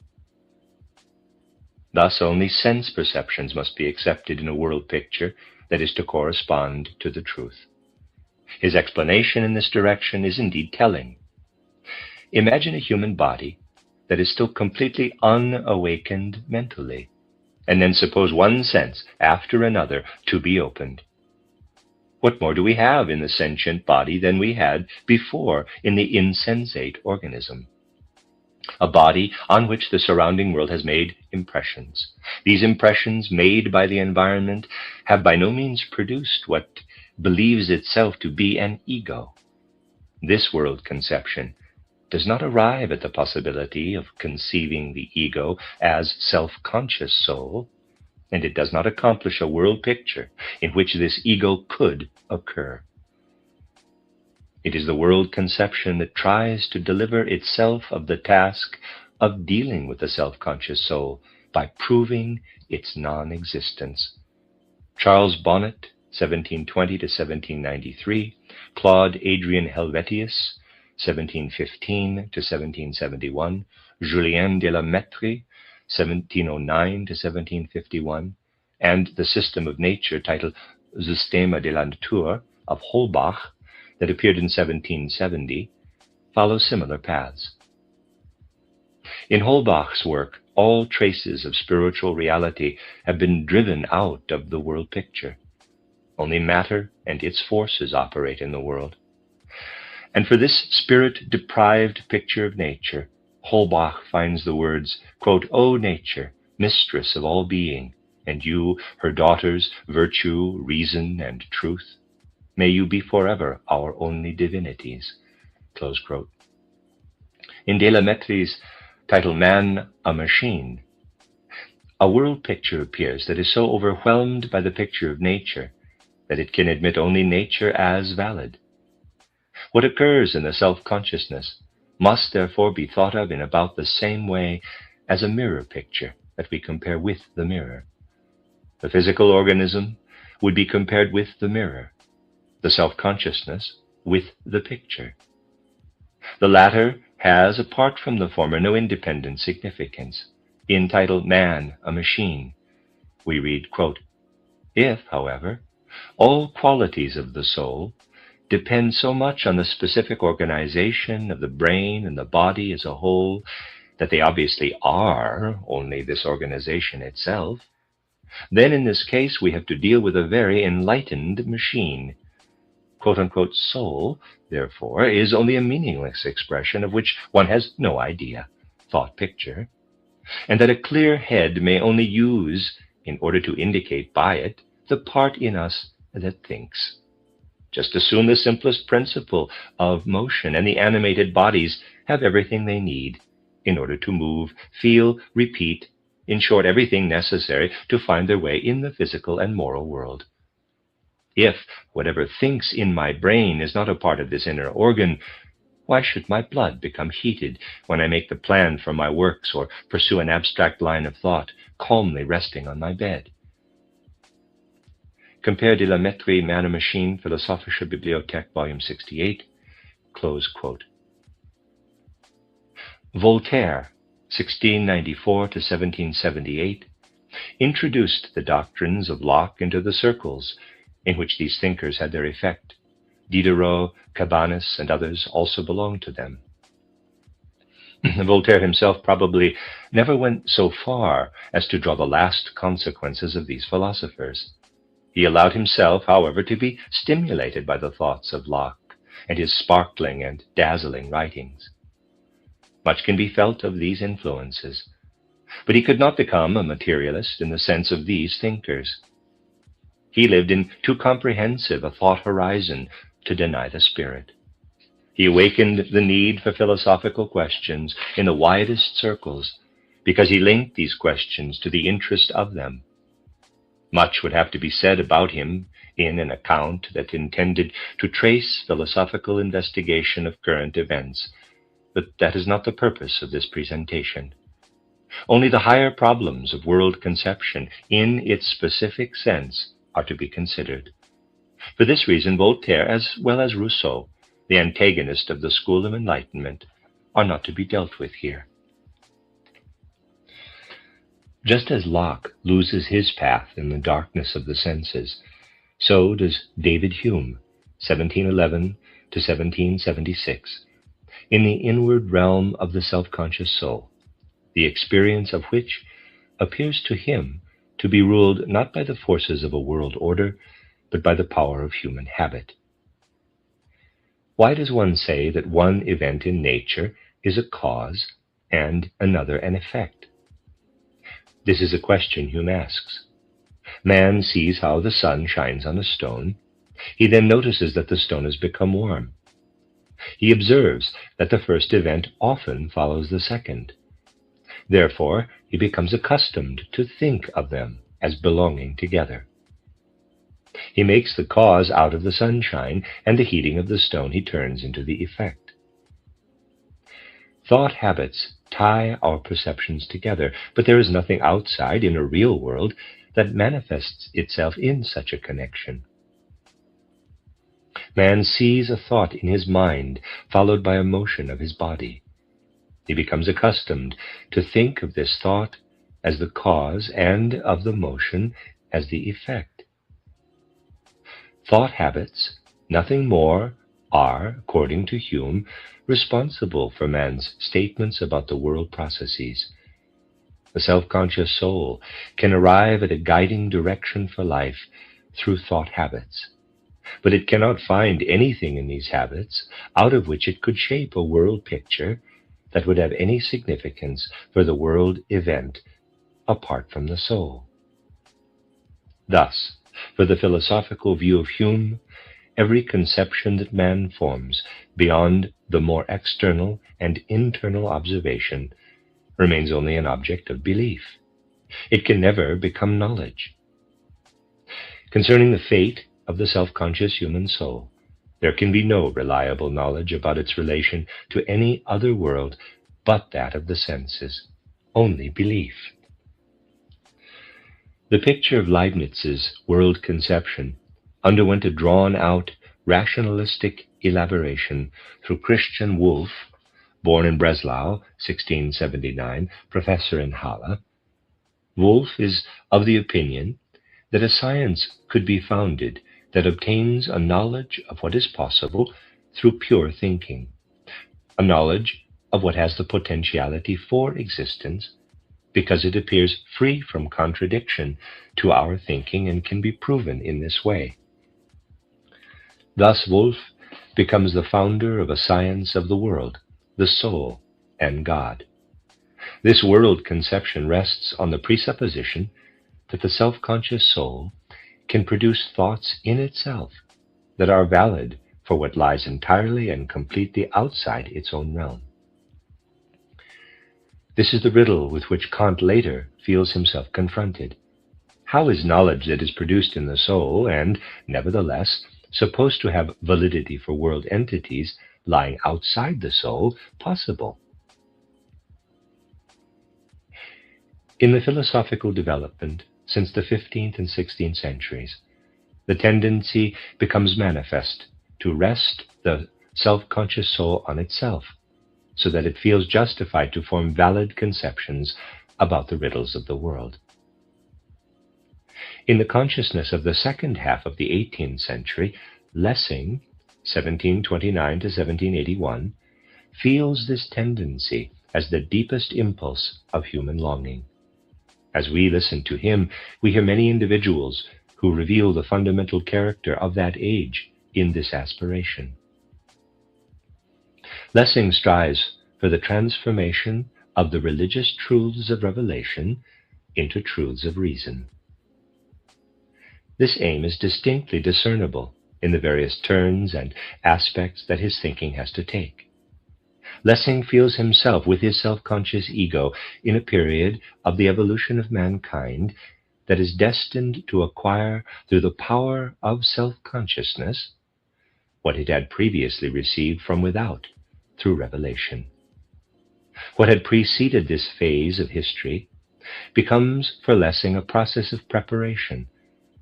Thus only sense perceptions must be accepted in a world picture that is to correspond to the truth. His explanation in this direction is indeed telling. Imagine a human body that is still completely unawakened mentally, and then suppose one sense after another to be opened. What more do we have in the sentient body than we had before in the insensate organism? A body on which the surrounding world has made impressions. These impressions made by the environment have by no means produced what believes itself to be an ego. This world conception does not arrive at the possibility of conceiving the ego as self-conscious soul, and it does not accomplish a world picture in which this ego could occur. It is the world conception that tries to deliver itself of the task of dealing with the self-conscious soul by proving its non-existence. Charles Bonnet, 1720 to 1793, Claude Adrien Helvetius, 1715 to 1771, Julien de la Mettrie, 1709 to 1751, and The System of Nature, titled Systema de la Nature, of Holbach, that appeared in 1770, follow similar paths. In Holbach's work, all traces of spiritual reality have been driven out of the world picture. Only matter and its forces operate in the world. And for this spirit-deprived picture of nature, Holbach finds the words, quote, "O nature, mistress of all being, and you, her daughters, virtue, reason, and truth, may you be forever our only divinities," close quote. In de la Mettrie's title, Man, a Machine, a world picture appears that is so overwhelmed by the picture of nature that it can admit only nature as valid. What occurs in the self-consciousness must therefore be thought of in about the same way as a mirror picture that we compare with the mirror. The physical organism would be compared with the mirror, the self-consciousness with the picture. The latter has, apart from the former, no independent significance. In title Man, a Machine, we read, quote, "If, however, all qualities of the soul depend so much on the specific organization of the brain and the body as a whole that they obviously are only this organization itself, then in this case we have to deal with a very enlightened machine. Quote-unquote soul, therefore, is only a meaningless expression of which one has no idea, thought picture, and that a clear head may only use in order to indicate by it the part in us that thinks. Just assume the simplest principle of motion, and the animated bodies have everything they need in order to move, feel, repeat, in short, everything necessary to find their way in the physical and moral world. If whatever thinks in my brain is not a part of this inner organ, why should my blood become heated when I make the plan for my works or pursue an abstract line of thought, calmly resting on my bed?" Compare de la Mettrie, Man, a Machine, Philosophische Bibliothek, Volume 68, close quote. Voltaire, 1694 to 1778, introduced the doctrines of Locke into the circles in which these thinkers had their effect. Diderot, Cabanis, and others also belonged to them. Voltaire himself probably never went so far as to draw the last consequences of these philosophers. He allowed himself, however, to be stimulated by the thoughts of Locke and his sparkling and dazzling writings. Much can be felt of these influences, but he could not become a materialist in the sense of these thinkers. He lived in too comprehensive a thought horizon to deny the spirit. He awakened the need for philosophical questions in the widest circles because he linked these questions to the interest of them. Much would have to be said about him in an account that intended to trace philosophical investigation of current events, but that is not the purpose of this presentation. Only the higher problems of world conception in its specific sense are to be considered. For this reason, Voltaire, as well as Rousseau, the antagonist of the school of enlightenment, are not to be dealt with here. Just as Locke loses his path in the darkness of the senses, so does David Hume, 1711 to 1776, in the inward realm of the self-conscious soul, the experience of which appears to him to be ruled not by the forces of a world order, but by the power of human habit. Why does one say that one event in nature is a cause and another an effect? This is a question Hume asks. Man sees how the sun shines on a stone. He then notices that the stone has become warm. He observes that the first event often follows the second. Therefore, he becomes accustomed to think of them as belonging together. He makes the cause out of the sunshine, and the heating of the stone he turns into the effect. Thought habits tie our perceptions together, but there is nothing outside in a real world that manifests itself in such a connection. Man sees a thought in his mind, followed by a motion of his body. He becomes accustomed to think of this thought as the cause and of the motion as the effect. Thought habits, nothing more, are, according to Hume, responsible for man's statements about the world processes. The self-conscious soul can arrive at a guiding direction for life through thought habits, but it cannot find anything in these habits out of which it could shape a world picture that would have any significance for the world event apart from the soul. Thus, for the philosophical view of Hume, every conception that man forms beyond the more external and internal observation remains only an object of belief. It can never become knowledge. Concerning the fate of the self-conscious human soul, there can be no reliable knowledge about its relation to any other world but that of the senses, only belief. The picture of Leibniz's world conception underwent a drawn-out, rationalistic elaboration through Christian Wolff, born in Breslau, 1679, professor in Halle. Wolff is of the opinion that a science could be founded that obtains a knowledge of what is possible through pure thinking, a knowledge of what has the potentiality for existence, because it appears free from contradiction to our thinking and can be proven in this way. Thus Wolff becomes the founder of a science of the world, the soul, and God. This world conception rests on the presupposition that the self-conscious soul can produce thoughts in itself that are valid for what lies entirely and completely outside its own realm. This is the riddle with which Kant later feels himself confronted. How is knowledge that is produced in the soul and, nevertheless, supposed to have validity for world entities lying outside the soul possible? In the philosophical development since the 15th and 16th centuries, the tendency becomes manifest to rest the self-conscious soul on itself, so that it feels justified to form valid conceptions about the riddles of the world. In the consciousness of the second half of the 18th century, Lessing, 1729 to 1781, feels this tendency as the deepest impulse of human longing. As we listen to him, we hear many individuals who reveal the fundamental character of that age in this aspiration. Lessing strives for the transformation of the religious truths of revelation into truths of reason. This aim is distinctly discernible in the various turns and aspects that his thinking has to take. Lessing feels himself with his self-conscious ego in a period of the evolution of mankind that is destined to acquire through the power of self-consciousness what it had previously received from without through revelation. What had preceded this phase of history becomes for Lessing a process of preparation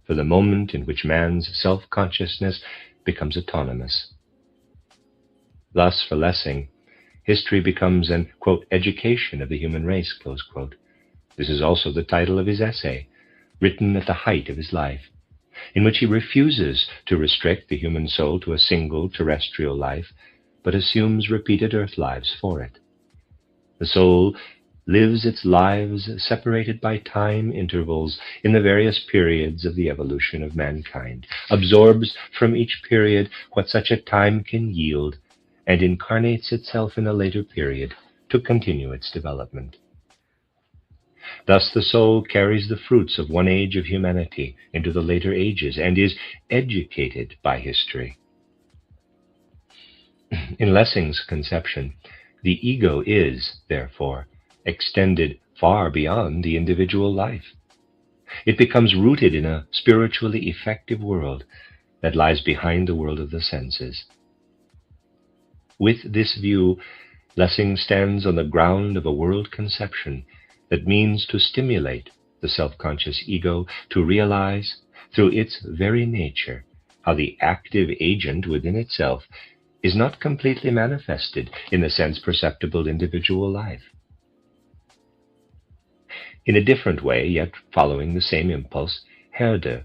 for the moment in which man's self-consciousness becomes autonomous. Thus, for Lessing, history becomes an, quote, education of the human race, close quote. This is also the title of his essay, written at the height of his life, in which he refuses to restrict the human soul to a single terrestrial life, but assumes repeated earth lives for it. The soul lives its lives separated by time intervals in the various periods of the evolution of mankind, absorbs from each period what such a time can yield, and incarnates itself in a later period to continue its development. Thus the soul carries the fruits of one age of humanity into the later ages and is educated by history. In Lessing's conception, the ego is, therefore, extended far beyond the individual life. It becomes rooted in a spiritually effective world that lies behind the world of the senses. With this view, Lessing stands on the ground of a world conception that means to stimulate the self-conscious ego to realize, through its very nature, how the active agent within itself is not completely manifested in the sense perceptible individual life. In a different way, yet following the same impulse, Herder,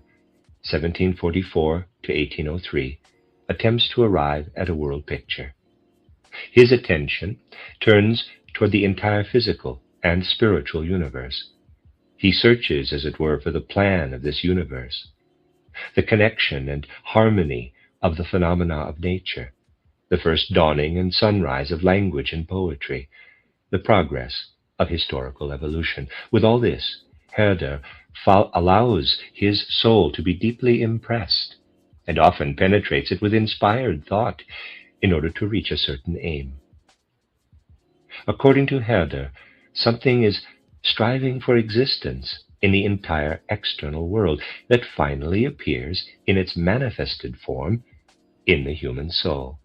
1744 to 1803, attempts to arrive at a world picture. His attention turns toward the entire physical and spiritual universe. He searches, as it were, for the plan of this universe, the connection and harmony of the phenomena of nature, the first dawning and sunrise of language and poetry, the progress of historical evolution. With all this, Herder allows his soul to be deeply impressed and often penetrates it with inspired thought in order to reach a certain aim. According to Herder, something is striving for existence in the entire external world that finally appears in its manifested form in the human soul.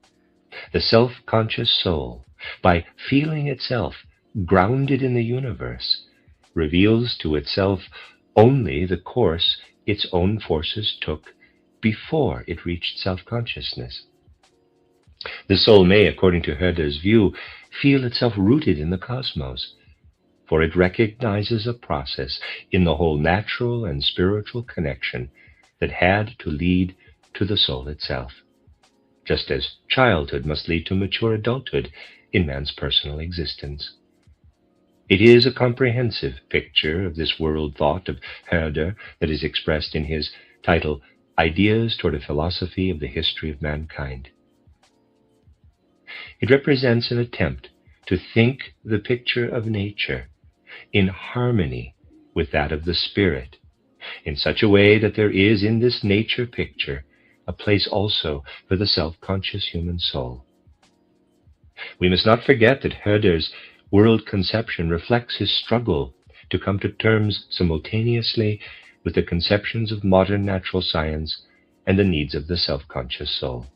The self-conscious soul, by feeling itself grounded in the universe, reveals to itself only the course its own forces took before it reached self-consciousness. The soul may, according to Herder's view, feel itself rooted in the cosmos, for it recognizes a process in the whole natural and spiritual connection that had to lead to the soul itself, just as childhood must lead to mature adulthood in man's personal existence. It is a comprehensive picture of this world thought of Herder that is expressed in his title, Ideas Toward a Philosophy of the History of Mankind. It represents an attempt to think the picture of nature in harmony with that of the spirit, in such a way that there is in this nature picture a place also for the self-conscious human soul. We must not forget that Herder's world conception reflects his struggle to come to terms simultaneously with the conceptions of modern natural science and the needs of the self-conscious soul.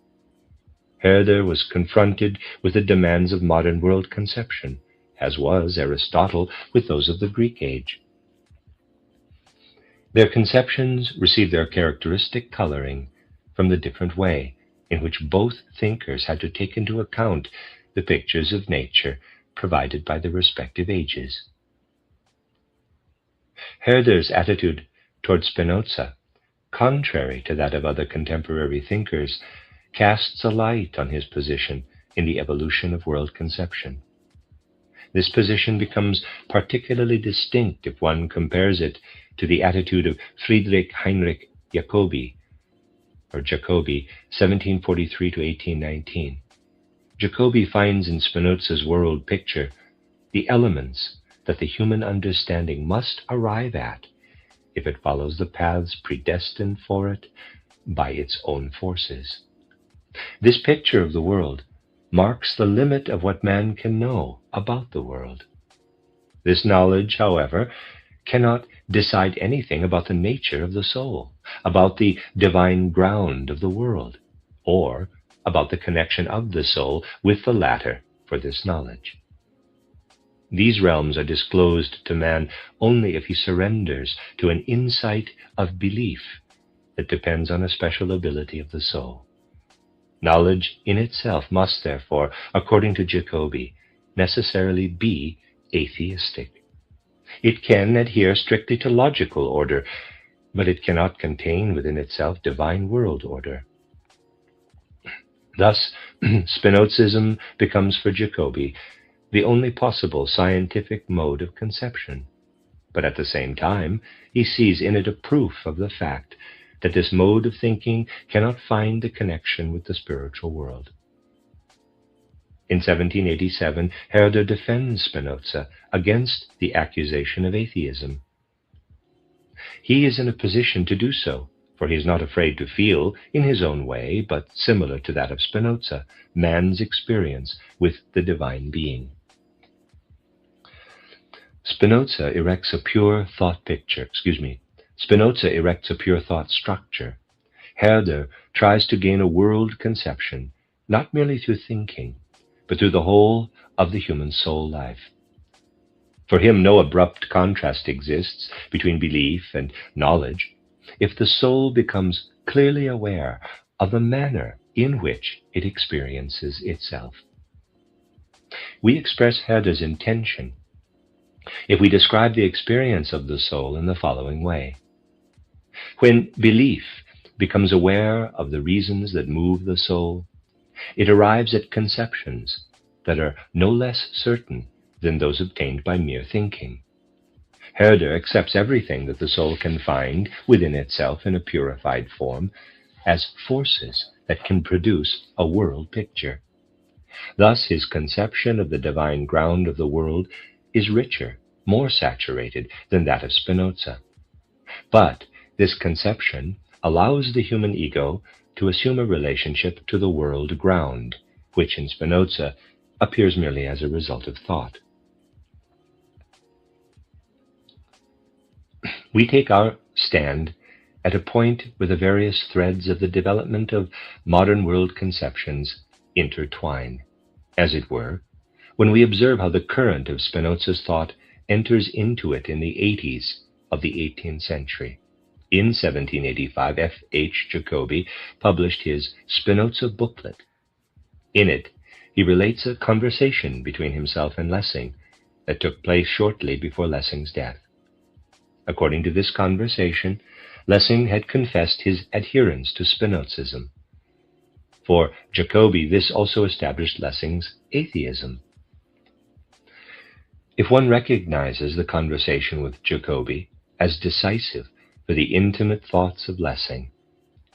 Herder was confronted with the demands of modern world conception, as was Aristotle with those of the Greek age. Their conceptions receive their characteristic coloring from the different way in which both thinkers had to take into account the pictures of nature provided by the respective ages. Herder's attitude toward Spinoza, contrary to that of other contemporary thinkers, casts a light on his position in the evolution of world conception. This position becomes particularly distinct if one compares it to the attitude of Friedrich Heinrich Jacobi, 1743 to 1819. Jacobi finds in Spinoza's world picture the elements that the human understanding must arrive at if it follows the paths predestined for it by its own forces. This picture of the world marks the limit of what man can know about the world. This knowledge, however, cannot decide anything about the nature of the soul, about the divine ground of the world, or about the connection of the soul with the latter for this knowledge. These realms are disclosed to man only if he surrenders to an insight of belief that depends on a special ability of the soul. Knowledge in itself must, therefore, according to Jacobi, necessarily be atheistic. It can adhere strictly to logical order, but it cannot contain within itself divine world order. Thus, Spinozism becomes for Jacobi the only possible scientific mode of conception, but at the same time he sees in it a proof of the fact that this mode of thinking cannot find the connection with the spiritual world. In 1787, Herder defends Spinoza against the accusation of atheism. He is in a position to do so, for he is not afraid to feel, in his own way, but similar to that of Spinoza, man's experience with the divine being. Spinoza erects a pure thought picture, Spinoza erects a pure thought structure. Herder tries to gain a world conception, not merely through thinking, but through the whole of the human soul life. For him, no abrupt contrast exists between belief and knowledge if the soul becomes clearly aware of the manner in which it experiences itself. We express Herder's intention if we describe the experience of the soul in the following way. When belief becomes aware of the reasons that move the soul, it arrives at conceptions that are no less certain than those obtained by mere thinking. Herder accepts everything that the soul can find within itself in a purified form as forces that can produce a world picture. Thus, his conception of the divine ground of the world is richer, more saturated than that of Spinoza. But this conception allows the human ego to assume a relationship to the world ground, which in Spinoza appears merely as a result of thought. We take our stand at a point where the various threads of the development of modern world conceptions intertwine, as it were, when we observe how the current of Spinoza's thought enters into it in the 80s of the 18th century. In 1785, F. H. Jacobi published his Spinoza booklet. In it, he relates a conversation between himself and Lessing that took place shortly before Lessing's death. According to this conversation, Lessing had confessed his adherence to Spinozism. For Jacobi, this also established Lessing's atheism. If one recognizes the conversation with Jacobi as decisive for the intimate thoughts of Lessing,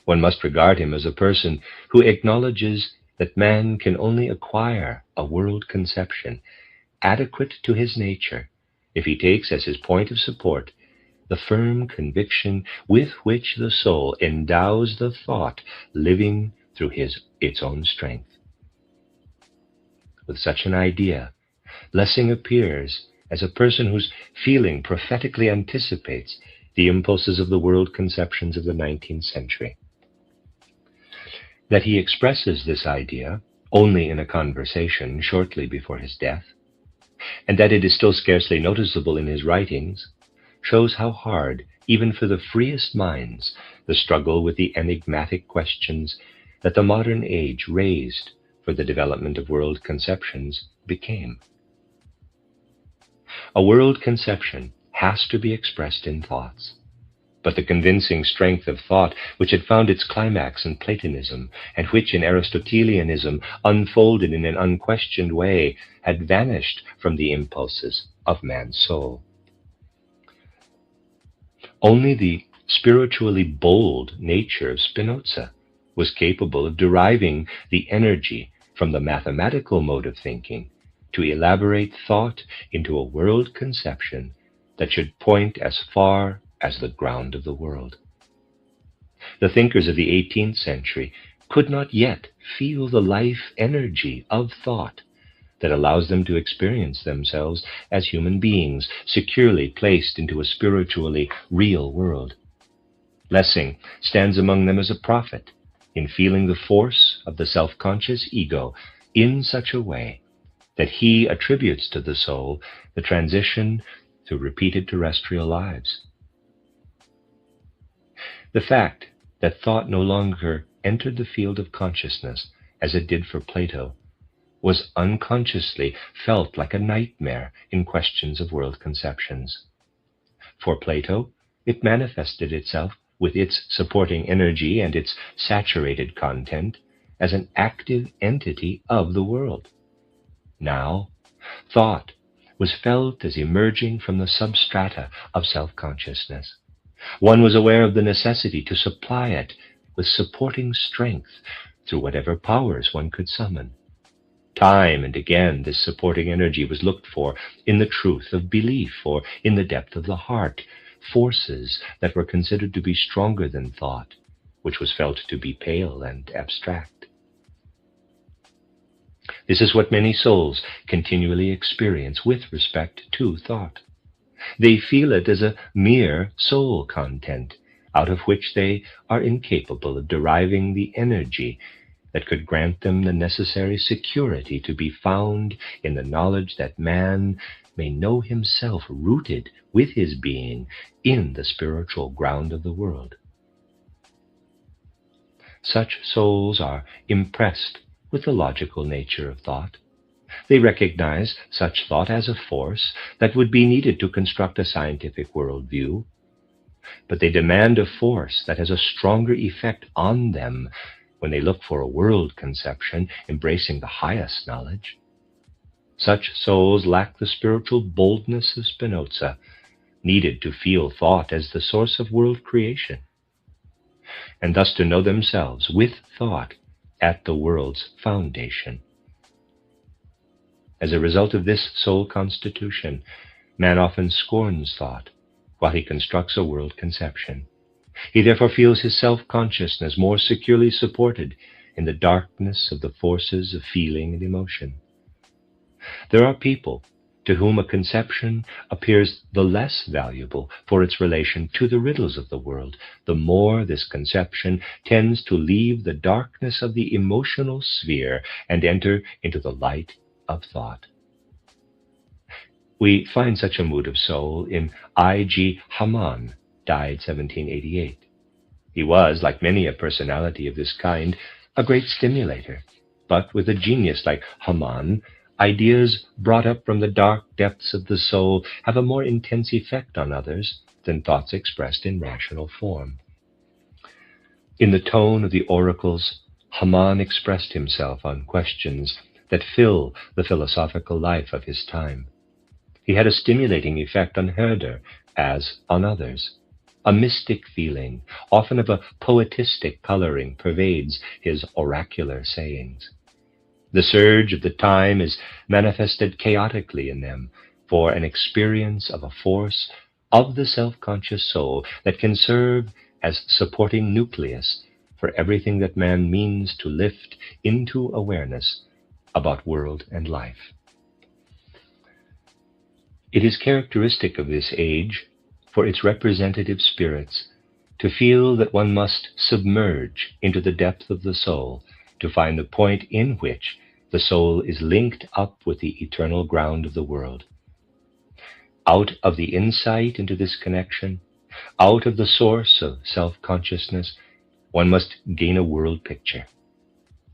one must regard him as a person who acknowledges that man can only acquire a world conception adequate to his nature if he takes as his point of support the firm conviction with which the soul endows the thought living through its own strength. With such an idea, Lessing appears as a person whose feeling prophetically anticipates the impulses of the world conceptions of the 19th century. That he expresses this idea only in a conversation shortly before his death, and that it is still scarcely noticeable in his writings, shows how hard, even for the freest minds, the struggle with the enigmatic questions that the modern age raised for the development of world conceptions became. A world conception has to be expressed in thoughts, but the convincing strength of thought which had found its climax in Platonism and which in Aristotelianism unfolded in an unquestioned way had vanished from the impulses of man's soul. Only the spiritually bold nature of Spinoza was capable of deriving the energy from the mathematical mode of thinking to elaborate thought into a world conception that should point as far as the ground of the world. The thinkers of the 18th century could not yet feel the life energy of thought that allows them to experience themselves as human beings securely placed into a spiritually real world. Lessing stands among them as a prophet in feeling the force of the self-conscious ego in such a way that he attributes to the soul the transition through repeated terrestrial lives. The fact that thought no longer entered the field of consciousness as it did for Plato was unconsciously felt like a nightmare in questions of world conceptions. For Plato, it manifested itself with its supporting energy and its saturated content as an active entity of the world. Now, thought was felt as emerging from the substrata of self-consciousness. One was aware of the necessity to supply it with supporting strength through whatever powers one could summon. Time and again, this supporting energy was looked for in the truth of belief or in the depth of the heart, forces that were considered to be stronger than thought, which was felt to be pale and abstract. This is what many souls continually experience with respect to thought. They feel it as a mere soul content, out of which they are incapable of deriving the energy that could grant them the necessary security to be found in the knowledge that man may know himself rooted with his being in the spiritual ground of the world. Such souls are impressed with the logical nature of thought. They recognize such thought as a force that would be needed to construct a scientific worldview, but they demand a force that has a stronger effect on them when they look for a world conception embracing the highest knowledge. Such souls lack the spiritual boldness of Spinoza, needed to feel thought as the source of world creation, and thus to know themselves with thought at the world's foundation. As a result of this soul constitution, man often scorns thought while he constructs a world conception. He therefore feels his self-consciousness more securely supported in the darkness of the forces of feeling and emotion. There are people to whom a conception appears the less valuable for its relation to the riddles of the world, the more this conception tends to leave the darkness of the emotional sphere and enter into the light of thought. We find such a mood of soul in I.G. Hamann, died 1788. He was, like many a personality of this kind, a great stimulator, but with a genius like Hamann, ideas brought up from the dark depths of the soul have a more intense effect on others than thoughts expressed in rational form. In the tone of the oracles, Hamann expressed himself on questions that fill the philosophical life of his time. He had a stimulating effect on Herder, as on others. A mystic feeling, often of a poetistic coloring, pervades his oracular sayings. The surge of the time is manifested chaotically in them for an experience of a force of the self-conscious soul that can serve as supporting nucleus for everything that man means to lift into awareness about world and life. It is characteristic of this age for its representative spirits to feel that one must submerge into the depth of the soul to find the point in which the soul is linked up with the eternal ground of the world. Out of the insight into this connection, out of the source of self-consciousness, one must gain a world picture.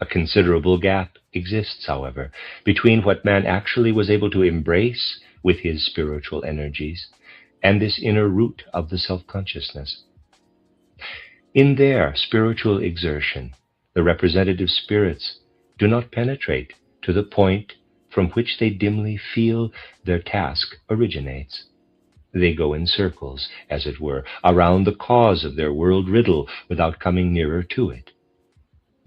A considerable gap exists, however, between what man actually was able to embrace with his spiritual energies and this inner root of the self-consciousness. In their spiritual exertion, the representative spirits do not penetrate to the point from which they dimly feel their task originates. They go in circles, as it were, around the cause of their world riddle without coming nearer to it.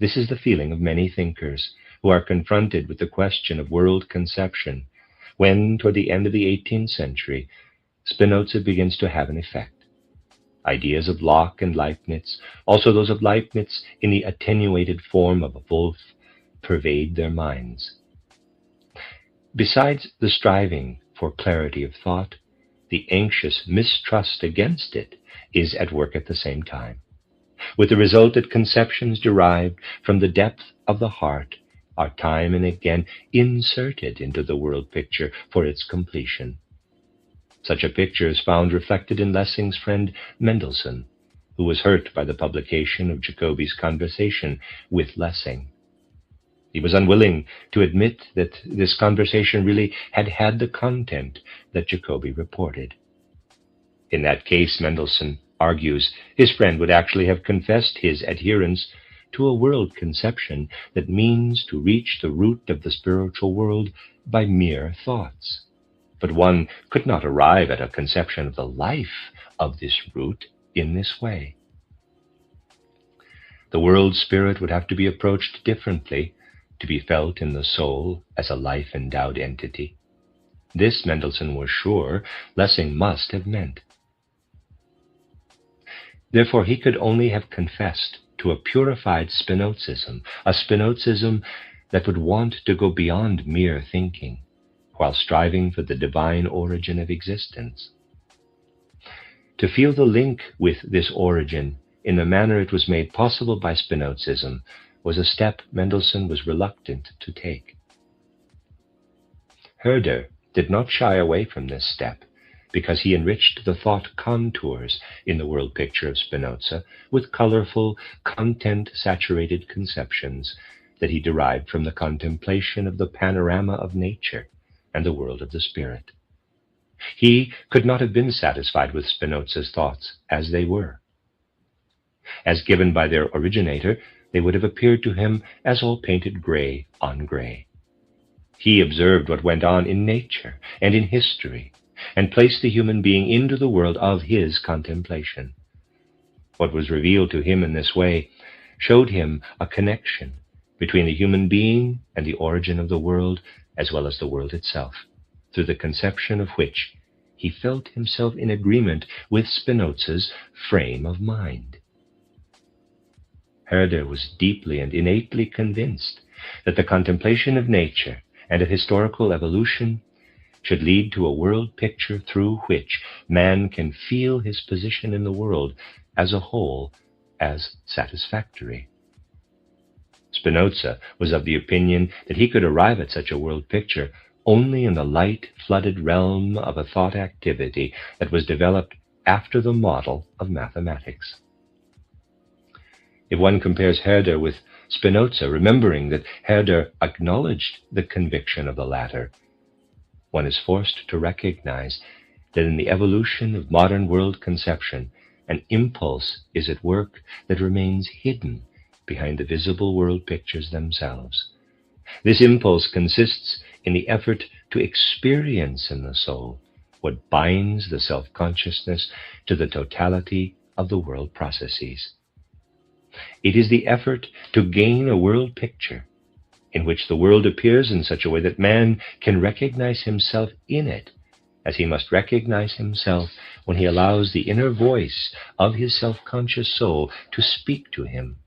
This is the feeling of many thinkers who are confronted with the question of world conception, when, toward the end of the 18th century, Spinoza begins to have an effect. Ideas of Locke and Leibniz, also those of Leibniz in the attenuated form of Wolff, pervade their minds. Besides the striving for clarity of thought, the anxious mistrust against it is at work at the same time, with the result that conceptions derived from the depth of the heart are time and again inserted into the world picture for its completion. Such a picture is found reflected in Lessing's friend Mendelssohn, who was hurt by the publication of Jacobi's conversation with Lessing. He was unwilling to admit that this conversation really had had the content that Jacobi reported. In that case, Mendelssohn argues, his friend would actually have confessed his adherence to a world conception that means to reach the root of the spiritual world by mere thoughts. But one could not arrive at a conception of the life of this root in this way. The world spirit would have to be approached differently to be felt in the soul as a life-endowed entity. This, Mendelssohn was sure, Lessing must have meant. Therefore, he could only have confessed to a purified Spinozism, a Spinozism that would want to go beyond mere thinking, while striving for the divine origin of existence. To feel the link with this origin in the manner it was made possible by Spinozism was a step Mendelssohn was reluctant to take. Herder did not shy away from this step because he enriched the thought contours in the world picture of Spinoza with colorful, content-saturated conceptions that he derived from the contemplation of the panorama of nature and the world of the spirit. He could not have been satisfied with Spinoza's thoughts as they were. As given by their originator, they would have appeared to him as all painted gray on gray. He observed what went on in nature and in history, and placed the human being into the world of his contemplation. What was revealed to him in this way showed him a connection between the human being and the origin of the world, as well as the world itself, through the conception of which he felt himself in agreement with Spinoza's frame of mind. Herder was deeply and innately convinced that the contemplation of nature and of historical evolution should lead to a world picture through which man can feel his position in the world as a whole as satisfactory. Spinoza was of the opinion that he could arrive at such a world picture only in the light-flooded realm of a thought activity that was developed after the model of mathematics. If one compares Herder with Spinoza, remembering that Herder acknowledged the conviction of the latter, one is forced to recognize that in the evolution of modern world conception, an impulse is at work that remains hidden behind the visible world pictures themselves. This impulse consists in the effort to experience in the soul what binds the self-consciousness to the totality of the world processes. It is the effort to gain a world picture in which the world appears in such a way that man can recognize himself in it, as he must recognize himself when he allows the inner voice of his self-conscious soul to speak to him.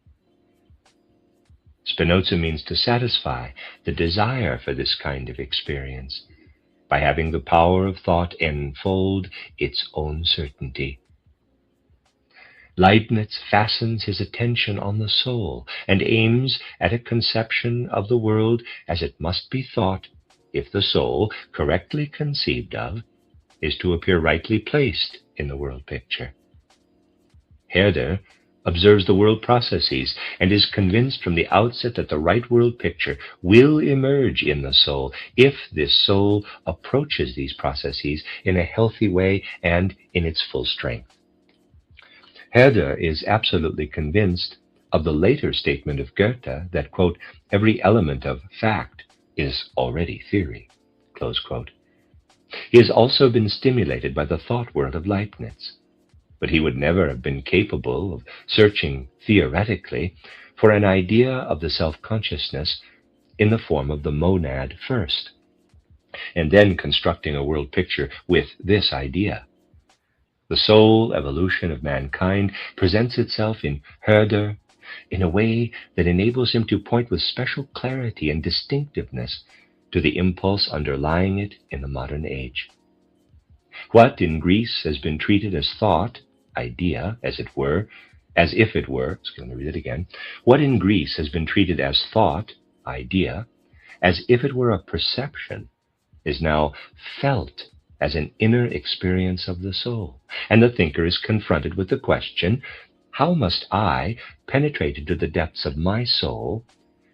Spinoza means to satisfy the desire for this kind of experience by having the power of thought enfold its own certainty. Leibniz fastens his attention on the soul and aims at a conception of the world as it must be thought if the soul, correctly conceived of, is to appear rightly placed in the world picture. Herder observes the world processes and is convinced from the outset that the right world picture will emerge in the soul if this soul approaches these processes in a healthy way and in its full strength. Herder is absolutely convinced of the later statement of Goethe that, quote, every element of fact is already theory, close quote. He has also been stimulated by the thought world of Leibniz, but he would never have been capable of searching theoretically for an idea of the self-consciousness in the form of the monad first, and then constructing a world picture with this idea. The soul evolution of mankind presents itself in Herder in a way that enables him to point with special clarity and distinctiveness to the impulse underlying it in the modern age. What in Greece has been treated as thought, idea, as if it were, let me read it again. What in Greece has been treated as thought, idea, as if it were a perception, is now felt as an inner experience of the soul. And the thinker is confronted with the question, how must I penetrate into the depths of my soul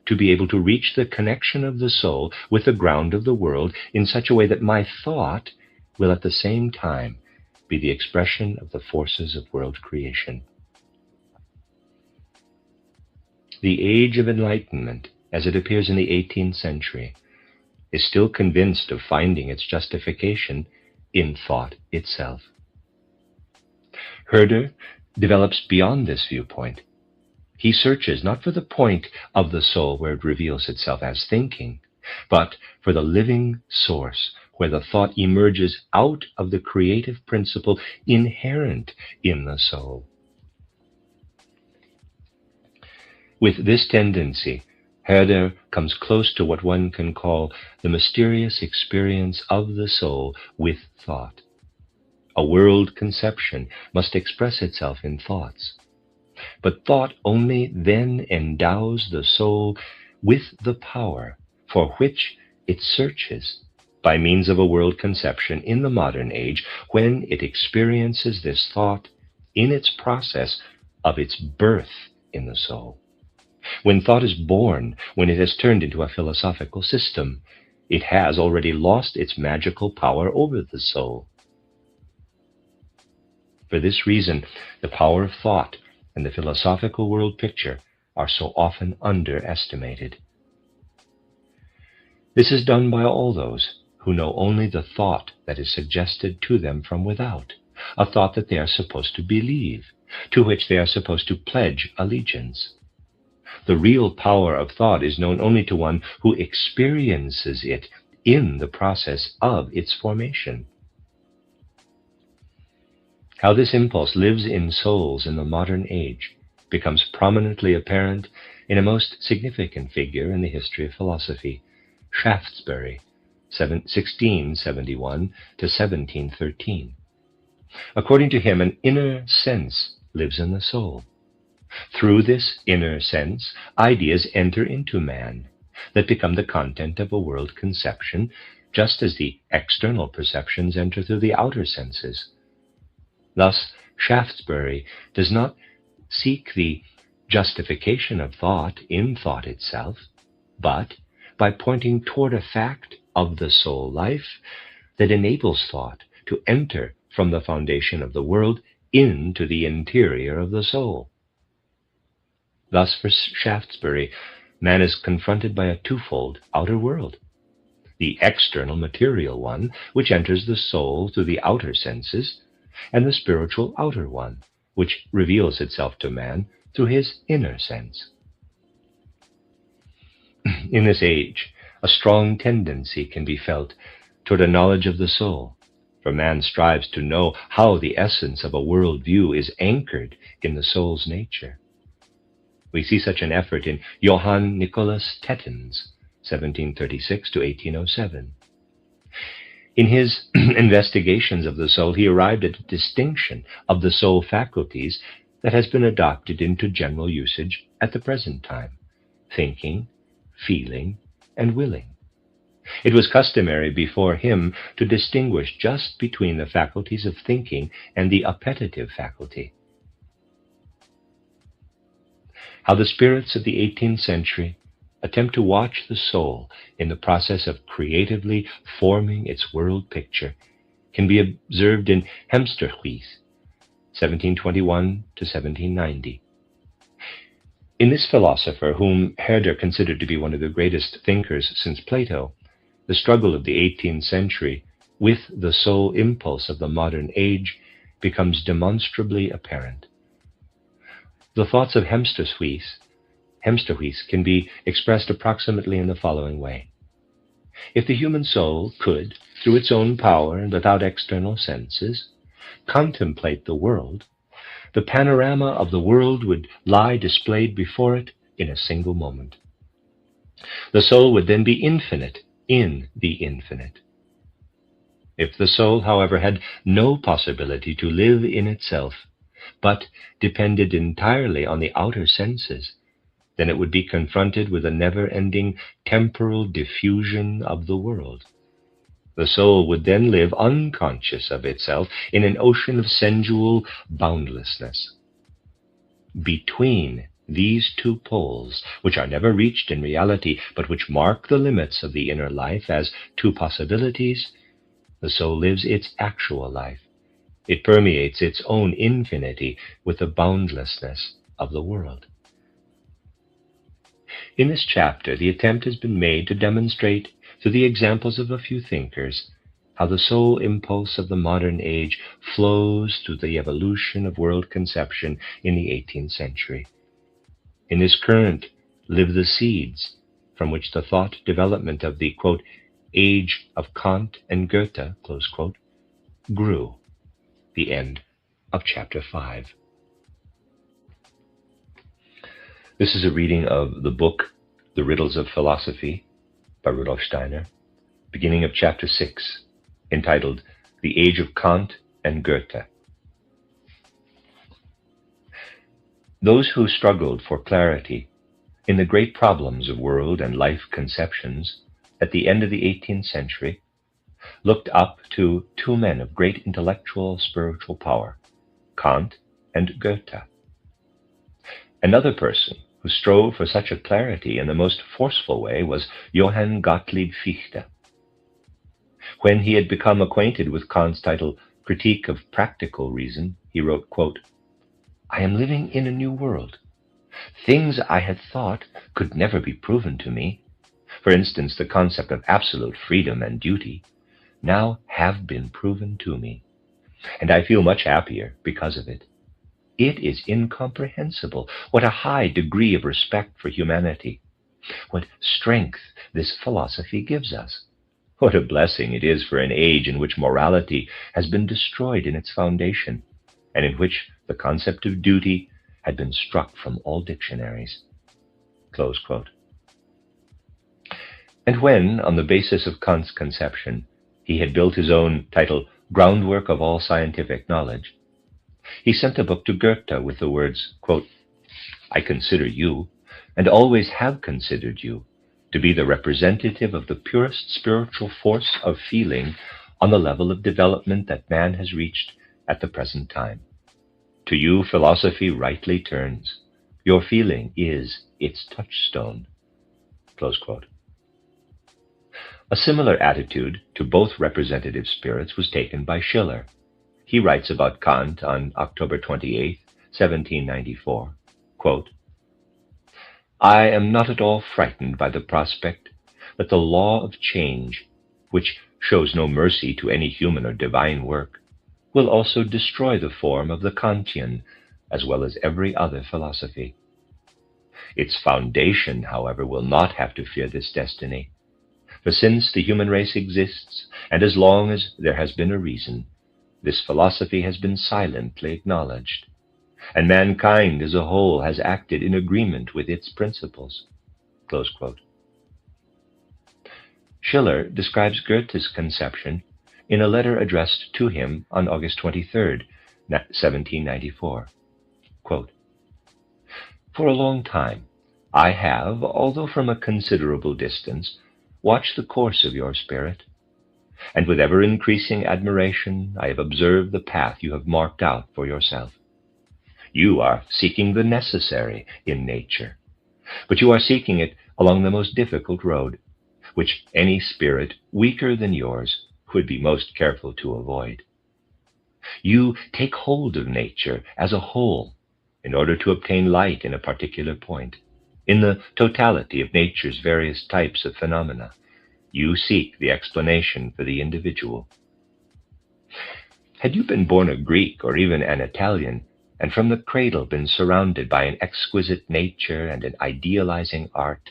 to be able to reach the connection of the soul with the ground of the world in such a way that my thought will at the same time be the expression of the forces of world creation? The Age of Enlightenment, as it appears in the 18th century, is still convinced of finding its justification in thought itself. Herder develops beyond this viewpoint. He searches not for the point of the soul where it reveals itself as thinking, but for the living source where the thought emerges out of the creative principle inherent in the soul. With this tendency, Herder comes close to what one can call the mysterious experience of the soul with thought. A world conception must express itself in thoughts. But thought only then endows the soul with the power for which it searches by means of a world conception in the modern age, when it experiences this thought in its process of its birth in the soul. When thought is born, when it has turned into a philosophical system, it has already lost its magical power over the soul. For this reason, the power of thought and the philosophical world picture are so often underestimated. This is done by all those who know only the thought that is suggested to them from without, a thought that they are supposed to believe, to which they are supposed to pledge allegiance. The real power of thought is known only to one who experiences it in the process of its formation. How this impulse lives in souls in the modern age becomes prominently apparent in a most significant figure in the history of philosophy, Shaftesbury, 1671 to 1713. According to him, an inner sense lives in the soul. Through this inner sense, ideas enter into man that become the content of a world conception, just as the external perceptions enter through the outer senses. Thus, Shaftesbury does not seek the justification of thought in thought itself, but by pointing toward a fact of the soul life that enables thought to enter from the foundation of the world into the interior of the soul. Thus, for Shaftesbury, man is confronted by a twofold outer world: the external material one, which enters the soul through the outer senses, and the spiritual outer one, which reveals itself to man through his inner sense. In this age, a strong tendency can be felt toward a knowledge of the soul, for man strives to know how the essence of a world view is anchored in the soul's nature. We see such an effort in Johann Nicholas Tetten's 1736 to 1807. In his investigations of the soul, he arrived at a distinction of the soul faculties that has been adopted into general usage at the present time: thinking, feeling, and willing. It was customary before him to distinguish just between the faculties of thinking and the appetitive faculty. How the spirits of the 18th century attempt to watch the soul in the process of creatively forming its world picture can be observed in Hemsterhuis, 1721 to 1790. In this philosopher, whom Herder considered to be one of the greatest thinkers since Plato, the struggle of the 18th century with the soul impulse of the modern age becomes demonstrably apparent. The thoughts of Hemsterhuis can be expressed approximately in the following way. If the human soul could, through its own power and without external senses, contemplate the world, the panorama of the world would lie displayed before it in a single moment. The soul would then be infinite in the infinite. If the soul, however, had no possibility to live in itself, but depended entirely on the outer senses, then it would be confronted with a never-ending temporal diffusion of the world. The soul would then live unconscious of itself in an ocean of sensual boundlessness. Between these two poles, which are never reached in reality, but which mark the limits of the inner life as two possibilities, the soul lives its actual life. It permeates its own infinity with the boundlessness of the world. In this chapter, the attempt has been made to demonstrate, through the examples of a few thinkers, how the soul impulse of the modern age flows through the evolution of world conception in the 18th century. In this current live the seeds from which the thought development of the, quote, age of Kant and Goethe, close quote, grew. The end of chapter 5. This is a reading of the book, The Riddles of Philosophy, by Rudolf Steiner, beginning of chapter 6, entitled The Age of Kant and Goethe. Those who struggled for clarity in the great problems of world and life conceptions at the end of the 18th century looked up to two men of great intellectual spiritual power, Kant and Goethe. Another person who strove for such a clarity in the most forceful way was Johann Gottlieb Fichte. When he had become acquainted with Kant's title, Critique of Practical Reason, he wrote, quote, "I am living in a new world. Things I had thought could never be proven to me, for instance, the concept of absolute freedom and duty, now have been proven to me, and I feel much happier because of it. It is incomprehensible what a high degree of respect for humanity, what strength this philosophy gives us. What a blessing it is for an age in which morality has been destroyed in its foundation, and in which the concept of duty had been struck from all dictionaries." Close quote. And when, on the basis of Kant's conception, he had built his own titled Groundwork of All Scientific Knowledge, he sent a book to Goethe with the words, quote, "I consider you, and always have considered you, to be the representative of the purest spiritual force of feeling on the level of development that man has reached at the present time. To you philosophy rightly turns. Your feeling is its touchstone." Close quote. A similar attitude to both representative spirits was taken by Schiller. He writes about Kant on October 28, 1794, quote, "I am not at all frightened by the prospect that the law of change, which shows no mercy to any human or divine work, will also destroy the form of the Kantian as well as every other philosophy. Its foundation, however, will not have to fear this destiny, for since the human race exists, and as long as there has been a reason, this philosophy has been silently acknowledged, and mankind as a whole has acted in agreement with its principles." Close quote. Schiller describes Goethe's conception in a letter addressed to him on August 23, 1794. Quote, "For a long time I have, although from a considerable distance, watched the course of your spirit, and with ever-increasing admiration I have observed the path you have marked out for yourself. You are seeking the necessary in nature, but you are seeking it along the most difficult road, which any spirit weaker than yours would be most careful to avoid. You take hold of nature as a whole in order to obtain light in a particular point. In the totality of nature's various types of phenomena, you seek the explanation for the individual. Had you been born a Greek or even an Italian, and from the cradle been surrounded by an exquisite nature and an idealizing art,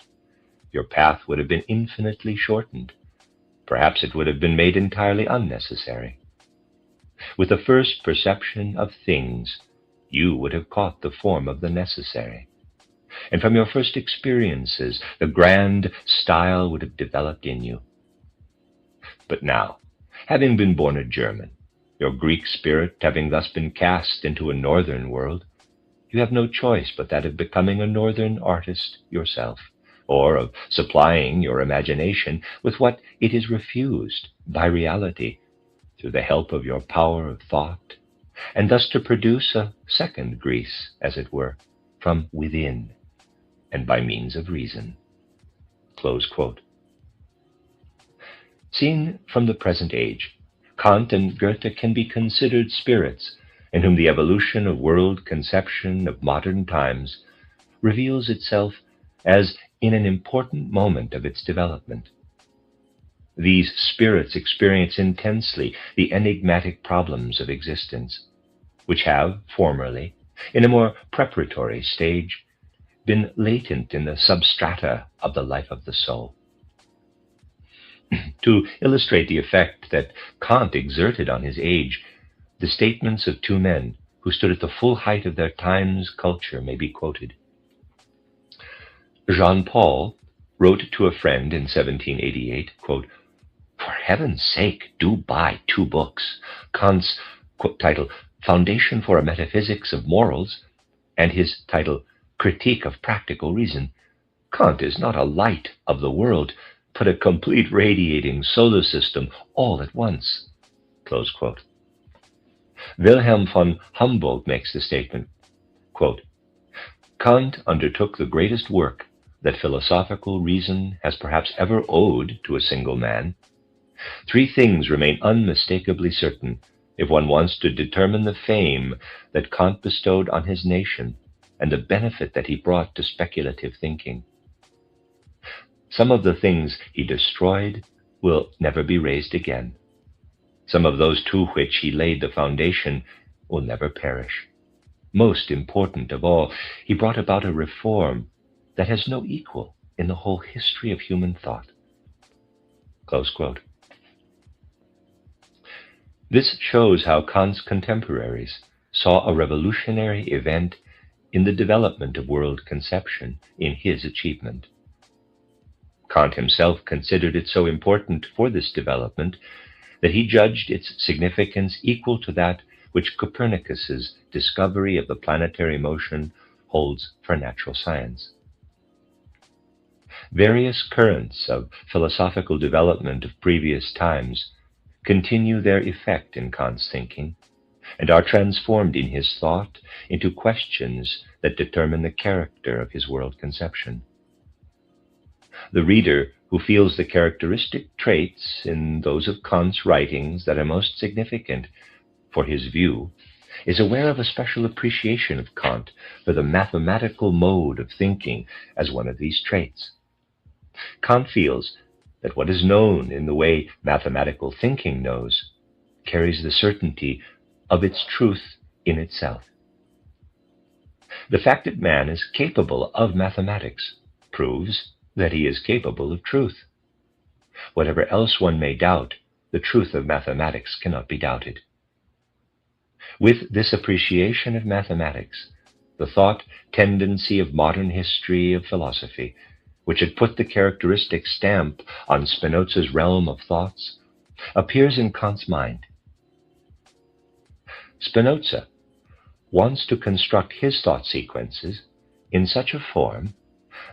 your path would have been infinitely shortened. Perhaps it would have been made entirely unnecessary. With the first perception of things, you would have caught the form of the necessary. And from your first experiences, the grand style would have developed in you. But now, having been born a German, your Greek spirit having thus been cast into a northern world, you have no choice but that of becoming a northern artist yourself, or of supplying your imagination with what it is refused by reality through the help of your power of thought, and thus to produce a second Greece, as it were, from within, and by means of reason." Close quote. Seen from the present age, Kant and Goethe can be considered spirits in whom the evolution of world conception of modern times reveals itself as in an important moment of its development. These spirits experience intensely the enigmatic problems of existence, which have formerly, in a more preparatory stage, been latent in the substrata of the life of the soul. To illustrate the effect that Kant exerted on his age, the statements of two men who stood at the full height of their time's culture may be quoted. Jean-Paul wrote to a friend in 1788, quote, "For heaven's sake, do buy 2 books, Kant's title Foundation for a Metaphysics of Morals and his title Critique of Practical Reason, Kant is not a light of the world, but a complete radiating solar system all at once. Close quote. Wilhelm von Humboldt makes the statement, quote, Kant undertook the greatest work that philosophical reason has perhaps ever owed to a single man. 3 things remain unmistakably certain if one wants to determine the fame that Kant bestowed on his nation and the benefit that he brought to speculative thinking. Some of the things he destroyed will never be raised again. Some of those to which he laid the foundation will never perish. Most important of all, he brought about a reform that has no equal in the whole history of human thought. Close quote. This shows how Kant's contemporaries saw a revolutionary event in the development of world conception in his achievement. Kant himself considered it so important for this development that he judged its significance equal to that which Copernicus's discovery of the planetary motion holds for natural science. Various currents of philosophical development of previous times continue their effect in Kant's thinking and are transformed in his thought into questions that determine the character of his world conception. The reader who feels the characteristic traits in those of Kant's writings that are most significant for his view is aware of a special appreciation of Kant for the mathematical mode of thinking as one of these traits. Kant feels that what is known in the way mathematical thinking knows carries the certainty of its truth in itself. The fact that man is capable of mathematics proves that he is capable of truth. Whatever else one may doubt, the truth of mathematics cannot be doubted. With this appreciation of mathematics, the thought tendency of modern history of philosophy, which had put the characteristic stamp on Spinoza's realm of thoughts, appears in Kant's mind. Spinoza wants to construct his thought sequences in such a form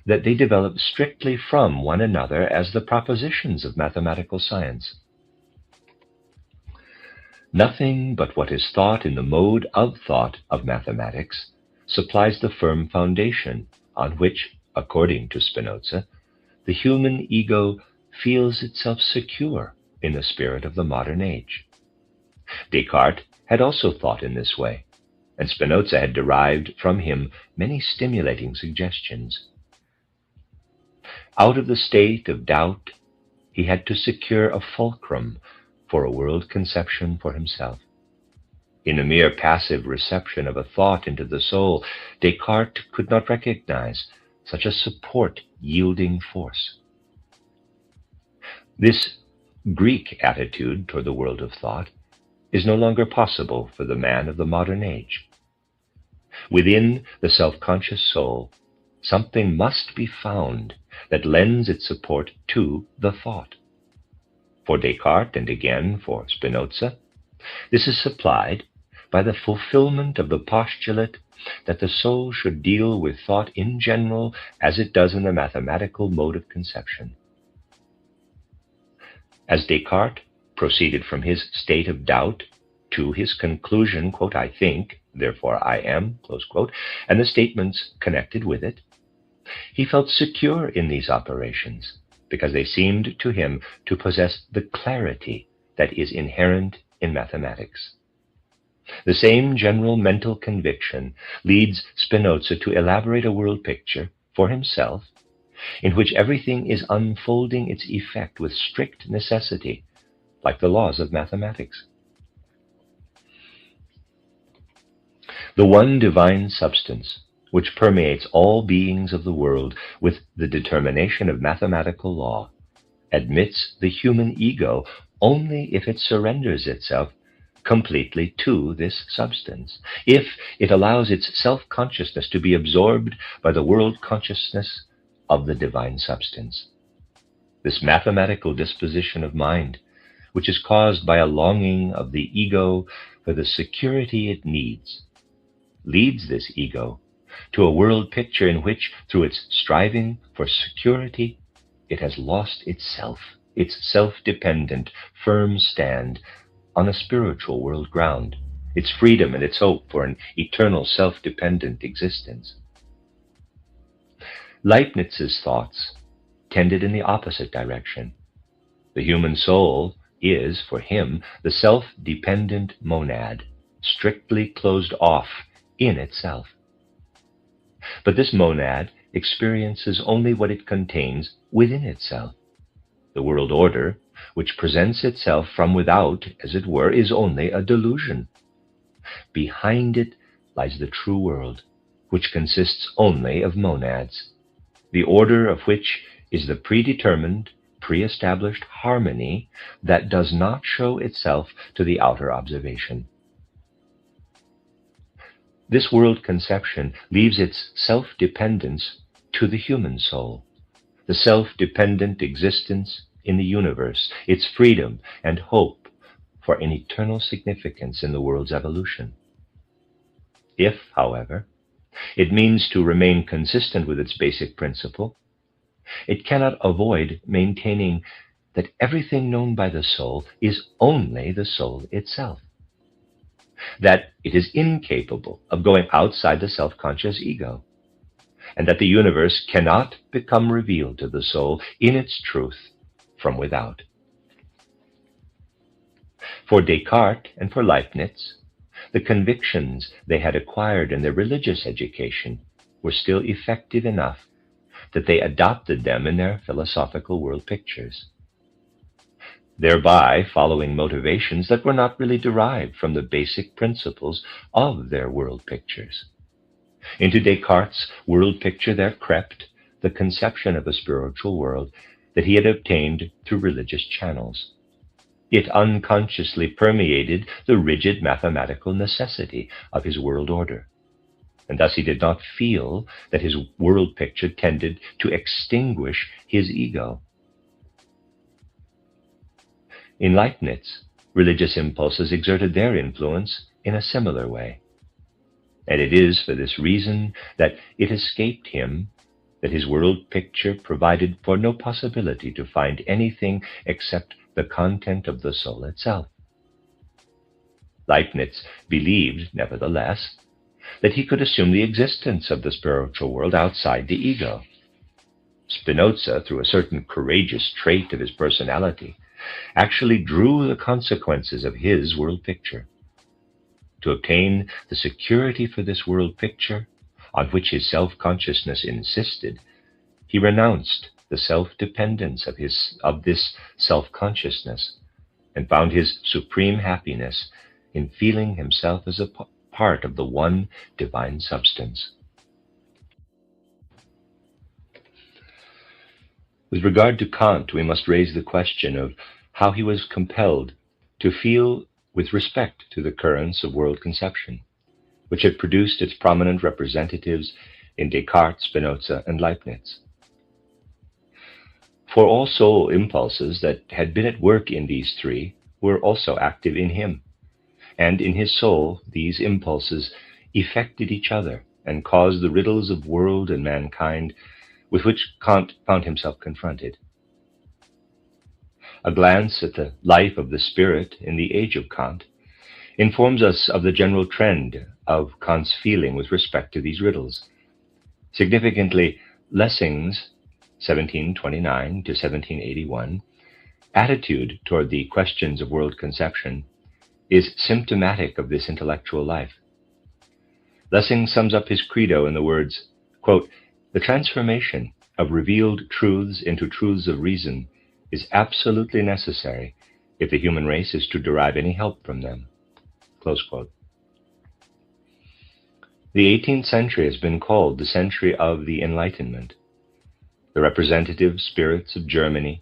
that they develop strictly from one another as the propositions of mathematical science. Nothing but what is thought in the mode of thought of mathematics supplies the firm foundation on which, according to Spinoza, the human ego feels itself secure in the spirit of the modern age. Descartes had also thought in this way, and Spinoza had derived from him many stimulating suggestions. Out of the state of doubt, he had to secure a fulcrum for a world conception for himself. In a mere passive reception of a thought into the soul, Descartes could not recognize such a support-yielding force. This Greek attitude toward the world of thought is no longer possible for the man of the modern age. Within the self-conscious soul, something must be found that lends its support to the thought. For Descartes, and again for Spinoza, this is supplied by the fulfillment of the postulate that the soul should deal with thought in general as it does in the mathematical mode of conception. As Descartes proceeded from his state of doubt to his conclusion, quote, I think, therefore I am, close quote, and the statements connected with it, he felt secure in these operations because they seemed to him to possess the clarity that is inherent in mathematics. The same general mental conviction leads Spinoza to elaborate a world picture for himself in which everything is unfolding its effect with strict necessity, like the laws of mathematics. The one divine substance which permeates all beings of the world with the determination of mathematical law admits the human ego only if it surrenders itself completely to this substance, if it allows its self-consciousness to be absorbed by the world consciousness of the divine substance. This mathematical disposition of mind, which is caused by a longing of the ego for the security it needs, leads this ego to a world picture in which, through its striving for security, it has lost itself, its self-dependent, firm stand on a spiritual world ground, its freedom and its hope for an eternal self-dependent existence. Leibniz's thoughts tended in the opposite direction. The human soul is, for him, the self-dependent monad, strictly closed off in itself. But this monad experiences only what it contains within itself. The world order, which presents itself from without, as it were, is only a delusion. Behind it lies the true world, which consists only of monads, the order of which is the predetermined, pre-established harmony that does not show itself to the outer observation. This world conception leaves its self-dependence to the human soul, the self-dependent existence in the universe, its freedom and hope for an eternal significance in the world's evolution. If, however, it means to remain consistent with its basic principle, it cannot avoid maintaining that everything known by the soul is only the soul itself, that it is incapable of going outside the self-conscious ego, and that the universe cannot become revealed to the soul in its truth from without. For Descartes and for Leibniz, the convictions they had acquired in their religious education were still effective enough that they adopted them in their philosophical world pictures, thereby following motivations that were not really derived from the basic principles of their world pictures. Into Descartes' world picture there crept the conception of a spiritual world that he had obtained through religious channels. It unconsciously permeated the rigid mathematical necessity of his world order, and thus he did not feel that his world picture tended to extinguish his ego. In Leibniz, religious impulses exerted their influence in a similar way, and it is for this reason that it escaped him that his world picture provided for no possibility to find anything except the content of the soul itself. Leibniz believed, nevertheless, that he could assume the existence of the spiritual world outside the ego. Spinoza, through a certain courageous trait of his personality, actually drew the consequences of his world picture. To obtain the security for this world picture, on which his self-consciousness insisted, he renounced the self-dependence of this self-consciousness and found his supreme happiness in feeling himself as a part of the one divine substance. With regard to Kant, we must raise the question of how he was compelled to feel with respect to the currents of world conception, which had produced its prominent representatives in Descartes, Spinoza, and Leibniz. For all soul impulses that had been at work in these three were also active in him, and in his soul these impulses effected each other and caused the riddles of world and mankind with which Kant found himself confronted. A glance at the life of the spirit in the age of Kant informs us of the general trend of Kant's feeling with respect to these riddles. Significantly, Lessing's 1729 to 1781 attitude toward the questions of world conception is symptomatic of this intellectual life. Lessing sums up his credo in the words, quote, "The transformation of revealed truths into truths of reason is absolutely necessary if the human race is to derive any help from them." Close quote. The 18th century has been called the century of the Enlightenment. The representative spirits of Germany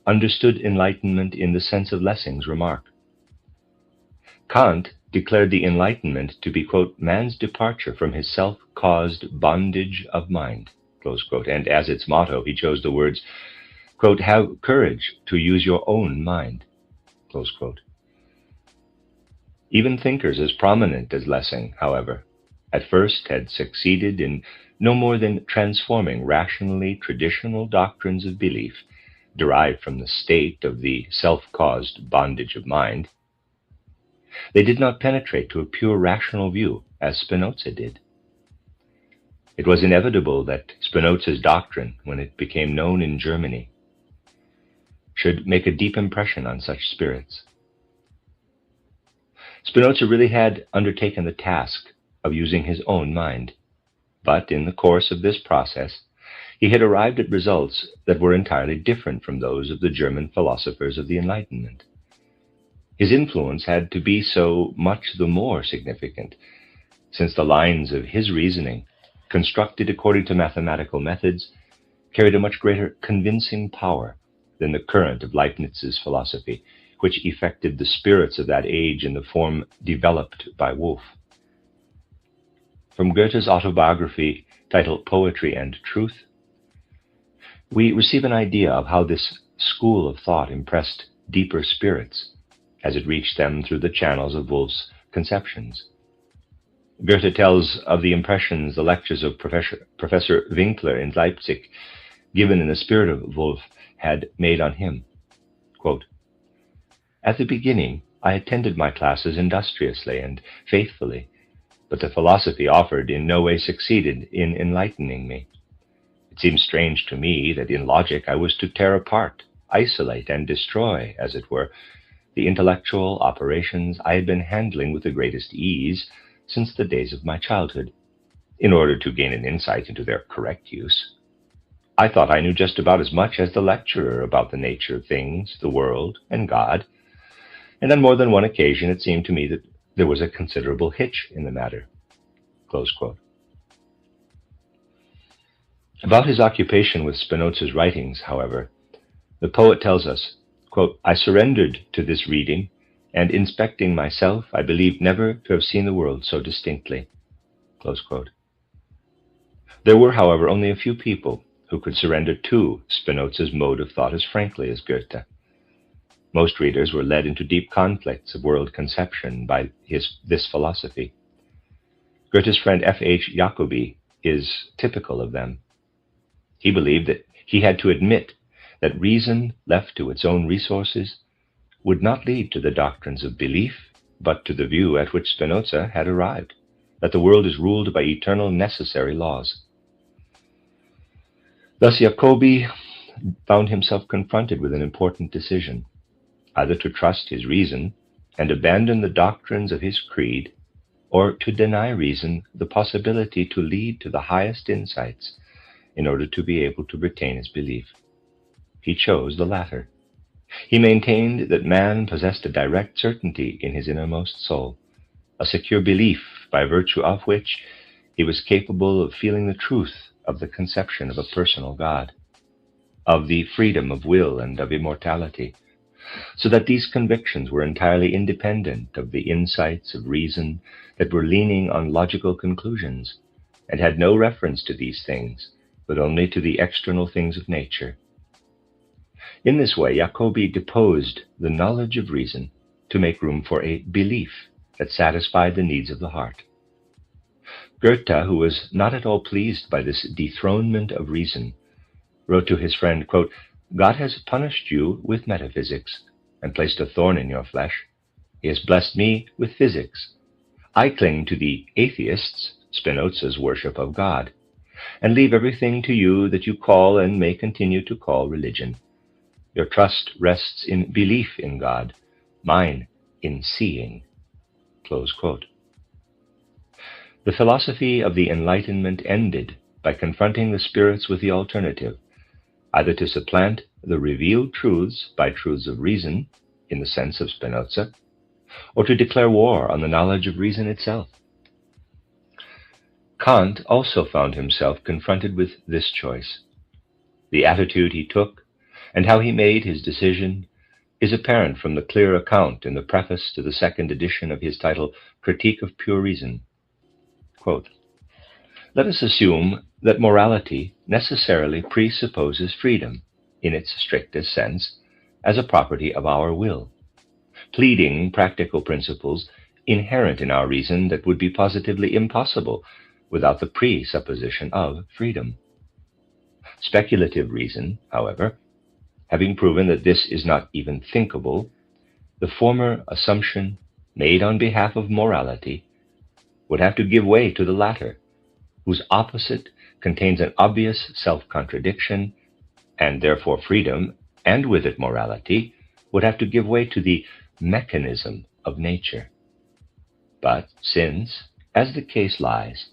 understood enlightenment in the sense of Lessing's remark. Kant declared the Enlightenment to be, quote, "man's departure from his self-caused bondage of mind," close quote, and as its motto he chose the words, quote, "have courage to use your own mind," close quote. Even thinkers as prominent as Lessing, however, at first had succeeded in no more than transforming rationally traditional doctrines of belief derived from the state of the self-caused bondage of mind. They did not penetrate to a pure rational view, as Spinoza did. It was inevitable that Spinoza's doctrine, when it became known in Germany, should make a deep impression on such spirits. Spinoza really had undertaken the task of using his own mind, but in the course of this process, he had arrived at results that were entirely different from those of the German philosophers of the Enlightenment. His influence had to be so much the more significant, since the lines of his reasoning, constructed according to mathematical methods, carried a much greater convincing power than the current of Leibniz's philosophy, which effected the spirits of that age in the form developed by Wolff. From Goethe's autobiography titled Poetry and Truth, we receive an idea of how this school of thought impressed deeper spirits as it reached them through the channels of Wolff's conceptions. Goethe tells of the impressions the lectures of Professor Winkler in Leipzig, given in the spirit of Wolff, had made on him. Quote, "At the beginning, I attended my classes industriously and faithfully, but the philosophy offered in no way succeeded in enlightening me. It seemed strange to me that in logic I was to tear apart, isolate, and destroy, as it were, the intellectual operations I had been handling with the greatest ease since the days of my childhood, in order to gain an insight into their correct use. I thought I knew just about as much as the lecturer about the nature of things, the world, and God, and on more than one occasion it seemed to me that there was a considerable hitch in the matter." Close quote. About his occupation with Spinoza's writings, however, the poet tells us, quote, "I surrendered to this reading, and inspecting myself, I believed never to have seen the world so distinctly." Close quote. There were, however, only a few people who could surrender to Spinoza's mode of thought as frankly as Goethe. Most readers were led into deep conflicts of world conception by this philosophy. Goethe's friend F.H. Jacobi is typical of them. He believed that he had to admit that reason, left to its own resources, would not lead to the doctrines of belief, but to the view at which Spinoza had arrived, that the world is ruled by eternal necessary laws. Thus Jacobi found himself confronted with an important decision, either to trust his reason and abandon the doctrines of his creed, or to deny reason the possibility to lead to the highest insights in order to be able to retain his belief. He chose the latter. He maintained that man possessed a direct certainty in his innermost soul, a secure belief by virtue of which he was capable of feeling the truth of the conception of a personal God, of the freedom of will and of immortality, so that these convictions were entirely independent of the insights of reason that were leaning on logical conclusions, and had no reference to these things, but only to the external things of nature. In this way, Jacobi deposed the knowledge of reason to make room for a belief that satisfied the needs of the heart. Goethe, who was not at all pleased by this dethronement of reason, wrote to his friend, quote, "God has punished you with metaphysics and placed a thorn in your flesh. He has blessed me with physics. I cling to the atheists, Spinoza's worship of God, and leave everything to you that you call and may continue to call religion. Your trust rests in belief in God, mine in seeing." Close quote. The philosophy of the Enlightenment ended by confronting the spirits with the alternative, either to supplant the revealed truths by truths of reason, in the sense of Spinoza, or to declare war on the knowledge of reason itself. Kant also found himself confronted with this choice. The attitude he took and how he made his decision is apparent from the clear account in the preface to the second edition of his title, Critique of Pure Reason. Quote, "Let us assume that morality necessarily presupposes freedom, in its strictest sense, as a property of our will. Pleading practical principles, inherent in our reason that would be positively impossible without the presupposition of freedom. Speculative reason, however, having proven that this is not even thinkable, the former assumption made on behalf of morality would have to give way to the latter, whose opposite contains an obvious self-contradiction, and therefore freedom, and with it morality, would have to give way to the mechanism of nature. But since, as the case lies,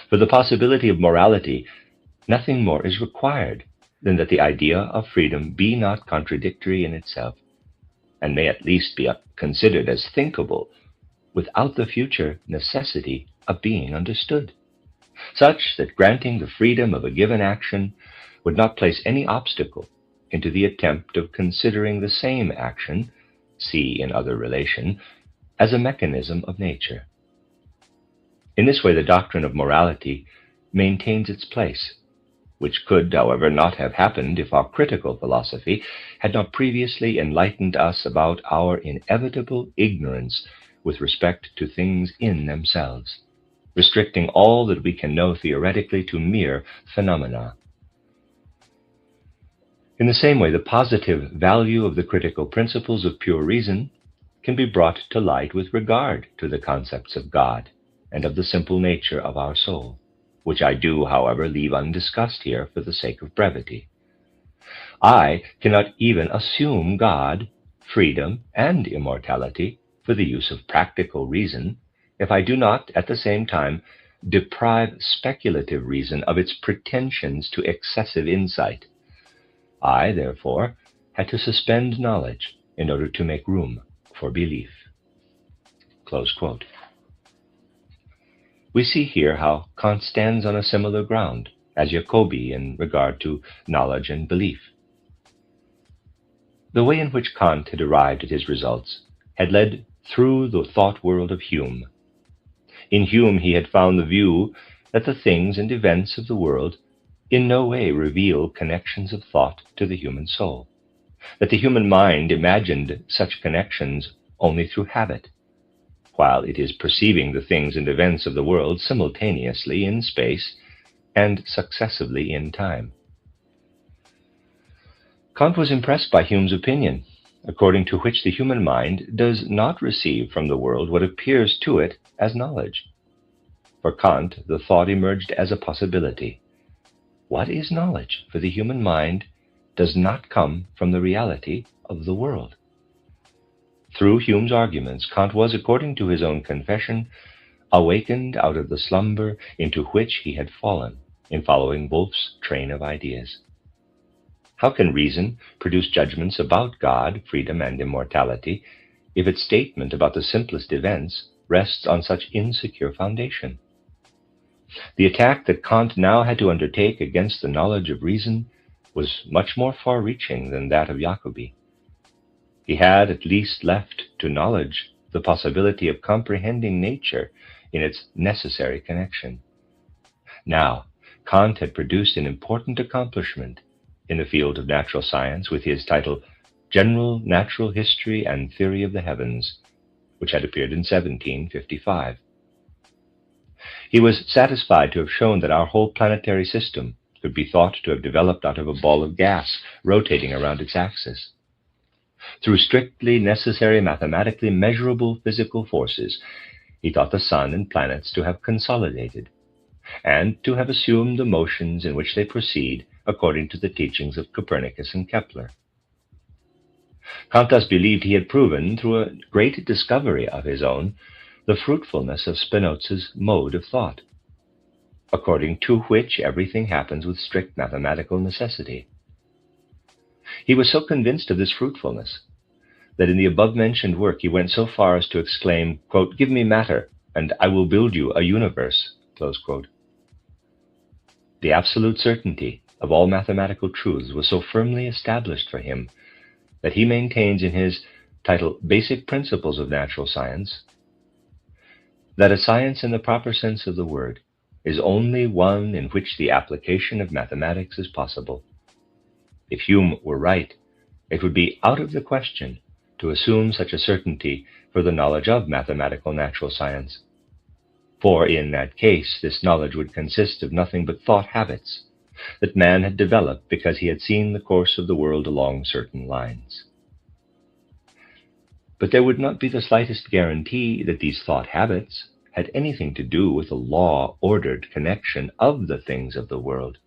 for the possibility of morality, nothing more is required than that the idea of freedom be not contradictory in itself, and may at least be considered as thinkable without the future necessity of being understood, such that granting the freedom of a given action would not place any obstacle into the attempt of considering the same action, see in other relation, as a mechanism of nature. In this way, the doctrine of morality maintains its place, which could, however, not have happened if our critical philosophy had not previously enlightened us about our inevitable ignorance with respect to things in themselves, restricting all that we can know theoretically to mere phenomena. In the same way, the positive value of the critical principles of pure reason can be brought to light with regard to the concepts of God and of the simple nature of our soul, which I do, however, leave undiscussed here for the sake of brevity. I cannot even assume God, freedom, and immortality for the use of practical reason if I do not, at the same time, deprive speculative reason of its pretensions to excessive insight. I, therefore, had to suspend knowledge in order to make room for belief." Close quote. We see here how Kant stands on a similar ground as Jacobi in regard to knowledge and belief. The way in which Kant had arrived at his results had led through the thought world of Hume. In Hume he had found the view that the things and events of the world in no way reveal connections of thought to the human soul, that the human mind imagined such connections only through habit, while it is perceiving the things and events of the world simultaneously in space and successively in time. Kant was impressed by Hume's opinion, according to which the human mind does not receive from the world what appears to it as knowledge. For Kant, the thought emerged as a possibility. What is knowledge for the human mind does not come from the reality of the world. Through Hume's arguments, Kant was, according to his own confession, awakened out of the slumber into which he had fallen in following Wolff's train of ideas. How can reason produce judgments about God, freedom, and immortality if its statement about the simplest events rests on such insecure foundation? The attack that Kant now had to undertake against the knowledge of reason was much more far-reaching than that of Jacobi. He had at least left to knowledge the possibility of comprehending nature in its necessary connection. Now, Kant had produced an important accomplishment in the field of natural science with his title General Natural History and Theory of the Heavens, which had appeared in 1755. He was satisfied to have shown that our whole planetary system could be thought to have developed out of a ball of gas rotating around its axis. Through strictly necessary mathematically measurable physical forces, he thought the sun and planets to have consolidated, and to have assumed the motions in which they proceed according to the teachings of Copernicus and Kepler. Kant thus believed he had proven, through a great discovery of his own, the fruitfulness of Spinoza's mode of thought, according to which everything happens with strict mathematical necessity. He was so convinced of this fruitfulness that in the above-mentioned work he went so far as to exclaim, quote, "Give me matter, and I will build you a universe." Close quote. The absolute certainty of all mathematical truths was so firmly established for him that he maintains in his title Basic Principles of Natural Science that a science in the proper sense of the word is only one in which the application of mathematics is possible. If Hume were right, it would be out of the question to assume such a certainty for the knowledge of mathematical natural science. For in that case, this knowledge would consist of nothing but thought habits that man had developed because he had seen the course of the world along certain lines. But there would not be the slightest guarantee that these thought habits had anything to do with the law-ordered connection of the things of the world.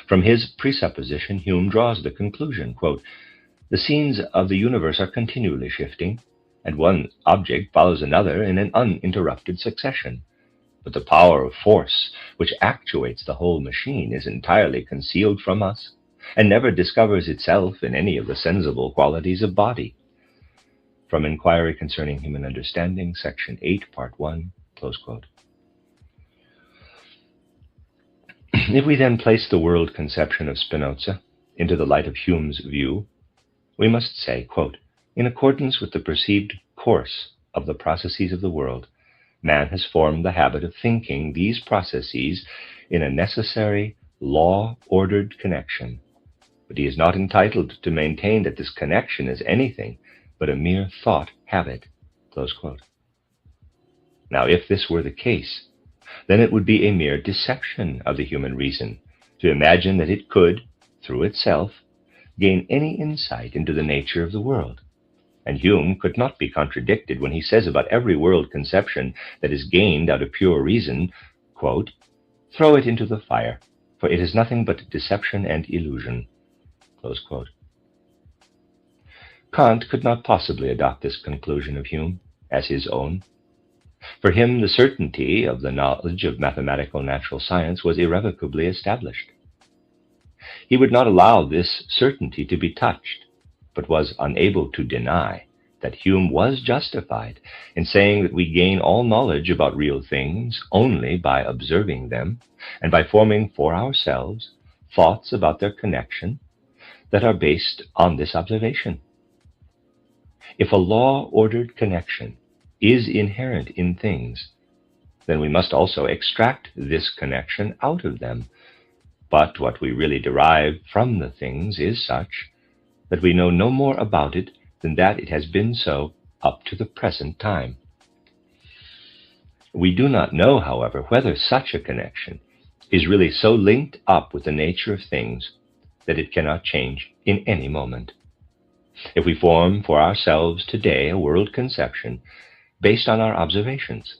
From his presupposition, Hume draws the conclusion, quote, "The scenes of the universe are continually shifting, and one object follows another in an uninterrupted succession. But the power of force which actuates the whole machine is entirely concealed from us, and never discovers itself in any of the sensible qualities of body." From Inquiry Concerning Human Understanding, Section 8, Part 1, close quote. If we then place the world conception of Spinoza into the light of Hume's view, we must say, quote, "In accordance with the perceived course of the processes of the world, man has formed the habit of thinking these processes in a necessary, law-ordered connection, but he is not entitled to maintain that this connection is anything but a mere thought habit," close quote. Now, if this were the case, then it would be a mere deception of the human reason to imagine that it could, through itself, gain any insight into the nature of the world. And Hume could not be contradicted when he says about every world conception that is gained out of pure reason, quote, "Throw it into the fire, for it is nothing but deception and illusion," close quote. Kant could not possibly adopt this conclusion of Hume as his own. For him, the certainty of the knowledge of mathematical natural science was irrevocably established. He would not allow this certainty to be touched, but was unable to deny that Hume was justified in saying that we gain all knowledge about real things only by observing them and by forming for ourselves thoughts about their connection that are based on this observation. If a law-ordered connection is inherent in things, then we must also extract this connection out of them. But what we really derive from the things is such that we know no more about it than that it has been so up to the present time. We do not know, however, whether such a connection is really so linked up with the nature of things that it cannot change in any moment. If we form for ourselves today a world conception based on our observations,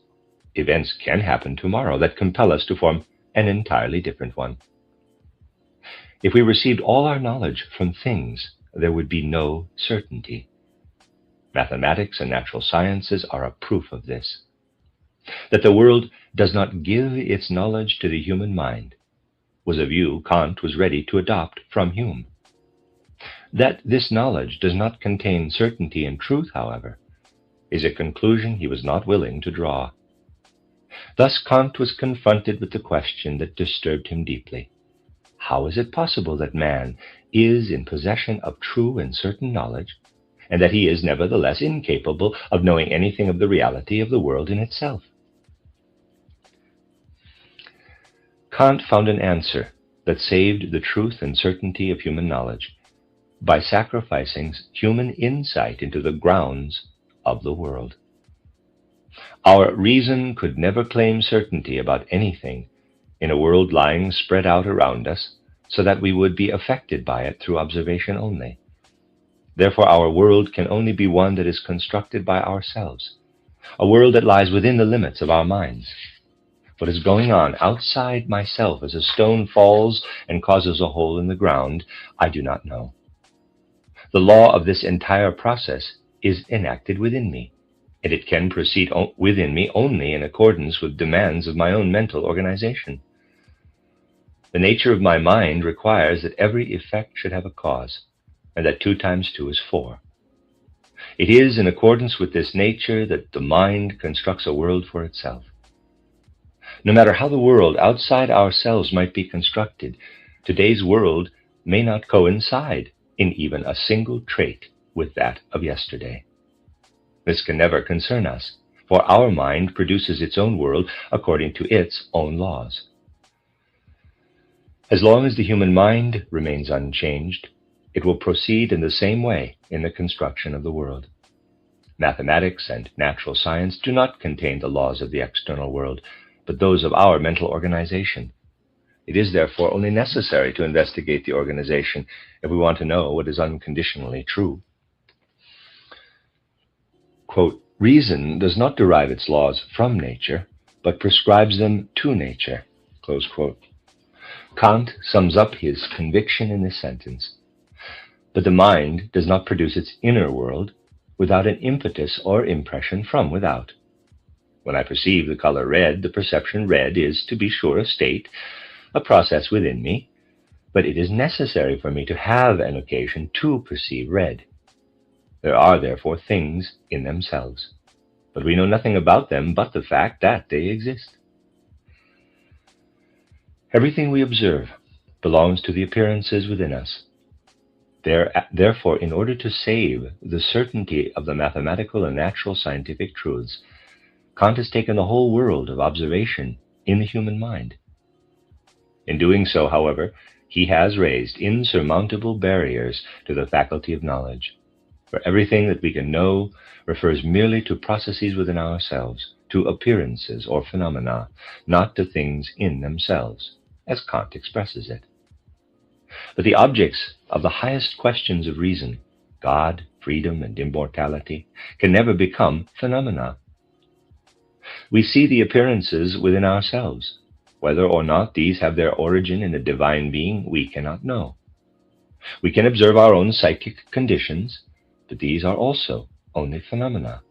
events can happen tomorrow that compel us to form an entirely different one. If we received all our knowledge from things, there would be no certainty. Mathematics and natural sciences are a proof of this. That the world does not give its knowledge to the human mind was a view Kant was ready to adopt from Hume. That this knowledge does not contain certainty and truth, however, is a conclusion he was not willing to draw. Thus Kant was confronted with the question that disturbed him deeply. How is it possible that man is in possession of true and certain knowledge, and that he is nevertheless incapable of knowing anything of the reality of the world in itself? Kant found an answer that saved the truth and certainty of human knowledge by sacrificing human insight into the grounds of the world. Our reason could never claim certainty about anything in a world lying spread out around us so that we would be affected by it through observation only. Therefore, our world can only be one that is constructed by ourselves, a world that lies within the limits of our minds. What is going on outside myself as a stone falls and causes a hole in the ground, I do not know. The law of this entire process is enacted within me, and it can proceed within me only in accordance with demands of my own mental organization. The nature of my mind requires that every effect should have a cause, and that 2 times 2 is 4. It is in accordance with this nature that the mind constructs a world for itself. No matter how the world outside ourselves might be constructed, today's world may not coincide in even a single trait with that of yesterday. This can never concern us, for our mind produces its own world according to its own laws. As long as the human mind remains unchanged, it will proceed in the same way in the construction of the world. Mathematics and natural science do not contain the laws of the external world, but those of our mental organization. It is therefore only necessary to investigate the organization if we want to know what is unconditionally true. Quote, reason does not derive its laws from nature, but prescribes them to nature. Close quote. Kant sums up his conviction in this sentence. But the mind does not produce its inner world without an impetus or impression from without. When I perceive the color red, the perception red is, to be sure, a state, a process within me, but it is necessary for me to have an occasion to perceive red. There are therefore things in themselves, but we know nothing about them but the fact that they exist. Everything we observe belongs to the appearances within us. Therefore, in order to save the certainty of the mathematical and natural scientific truths, Kant has taken the whole world of observation in the human mind. In doing so, however, he has raised insurmountable barriers to the faculty of knowledge, for everything that we can know refers merely to processes within ourselves, to appearances or phenomena, not to things in themselves, as Kant expresses it. But the objects of the highest questions of reason, God, freedom, and immortality, can never become phenomena. We see the appearances within ourselves. Whether or not these have their origin in a divine being, we cannot know. We can observe our own psychic conditions, but these are also only phenomena.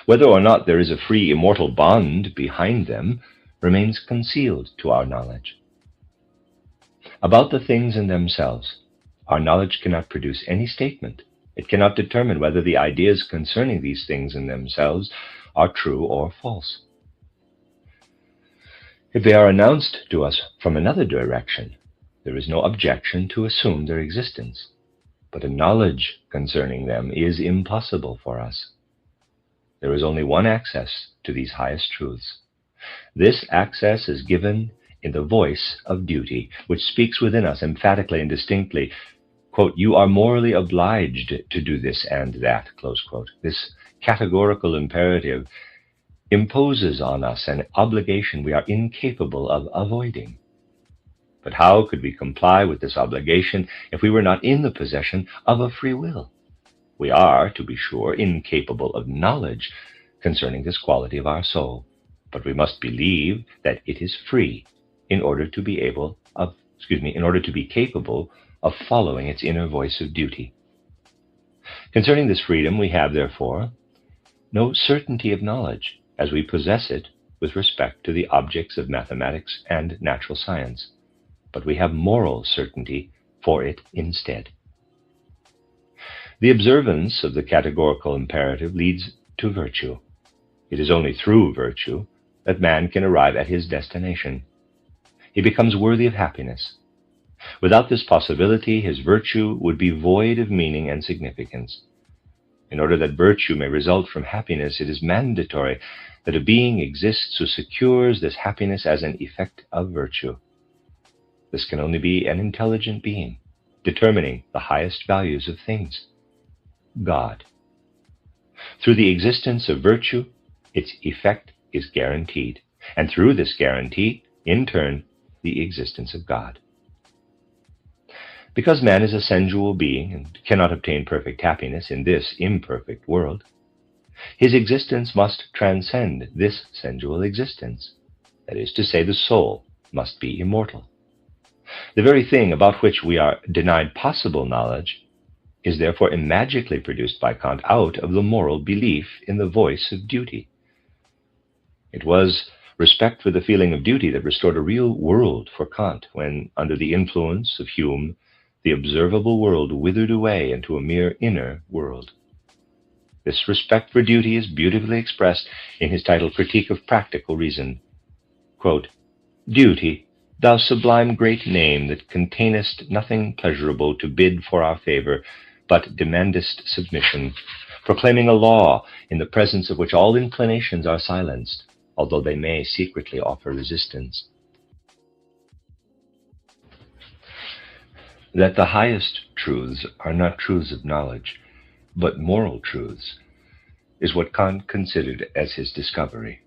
Whether or not there is a free immortal bond behind them remains concealed to our knowledge. About the things in themselves, our knowledge cannot produce any statement. It cannot determine whether the ideas concerning these things in themselves are true or false. If they are announced to us from another direction, there is no objection to assume their existence, but a knowledge concerning them is impossible for us. There is only one access to these highest truths. This access is given in the voice of duty, which speaks within us emphatically and distinctly, quote, you are morally obliged to do this and that, close quote. This categorical imperative imposes on us an obligation we are incapable of avoiding. But how could we comply with this obligation if we were not in the possession of a free will? We are, to be sure, incapable of knowledge concerning this quality of our soul, but we must believe that it is free in order to be capable of following its inner voice of duty. Concerning this freedom, we have, therefore, no certainty of knowledge as we possess it with respect to the objects of mathematics and natural science, but we have moral certainty for it instead. The observance of the categorical imperative leads to virtue. It is only through virtue that man can arrive at his destination. He becomes worthy of happiness. Without this possibility, his virtue would be void of meaning and significance. In order that virtue may result from happiness, it is mandatory that a being exists who secures this happiness as an effect of virtue. This can only be an intelligent being, determining the highest values of things, God. Through the existence of virtue, its effect is guaranteed, and through this guarantee, in turn, the existence of God. Because man is a sensual being and cannot obtain perfect happiness in this imperfect world, his existence must transcend this sensual existence. That is to say, the soul must be immortal. The very thing about which we are denied possible knowledge is therefore imagically produced by Kant out of the moral belief in the voice of duty. It was respect for the feeling of duty that restored a real world for Kant when, under the influence of Hume, the observable world withered away into a mere inner world. This respect for duty is beautifully expressed in his title Critique of Practical Reason. Quote, duty, thou sublime great name that containest nothing pleasurable to bid for our favor, but demandest submission, proclaiming a law in the presence of which all inclinations are silenced, although they may secretly offer resistance. That the highest truths are not truths of knowledge, but moral truths, is what Kant considered as his discovery.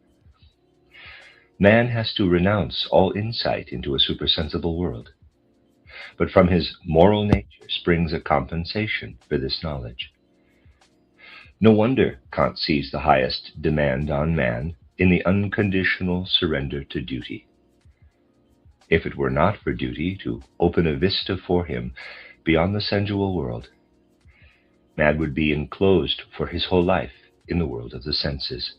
Man has to renounce all insight into a supersensible world, but from his moral nature springs a compensation for this knowledge. No wonder Kant sees the highest demand on man in the unconditional surrender to duty. If it were not for duty to open a vista for him beyond the sensual world, man would be enclosed for his whole life in the world of the senses.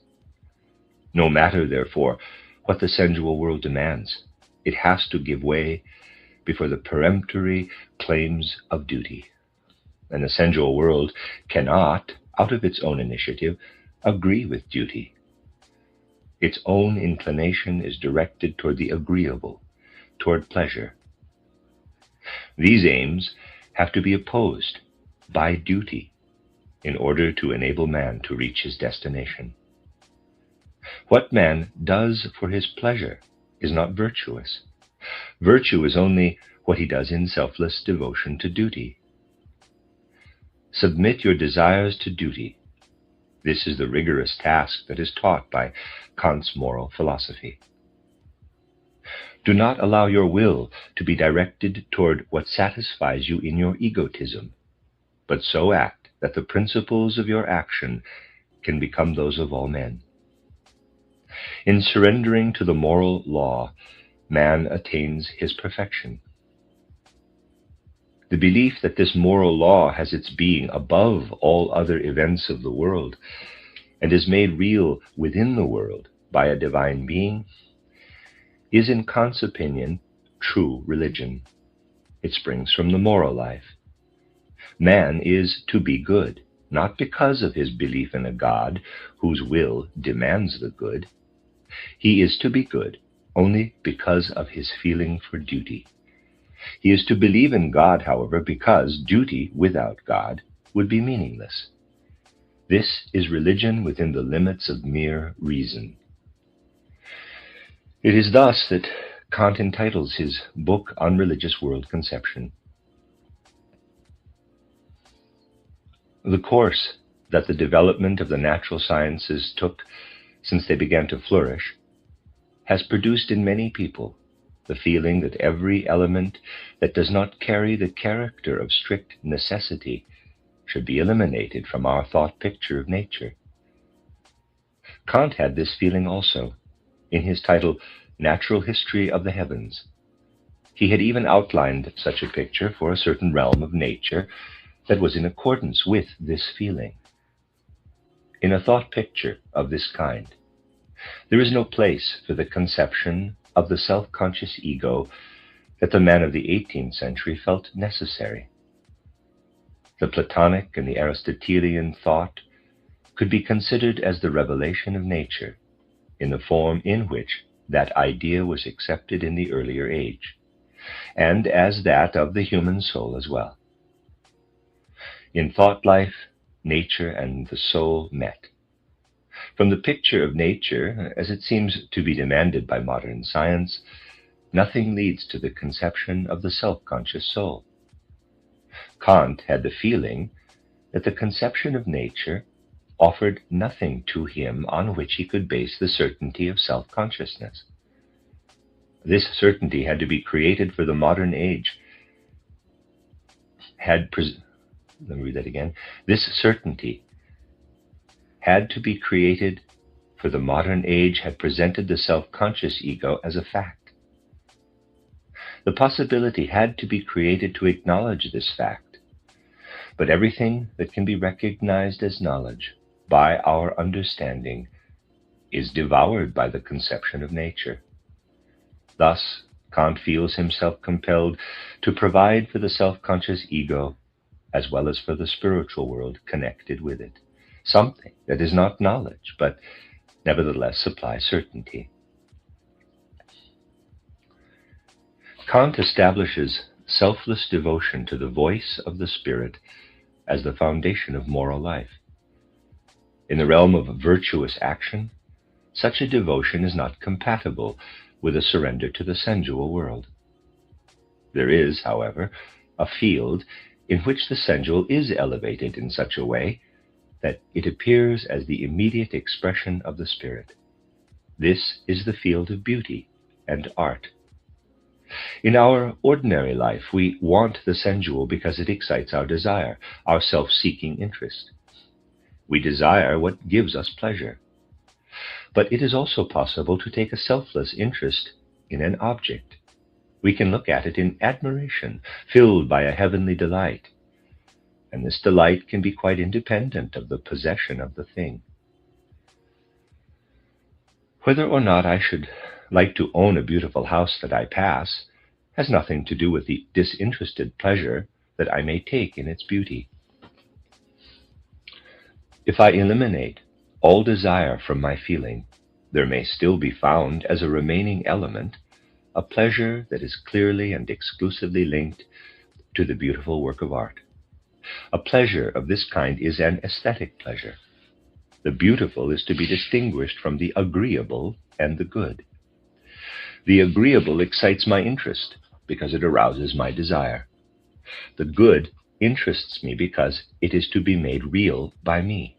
No matter, therefore, what the sensual world demands, it has to give way before the peremptory claims of duty. And the sensual world cannot, out of its own initiative, agree with duty. Its own inclination is directed toward the agreeable, toward pleasure. These aims have to be opposed by duty in order to enable man to reach his destination. What man does for his pleasure is not virtuous. Virtue is only what he does in selfless devotion to duty. Submit your desires to duty. This is the rigorous task that is taught by Kant's moral philosophy. Do not allow your will to be directed toward what satisfies you in your egotism, but so act that the principles of your action can become those of all men. In surrendering to the moral law, man attains his perfection. The belief that this moral law has its being above all other events of the world and is made real within the world by a divine being is, in Kant's opinion, true religion. It springs from the moral life. Man is to be good, not because of his belief in a God whose will demands the good. He is to be good only because of his feeling for duty. He is to believe in God, however, because duty without God would be meaningless. This is religion within the limits of mere reason. It is thus that Kant entitles his book on religious world conception. The course that the development of the natural sciences took since they began to flourish has produced in many people the feeling that every element that does not carry the character of strict necessity should be eliminated from our thought picture of nature. Kant had this feeling also in his title, Natural History of the Heavens. He had even outlined such a picture for a certain realm of nature that was in accordance with this feeling. In a thought picture of this kind, there is no place for the conception of the self-conscious ego that the man of the 18th century felt necessary. The Platonic and the Aristotelian thought could be considered as the revelation of nature in the form in which that idea was accepted in the earlier age, and as that of the human soul as well. In thought life, nature and the soul met. From the picture of nature, as it seems to be demanded by modern science, nothing leads to the conception of the self-conscious soul. Kant had the feeling that the conception of nature offered nothing to him on which he could base the certainty of self-consciousness. This certainty had to be created for the modern age. This certainty had to be created for the modern age had presented the self-conscious ego as a fact. The possibility had to be created to acknowledge this fact. But everything that can be recognized as knowledge by our understanding is devoured by the conception of nature. Thus, Kant feels himself compelled to provide for the self-conscious ego as well as for the spiritual world connected with it, something that is not knowledge, but nevertheless supplies certainty. Kant establishes selfless devotion to the voice of the spirit as the foundation of moral life. In the realm of virtuous action, such a devotion is not compatible with a surrender to the sensual world. There is, however, a field in which the sensual is elevated in such a way that it appears as the immediate expression of the spirit. This is the field of beauty and art. In our ordinary life, we want the sensual because it excites our desire, our self-seeking interest. We desire what gives us pleasure. But it is also possible to take a selfless interest in an object. We can look at it in admiration, filled by a heavenly delight. And this delight can be quite independent of the possession of the thing. Whether or not I should like to own a beautiful house that I pass has nothing to do with the disinterested pleasure that I may take in its beauty. If I eliminate all desire from my feeling, there may still be found as a remaining element a pleasure that is clearly and exclusively linked to the beautiful work of art. A pleasure of this kind is an aesthetic pleasure. The beautiful is to be distinguished from the agreeable and the good. The agreeable excites my interest because it arouses my desire. The good interests me because it is to be made real by me.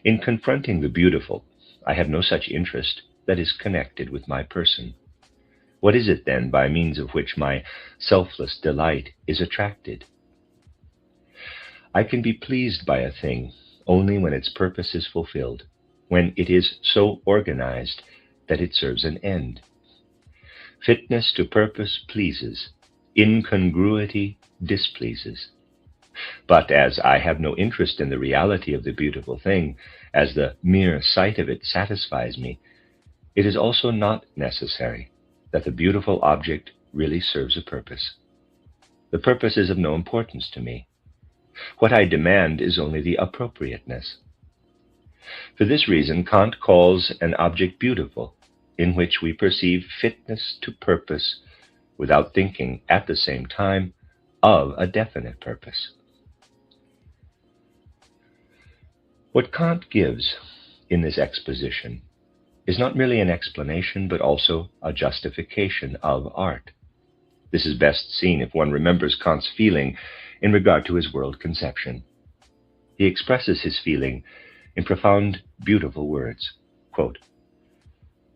In confronting the beautiful, I have no such interest that is connected with my person. What is it then by means of which my selfless delight is attracted? I can be pleased by a thing only when its purpose is fulfilled, when it is so organized that it serves an end. Fitness to purpose pleases, incongruity displeases. But as I have no interest in the reality of the beautiful thing, as the mere sight of it satisfies me, it is also not necessary that the beautiful object really serves a purpose. The purpose is of no importance to me. What I demand is only the appropriateness. For this reason, Kant calls an object beautiful, in which we perceive fitness to purpose without thinking at the same time of a definite purpose. What Kant gives in this exposition is not merely an explanation, but also a justification of art. This is best seen if one remembers Kant's feeling in regard to his world conception. He expresses his feeling in profound, beautiful words. Quote,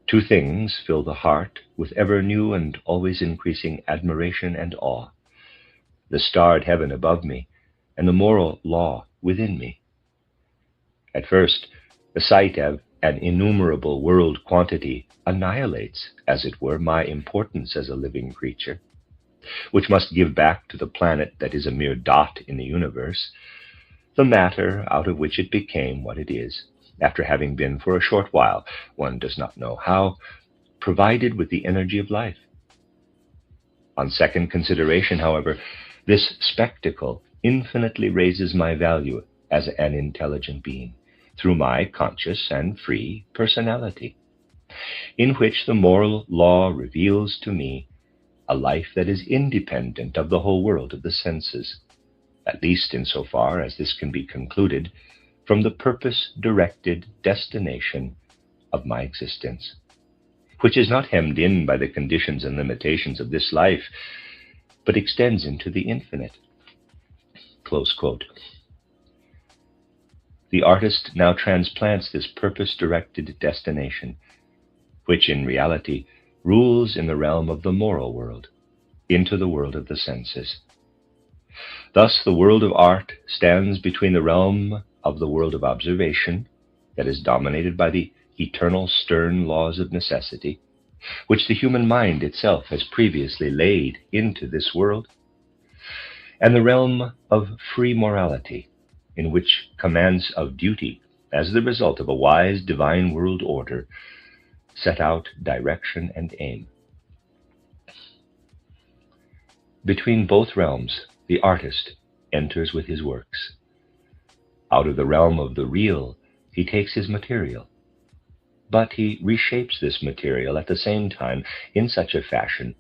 "Two things fill the heart with ever new and always increasing admiration and awe: the starred heaven above me and the moral law within me. At first, the sight of an innumerable world quantity annihilates, as it were, my importance as a living creature, which must give back to the planet that is a mere dot in the universe the matter out of which it became what it is, after having been for a short while, one does not know how, provided with the energy of life. On second consideration, however, this spectacle infinitely raises my value as an intelligent being, through my conscious and free personality, in which the moral law reveals to me a life that is independent of the whole world of the senses, at least in so far as this can be concluded from the purpose-directed destination of my existence, which is not hemmed in by the conditions and limitations of this life, but extends into the infinite." Close quote. The artist now transplants this purpose-directed destination, which in reality rules in the realm of the moral world, into the world of the senses. Thus the world of art stands between the realm of the world of observation, that is dominated by the eternal stern laws of necessity, which the human mind itself has previously laid into this world, and the realm of free morality, in which commands of duty, as the result of a wise divine world order, set out direction and aim. Between both realms, the artist enters with his works. Out of the realm of the real, he takes his material, but he reshapes this material at the same time in such a fashion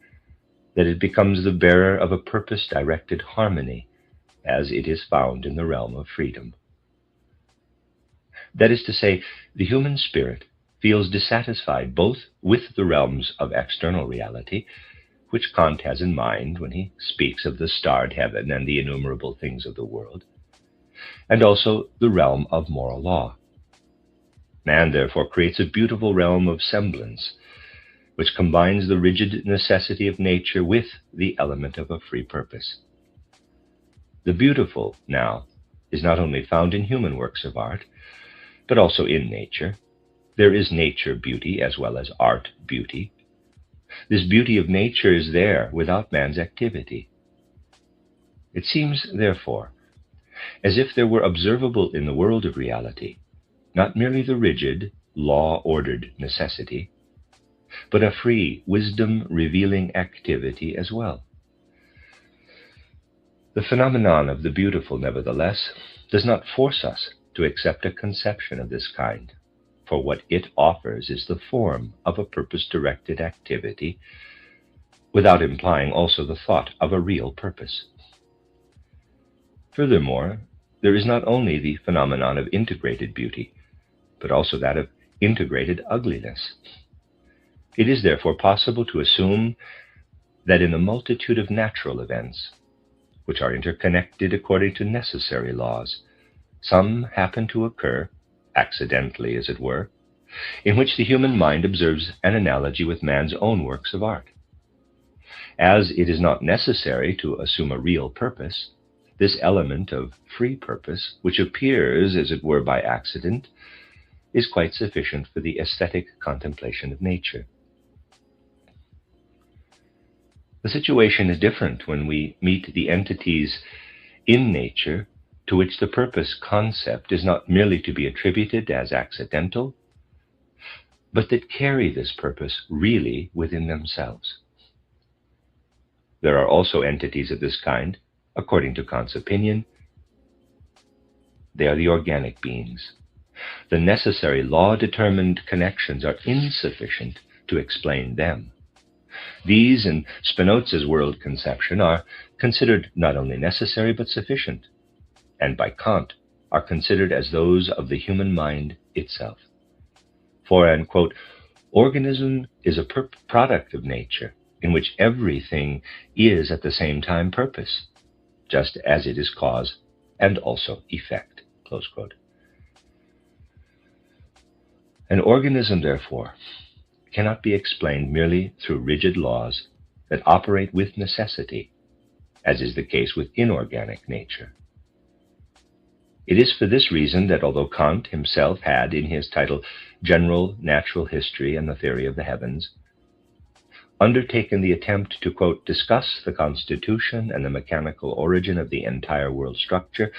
that it becomes the bearer of a purpose-directed harmony, as it is found in the realm of freedom. That is to say, the human spirit feels dissatisfied both with the realms of external reality, which Kant has in mind when he speaks of the starred heaven and the innumerable things of the world, and also the realm of moral law. Man, therefore, creates a beautiful realm of semblance, which combines the rigid necessity of nature with the element of a free purpose. The beautiful, now, is not only found in human works of art, but also in nature. There is nature beauty as well as art beauty. This beauty of nature is there without man's activity. It seems, therefore, as if there were observable in the world of reality not merely the rigid, law-ordered necessity, but a free, wisdom-revealing activity as well. The phenomenon of the beautiful, nevertheless, does not force us to accept a conception of this kind, for what it offers is the form of a purpose-directed activity, without implying also the thought of a real purpose. Furthermore, there is not only the phenomenon of integrated beauty, but also that of integrated ugliness. It is therefore possible to assume that in the multitude of natural events, which are interconnected according to necessary laws, some happen to occur, accidentally as it were, in which the human mind observes an analogy with man's own works of art. As it is not necessary to assume a real purpose, this element of free purpose, which appears as it were by accident, is quite sufficient for the aesthetic contemplation of nature. The situation is different when we meet the entities in nature to which the purpose concept is not merely to be attributed as accidental, but that carry this purpose really within themselves. There are also entities of this kind, according to Kant's opinion. They are the organic beings. The necessary law-determined connections are insufficient to explain them. These, in Spinoza's world conception, are considered not only necessary but sufficient, and by Kant are considered as those of the human mind itself. For an, quote, organism is a product of nature in which everything is at the same time purpose, just as it is cause and also effect, close quote. An organism, therefore, cannot be explained merely through rigid laws that operate with necessity, as is the case with inorganic nature. It is for this reason that although Kant himself had, in his title General Natural History and the Theory of the Heavens, undertaken the attempt to, quote, discuss the constitution and the mechanical origin of the entire world structure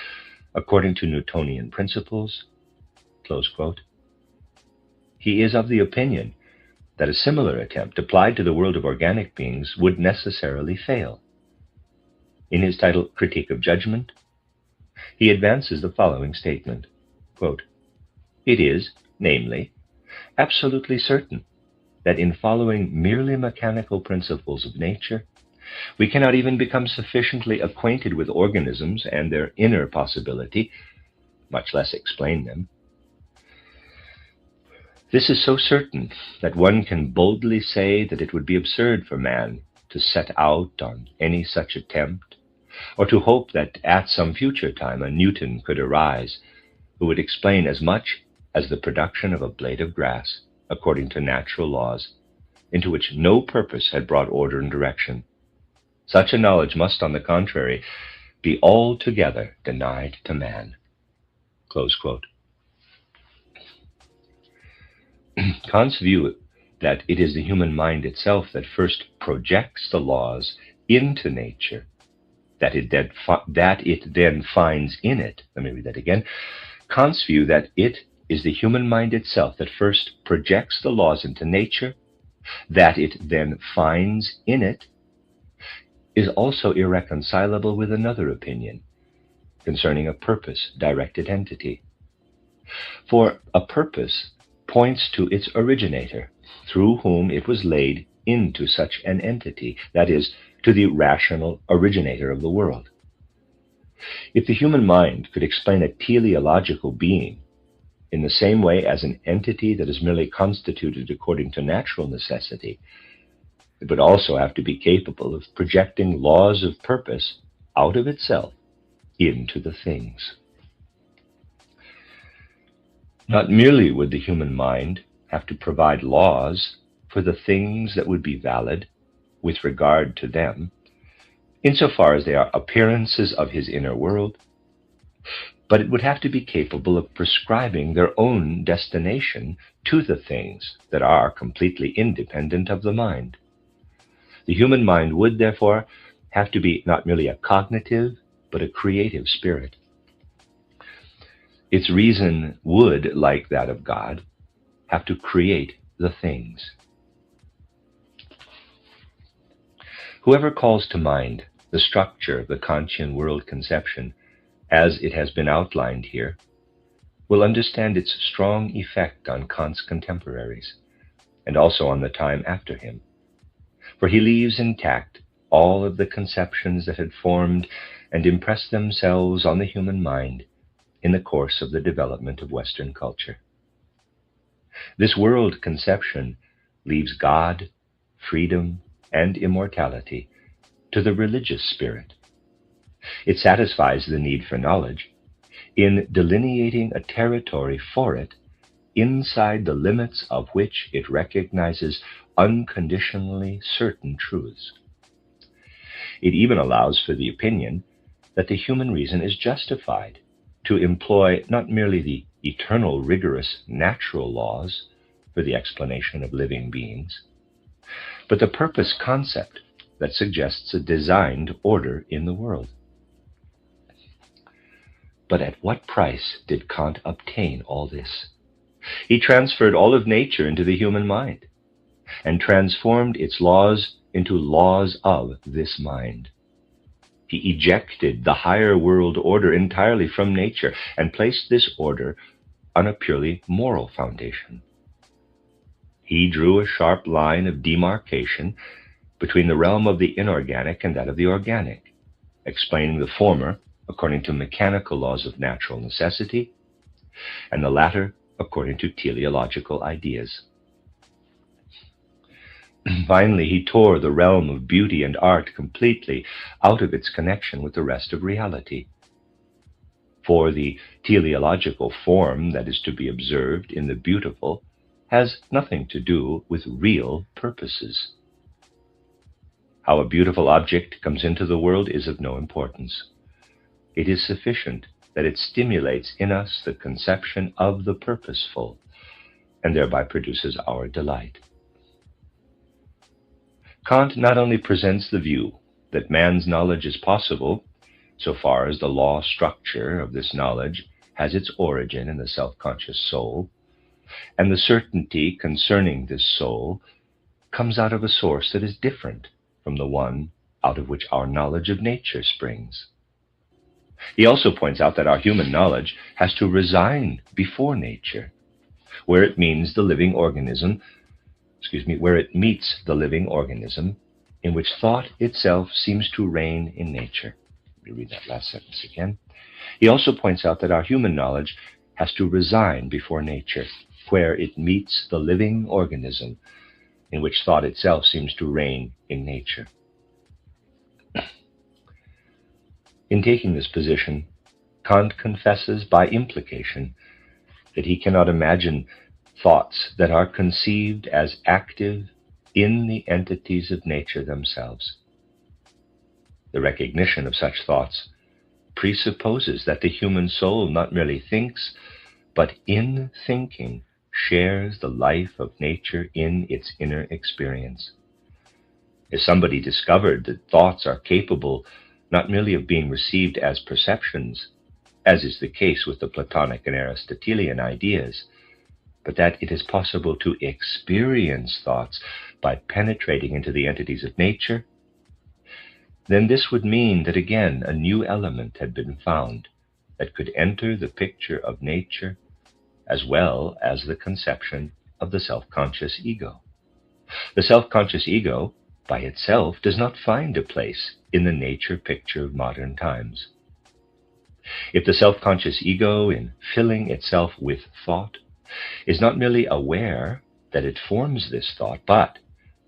according to Newtonian principles, close quote, he is of the opinion that a similar attempt applied to the world of organic beings would necessarily fail. In his title Critique of Judgment, he advances the following statement, quote, it is, namely, absolutely certain that in following merely mechanical principles of nature, we cannot even become sufficiently acquainted with organisms and their inner possibility, much less explain them. This is so certain that one can boldly say that it would be absurd for man to set out on any such attempt, or to hope that at some future time a Newton could arise who would explain as much as the production of a blade of grass according to natural laws, into which no purpose had brought order and direction. Such a knowledge must, on the contrary, be altogether denied to man. Close quote. Kant's view that it is the human mind itself that first projects the laws into nature, that it then finds in it. Let me read that again. Kant's view that it is the human mind itself that first projects the laws into nature, that it then finds in it, is also irreconcilable with another opinion concerning a purpose-directed entity. For a purpose points to its originator, through whom it was laid into such an entity, that is, to the rational originator of the world. If the human mind could explain a teleological being in the same way as an entity that is merely constituted according to natural necessity, it would also have to be capable of projecting laws of purpose out of itself into the things. Not merely would the human mind have to provide laws for the things that would be valid with regard to them, insofar as they are appearances of his inner world, but it would have to be capable of prescribing their own destination to the things that are completely independent of the mind. The human mind would, therefore, have to be not merely a cognitive, but a creative spirit. Its reason would, like that of God, have to create the things. Whoever calls to mind the structure of the Kantian world conception, as it has been outlined here, will understand its strong effect on Kant's contemporaries, and also on the time after him. For he leaves intact all of the conceptions that had formed and impressed themselves on the human mind in the course of the development of Western culture. This world conception leaves God, freedom, and immortality to the religious spirit. It satisfies the need for knowledge in delineating a territory for it inside the limits of which it recognizes unconditionally certain truths. It even allows for the opinion that the human reason is justified to employ not merely the eternal rigorous natural laws for the explanation of living beings, but the purpose concept that suggests a designed order in the world. But at what price did Kant obtain all this? He transferred all of nature into the human mind and transformed its laws into laws of this mind. He ejected the higher world order entirely from nature and placed this order on a purely moral foundation. He drew a sharp line of demarcation between the realm of the inorganic and that of the organic, explaining the former according to mechanical laws of natural necessity, and the latter according to teleological ideas. Finally, he tore the realm of beauty and art completely out of its connection with the rest of reality. For the teleological form that is to be observed in the beautiful has nothing to do with real purposes. How a beautiful object comes into the world is of no importance. It is sufficient that it stimulates in us the conception of the purposeful, and thereby produces our delight. Kant not only presents the view that man's knowledge is possible, so far as the law structure of this knowledge has its origin in the self-conscious soul, and the certainty concerning this soul comes out of a source that is different from the one out of which our knowledge of nature springs. He also points out that our human knowledge has to resign before nature, where it meets the living organism in which thought itself seems to reign in nature. Let me read that last sentence again. He also points out that our human knowledge has to resign before nature, where it meets the living organism in which thought itself seems to reign in nature. In taking this position, Kant confesses by implication that he cannot imagine thoughts that are conceived as active in the entities of nature themselves. The recognition of such thoughts presupposes that the human soul not merely thinks, but in thinking shares the life of nature in its inner experience. If somebody discovered that thoughts are capable not merely of being received as perceptions, as is the case with the Platonic and Aristotelian ideas, but that it is possible to experience thoughts by penetrating into the entities of nature, then this would mean that again a new element had been found that could enter the picture of nature as well as the conception of the self-conscious ego. The self-conscious ego, by itself, does not find a place in the nature picture of modern times. If the self-conscious ego, in filling itself with thought, is not merely aware that it forms this thought, but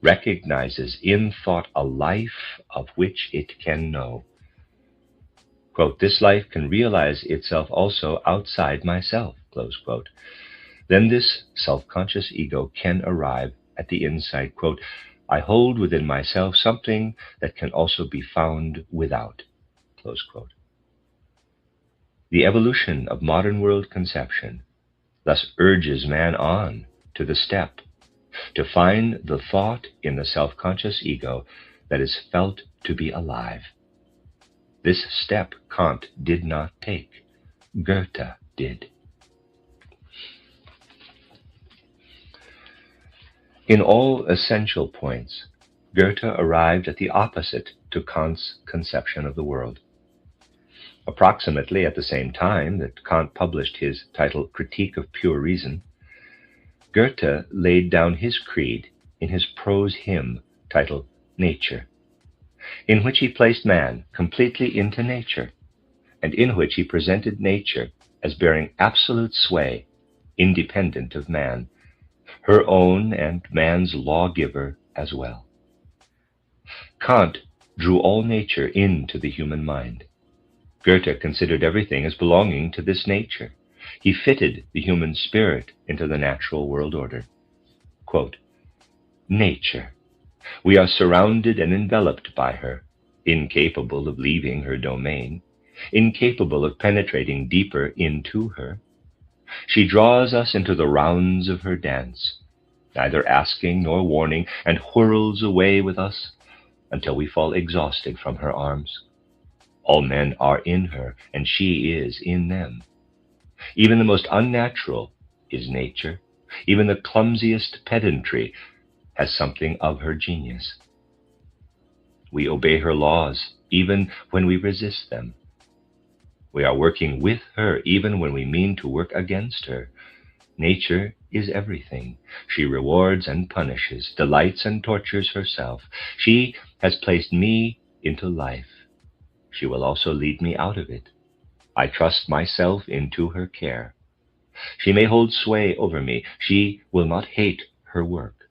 recognizes in thought a life of which it can know. Quote, "This life can realize itself also outside myself," close quote. then this self-conscious ego can arrive at the insight, quote, I hold within myself something that can also be found without, close quote. The evolution of modern world conception thus urges man on to the step to find the thought in the self-conscious ego that is felt to be alive. This step Kant did not take. Goethe did. In all essential points, Goethe arrived at the opposite to Kant's conception of the world. Approximately at the same time that Kant published his titled Critique of Pure Reason, Goethe laid down his creed in his prose hymn titled Nature, in which he placed man completely into nature, and in which he presented nature as bearing absolute sway, independent of man, her own and man's lawgiver as well. Kant drew all nature into the human mind. Goethe considered everything as belonging to this nature. He fitted the human spirit into the natural world order. Quote, Nature. We are surrounded and enveloped by her, incapable of leaving her domain, incapable of penetrating deeper into her. She draws us into the rounds of her dance, neither asking nor warning, and whirls away with us until we fall exhausted from her arms. All men are in her, and she is in them. Even the most unnatural is nature. Even the clumsiest pedantry has something of her genius. We obey her laws even when we resist them. We are working with her even when we mean to work against her. Nature is everything. She rewards and punishes, delights and tortures herself. She has placed me into life. She will also lead me out of it. I trust myself into her care. She may hold sway over me. She will not hate her work.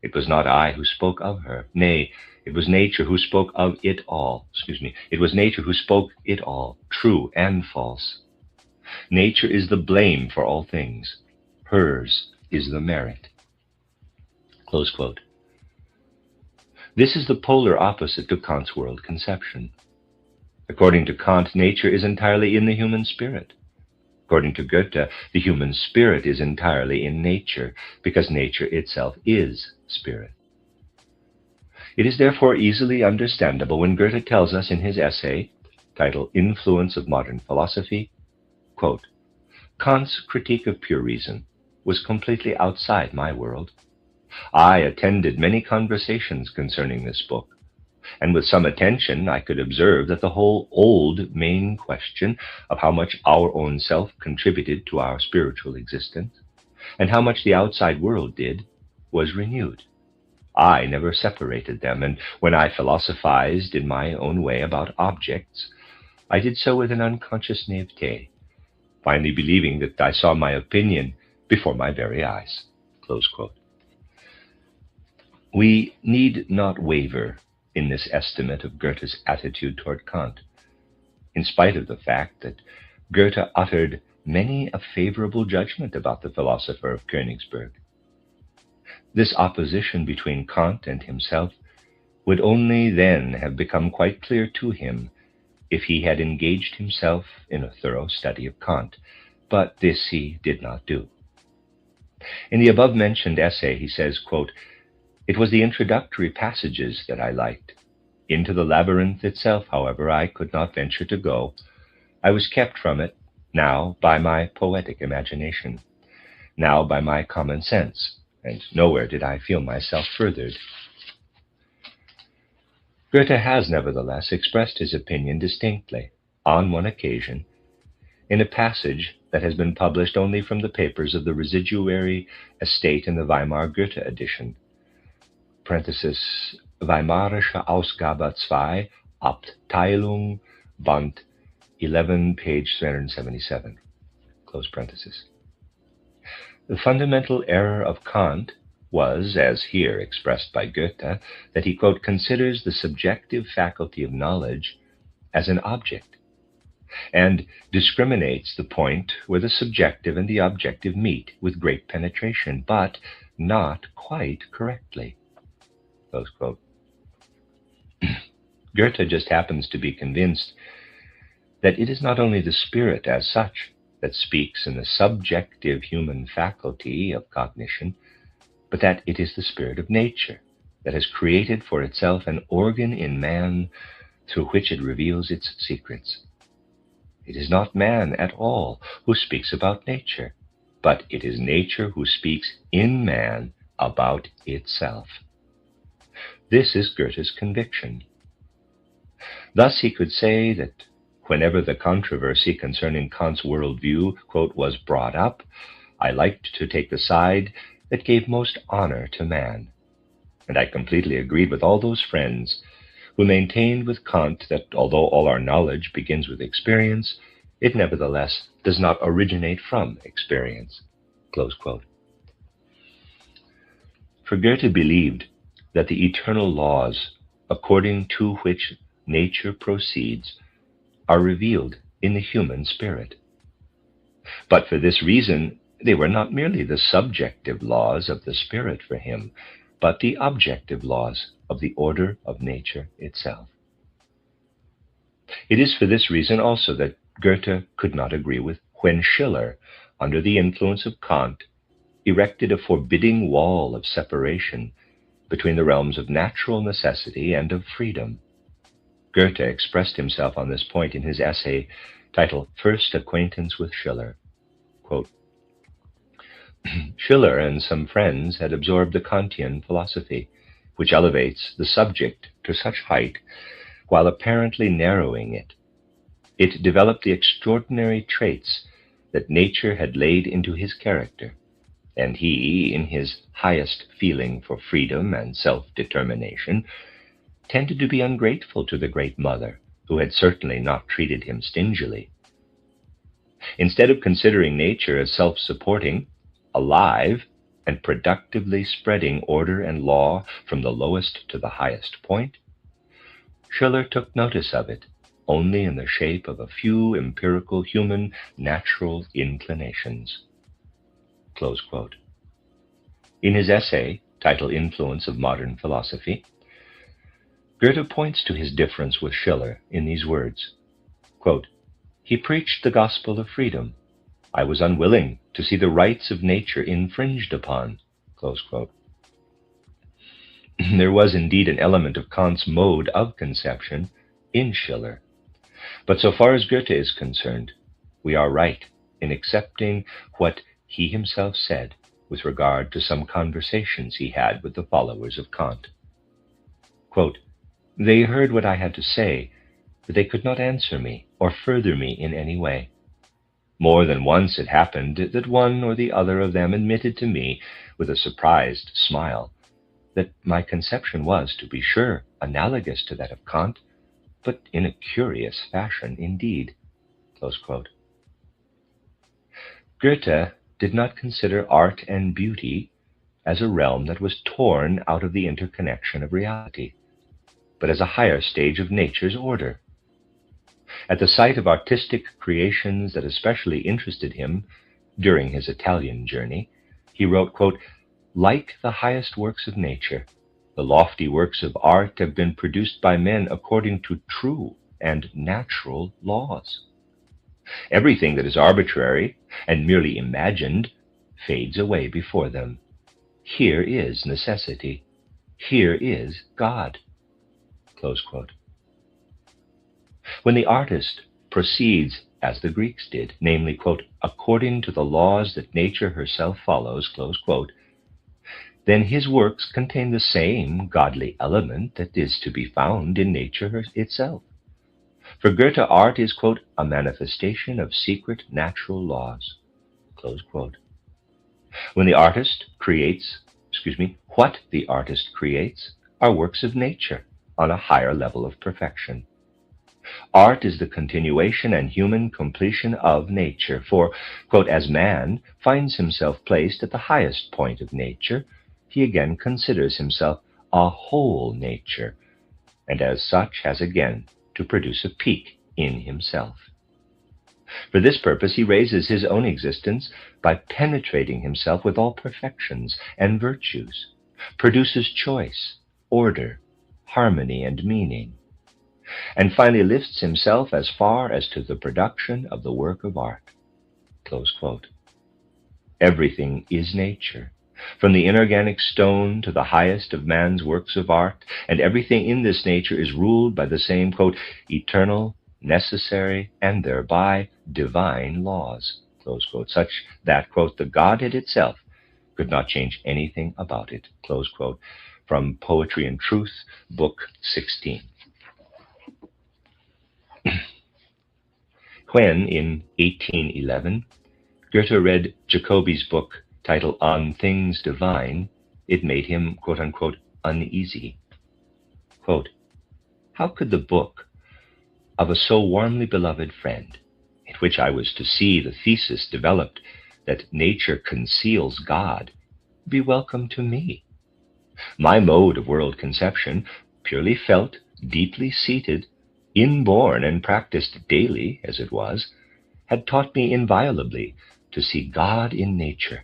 It was not I who spoke of her. Nay, it was nature who spoke of it all. It was nature who spoke it all, true and false. Nature is the blame for all things. Hers is the merit. Close quote. This is the polar opposite to Kant's world conception. According to Kant, nature is entirely in the human spirit. According to Goethe, the human spirit is entirely in nature, because nature itself is spirit. It is therefore easily understandable when Goethe tells us in his essay, titled Influence of Modern Philosophy, quote, Kant's Critique of Pure Reason was completely outside my world. I attended many conversations concerning this book, and with some attention I could observe that the whole old main question of how much our own self contributed to our spiritual existence, and how much the outside world did, was renewed. I never separated them, and when I philosophized in my own way about objects, I did so with an unconscious naivete, finally believing that I saw my opinion before my very eyes. Close quote. We need not waver in this estimate of Goethe's attitude toward Kant, in spite of the fact that Goethe uttered many a favorable judgment about the philosopher of Königsberg. This opposition between Kant and himself would only then have become quite clear to him if he had engaged himself in a thorough study of Kant, but this he did not do. In the above-mentioned essay, he says, quote, It was the introductory passages that I liked. Into the labyrinth itself, however, I could not venture to go. I was kept from it, now by my poetic imagination, now by my common sense, and nowhere did I feel myself furthered. Goethe has nevertheless expressed his opinion distinctly, on one occasion, in a passage that has been published only from the papers of the residuary estate in the Weimar Goethe edition, parenthesis, Weimarische Ausgabe 2, Abteilung, Band 11, page 377, close parenthesis. The fundamental error of Kant was, as here expressed by Goethe, that he, quote, considers the subjective faculty of knowledge as an object. and discriminates the point where the subjective and the objective meet with great penetration, but not quite correctly. Close quote. Goethe just happens to be convinced that it is not only the spirit as such that speaks in the subjective human faculty of cognition, but that it is the spirit of nature that has created for itself an organ in man through which it reveals its secrets. It is not man at all who speaks about nature, but it is nature who speaks in man about itself. This is Goethe's conviction. Thus he could say that whenever the controversy concerning Kant's worldview, quote, was brought up, I liked to take the side that gave most honor to man. And I completely agreed with all those friends who maintained with Kant that although all our knowledge begins with experience, it nevertheless does not originate from experience. Close quote. For Goethe believed that the eternal laws according to which nature proceeds are revealed in the human spirit. But for this reason, they were not merely the subjective laws of the spirit for him, but the objective laws of the order of nature itself. It is for this reason also that Goethe could not agree with when Schiller, under the influence of Kant, erected a forbidding wall of separation between the realms of natural necessity and of freedom. Goethe expressed himself on this point in his essay titled First Acquaintance with Schiller. Quote, Schiller and some friends had absorbed the Kantian philosophy, which elevates the subject to such height while apparently narrowing it. It developed the extraordinary traits that nature had laid into his character, and he, in his highest feeling for freedom and self-determination, tended to be ungrateful to the great mother, who had certainly not treated him stingily. Instead of considering nature as self-supporting, alive, and productively spreading order and law from the lowest to the highest point, Schiller took notice of it only in the shape of a few empirical human natural inclinations. Close quote. In his essay, titled Influence of Modern Philosophy, Goethe points to his difference with Schiller in these words, quote, He preached the gospel of freedom. I was unwilling to see the rights of nature infringed upon. Close quote. There was indeed an element of Kant's mode of conception in Schiller. But so far as Goethe is concerned, we are right in accepting what he himself said with regard to some conversations he had with the followers of Kant. Quote, They heard what I had to say, but they could not answer me or further me in any way. More than once it happened that one or the other of them admitted to me, with a surprised smile, that my conception was, to be sure, analogous to that of Kant, but in a curious fashion indeed. Close quote. Goethe did not consider art and beauty as a realm that was torn out of the interconnection of reality, but as a higher stage of nature's order. At the sight of artistic creations that especially interested him during his Italian journey, he wrote, quote, Like the highest works of nature, the lofty works of art have been produced by men according to true and natural laws. Everything that is arbitrary and merely imagined fades away before them. Here is necessity. Here is God. Close quote. When the artist proceeds as the Greeks did, namely, quote, according to the laws that nature herself follows, close quote, then his works contain the same godly element that is to be found in nature itself. For Goethe, art is, quote, a manifestation of secret natural laws, close quote. When the artist creates, what the artist creates are works of nature on a higher level of perfection. Art is the continuation and human completion of nature, for, quote, as man finds himself placed at the highest point of nature, he again considers himself a whole nature, and as such has again to produce a peak in himself. For this purpose he raises his own existence by penetrating himself with all perfections and virtues, produces choice, order, harmony, and meaning, and finally lifts himself as far as to the production of the work of art. Close quote. Everything is nature, from the inorganic stone to the highest of man's works of art, and everything in this nature is ruled by the same, quote, eternal, necessary, and thereby divine laws, close quote, such that, quote, the Godhead itself could not change anything about it, close quote, from Poetry and Truth, Book 16. When, in 1811, Goethe read Jacobi's book titled On Things Divine, it made him, quote unquote, uneasy. Quote, how could the book of a so warmly beloved friend, in which I was to see the thesis developed that nature conceals God, be welcome to me? My mode of world conception, purely felt, deeply seated, inborn and practiced daily as it was, had taught me inviolably to see God in nature,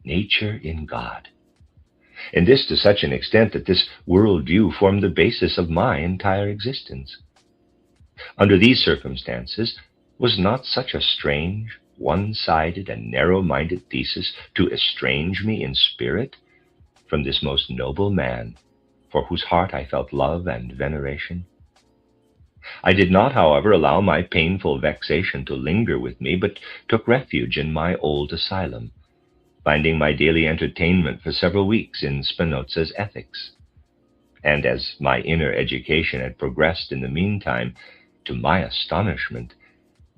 nature in God. And this to such an extent that this worldview formed the basis of my entire existence. Under these circumstances, was not such a strange, one-sided, and narrow-minded thesis to estrange me in spirit from this most noble man, for whose heart I felt love and veneration? I did not, however, allow my painful vexation to linger with me, but took refuge in my old asylum, finding my daily entertainment for several weeks in Spinoza's Ethics. And as my inner education had progressed in the meantime, to my astonishment,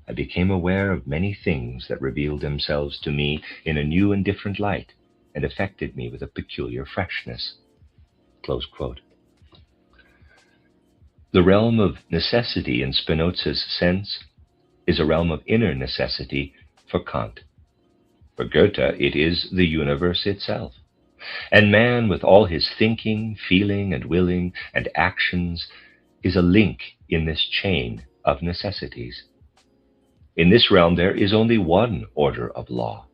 I became aware of many things that revealed themselves to me in a new and different light, and affected me with a peculiar freshness. Close quote. The realm of necessity in Spinoza's sense is a realm of inner necessity for Kant. For Goethe, it is the universe itself. And man, with all his thinking, feeling, and willing, and actions, is a link in this chain of necessities. In this realm there is only one order of law,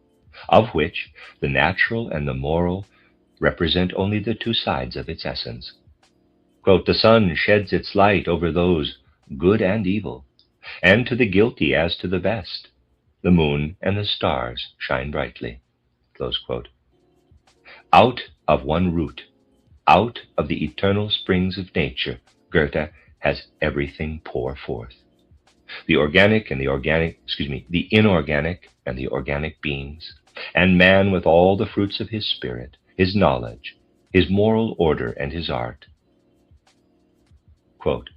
of which the natural and the moral represent only the two sides of its essence. Quote, the sun sheds its light over those good and evil, and to the guilty as to the best. The moon and the stars shine brightly. Close quote. Out of one root, out of the eternal springs of nature, Goethe has everything pour forth. The inorganic and the organic beings, and man with all the fruits of his spirit, his knowledge, his moral order, and his art. Quote,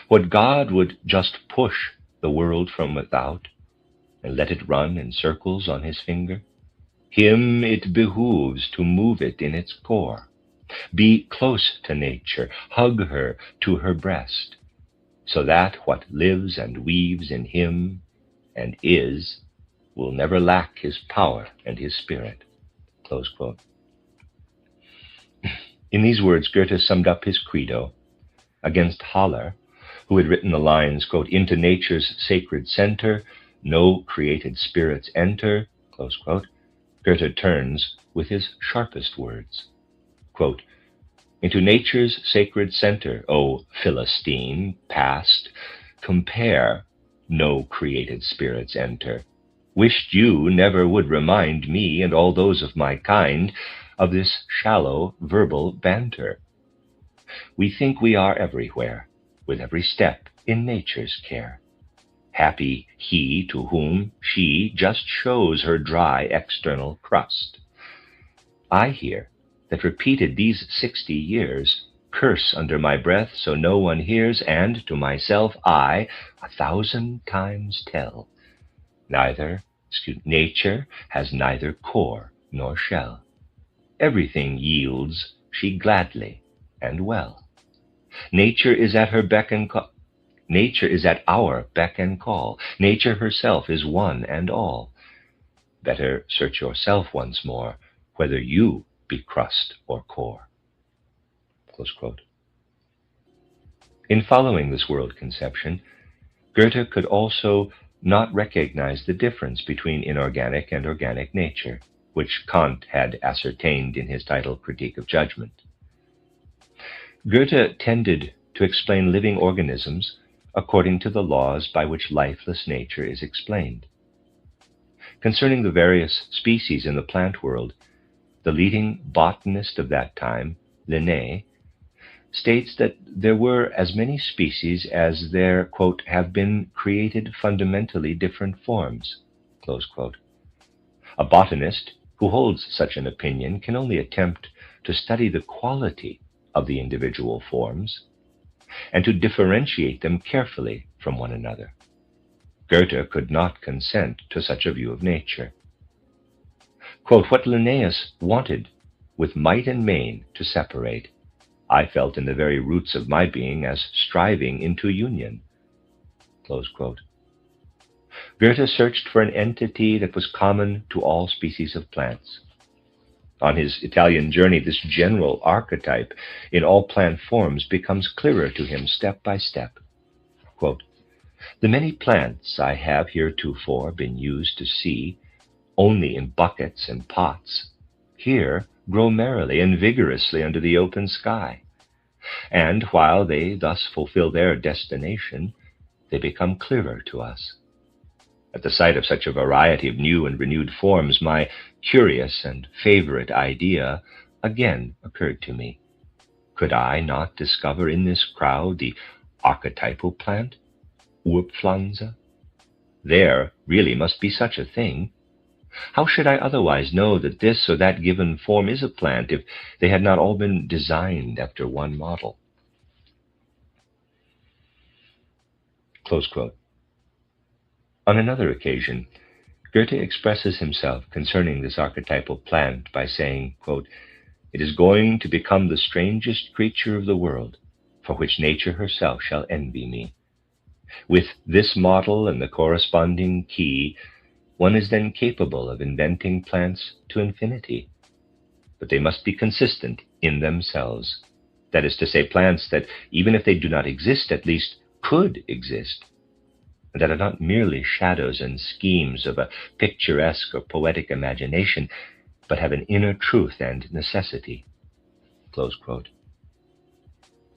what God would just push the world from without and let it run in circles on his finger, him it behooves to move it in its core, be close to nature, hug her to her breast, so that what lives and weaves in him and is will never lack his power and his spirit. Close quote. In these words, Goethe summed up his credo against Haller, who had written the lines, quote, into nature's sacred center, no created spirits enter, close quote. Goethe turns with his sharpest words, quote, into nature's sacred center, O Philistine, past, compare, no created spirits enter. Wished you never would remind me and all those of my kind of this shallow verbal banter. We think we are everywhere, with every step in nature's care. Happy he to whom she just shows her dry external crust. I hear that repeated these 60 years, curse under my breath so no one hears, and to myself I 1,000 times tell, nature has neither core nor shell. Everything yields she gladly and well. Nature is at her beck and call. Nature is at our beck and call. Nature herself is one and all. Better search yourself once more, whether you be crust or core. Close quote. In following this world conception, Goethe could also not recognize the difference between inorganic and organic nature, which Kant had ascertained in his title Critique of Judgment. Goethe tended to explain living organisms according to the laws by which lifeless nature is explained. Concerning the various species in the plant world, the leading botanist of that time, Linné, states that there were as many species as there, quote, have been created fundamentally different forms, close quote. A botanist who holds such an opinion can only attempt to study the quality of the individual forms and to differentiate them carefully from one another. Goethe could not consent to such a view of nature. Quote, what Linnaeus wanted with might and main to separate, I felt in the very roots of my being as striving into union. Close quote. Goethe searched for an entity that was common to all species of plants. On his Italian journey, this general archetype in all plant forms becomes clearer to him step by step. Quote, the many plants I have heretofore been used to see only in buckets and pots, here grow merrily and vigorously under the open sky, and while they thus fulfill their destination, they become clearer to us. At the sight of such a variety of new and renewed forms, my curious and favorite idea again occurred to me. Could I not discover in this crowd the archetypal plant, Urpflanze? There really must be such a thing. How should I otherwise know that this or that given form is a plant if they had not all been designed after one model? Close quote. On another occasion, Goethe expresses himself concerning this archetypal plant by saying, quote, it is going to become the strangest creature of the world, for which nature herself shall envy me. With this model and the corresponding key, one is then capable of inventing plants to infinity. But they must be consistent in themselves. That is to say, plants that, even if they do not exist, at least could exist, and that are not merely shadows and schemes of a picturesque or poetic imagination, but have an inner truth and necessity. Close quote.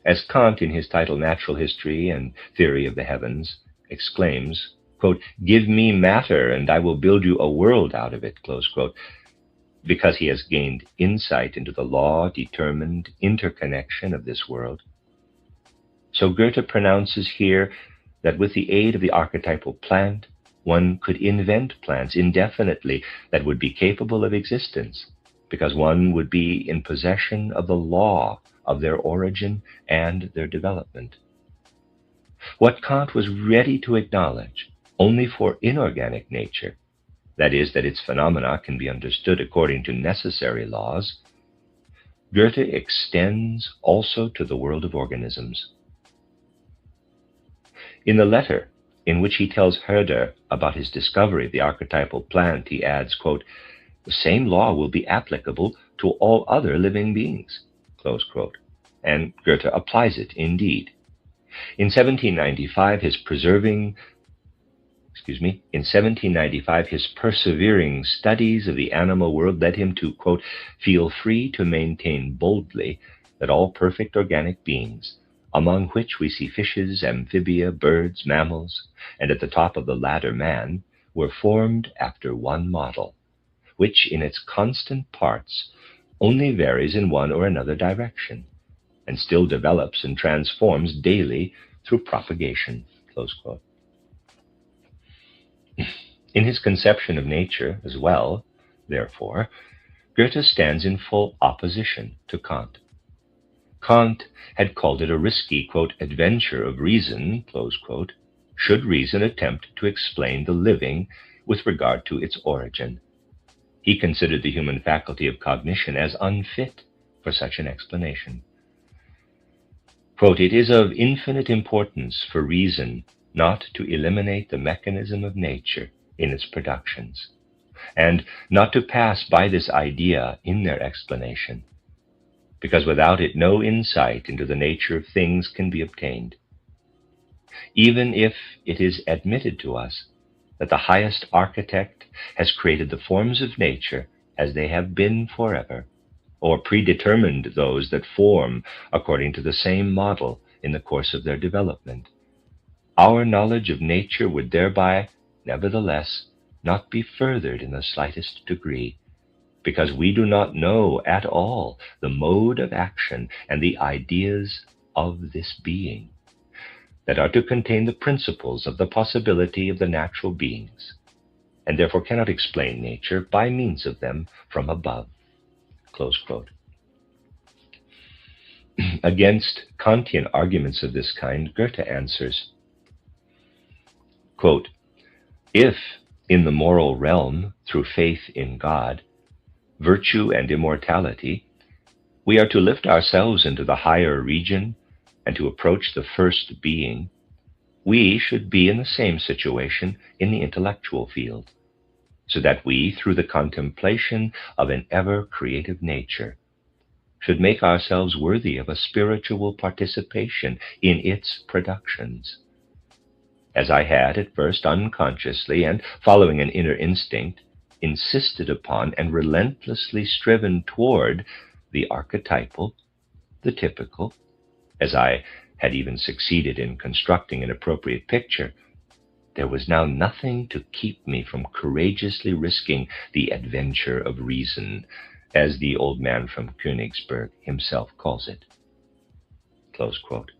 As Kant, in his title Natural History and Theory of the Heavens, exclaims, quote, give me matter and I will build you a world out of it, close quote, because he has gained insight into the law-determined interconnection of this world. So Goethe pronounces here that with the aid of the archetypal plant, one could invent plants indefinitely that would be capable of existence, because one would be in possession of the law of their origin and their development. What Kant was ready to acknowledge only for inorganic nature, that is, that its phenomena can be understood according to necessary laws, Goethe extends also to the world of organisms. In the letter in which he tells Herder about his discovery of the archetypal plant, he adds, quote, the same law will be applicable to all other living beings, close quote, and Goethe applies it indeed. In 1795, his persevering studies of the animal world led him to, quote, feel free to maintain boldly that all perfect organic beings, among which we see fishes, amphibia, birds, mammals, and at the top of the ladder man, were formed after one model, which in its constant parts only varies in one or another direction, and still develops and transforms daily through propagation, close quote. In his conception of nature as well, therefore, Goethe stands in full opposition to Kant. Kant had called it a risky, quote, adventure of reason, close quote, should reason attempt to explain the living with regard to its origin. He considered the human faculty of cognition as unfit for such an explanation. Quote, it is of infinite importance for reason not to eliminate the mechanism of nature in its productions, and not to pass by this idea in their explanation, because without it no insight into the nature of things can be obtained. Even if it is admitted to us that the highest architect has created the forms of nature as they have been forever, or predetermined those that form according to the same model in the course of their development, our knowledge of nature would thereby, nevertheless, not be furthered in the slightest degree, because we do not know at all the mode of action and the ideas of this being that are to contain the principles of the possibility of the natural beings, and therefore cannot explain nature by means of them from above. Close quote. Against Kantian arguments of this kind, Goethe answers, quote, if in the moral realm, through faith in God, virtue and immortality, we are to lift ourselves into the higher region and to approach the first being, we should be in the same situation in the intellectual field, so that we, through the contemplation of an ever-creative nature, should make ourselves worthy of a spiritual participation in its productions. As I had at first unconsciously and following an inner instinct, insisted upon and relentlessly striven toward the archetypal, the typical, as I had even succeeded in constructing an appropriate picture, there was now nothing to keep me from courageously risking the adventure of reason, as the old man from Königsberg himself calls it. Close quote.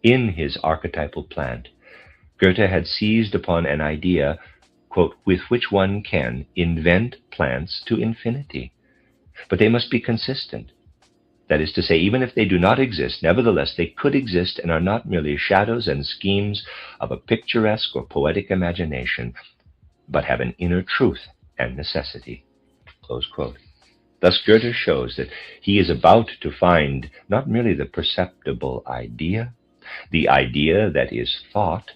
In his archetypal plant, Goethe had seized upon an idea, quote, with which one can invent plants to infinity, but they must be consistent. That is to say, even if they do not exist, nevertheless they could exist and are not merely shadows and schemes of a picturesque or poetic imagination, but have an inner truth and necessity. Close quote. Thus Goethe shows that he is about to find not merely the perceptible idea, the idea that is thought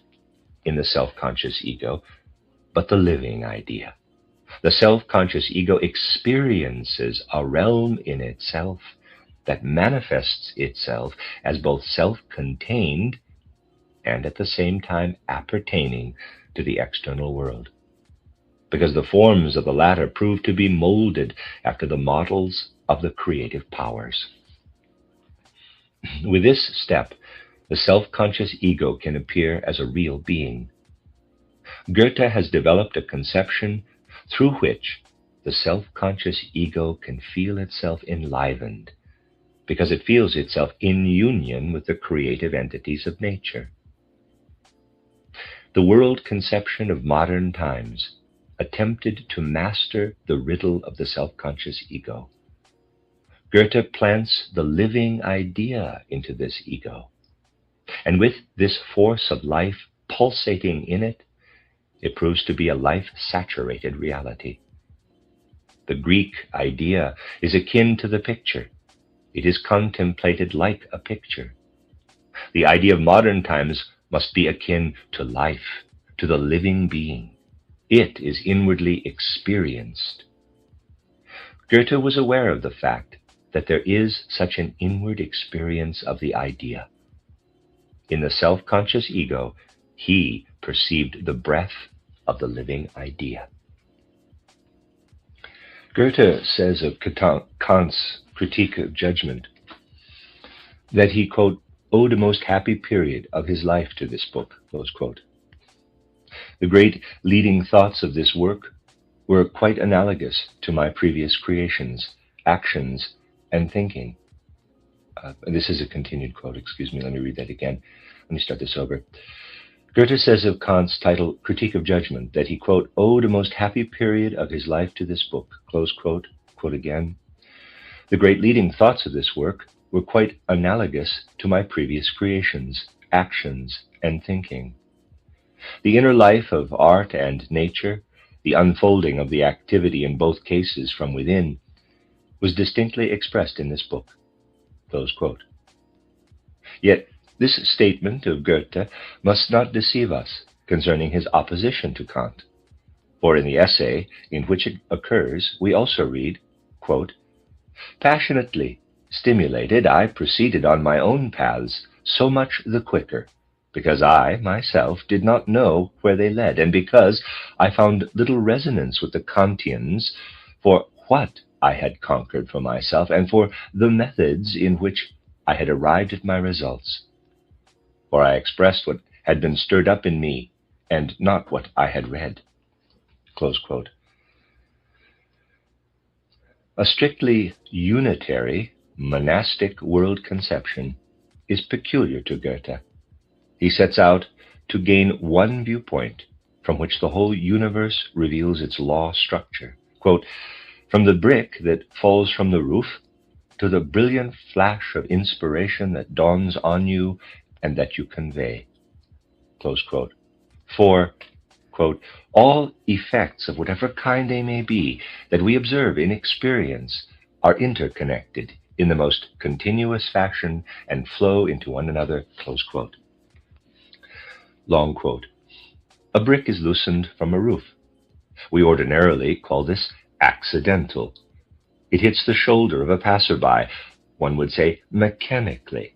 in the self-conscious ego, but the living idea. The self-conscious ego experiences a realm in itself that manifests itself as both self-contained and at the same time appertaining to the external world, because the forms of the latter prove to be molded after the models of the creative powers. With this step, the self-conscious ego can appear as a real being. Goethe has developed a conception through which the self-conscious ego can feel itself enlivened, because it feels itself in union with the creative entities of nature. The world conception of modern times attempted to master the riddle of the self-conscious ego. Goethe plants the living idea into this ego, and with this force of life pulsating in it, it proves to be a life-saturated reality. The Greek idea is akin to the picture. It is contemplated like a picture. The idea of modern times must be akin to life, to the living being. It is inwardly experienced. Goethe was aware of the fact that there is such an inward experience of the idea. In the self-conscious ego, he perceived the breath of the living idea. Goethe says of Kant's Critique of Judgment that he, quote, owed a most happy period of his life to this book, close quote. The great leading thoughts of this work were quite analogous to my previous creations, actions, and thinking. This is a continued quote, excuse me, let me read that again. Let me start this over. Goethe says of Kant's title, Critique of Judgment, that he, quote, owed a most happy period of his life to this book, close quote, quote again. The great leading thoughts of this work were quite analogous to my previous creations, actions, and thinking. The inner life of art and nature, the unfolding of the activity in both cases from within, was distinctly expressed in this book, close quote. Yet this statement of Goethe must not deceive us concerning his opposition to Kant, for in the essay in which it occurs, we also read, quote, passionately stimulated, I proceeded on my own paths, so much the quicker, because I, myself, did not know where they led, and because I found little resonance with the Kantians for what I had conquered for myself and for the methods in which I had arrived at my results. For I expressed what had been stirred up in me and not what I had read. Close quote. A strictly unitary, monastic world conception is peculiar to Goethe. He sets out to gain one viewpoint from which the whole universe reveals its law structure. Quote, from the brick that falls from the roof to the brilliant flash of inspiration that dawns on you and that you convey. Close quote. For, quote, all effects of whatever kind they may be that we observe in experience are interconnected in the most continuous fashion and flow into one another, close quote. Long quote. A brick is loosened from a roof. We ordinarily call this accidental. It hits the shoulder of a passerby, one would say mechanically,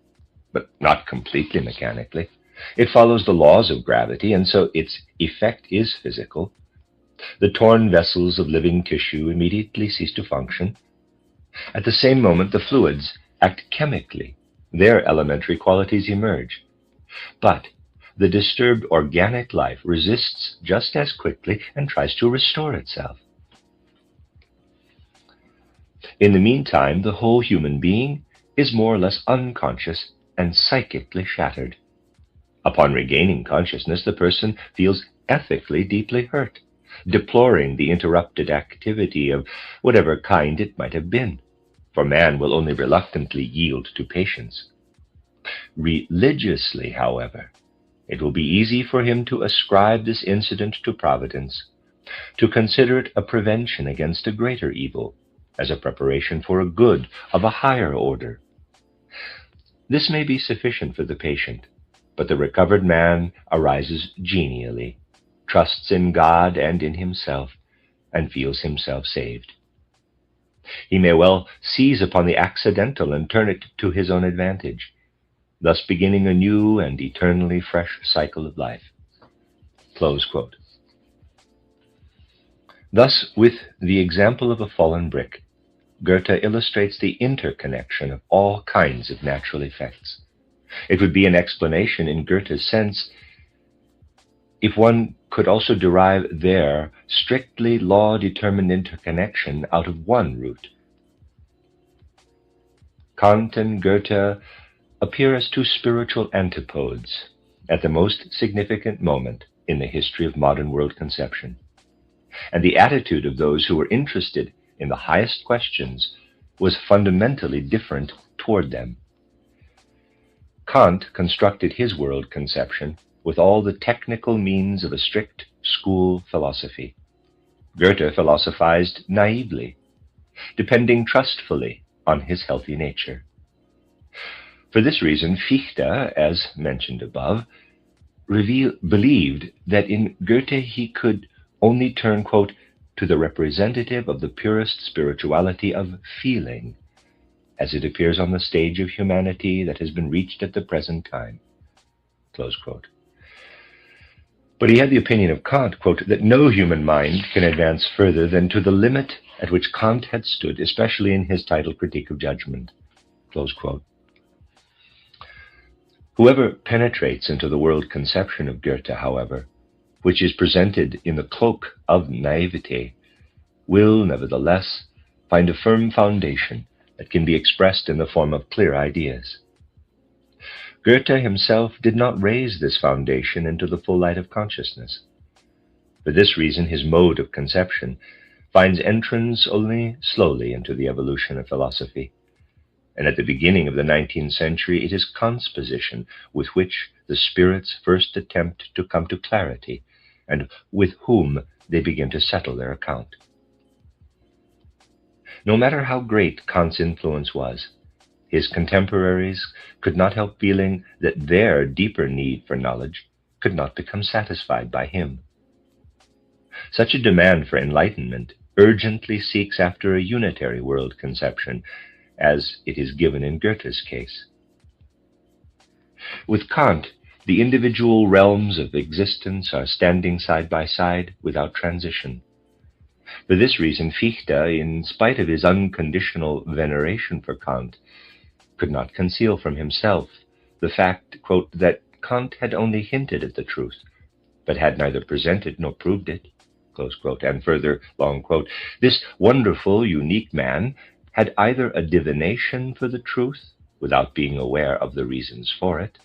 but not completely mechanically. It follows the laws of gravity, and so its effect is physical. The torn vessels of living tissue immediately cease to function. At the same moment, the fluids act chemically. Their elementary qualities emerge. But the disturbed organic life resists just as quickly and tries to restore itself. In the meantime, the whole human being is more or less unconscious and psychically shattered. Upon regaining consciousness, the person feels ethically deeply hurt, deploring the interrupted activity of whatever kind it might have been, for man will only reluctantly yield to patience. Religiously, however, it will be easy for him to ascribe this incident to Providence, to consider it a prevention against a greater evil, as a preparation for a good of a higher order. This may be sufficient for the patient, but the recovered man arises genially, trusts in God and in himself, and feels himself saved. He may well seize upon the accidental and turn it to his own advantage, thus beginning a new and eternally fresh cycle of life. Close quote. Thus, with the example of a fallen brick, Goethe illustrates the interconnection of all kinds of natural effects. It would be an explanation in Goethe's sense if one could also derive their strictly law-determined interconnection out of one root. Kant and Goethe appear as two spiritual antipodes at the most significant moment in the history of modern world conception. And the attitude of those who were interested in the highest questions was fundamentally different toward them. Kant constructed his world conception with all the technical means of a strict school philosophy. Goethe philosophized naively, depending trustfully on his healthy nature. For this reason, Fichte, as mentioned above, believed that in Goethe he could only turn, quote, to the representative of the purest spirituality of feeling, as it appears on the stage of humanity that has been reached at the present time, close quote. But he had the opinion of Kant, quote, that no human mind can advance further than to the limit at which Kant had stood, especially in his title Critique of Judgment, close quote. Whoever penetrates into the world conception of Goethe, however, which is presented in the cloak of naivete, will nevertheless find a firm foundation that can be expressed in the form of clear ideas. Goethe himself did not raise this foundation into the full light of consciousness. For this reason, his mode of conception finds entrance only slowly into the evolution of philosophy. And at the beginning of the 19th century, it is Kant's position with which the spirits first attempt to come to clarity, and with whom they begin to settle their account. No matter how great Kant's influence was, his contemporaries could not help feeling that their deeper need for knowledge could not become satisfied by him. Such a demand for enlightenment urgently seeks after a unitary world conception, as it is given in Goethe's case. With Kant, The individual realms of existence are standing side by side without transition. For this reason, Fichte, in spite of his unconditional veneration for Kant, could not conceal from himself the fact, quote, that Kant had only hinted at the truth, but had neither presented nor proved it, close quote. And further, long quote, this wonderful, unique man had either a divination for the truth without being aware of the reasons for it,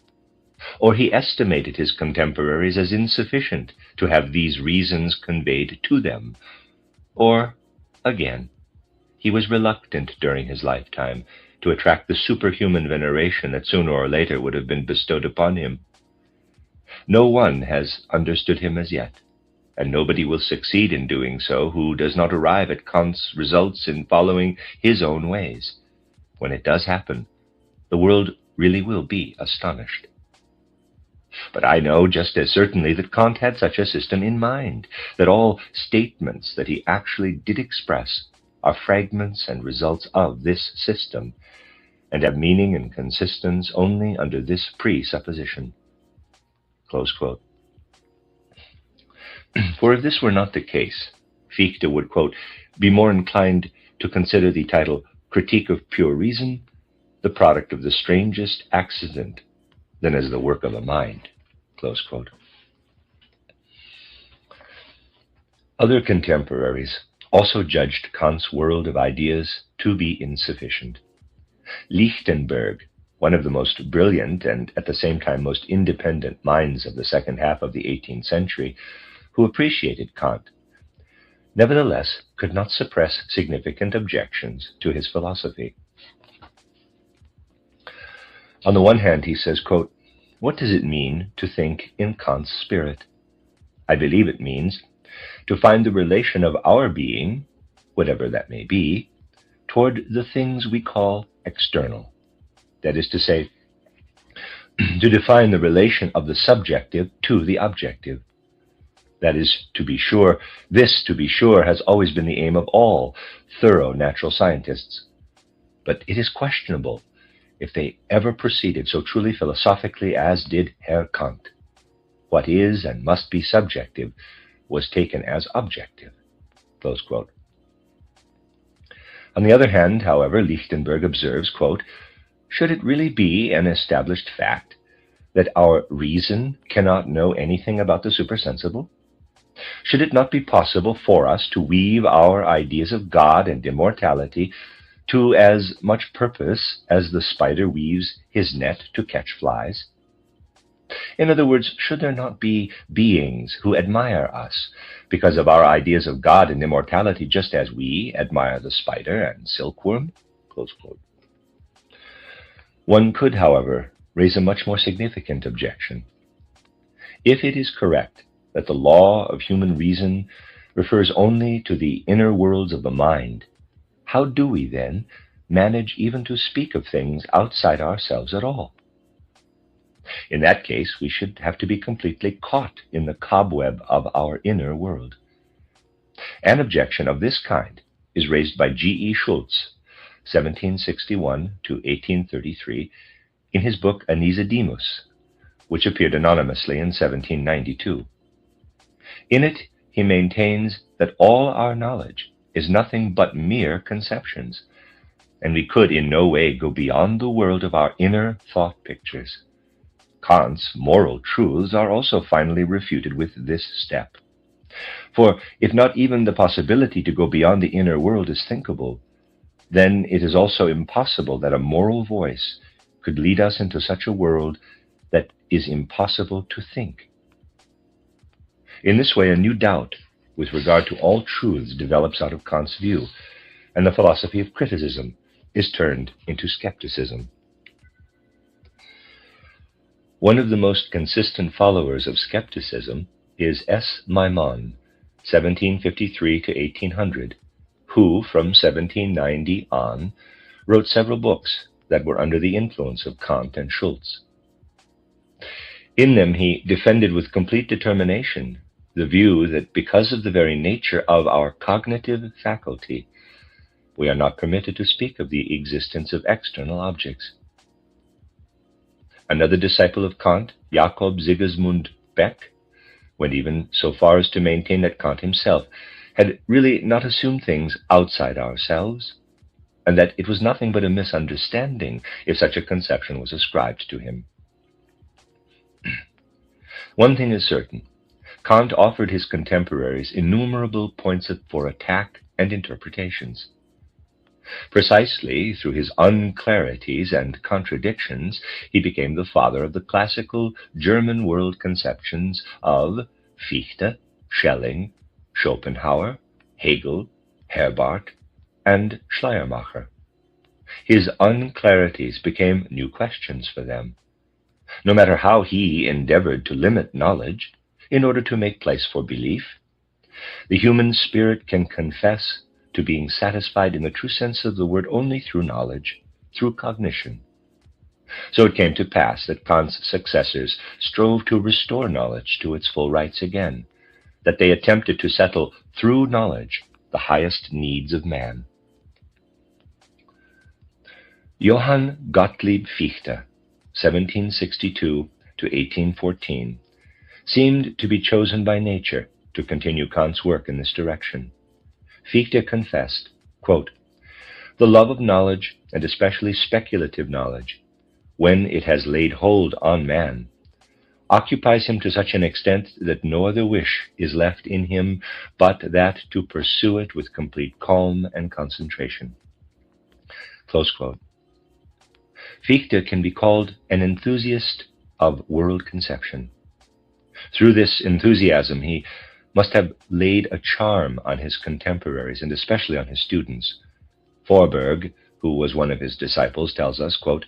or he estimated his contemporaries as insufficient to have these reasons conveyed to them, or, again, he was reluctant during his lifetime to attract the superhuman veneration that sooner or later would have been bestowed upon him. No one has understood him as yet, and nobody will succeed in doing so who does not arrive at Kant's results in following his own ways. When it does happen, the world really will be astonished. But I know just as certainly that Kant had such a system in mind, that all statements that he actually did express are fragments and results of this system, and have meaning and consistence only under this presupposition. Close quote. For if this were not the case, Fichte would, quote, be more inclined to consider the title Critique of Pure Reason the product of the strangest accident than as the work of a mind, close quote. Other contemporaries also judged Kant's world of ideas to be insufficient. Lichtenberg, one of the most brilliant and at the same time most independent minds of the second half of the 18th century, who appreciated Kant, nevertheless could not suppress significant objections to his philosophy. On the one hand, he says, quote, what does it mean to think in Kant's spirit? I believe it means to find the relation of our being, whatever that may be, toward the things we call external. That is to say, to define the relation of the subjective to the objective. That is, to be sure, has always been the aim of all thorough natural scientists. But it is questionable if they ever proceeded so truly philosophically as did Herr Kant. What is and must be subjective was taken as objective, close quote. On the other hand, however, Lichtenberg observes, quote, should it really be an established fact that our reason cannot know anything about the supersensible? Should it not be possible for us to weave our ideas of God and immortality to as much purpose as the spider weaves his net to catch flies? In other words, should there not be beings who admire us because of our ideas of God and immortality, just as we admire the spider and silkworm? Close quote. One could, however, raise a much more significant objection. If it is correct that the law of human reason refers only to the inner worlds of the mind, how do we then manage even to speak of things outside ourselves at all? In that case, we should have to be completely caught in the cobweb of our inner world. An objection of this kind is raised by G.E. Schultz, 1761 to 1833, in his book Anisedemus, which appeared anonymously in 1792. In it, he maintains that all our knowledge is nothing but mere conceptions, and we could in no way go beyond the world of our inner thought pictures. Kant's moral truths are also finally refuted with this step. For if not even the possibility to go beyond the inner world is thinkable, then it is also impossible that a moral voice could lead us into such a world that is impossible to think. In this way, a new doubt with regard to all truths develops out of Kant's view, and the philosophy of criticism is turned into skepticism. One of the most consistent followers of skepticism is S. Maimon, 1753 to 1800, who, from 1790 on, wrote several books that were under the influence of Kant and Schultz. In them he defended with complete determination the view that because of the very nature of our cognitive faculty, we are not permitted to speak of the existence of external objects. Another disciple of Kant, Jakob Sigismund Beck, went even so far as to maintain that Kant himself had really not assumed things outside ourselves, and that it was nothing but a misunderstanding if such a conception was ascribed to him. One thing is certain: Kant offered his contemporaries innumerable points for attack and interpretations. Precisely through his unclarities and contradictions, he became the father of the classical German world conceptions of Fichte, Schelling, Schopenhauer, Hegel, Herbart, and Schleiermacher. His unclarities became new questions for them. No matter how he endeavored to limit knowledge in order to make place for belief, the human spirit can confess to being satisfied in the true sense of the word only through knowledge, through cognition. So it came to pass that Kant's successors strove to restore knowledge to its full rights again, that they attempted to settle through knowledge the highest needs of man. Johann Gottlieb Fichte, 1762 to 1814, seemed to be chosen by nature to continue Kant's work in this direction. Fichte confessed, quote, "The love of knowledge, and especially speculative knowledge, when it has laid hold on man, occupies him to such an extent that no other wish is left in him but that to pursue it with complete calm and concentration." Close quote. Fichte can be called an enthusiast of world conception. Through this enthusiasm, he must have laid a charm on his contemporaries and especially on his students. Forberg, who was one of his disciples, tells us, quote,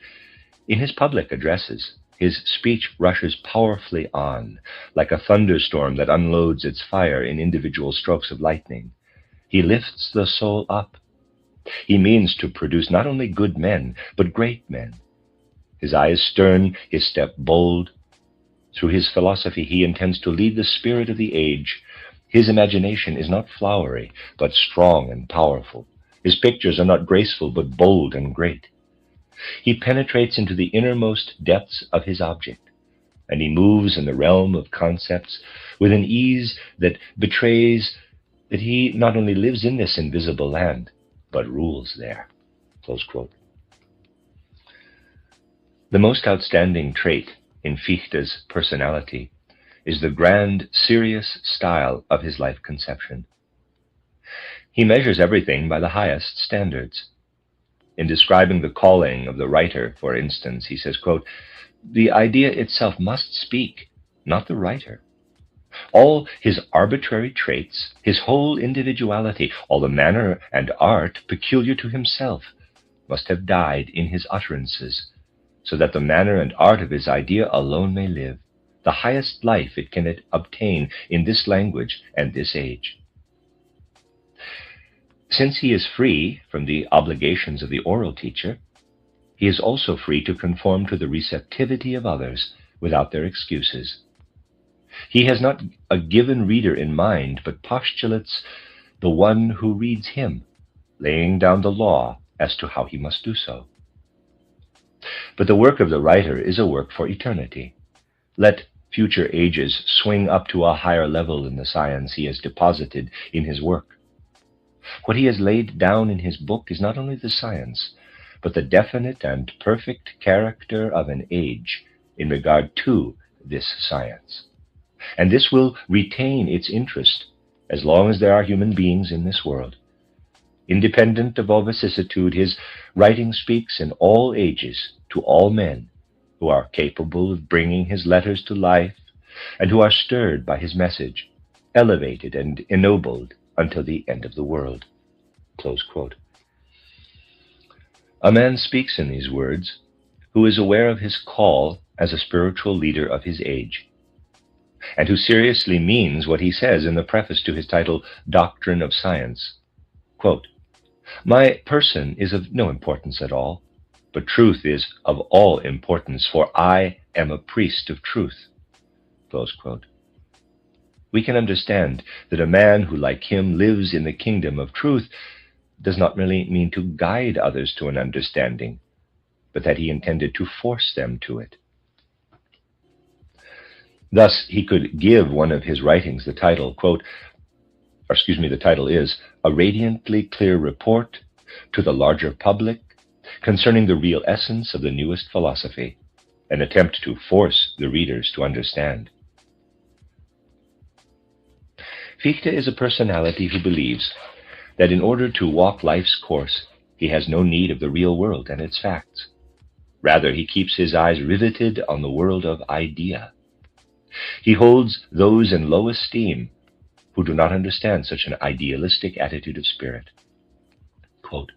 "In his public addresses, his speech rushes powerfully on, like a thunderstorm that unloads its fire in individual strokes of lightning. He lifts the soul up. He means to produce not only good men, but great men. His eye is stern, his step bold. Through his philosophy, he intends to lead the spirit of the age. His imagination is not flowery, but strong and powerful. His pictures are not graceful, but bold and great. He penetrates into the innermost depths of his object, and he moves in the realm of concepts with an ease that betrays that he not only lives in this invisible land, but rules there." Close quote. The most outstanding trait in Fichte's personality is the grand, serious style of his life conception. He measures everything by the highest standards. In describing the calling of the writer, for instance, he says, quote, "The idea itself must speak, not the writer. All his arbitrary traits, his whole individuality, all the manner and art peculiar to himself, must have died in his utterances, so that the manner and art of his idea alone may live, the highest life it can obtain in this language and this age." Since he is free from the obligations of the oral teacher, he is also free to conform to the receptivity of others without their excuses. He has not a given reader in mind, but postulates the one who reads him, laying down the law as to how he must do so. But the work of the writer is a work for eternity. Let future ages swing up to a higher level in the science he has deposited in his work. What he has laid down in his book is not only the science, but the definite and perfect character of an age in regard to this science. And this will retain its interest as long as there are human beings in this world. Independent of all vicissitude, his writing speaks in all ages to all men who are capable of bringing his letters to life and who are stirred by his message, elevated and ennobled until the end of the world. Close quote. A man speaks in these words who is aware of his call as a spiritual leader of his age, and who seriously means what he says in the preface to his title, Doctrine of Science. Quote, "My person is of no importance at all, but truth is of all importance, for I am a priest of truth." Close quote. We can understand that a man who, like him, lives in the kingdom of truth does not merely mean to guide others to an understanding, but that he intended to force them to it. Thus, he could give one of his writings the title, the title is A Radiantly Clear Report to the Larger Public Concerning the Real Essence of the Newest Philosophy, an attempt to force the readers to understand. Fichte is a personality who believes that in order to walk life's course, he has no need of the real world and its facts. Rather, he keeps his eyes riveted on the world of idea. He holds those in low esteem who do not understand such an idealistic attitude of spirit. Quote,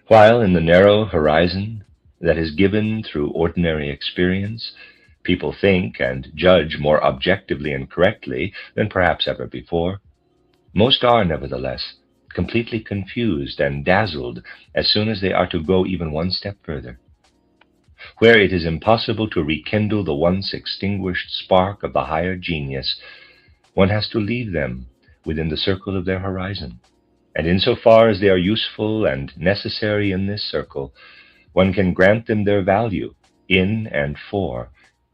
while in the narrow horizon that is given through ordinary experience, people think and judge more objectively and correctly than perhaps ever before, most are, nevertheless, completely confused and dazzled as soon as they are to go even one step further. Where it is impossible to rekindle the once extinguished spark of the higher genius, one has to leave them within the circle of their horizon. And insofar as they are useful and necessary in this circle, one can grant them their value in and for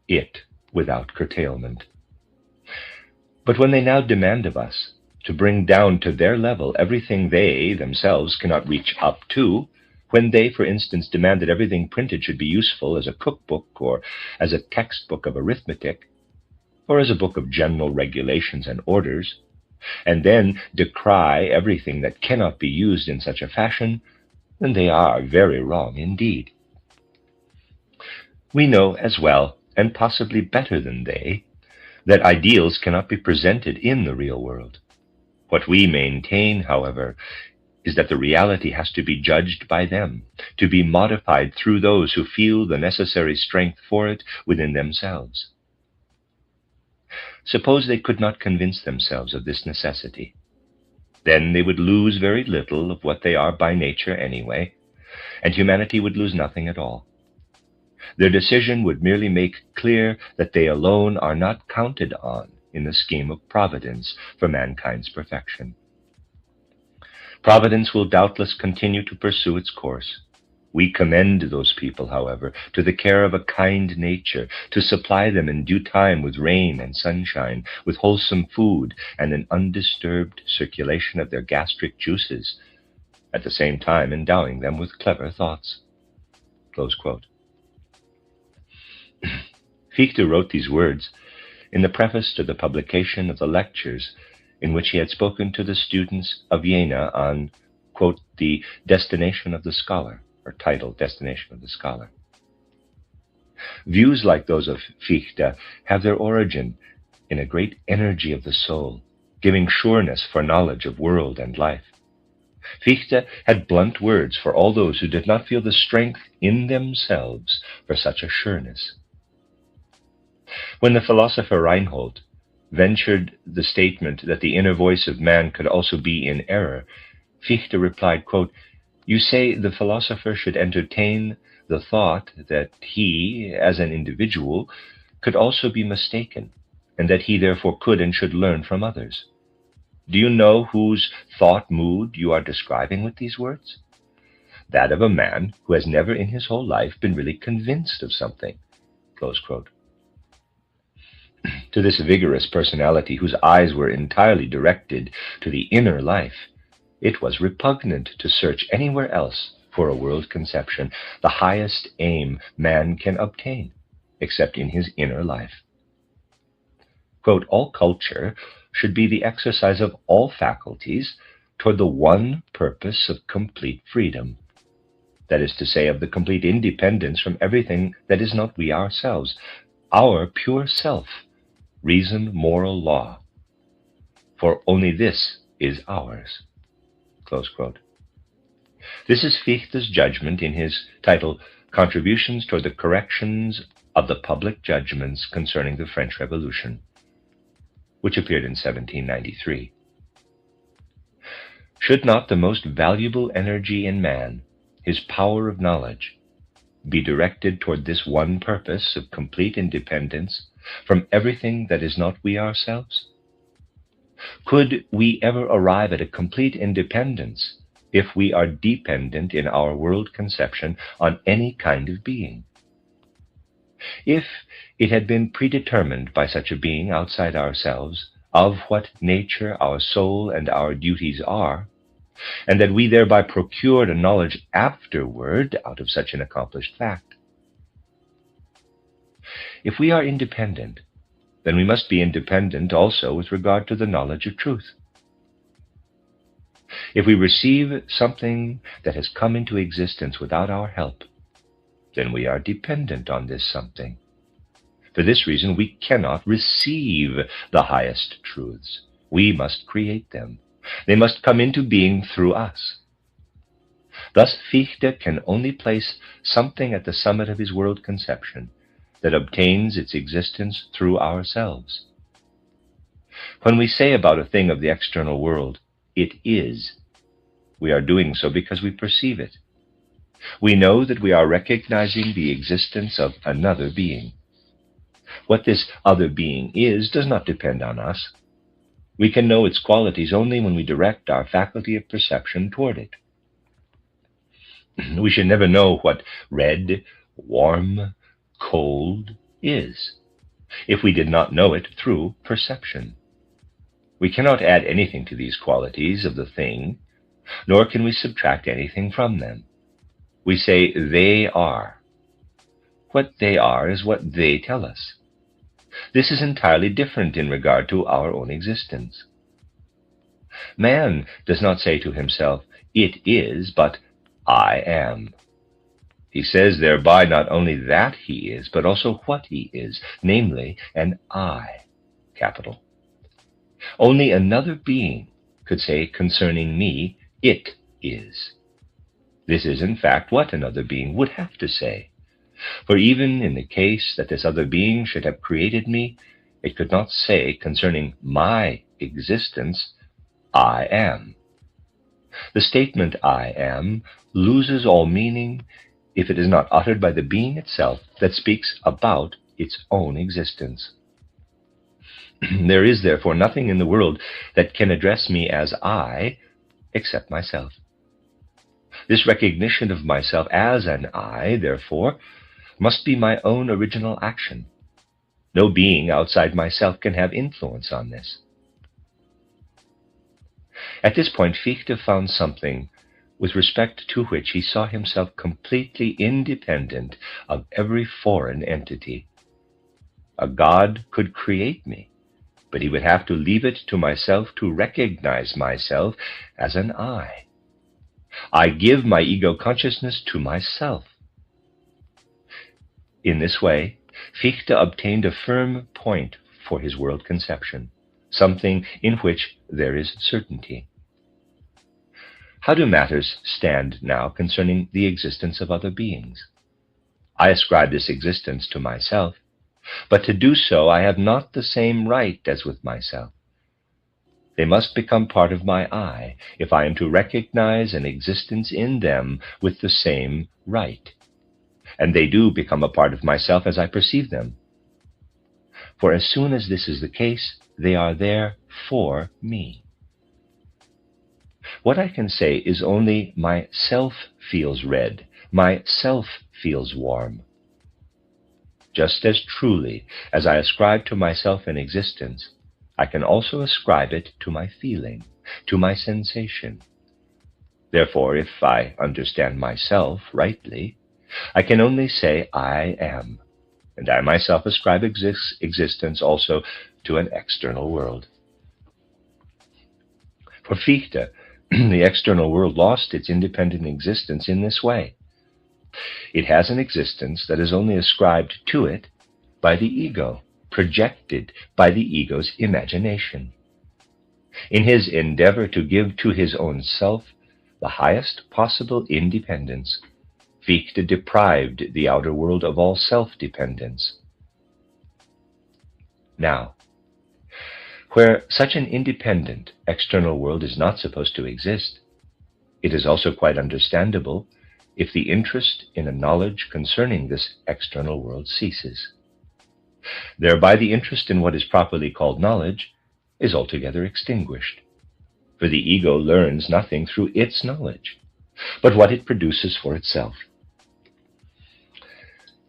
it without curtailment. But when they now demand of us to bring down to their level everything they themselves cannot reach up to, when they, for instance, demand that everything printed should be useful as a cookbook or as a textbook of arithmetic, or as a book of general regulations and orders, and then decry everything that cannot be used in such a fashion, then they are very wrong indeed. We know as well, and possibly better than they, that ideals cannot be presented in the real world. What we maintain, however, is that the reality has to be judged by them, to be modified through those who feel the necessary strength for it within themselves. Suppose they could not convince themselves of this necessity. Then they would lose very little of what they are by nature anyway, and humanity would lose nothing at all. Their decision would merely make clear that they alone are not counted on in the scheme of providence for mankind's perfection. Providence will doubtless continue to pursue its course. We commend those people, however, to the care of a kind nature, to supply them in due time with rain and sunshine, with wholesome food and an undisturbed circulation of their gastric juices, at the same time endowing them with clever thoughts. Close quote. Fichte wrote these words in the preface to the publication of the lectures in which he had spoken to the students of Jena on, quote, the destination of the scholar, or titled Destination of the Scholar. Views like those of Fichte have their origin in a great energy of the soul, giving sureness for knowledge of world and life. Fichte had blunt words for all those who did not feel the strength in themselves for such a sureness. When the philosopher Reinhold ventured the statement that the inner voice of man could also be in error, Fichte replied, quote, you say the philosopher should entertain the thought that he, as an individual, could also be mistaken, and that he therefore could and should learn from others. Do you know whose thought mood you are describing with these words? That of a man who has never in his whole life been really convinced of something. Close quote. To this vigorous personality, whose eyes were entirely directed to the inner life, it was repugnant to search anywhere else for a world conception, the highest aim man can obtain, except in his inner life. Quote, all culture should be the exercise of all faculties toward the one purpose of complete freedom, that is to say, of the complete independence from everything that is not we ourselves, our pure self, reason, moral law, for only this is ours. Close quote. This is Fichte's judgment in his title, Contributions toward the Corrections of the Public Judgments Concerning the French Revolution, which appeared in 1793. Should not the most valuable energy in man, his power of knowledge, be directed toward this one purpose of complete independence from everything that is not we ourselves? Could we ever arrive at a complete independence if we are dependent in our world conception on any kind of being? If it had been predetermined by such a being outside ourselves of what nature our soul and our duties are, and that we thereby procured a knowledge afterward out of such an accomplished fact. If we are independent, then we must be independent also with regard to the knowledge of truth. If we receive something that has come into existence without our help, then we are dependent on this something. For this reason, we cannot receive the highest truths. We must create them. They must come into being through us. Thus, Fichte can only place something at the summit of his world conception that obtains its existence through ourselves. When we say about a thing of the external world, "it is," we are doing so because we perceive it. We know that we are recognizing the existence of another being. What this other being is does not depend on us. We can know its qualities only when we direct our faculty of perception toward it. We should never know what red, warm, cold is if we did not know it through perception. We cannot add anything to these qualities of the thing, nor can we subtract anything from them. We say they are. What they are is what they tell us. This is entirely different in regard to our own existence. Man does not say to himself, "it is," but "I am." He says thereby not only that he is, but also what he is, namely an I, capital. Only another being could say concerning me, "it is." This is, in fact, what another being would have to say. For even in the case that this other being should have created me, it could not say concerning my existence, "I am." The statement "I am" loses all meaning if it is not uttered by the being itself that speaks about its own existence. There is therefore nothing in the world that can address me as I, except myself. This recognition of myself as an I, therefore, must be my own original action. No being outside myself can have influence on this. At this point, Fichte found something with respect to which he saw himself completely independent of every foreign entity. A God could create me, but he would have to leave it to myself to recognize myself as an I. I give my ego consciousness to myself. In this way, Fichte obtained a firm point for his world conception, something in which there is certainty. How do matters stand now concerning the existence of other beings? I ascribe this existence to myself, but to do so I have not the same right as with myself. They must become part of my I if I am to recognize an existence in them with the same right. And they do become a part of myself as I perceive them. For as soon as this is the case, they are there for me. What I can say is only my self feels red, my self feels warm. Just as truly as I ascribe to myself an existence, I can also ascribe it to my feeling, to my sensation. Therefore, if I understand myself rightly, I can only say I am, and I myself ascribe existence also to an external world. For Fichte, the external world lost its independent existence in this way. It has an existence that is only ascribed to it by the ego, projected by the ego's imagination. In his endeavor to give to his own self the highest possible independence, Fichte deprived the outer world of all self-dependence. Now, where such an independent external world is not supposed to exist, it is also quite understandable if the interest in a knowledge concerning this external world ceases. Thereby the interest in what is properly called knowledge is altogether extinguished, for the ego learns nothing through its knowledge, but what it produces for itself.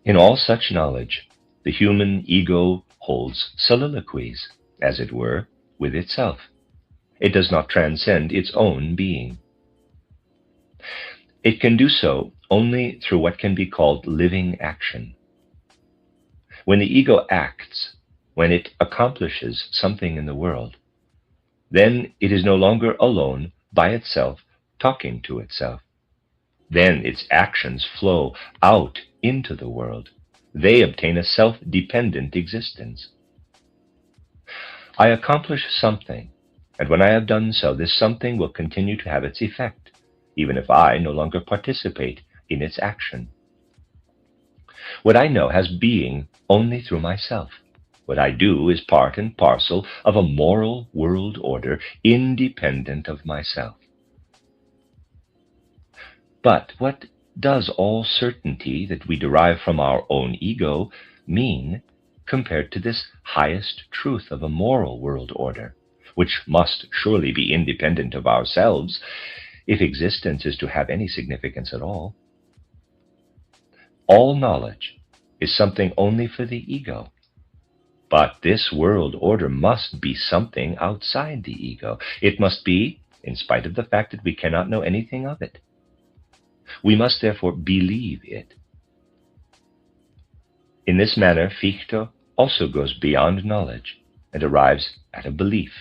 In all such knowledge, The human ego holds soliloquies, as it were, with itself. It does not transcend its own being. It can do so only through what can be called living action. When the ego acts, when it accomplishes something in the world, then it is no longer alone by itself, talking to itself. Then its actions flow out into the world. They obtain a self-dependent existence. I accomplish something, and when I have done so, this something will continue to have its effect, even if I no longer participate in its action. What I know has being only through myself. What I do is part and parcel of a moral world order independent of myself. But what does all certainty that we derive from our own ego mean compared to this highest truth of a moral world order, which must surely be independent of ourselves if existence is to have any significance at all? All knowledge is something only for the ego. But this world order must be something outside the ego. It must be, in spite of the fact that we cannot know anything of it. We must therefore believe it. In this manner, Fichte also goes beyond knowledge and arrives at a belief.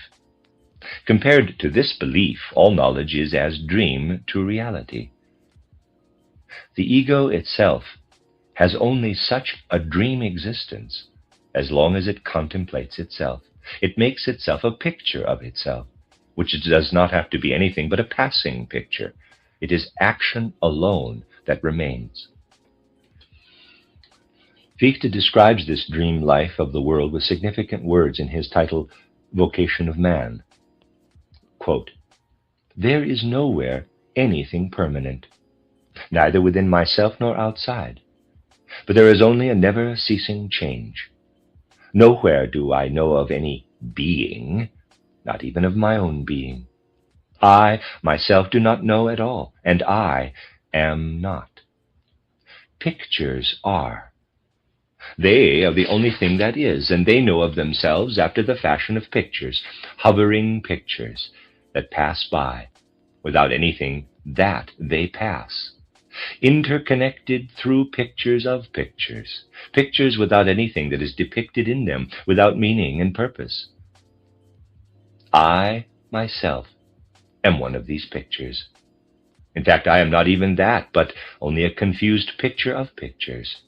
Compared to this belief, all knowledge is as dream to reality. The ego itself has only such a dream existence as long as it contemplates itself. It makes itself a picture of itself, which does not have to be anything but a passing picture. It is action alone that remains. Fichte describes this dream life of the world with significant words in his title, Vocation of Man. Quote, "There is nowhere anything permanent, neither within myself nor outside, but there is only a never-ceasing change. Nowhere do I know of any being, not even of my own being. I myself do not know at all, and I am not. Pictures are. They are the only thing that is, and they know of themselves after the fashion of pictures, hovering pictures that pass by, without anything that they pass. Interconnected through pictures of pictures, pictures without anything that is depicted in them, without meaning and purpose. I, myself, am one of these pictures. In fact, I am not even that, but only a confused picture of pictures.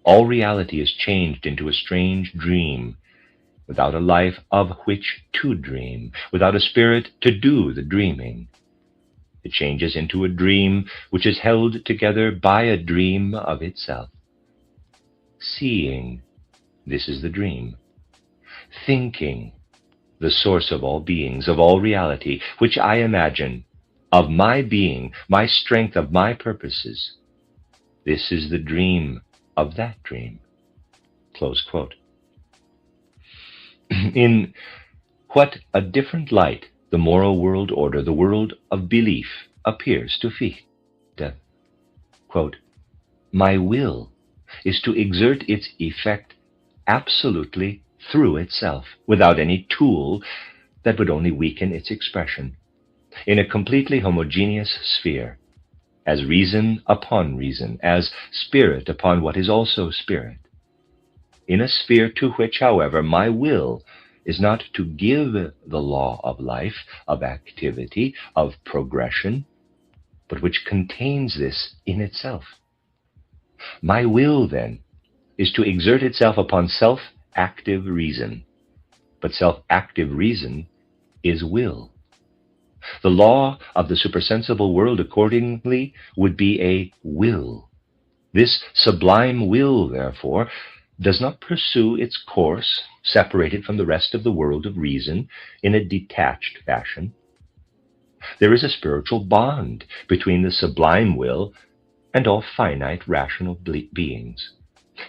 All reality is changed into a strange dream, without a life of which to dream, without a spirit to do the dreaming. It changes into a dream which is held together by a dream of itself. Seeing, this is the dream. Thinking, the source of all beings, of all reality, which I imagine, of my being, my strength, of my purposes. This is the dream of that dream." Close quote. In what a different light the moral world order, the world of belief, appears to Fichte. Quote, "My will is to exert its effect absolutely through itself, without any tool that would only weaken its expression, in a completely homogeneous sphere, as reason upon reason, as spirit upon what is also spirit. In a sphere to which, however, my will is not to give the law of life, of activity, of progression, but which contains this in itself. My will, then, is to exert itself upon self-active reason, but self-active reason is will. The law of the supersensible world, accordingly, would be a will. This sublime will, therefore, does not pursue its course separated from the rest of the world of reason in a detached fashion. There is a spiritual bond between the sublime will and all finite rational beings,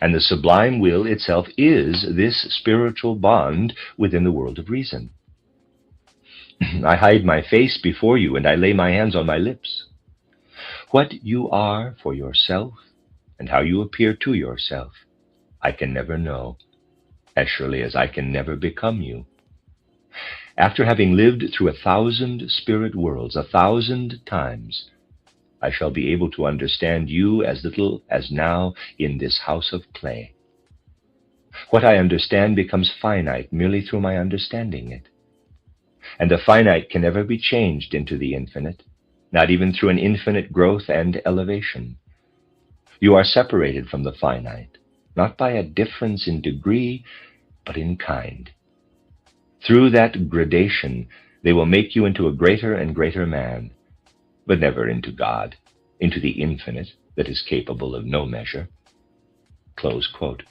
and the sublime will itself is this spiritual bond within the world of reason. I hide my face before you, and I lay my hands on my lips. What you are for yourself, and how you appear to yourself, I can never know, as surely as I can never become you. After having lived through 1,000 spirit worlds 1,000 times, I shall be able to understand you as little as now in this house of clay. What I understand becomes finite merely through my understanding it. And the finite can never be changed into the infinite, not even through an infinite growth and elevation. You are separated from the finite, not by a difference in degree, but in kind. Through that gradation, they will make you into a greater and greater man, but never into God, into the infinite that is capable of no measure. Close quote.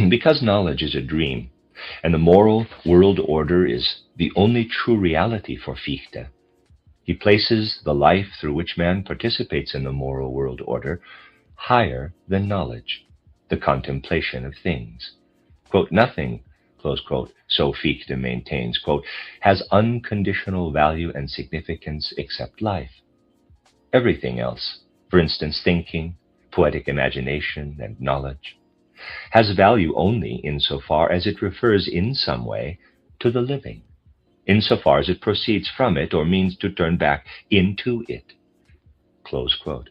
Because knowledge is a dream, and the moral world order is the only true reality for Fichte, he places the life through which man participates in the moral world order higher than knowledge, the contemplation of things. Quote, nothing, close quote, so Fichte maintains, quote, has unconditional value and significance except life. Everything else, for instance, thinking, poetic imagination, and knowledge, has value only insofar as it refers in some way to the living, insofar as it proceeds from it or means to turn back into it. Close quote.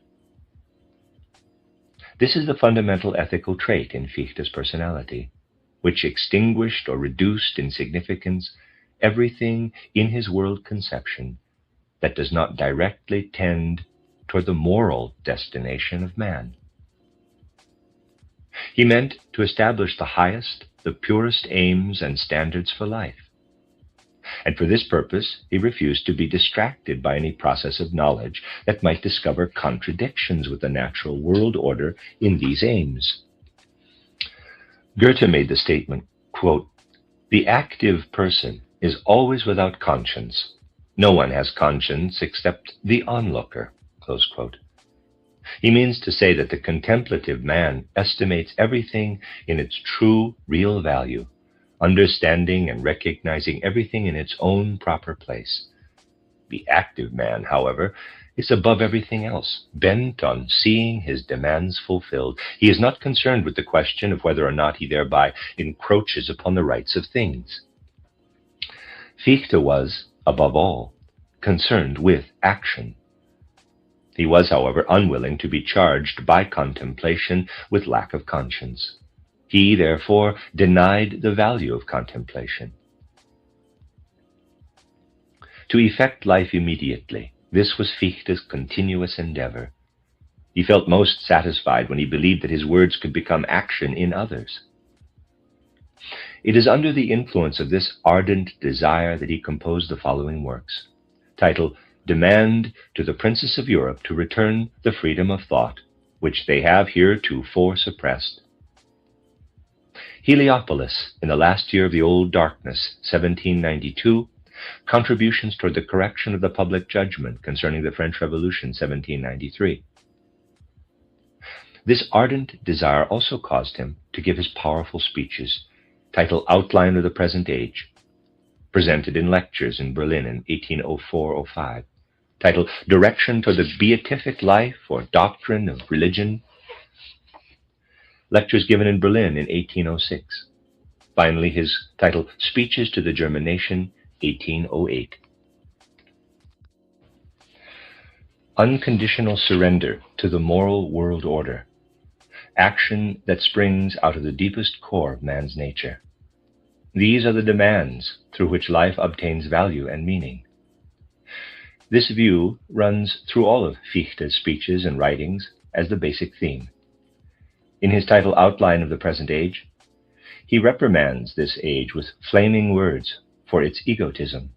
This is the fundamental ethical trait in Fichte's personality, which extinguished or reduced in significance everything in his world conception that does not directly tend toward the moral destination of man. He meant to establish the highest, the purest aims and standards for life. And for this purpose, he refused to be distracted by any process of knowledge that might discover contradictions with the natural world order in these aims. Goethe made the statement, quote, the active person is always without conscience. No one has conscience except the onlooker, close quote. He means to say that the contemplative man estimates everything in its true, real value, understanding and recognizing everything in its own proper place. The active man, however, is above everything else, bent on seeing his demands fulfilled. He is not concerned with the question of whether or not he thereby encroaches upon the rights of things. Fichte was, above all, concerned with action. He was, however, unwilling to be charged by contemplation with lack of conscience. He, therefore, denied the value of contemplation. To effect life immediately, this was Fichte's continuous endeavor. He felt most satisfied when he believed that his words could become action in others. It is under the influence of this ardent desire that he composed the following works, titled Demand to the Princes of Europe to Return the Freedom of Thought, which they have heretofore suppressed. Heliopolis, in the last year of the Old Darkness, 1792, Contributions toward the Correction of the Public Judgment concerning the French Revolution, 1793. This ardent desire also caused him to give his powerful speeches, titled Outline of the Present Age, presented in lectures in Berlin in 1804-05, titled Direction toward the Beatific Life or Doctrine of Religion, lectures given in Berlin in 1806. Finally, his title Speeches to the German Nation, 1808. Unconditional surrender to the moral world order, action that springs out of the deepest core of man's nature. These are the demands through which life obtains value and meaning. This view runs through all of Fichte's speeches and writings as the basic theme. In his title Outline of the Present Age, he reprimands this age with flaming words for its egotism.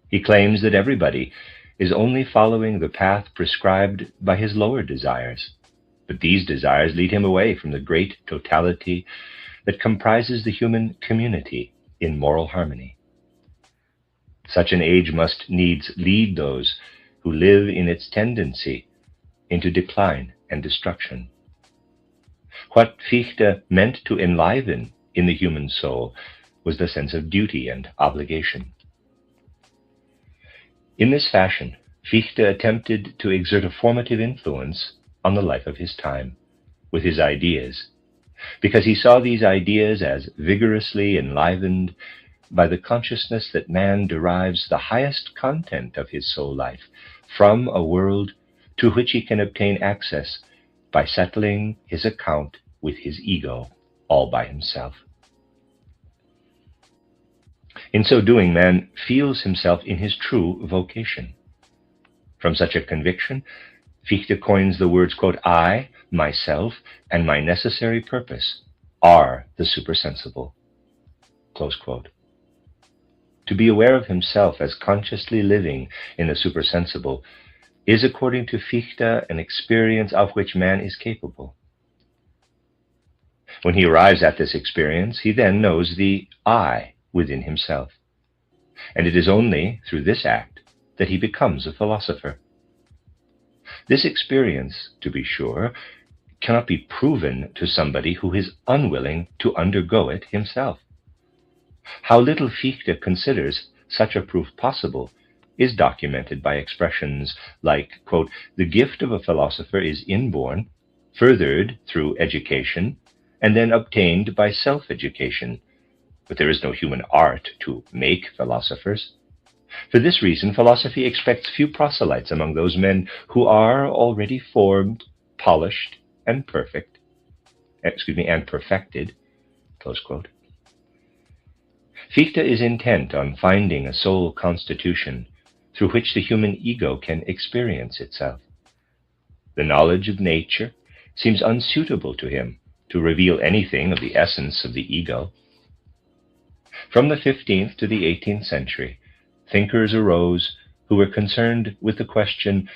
He claims that everybody is only following the path prescribed by his lower desires, but these desires lead him away from the great totality that comprises the human community in moral harmony. Such an age must needs lead those who live in its tendency into decline and destruction. What Fichte meant to enliven in the human soul was the sense of duty and obligation. In this fashion, Fichte attempted to exert a formative influence on the life of his time, with his ideas, because he saw these ideas as vigorously enlivened by the consciousness that man derives the highest content of his soul life from a world to which he can obtain access by settling his account with his ego all by himself. In so doing, man feels himself in his true vocation. From such a conviction, Fichte coins the words, quote, I, myself, and my necessary purpose are the supersensible, close quote. To be aware of himself as consciously living in the supersensible is, according to Fichte, an experience of which man is capable. When he arrives at this experience, he then knows the I within himself, and it is only through this act that he becomes a philosopher. This experience, to be sure, cannot be proven to somebody who is unwilling to undergo it himself. How little Fichte considers such a proof possible is documented by expressions like, quote, the gift of a philosopher is inborn, furthered through education, and then obtained by self-education. But there is no human art to make philosophers. For this reason, philosophy expects few proselytes among those men who are already formed, polished, and perfected, close quote. Fichte is intent on finding a soul constitution through which the human ego can experience itself. The knowledge of nature seems unsuitable to him to reveal anything of the essence of the ego. From the 15th to the 18th century, thinkers arose who were concerned with the question,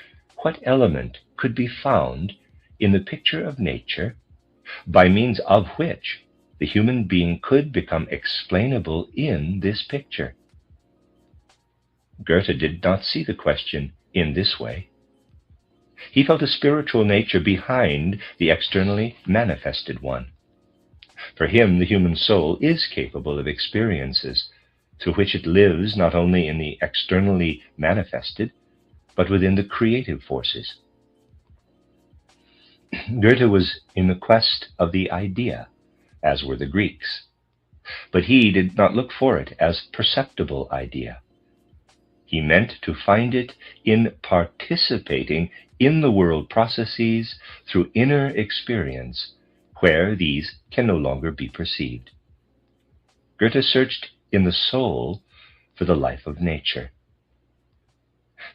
what element could be found in the picture of nature by means of which the human being could become explainable in this picture? Goethe did not see the question in this way. He felt a spiritual nature behind the externally manifested one. For him, the human soul is capable of experiences through which it lives not only in the externally manifested, but within the creative forces. Goethe was in the quest of the idea, as were the Greeks, but he did not look for it as perceptible idea. He meant to find it in participating in the world processes through inner experience, where these can no longer be perceived. Goethe searched in the soul for the life of nature.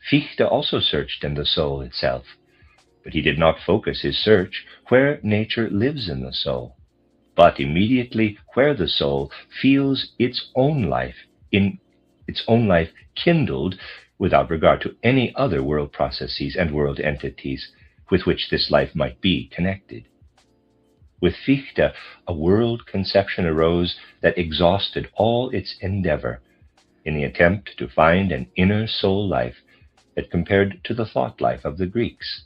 Fichte also searched in the soul itself, but he did not focus his search where nature lives in the soul, but immediately where the soul feels its own life kindled without regard to any other world processes and world entities with which this life might be connected. With Fichte, a world conception arose that exhausted all its endeavor in the attempt to find an inner soul life that compared to the thought life of the Greeks,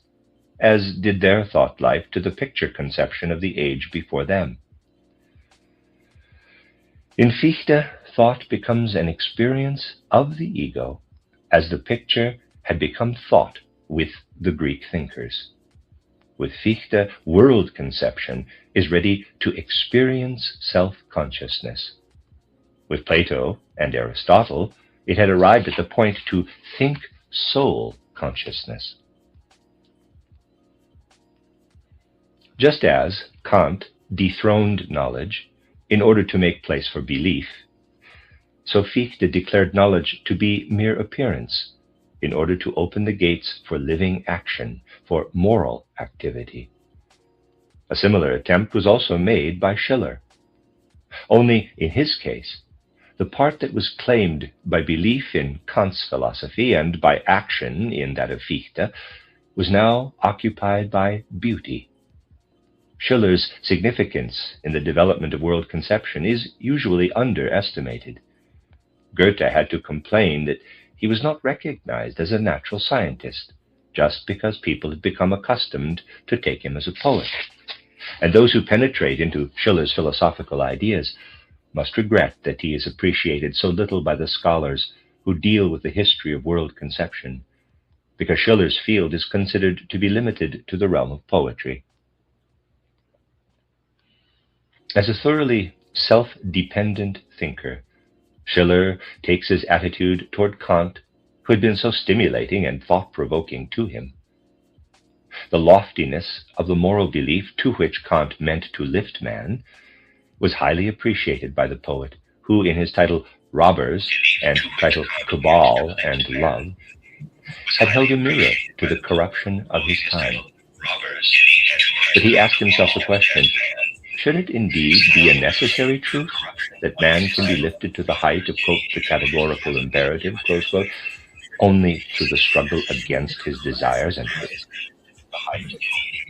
as did their thought life to the picture conception of the age before them. In Fichte, thought becomes an experience of the ego, as the picture had become thought with the Greek thinkers. With Fichte, world conception is ready to experience self-consciousness. With Plato and Aristotle, it had arrived at the point to think soul consciousness. Just as Kant dethroned knowledge in order to make place for belief, so Fichte declared knowledge to be mere appearance in order to open the gates for living action, for moral activity. A similar attempt was also made by Schiller. Only in his case, the part that was claimed by belief in Kant's philosophy and by action in that of Fichte was now occupied by beauty. Schiller's significance in the development of world conception is usually underestimated. Goethe had to complain that he was not recognized as a natural scientist, just because people had become accustomed to take him as a poet. And those who penetrate into Schiller's philosophical ideas must regret that he is appreciated so little by the scholars who deal with the history of world conception, because Schiller's field is considered to be limited to the realm of poetry. As a thoroughly self-dependent thinker, Schiller takes his attitude toward Kant, who had been so stimulating and thought-provoking to him. The loftiness of the moral belief to which Kant meant to lift man was highly appreciated by the poet, who in his title Robbers and title Cabal and Love had held a mirror to the corruption of his time. But he asked himself the question, should it indeed be a necessary truth that man can be lifted to the height of, quote, the categorical imperative, close quote, only through the struggle against his desires and his the height of the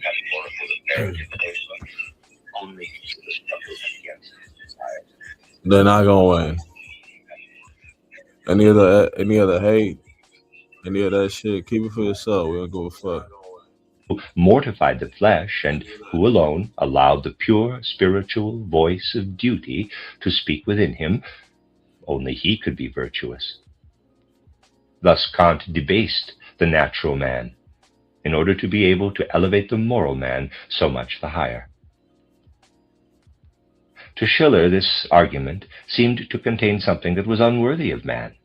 categorical imperative, close quote, only through the struggle against his desires? They're not gonna win. Any other hate, any of that shit, keep it for yourself. We don't give a fuck. Who mortified the flesh and who alone allowed the pure spiritual voice of duty to speak within him, only he could be virtuous. Thus Kant debased the natural man in order to be able to elevate the moral man so much the higher. To Schiller, this argument seemed to contain something that was unworthy of man.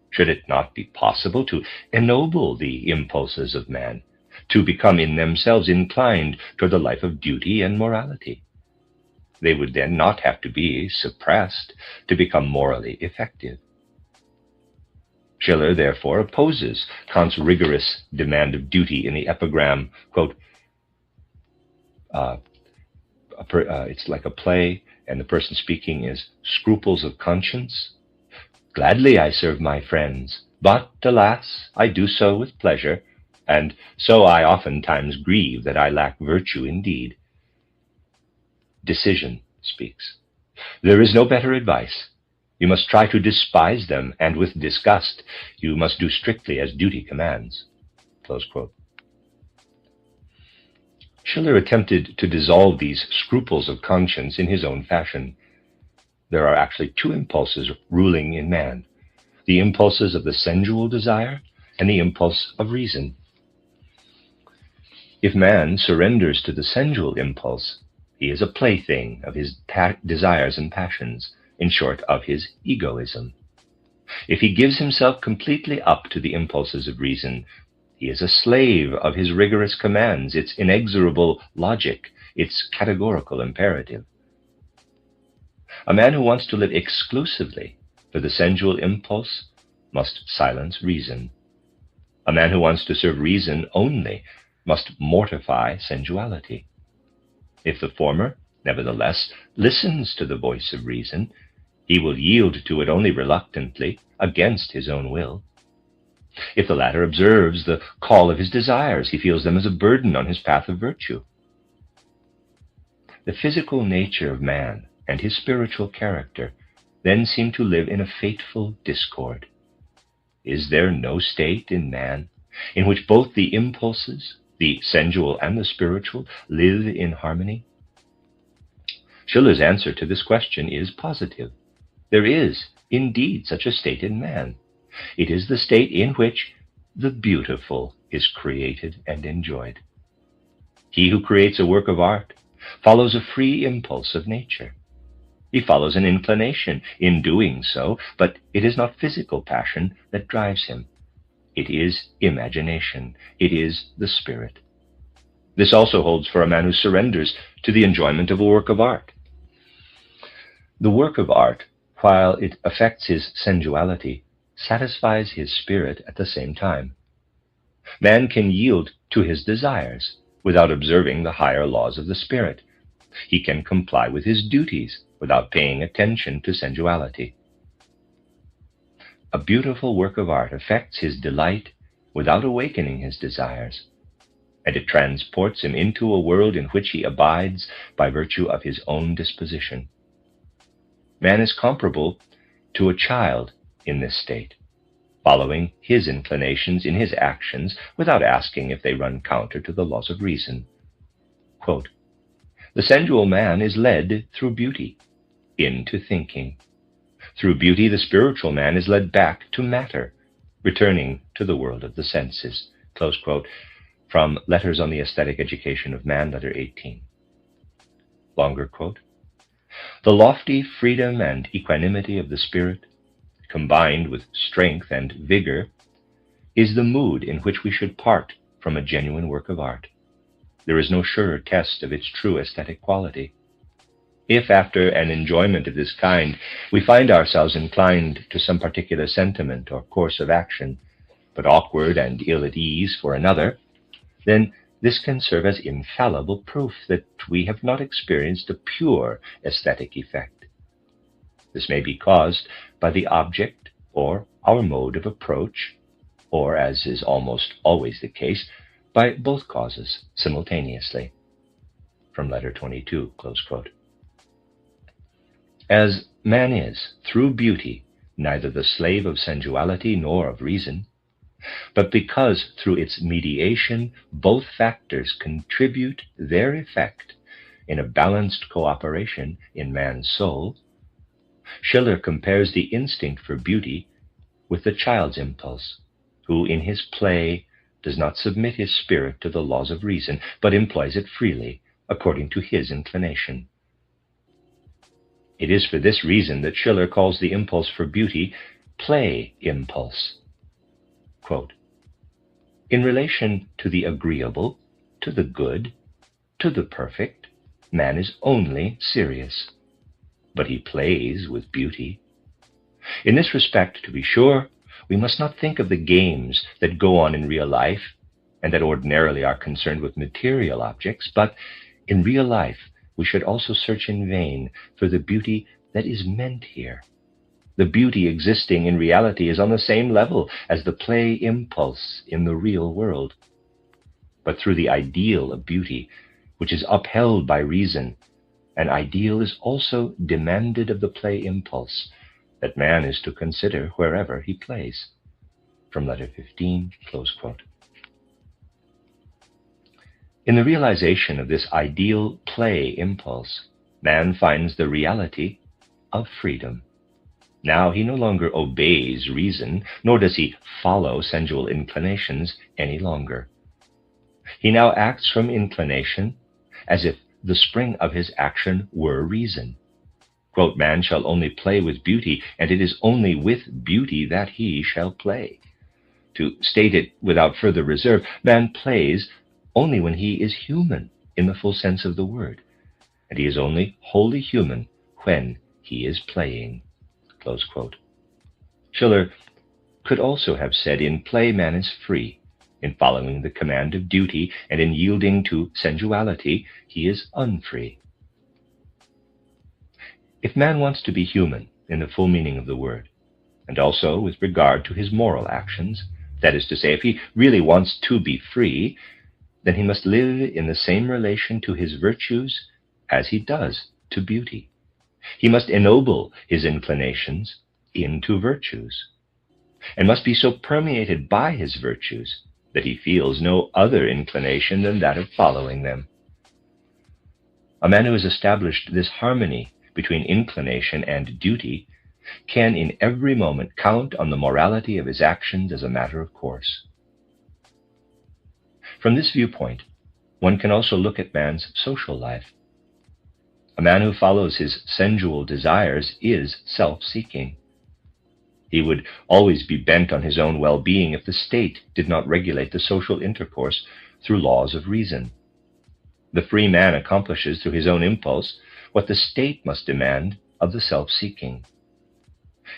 Should it not be possible to ennoble the impulses of man, to become in themselves inclined toward the life of duty and morality? They would then not have to be suppressed to become morally effective. Schiller, therefore, opposes Kant's rigorous demand of duty in the epigram, quote, it's like a play, and the person speaking is scruples of conscience. Gladly I serve my friends, but, alas, I do so with pleasure, and so I oftentimes grieve that I lack virtue indeed. Decision speaks. There is no better advice. You must try to despise them, and with disgust you must do strictly as duty commands. Close quote. Schiller attempted to dissolve these scruples of conscience in his own fashion. There are actually two impulses ruling in man, the impulses of the sensual desire and the impulse of reason. If man surrenders to the sensual impulse, he is a plaything of his desires and passions, in short, of his egoism. If he gives himself completely up to the impulses of reason, he is a slave of his rigorous commands, its inexorable logic, its categorical imperative. A man who wants to live exclusively for the sensual impulse must silence reason. A man who wants to serve reason only must mortify sensuality. If the former, nevertheless, listens to the voice of reason, he will yield to it only reluctantly, against his own will. If the latter observes the call of his desires, he feels them as a burden on his path of virtue. The physical nature of man and his spiritual character then seem to live in a fateful discord. Is there no state in man in which both the impulses, the sensual and the spiritual, live in harmony? Schiller's answer to this question is positive. There is indeed such a state in man. It is the state in which the beautiful is created and enjoyed. He who creates a work of art follows a free impulse of nature. He follows an inclination in doing so, but it is not physical passion that drives him. It is imagination. It is the spirit. This also holds for a man who surrenders to the enjoyment of a work of art. The work of art, while it affects his sensuality, satisfies his spirit at the same time. Man can yield to his desires without observing the higher laws of the spirit. He can comply with his duties without paying attention to sensuality. A beautiful work of art affects his delight without awakening his desires, and it transports him into a world in which he abides by virtue of his own disposition. Man is comparable to a child in this state, following his inclinations in his actions without asking if they run counter to the laws of reason. Quote, the sensual man is led through beauty into thinking. Through beauty, the spiritual man is led back to matter, returning to the world of the senses. Close quote, from Letters on the Aesthetic Education of Man, letter 18. Longer quote, The lofty freedom and equanimity of the spirit, combined with strength and vigor, is the mood in which we should part from a genuine work of art. There is no surer test of its true aesthetic quality. If, after an enjoyment of this kind, we find ourselves inclined to some particular sentiment or course of action, but awkward and ill at ease for another, then this can serve as infallible proof that we have not experienced a pure aesthetic effect. This may be caused by the object or our mode of approach, or, as is almost always the case, by both causes simultaneously. From letter 22, close quote. As man is, through beauty, neither the slave of sensuality nor of reason, but because through its mediation both factors contribute their effect in a balanced cooperation in man's soul, Schiller compares the instinct for beauty with the child's impulse, who in his play does not submit his spirit to the laws of reason, but employs it freely, according to his inclination. It is for this reason that Schiller calls the impulse for beauty play impulse. Quote, in relation to the agreeable, to the good, to the perfect, man is only serious, but he plays with beauty. In this respect, to be sure, we must not think of the games that go on in real life and that ordinarily are concerned with material objects, but in real life we should also search in vain for the beauty that is meant here. The beauty existing in reality is on the same level as the play impulse in the real world. But through the ideal of beauty, which is upheld by reason, an ideal is also demanded of the play impulse that man is to consider wherever he plays. From letter 15, close quote. In the realization of this ideal play impulse, man finds the reality of freedom. Now he no longer obeys reason, nor does he follow sensual inclinations any longer. He now acts from inclination as if the spring of his action were reason. Quote, man shall only play with beauty, and it is only with beauty that he shall play. To state it without further reserve, man plays only when he is human in the full sense of the word, and he is only wholly human when he is playing. Close quote. Schiller could also have said, in play man is free. In following the command of duty and in yielding to sensuality, he is unfree. If man wants to be human in the full meaning of the word, and also with regard to his moral actions, that is to say, if he really wants to be free, then he must live in the same relation to his virtues as he does to beauty. He must ennoble his inclinations into virtues, and must be so permeated by his virtues that he feels no other inclination than that of following them. A man who has established this harmony between inclination and duty can in every moment count on the morality of his actions as a matter of course. From this viewpoint, one can also look at man's social life. A man who follows his sensual desires is self-seeking. He would always be bent on his own well-being if the state did not regulate the social intercourse through laws of reason. The free man accomplishes through his own impulse what the state must demand of the self-seeking.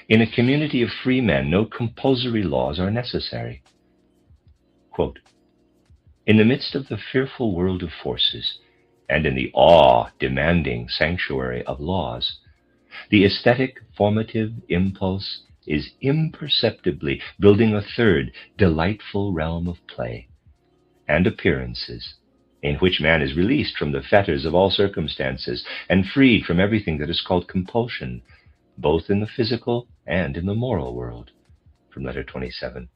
In a community of free men, no compulsory laws are necessary. Quote, in the midst of the fearful world of forces, and in the awe-demanding sanctuary of laws, the aesthetic formative impulse is imperceptibly building a third delightful realm of play and appearances, in which man is released from the fetters of all circumstances and freed from everything that is called compulsion, both in the physical and in the moral world. From letter 27.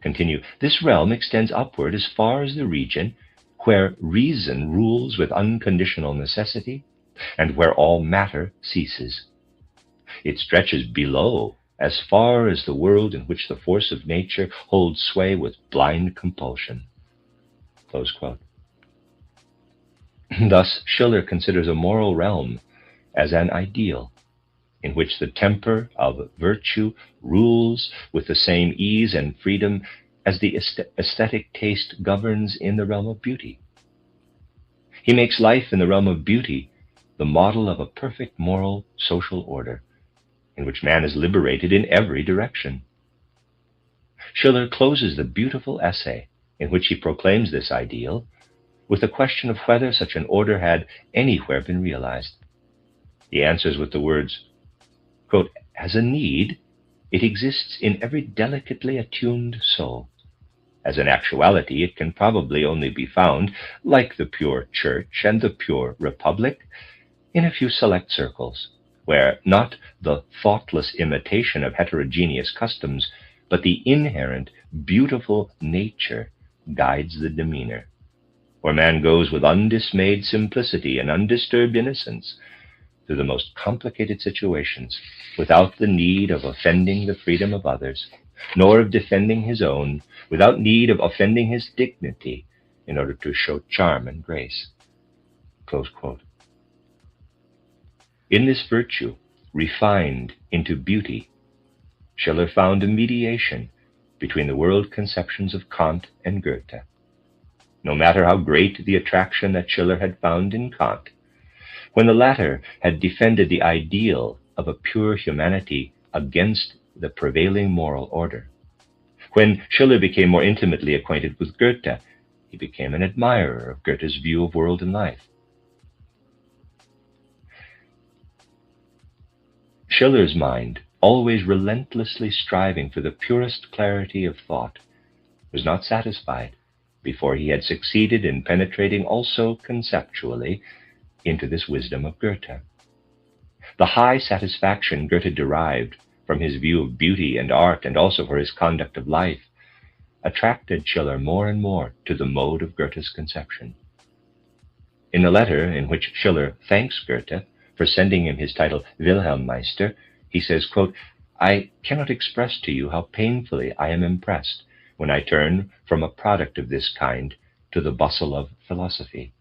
Continue. This realm extends upward as far as the region where reason rules with unconditional necessity and where all matter ceases. It stretches below as far as the world in which the force of nature holds sway with blind compulsion. Close quote. Thus, Schiller considers a moral realm as an ideal, in which the temper of virtue rules with the same ease and freedom as the aesthetic taste governs in the realm of beauty. He makes life in the realm of beauty the model of a perfect moral social order, in which man is liberated in every direction. Schiller closes the beautiful essay in which he proclaims this ideal with the question of whether such an order had anywhere been realized. He answers with the words, quote, "As a need, it exists in every delicately attuned soul. As an actuality, it can probably only be found, like the pure church and the pure republic, in a few select circles, where not the thoughtless imitation of heterogeneous customs, but the inherent, beautiful nature guides the demeanor, where man goes with undismayed simplicity and undisturbed innocence through the most complicated situations, without the need of offending the freedom of others, nor of defending his own, without need of offending his dignity in order to show charm and grace." Close quote. In this virtue, refined into beauty, Schiller found a mediation between the world conceptions of Kant and Goethe. No matter how great the attraction that Schiller had found in Kant, when the latter had defended the ideal of a pure humanity against the prevailing moral order, when Schiller became more intimately acquainted with Goethe, he became an admirer of Goethe's view of world and life. Schiller's mind, always relentlessly striving for the purest clarity of thought, was not satisfied before he had succeeded in penetrating also conceptually into this wisdom of Goethe. The high satisfaction Goethe derived from his view of beauty and art, and also for his conduct of life, attracted Schiller more and more to the mode of Goethe's conception. In the letter in which Schiller thanks Goethe for sending him his title Wilhelmmeister, he says, quote, "I cannot express to you how painfully I am impressed when I turn from a product of this kind to the bustle of philosophy.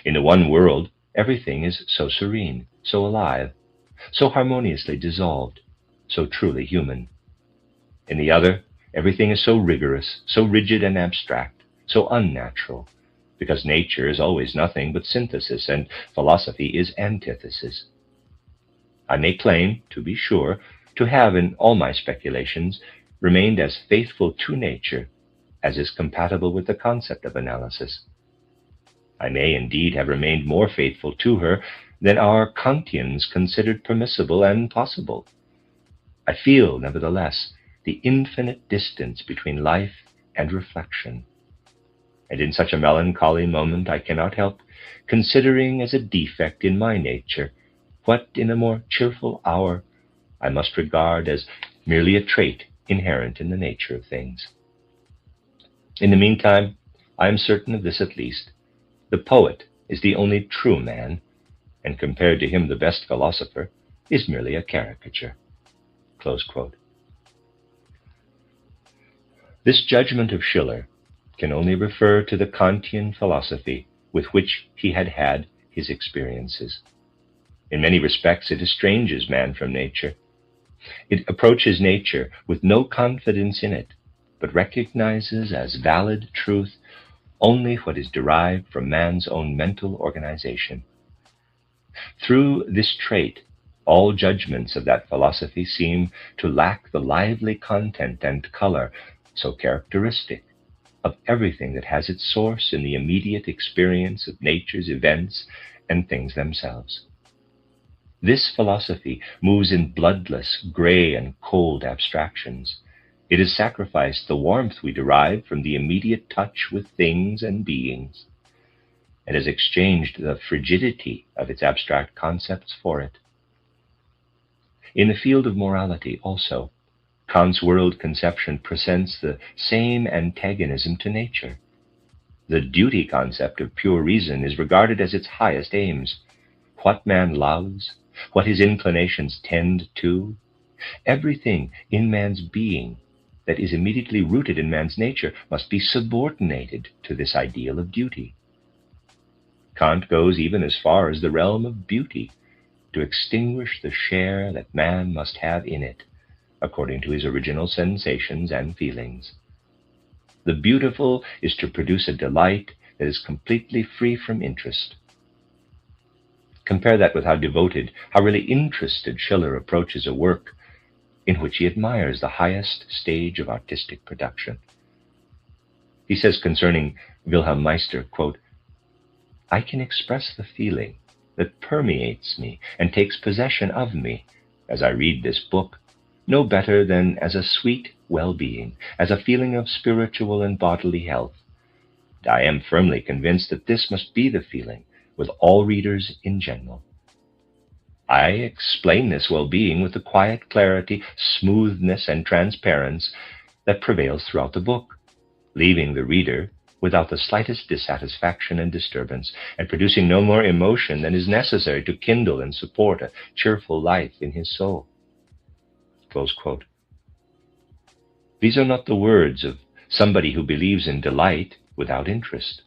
In the one world, everything is so serene, so alive, so harmoniously dissolved, so truly human. In the other, everything is so rigorous, so rigid and abstract, so unnatural, because nature is always nothing but synthesis, and philosophy is antithesis. I may claim, to be sure, to have in all my speculations remained as faithful to nature as is compatible with the concept of analysis. I may indeed have remained more faithful to her than our Kantians considered permissible and possible. I feel, nevertheless, the infinite distance between life and reflection. And in such a melancholy moment I cannot help considering as a defect in my nature what in a more cheerful hour I must regard as merely a trait inherent in the nature of things. In the meantime, I am certain of this at least: the poet is the only true man, and compared to him the best philosopher is merely a caricature." Close quote. This judgment of Schiller can only refer to the Kantian philosophy with which he had had his experiences. In many respects, it estranges man from nature. It approaches nature with no confidence in it, but recognizes as valid truth only what is derived from man's own mental organization. Through this trait, all judgments of that philosophy seem to lack the lively content and color so characteristic of everything that has its source in the immediate experience of nature's events and things themselves. This philosophy moves in bloodless, gray, and cold abstractions. It has sacrificed the warmth we derive from the immediate touch with things and beings, and has exchanged the frigidity of its abstract concepts for it. In the field of morality also, Kant's world conception presents the same antagonism to nature. The duty concept of pure reason is regarded as its highest aims. What man loves, what his inclinations tend to, everything in man's being that is immediately rooted in man's nature must be subordinated to this ideal of duty. Kant goes even as far as the realm of beauty, to extinguish the share that man must have in it, according to his original sensations and feelings. The beautiful is to produce a delight that is completely free from interest. Compare that with how devoted, how really interested Schiller approaches a work in which he admires the highest stage of artistic production. He says concerning Wilhelm Meister, quote, "I can express the feeling that permeates me and takes possession of me as I read this book no better than as a sweet well-being, as a feeling of spiritual and bodily health. I am firmly convinced that this must be the feeling with all readers in general. I explain this well-being with the quiet clarity, smoothness, and transparency that prevails throughout the book, leaving the reader without the slightest dissatisfaction and disturbance, and producing no more emotion than is necessary to kindle and support a cheerful life in his soul." Close quote. These are not the words of somebody who believes in delight without interest,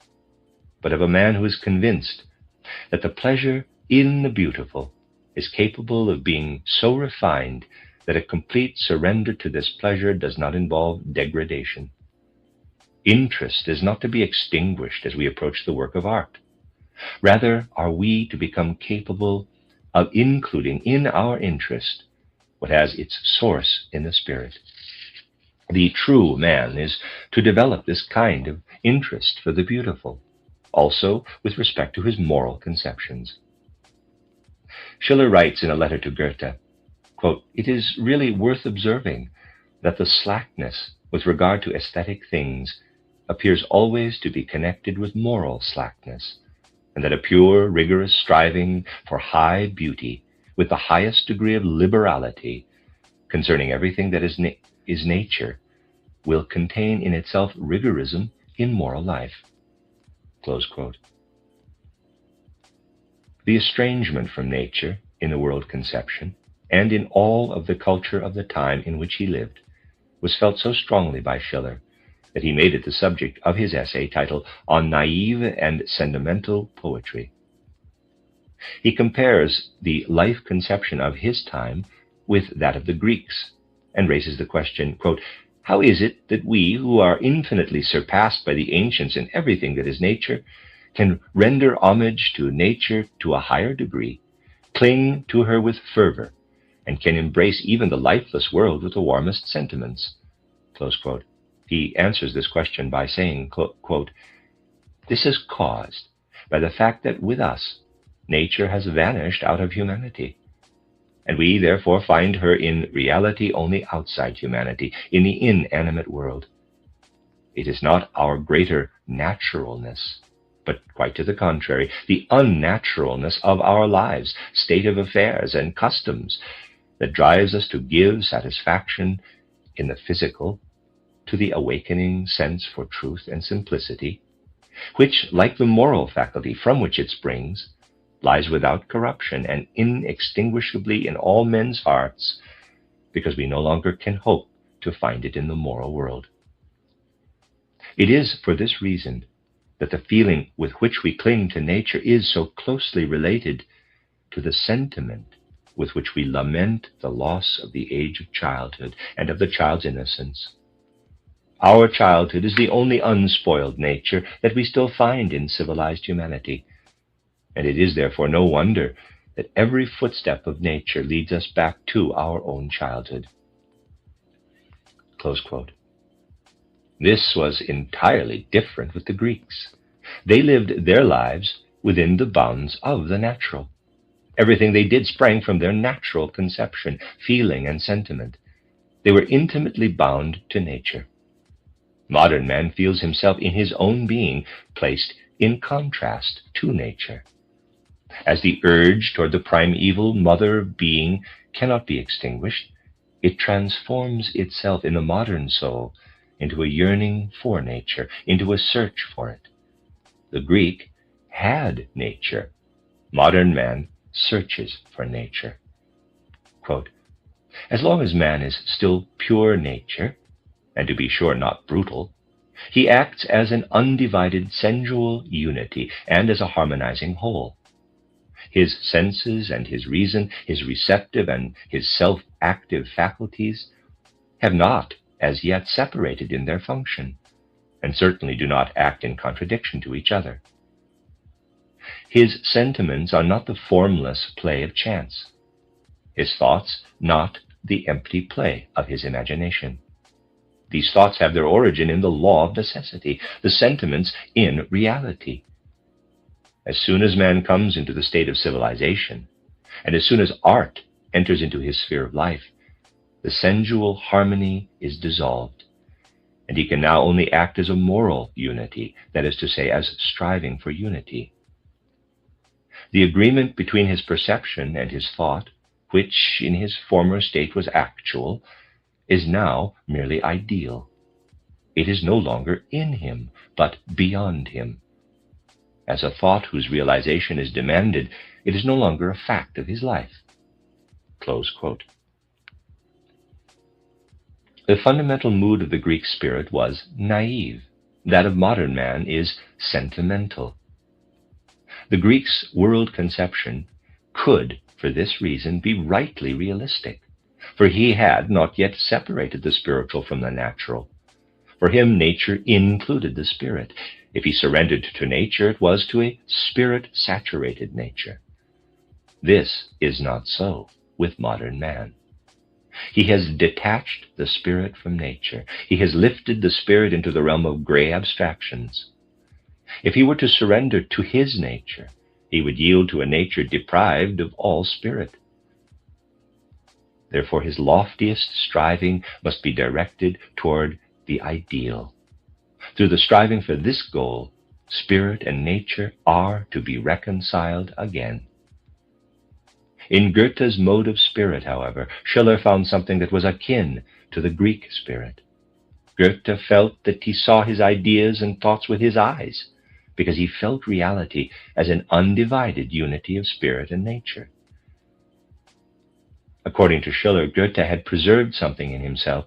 but of a man who is convinced that the pleasure in the beautiful is capable of being so refined that a complete surrender to this pleasure does not involve degradation. Interest is not to be extinguished as we approach the work of art. Rather, are we to become capable of including in our interest what has its source in the spirit. The true man is to develop this kind of interest for the beautiful, also with respect to his moral conceptions. Schiller writes in a letter to Goethe, quote, "It is really worth observing that the slackness with regard to aesthetic things appears always to be connected with moral slackness, and that a pure, rigorous striving for high beauty with the highest degree of liberality concerning everything that is nature will contain in itself rigorism in moral life." Close quote. The estrangement from nature in the world conception and in all of the culture of the time in which he lived was felt so strongly by Schiller that he made it the subject of his essay titled On Naive and Sentimental Poetry. He compares the life conception of his time with that of the Greeks and raises the question, quote, "How is it that we, who are infinitely surpassed by the ancients in everything that is nature, can render homage to nature to a higher degree, cling to her with fervor, and can embrace even the lifeless world with the warmest sentiments?" Close quote. He answers this question by saying, quote, "This is caused by the fact that with us, nature has vanished out of humanity, and we therefore find her in reality only outside humanity, in the inanimate world. It is not our greater naturalness, but quite to the contrary, the unnaturalness of our lives, state of affairs, and customs that drives us to give satisfaction in the physical to the awakening sense for truth and simplicity, which, like the moral faculty from which it springs, lies without corruption and inextinguishably in all men's hearts, because we no longer can hope to find it in the moral world. It is for this reason that the feeling with which we cling to nature is so closely related to the sentiment with which we lament the loss of the age of childhood and of the child's innocence. Our childhood is the only unspoiled nature that we still find in civilized humanity, and it is therefore no wonder that every footstep of nature leads us back to our own childhood." Close quote. This was entirely different with the Greeks. They lived their lives within the bounds of the natural. Everything they did sprang from their natural conception, feeling, and sentiment. They were intimately bound to nature. Modern man feels himself in his own being placed in contrast to nature. As the urge toward the primeval mother being cannot be extinguished, it transforms itself in the modern soul into a yearning for nature, into a search for it. The Greek had nature. Modern man searches for nature. Quote, "As long as man is still pure nature, and to be sure not brutal, he acts as an undivided sensual unity and as a harmonizing whole. His senses and his reason, his receptive and his self-active faculties, have not as yet separated in their function, and certainly do not act in contradiction to each other. His sentiments are not the formless play of chance, his thoughts not the empty play of his imagination. These thoughts have their origin in the law of necessity, the sentiments in reality. As soon as man comes into the state of civilization, and as soon as art enters into his sphere of life, the sensual harmony is dissolved, and he can now only act as a moral unity, that is to say, as striving for unity. The agreement between his perception and his thought, which in his former state was actual, is now merely ideal. It is no longer in him, but beyond him. As a thought whose realization is demanded, it is no longer a fact of his life. Close quote. The fundamental mood of the Greek spirit was naive. That of modern man is sentimental. The Greek's world conception could, for this reason, be rightly realistic, for he had not yet separated the spiritual from the natural. For him, nature included the spirit. If he surrendered to nature, it was to a spirit-saturated nature. This is not so with modern man. He has detached the spirit from nature. He has lifted the spirit into the realm of gray abstractions. If he were to surrender to his nature, he would yield to a nature deprived of all spirit. Therefore, his loftiest striving must be directed toward the ideal. Through the striving for this goal, spirit and nature are to be reconciled again. In Goethe's mode of spirit, however, Schiller found something that was akin to the Greek spirit. Goethe felt that he saw his ideas and thoughts with his eyes, because he felt reality as an undivided unity of spirit and nature. According to Schiller, Goethe had preserved something in himself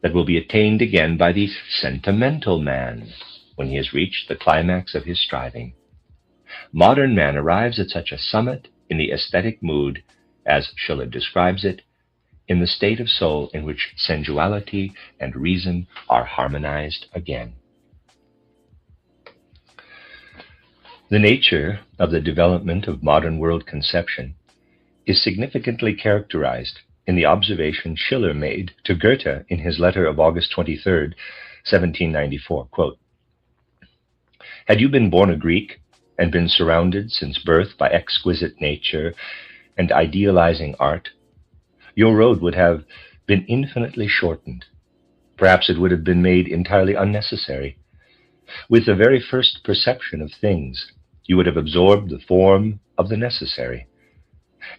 that will be attained again by the sentimental man when he has reached the climax of his striving. Modern man arrives at such a summit in the aesthetic mood, as Schiller describes it, in the state of soul in which sensuality and reason are harmonized again. The nature of the development of modern world conception is significantly characterized in the observation Schiller made to Goethe in his letter of August 23, 1794, quote, "Had you been born a Greek and been surrounded since birth by exquisite nature and idealizing art, your road would have been infinitely shortened. Perhaps it would have been made entirely unnecessary. With the very first perception of things, you would have absorbed the form of the necessary.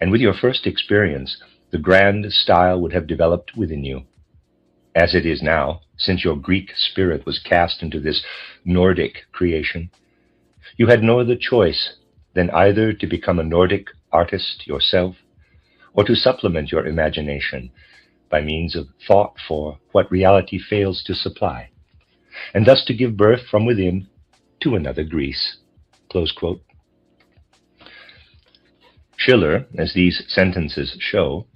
And with your first experience, the grand style would have developed within you. As it is now, since your Greek spirit was cast into this Nordic creation, you had no other choice than either to become a Nordic artist yourself, or to supplement your imagination by means of thought for what reality fails to supply, and thus to give birth from within to another Greece." Close quote. Schiller, as these sentences show,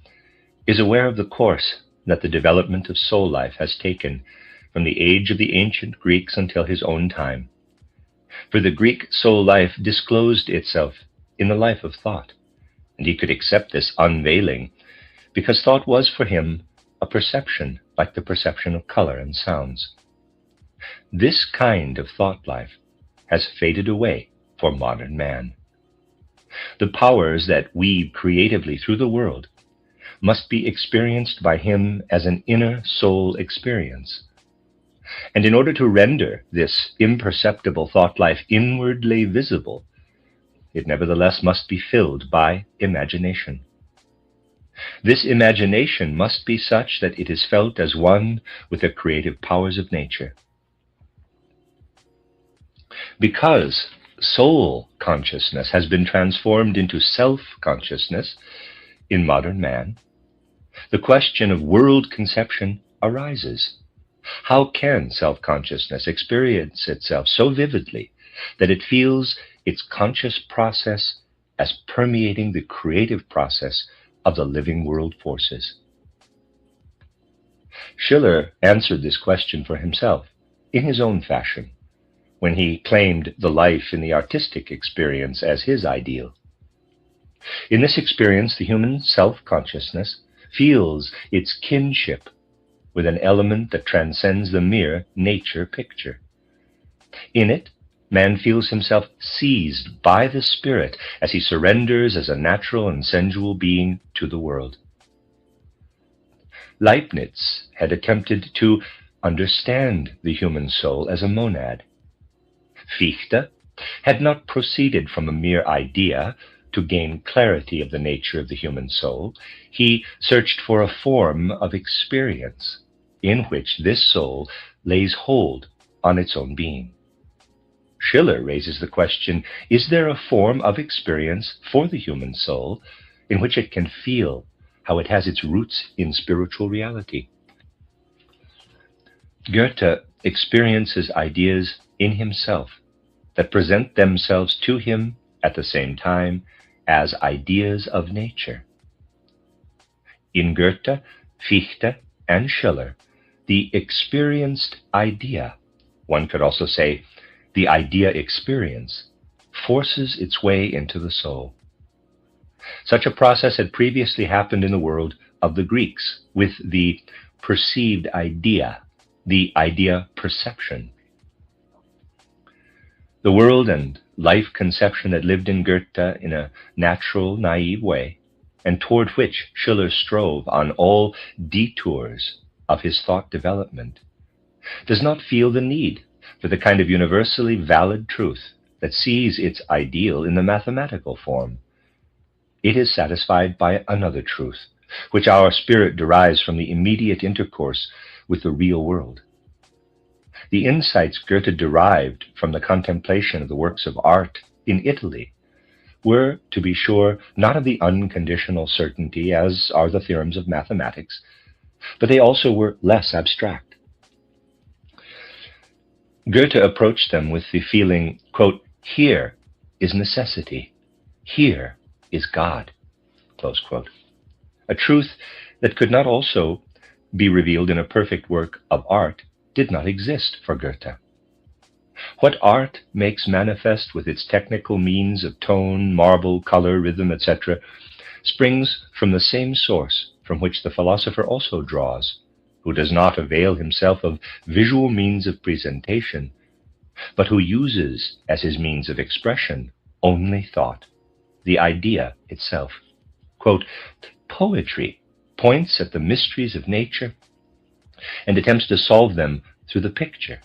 is aware of the course that the development of soul life has taken from the age of the ancient Greeks until his own time. For the Greek soul life disclosed itself in the life of thought, and he could accept this unveiling because thought was for him a perception like the perception of color and sounds. This kind of thought life has faded away for modern man. The powers that weave creatively through the world must be experienced by him as an inner soul experience. And in order to render this imperceptible thought life inwardly visible, it nevertheless must be filled by imagination. This imagination must be such that it is felt as one with the creative powers of nature. Because soul consciousness has been transformed into self-consciousness in modern man, the question of world conception arises. How can self-consciousness experience itself so vividly that it feels its conscious process as permeating the creative process of the living world forces. Schiller answered this question for himself in his own fashion when he claimed the life in the artistic experience as his ideal. In this experience, the human self-consciousness feels its kinship with an element that transcends the mere nature picture. In it, man feels himself seized by the spirit as he surrenders as a natural and sensual being to the world. Leibniz had attempted to understand the human soul as a monad. Fichte had not proceeded from a mere idea to gain clarity of the nature of the human soul. He searched for a form of experience in which this soul lays hold on its own being. Schiller raises the question, is there a form of experience for the human soul in which it can feel how it has its roots in spiritual reality? Goethe experiences ideas in himself that present themselves to him at the same time as ideas of nature. In Goethe, Fichte, and Schiller, the experienced idea, one could also say the idea experience, forces its way into the soul. Such a process had previously happened in the world of the Greeks with the perceived idea, the idea perception. The world and life conception that lived in Goethe in a natural, naive way, and toward which Schiller strove on all detours of his thought development, does not feel the need for the kind of universally valid truth that sees its ideal in the mathematical form. It is satisfied by another truth, which our spirit derives from the immediate intercourse with the real world. The insights Goethe derived from the contemplation of the works of art in Italy were, to be sure, not of the unconditional certainty as are the theorems of mathematics, but they also were less abstract. Goethe approached them with the feeling, quote, here is necessity, here is God, close quote. A truth that could not also be revealed in a perfect work of art did not exist for Goethe. What art makes manifest with its technical means of tone, marble, color, rhythm, etc., springs from the same source from which the philosopher also draws, who does not avail himself of visual means of presentation, but who uses as his means of expression only thought, the idea itself. Quote, poetry points at the mysteries of nature and attempts to solve them through the picture,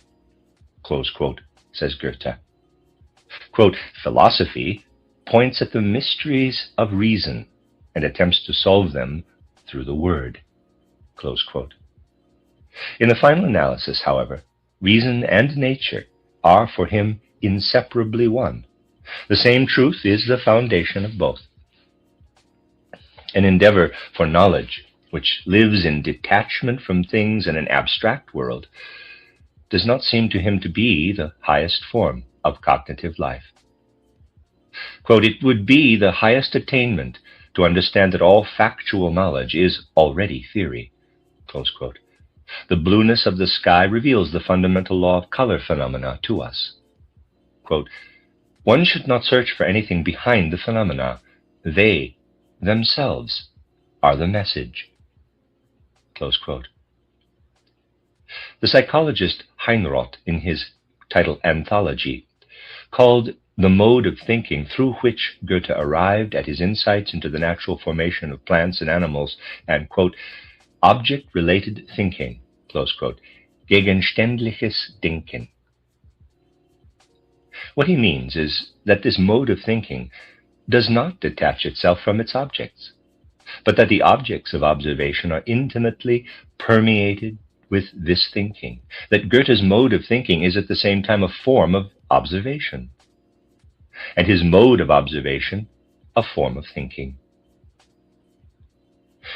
close quote, says Goethe. Quote, philosophy points at the mysteries of reason and attempts to solve them through the word, close quote. In the final analysis, however, reason and nature are for him inseparably one. The same truth is the foundation of both. An endeavor for knowledge, which lives in detachment from things in an abstract world, does not seem to him to be the highest form of cognitive life. Quote, it would be the highest attainment to understand that all factual knowledge is already theory, close quote. The blueness of the sky reveals the fundamental law of color phenomena to us. Quote, one should not search for anything behind the phenomena. They themselves are the message, close quote. The psychologist Heinroth, in his title Anthology, called the mode of thinking through which Goethe arrived at his insights into the natural formation of plants and animals and, quote, object-related thinking, close quote, gegenständliches Denken. What he means is that this mode of thinking does not detach itself from its objects, but that the objects of observation are intimately permeated with this thinking, that Goethe's mode of thinking is at the same time a form of observation, and his mode of observation a form of thinking.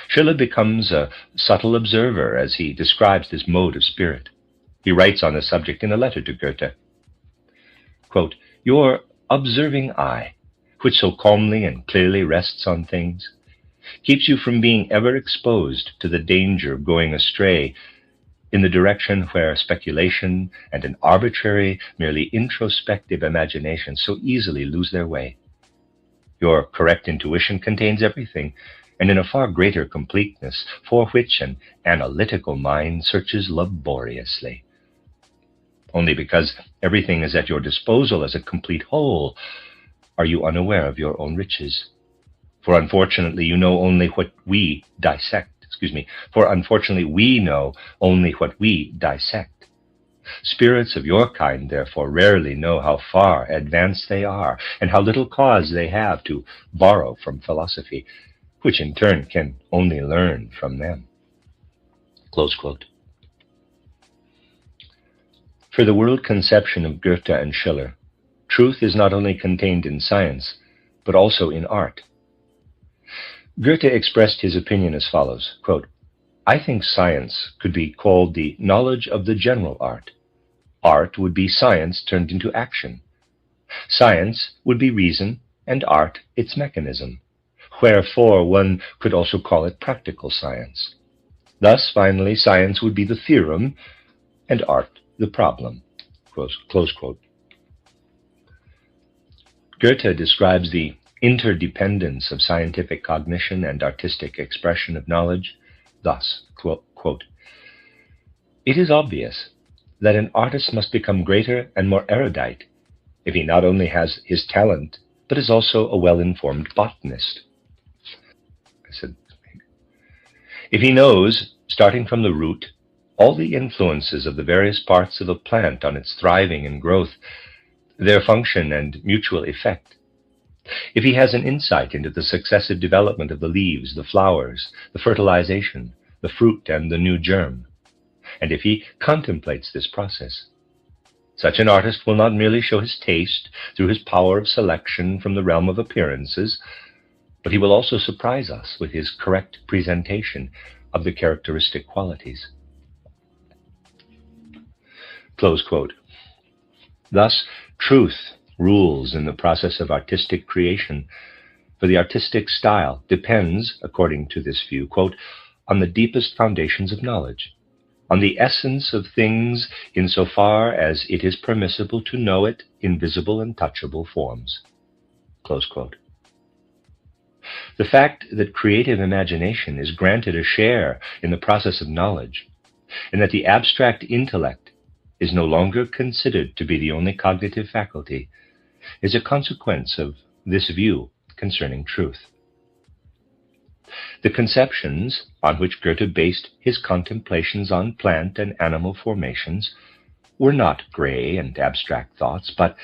Schiller becomes a subtle observer as he describes this mode of spirit. He writes on the subject in a letter to Goethe, quote, your observing eye which so calmly and clearly rests on things, keeps you from being ever exposed to the danger of going astray in the direction where speculation and an arbitrary, merely introspective imagination so easily lose their way. Your correct intuition contains everything, and in a far greater completeness, for which an analytical mind searches laboriously. Only because everything is at your disposal as a complete whole are you unaware of your own riches. For unfortunately, you know only what we dissect. For unfortunately, we know only what we dissect. Spirits of your kind, therefore, rarely know how far advanced they are, and how little cause they have to borrow from philosophy, which in turn can only learn from them. Close quote. For the world conception of Goethe and Schiller, truth is not only contained in science, but also in art. Goethe expressed his opinion as follows, quote, "I think science could be called the knowledge of the general art. Art would be science turned into action. Science would be reason, and art its mechanism. Wherefore one could also call it practical science. Thus, finally, science would be the theorem, and art the problem." Close quote. Goethe describes the interdependence of scientific cognition and artistic expression of knowledge thus, quote, "It is obvious that an artist must become greater and more erudite if he not only has his talent, but is also a well-informed botanist. If he knows, starting from the root, all the influences of the various parts of a plant on its thriving and growth, their function and mutual effect. If he has an insight into the successive development of the leaves, the flowers, the fertilization, the fruit, and the new germ, and if he contemplates this process, such an artist will not merely show his taste through his power of selection from the realm of appearances, but he will also surprise us with his correct presentation of the characteristic qualities." Close quote. Thus, truth rules in the process of artistic creation, for the artistic style depends, according to this view, quote, "on the deepest foundations of knowledge, on the essence of things insofar as it is permissible to know it in visible and touchable forms." Close quote. The fact that creative imagination is granted a share in the process of knowledge, and that the abstract intellect is no longer considered to be the only cognitive faculty, is a consequence of this view concerning truth. The conceptions on which Goethe based his contemplations on plant and animal formations were not gray and abstract thoughts, but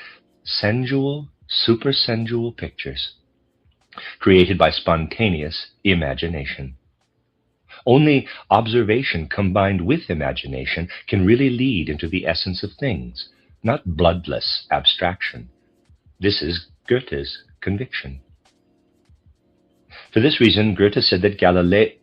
sensual, supersensual pictures, created by spontaneous imagination. Only observation combined with imagination can really lead into the essence of things, not bloodless abstraction. This is Goethe's conviction. For this reason, Goethe said that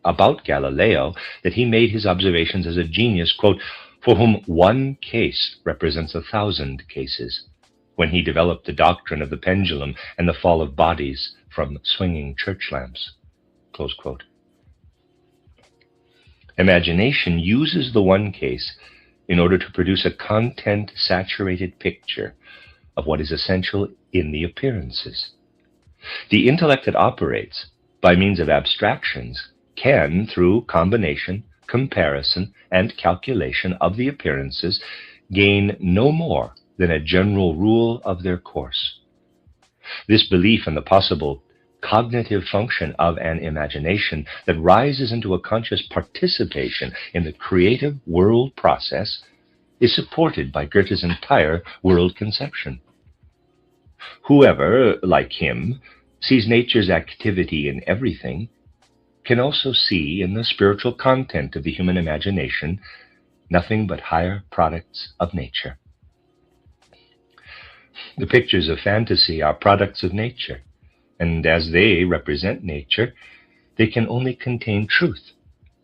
about Galileo that he made his observations as a genius, quote, "for whom one case represents 1,000 cases," when he developed the doctrine of the pendulum and the fall of bodies from swinging church lamps. Close quote. Imagination uses the one case in order to produce a content-saturated picture of what is essential in the appearances. The intellect that operates by means of abstractions can, through combination, comparison, and calculation of the appearances, gain no more than a general rule of their course. This belief in the possible cognitive function of an imagination that rises into a conscious participation in the creative world process is supported by Goethe's entire world conception. Whoever, like him, sees nature's activity in everything can also see in the spiritual content of the human imagination nothing but higher products of nature. The pictures of fantasy are products of nature, and as they represent nature, they can only contain truth,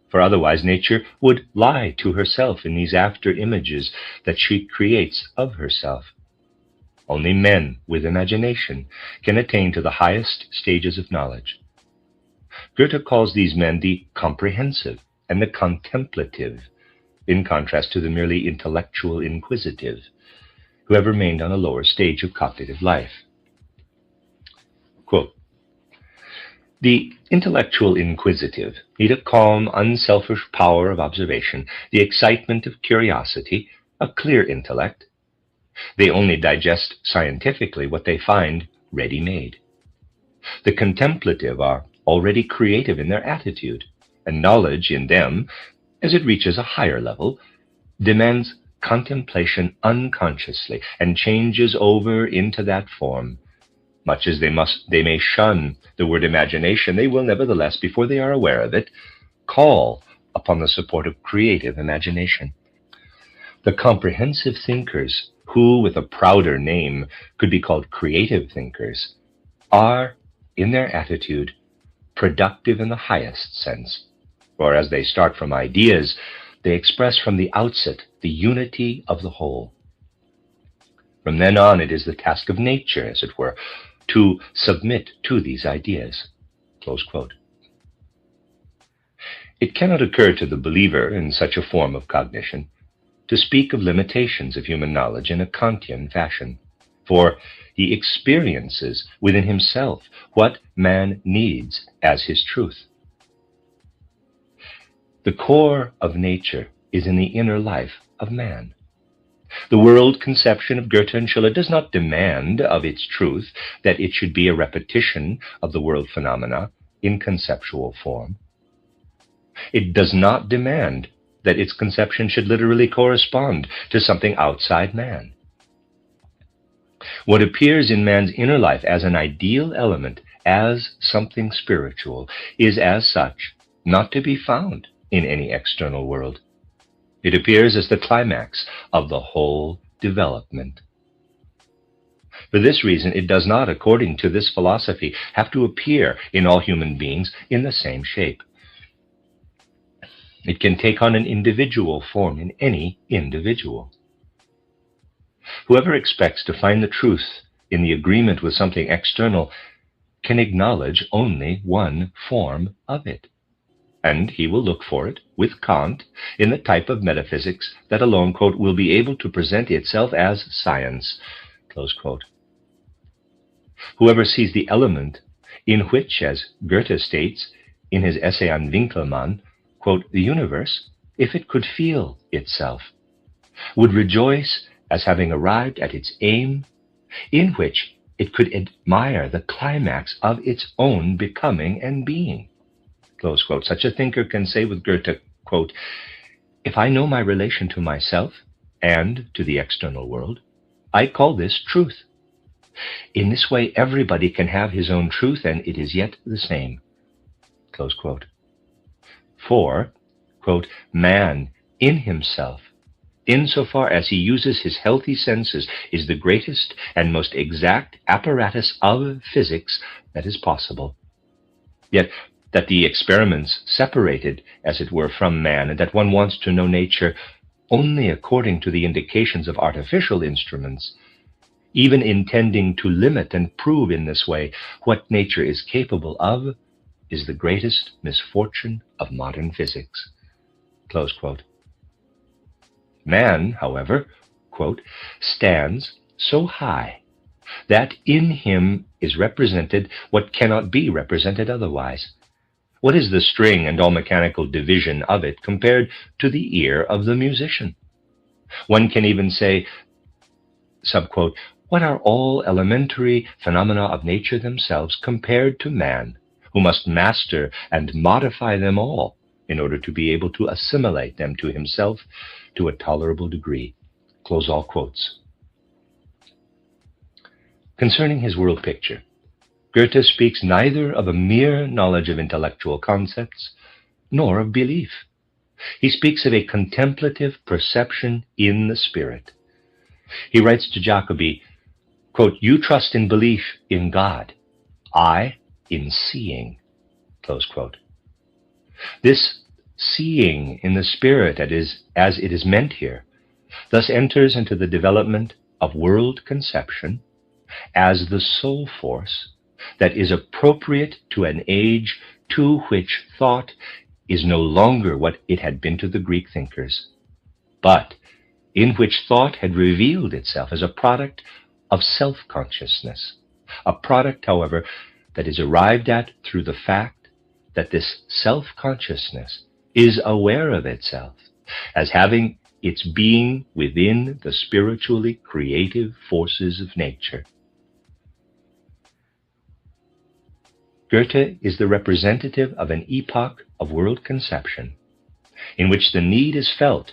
for otherwise nature would lie to herself in these after images that she creates of herself. Only men with imagination can attain to the highest stages of knowledge. Goethe calls these men the comprehensive and the contemplative, in contrast to the merely intellectual inquisitive, who have remained on a lower stage of cognitive life. Quote, the intellectual inquisitive need a calm, unselfish power of observation, the excitement of curiosity, a clear intellect. They only digest scientifically what they find ready-made. The contemplative are already creative in their attitude, and knowledge in them, as it reaches a higher level, demands contemplation unconsciously and changes over into that form. Much as they may shun the word imagination, they will nevertheless, before they are aware of it, call upon the support of creative imagination. The comprehensive thinkers, who with a prouder name could be called creative thinkers, are, in their attitude, productive in the highest sense, or as they start from ideas, they express from the outset the unity of the whole. From then on, it is the task of nature, as it were, to submit to these ideas. Close quote. It cannot occur to the believer in such a form of cognition to speak of limitations of human knowledge in a Kantian fashion, for he experiences within himself what man needs as his truth. The core of nature is in the inner life of man. The world conception of Goethe and Schiller does not demand of its truth that it should be a repetition of the world phenomena in conceptual form. It does not demand that its conception should literally correspond to something outside man. What appears in man's inner life as an ideal element, as something spiritual, is as such not to be found in any external world. It appears as the climax of the whole development. For this reason, it does not, according to this philosophy, have to appear in all human beings in the same shape. It can take on an individual form in any individual. Whoever expects to find the truth in the agreement with something external can acknowledge only one form of it, and he will look for it, with Kant, in the type of metaphysics that alone, quote, will be able to present itself as science, close quote. Whoever sees the element in which, as Goethe states in his essay on Winckelmann, quote, the universe, if it could feel itself, would rejoice as having arrived at its aim, in which it could admire the climax of its own becoming and being. Close quote. Such a thinker can say with Goethe, quote, if I know my relation to myself and to the external world, I call this truth. In this way, everybody can have his own truth, and it is yet the same. Close quote. For, quote, man in himself, insofar as he uses his healthy senses, is the greatest and most exact apparatus of physics that is possible. Yet that the experiments separated, as it were, from man, and that one wants to know nature only according to the indications of artificial instruments, even intending to limit and prove in this way what nature is capable of, is the greatest misfortune of modern physics. Close quote. Man, however, quote, stands so high that in him is represented what cannot be represented otherwise. What is the string and all mechanical division of it compared to the ear of the musician? One can even say, subquote, what are all elementary phenomena of nature themselves compared to man, who must master and modify them all in order to be able to assimilate them to himself to a tolerable degree. Close all quotes. Concerning his world picture, Goethe speaks neither of a mere knowledge of intellectual concepts nor of belief. He speaks of a contemplative perception in the spirit. He writes to Jacobi, quote, you trust in belief in God, I in seeing, close quote. This seeing in the spirit as it is meant here thus enters into the development of world conception as the sole force that is appropriate to an age to which thought is no longer what it had been to the Greek thinkers, but in which thought had revealed itself as a product of self-consciousness, a product, however, that is arrived at through the fact that this self-consciousness is aware of itself as having its being within the spiritually creative forces of nature. Goethe is the representative of an epoch of world conception in which the need is felt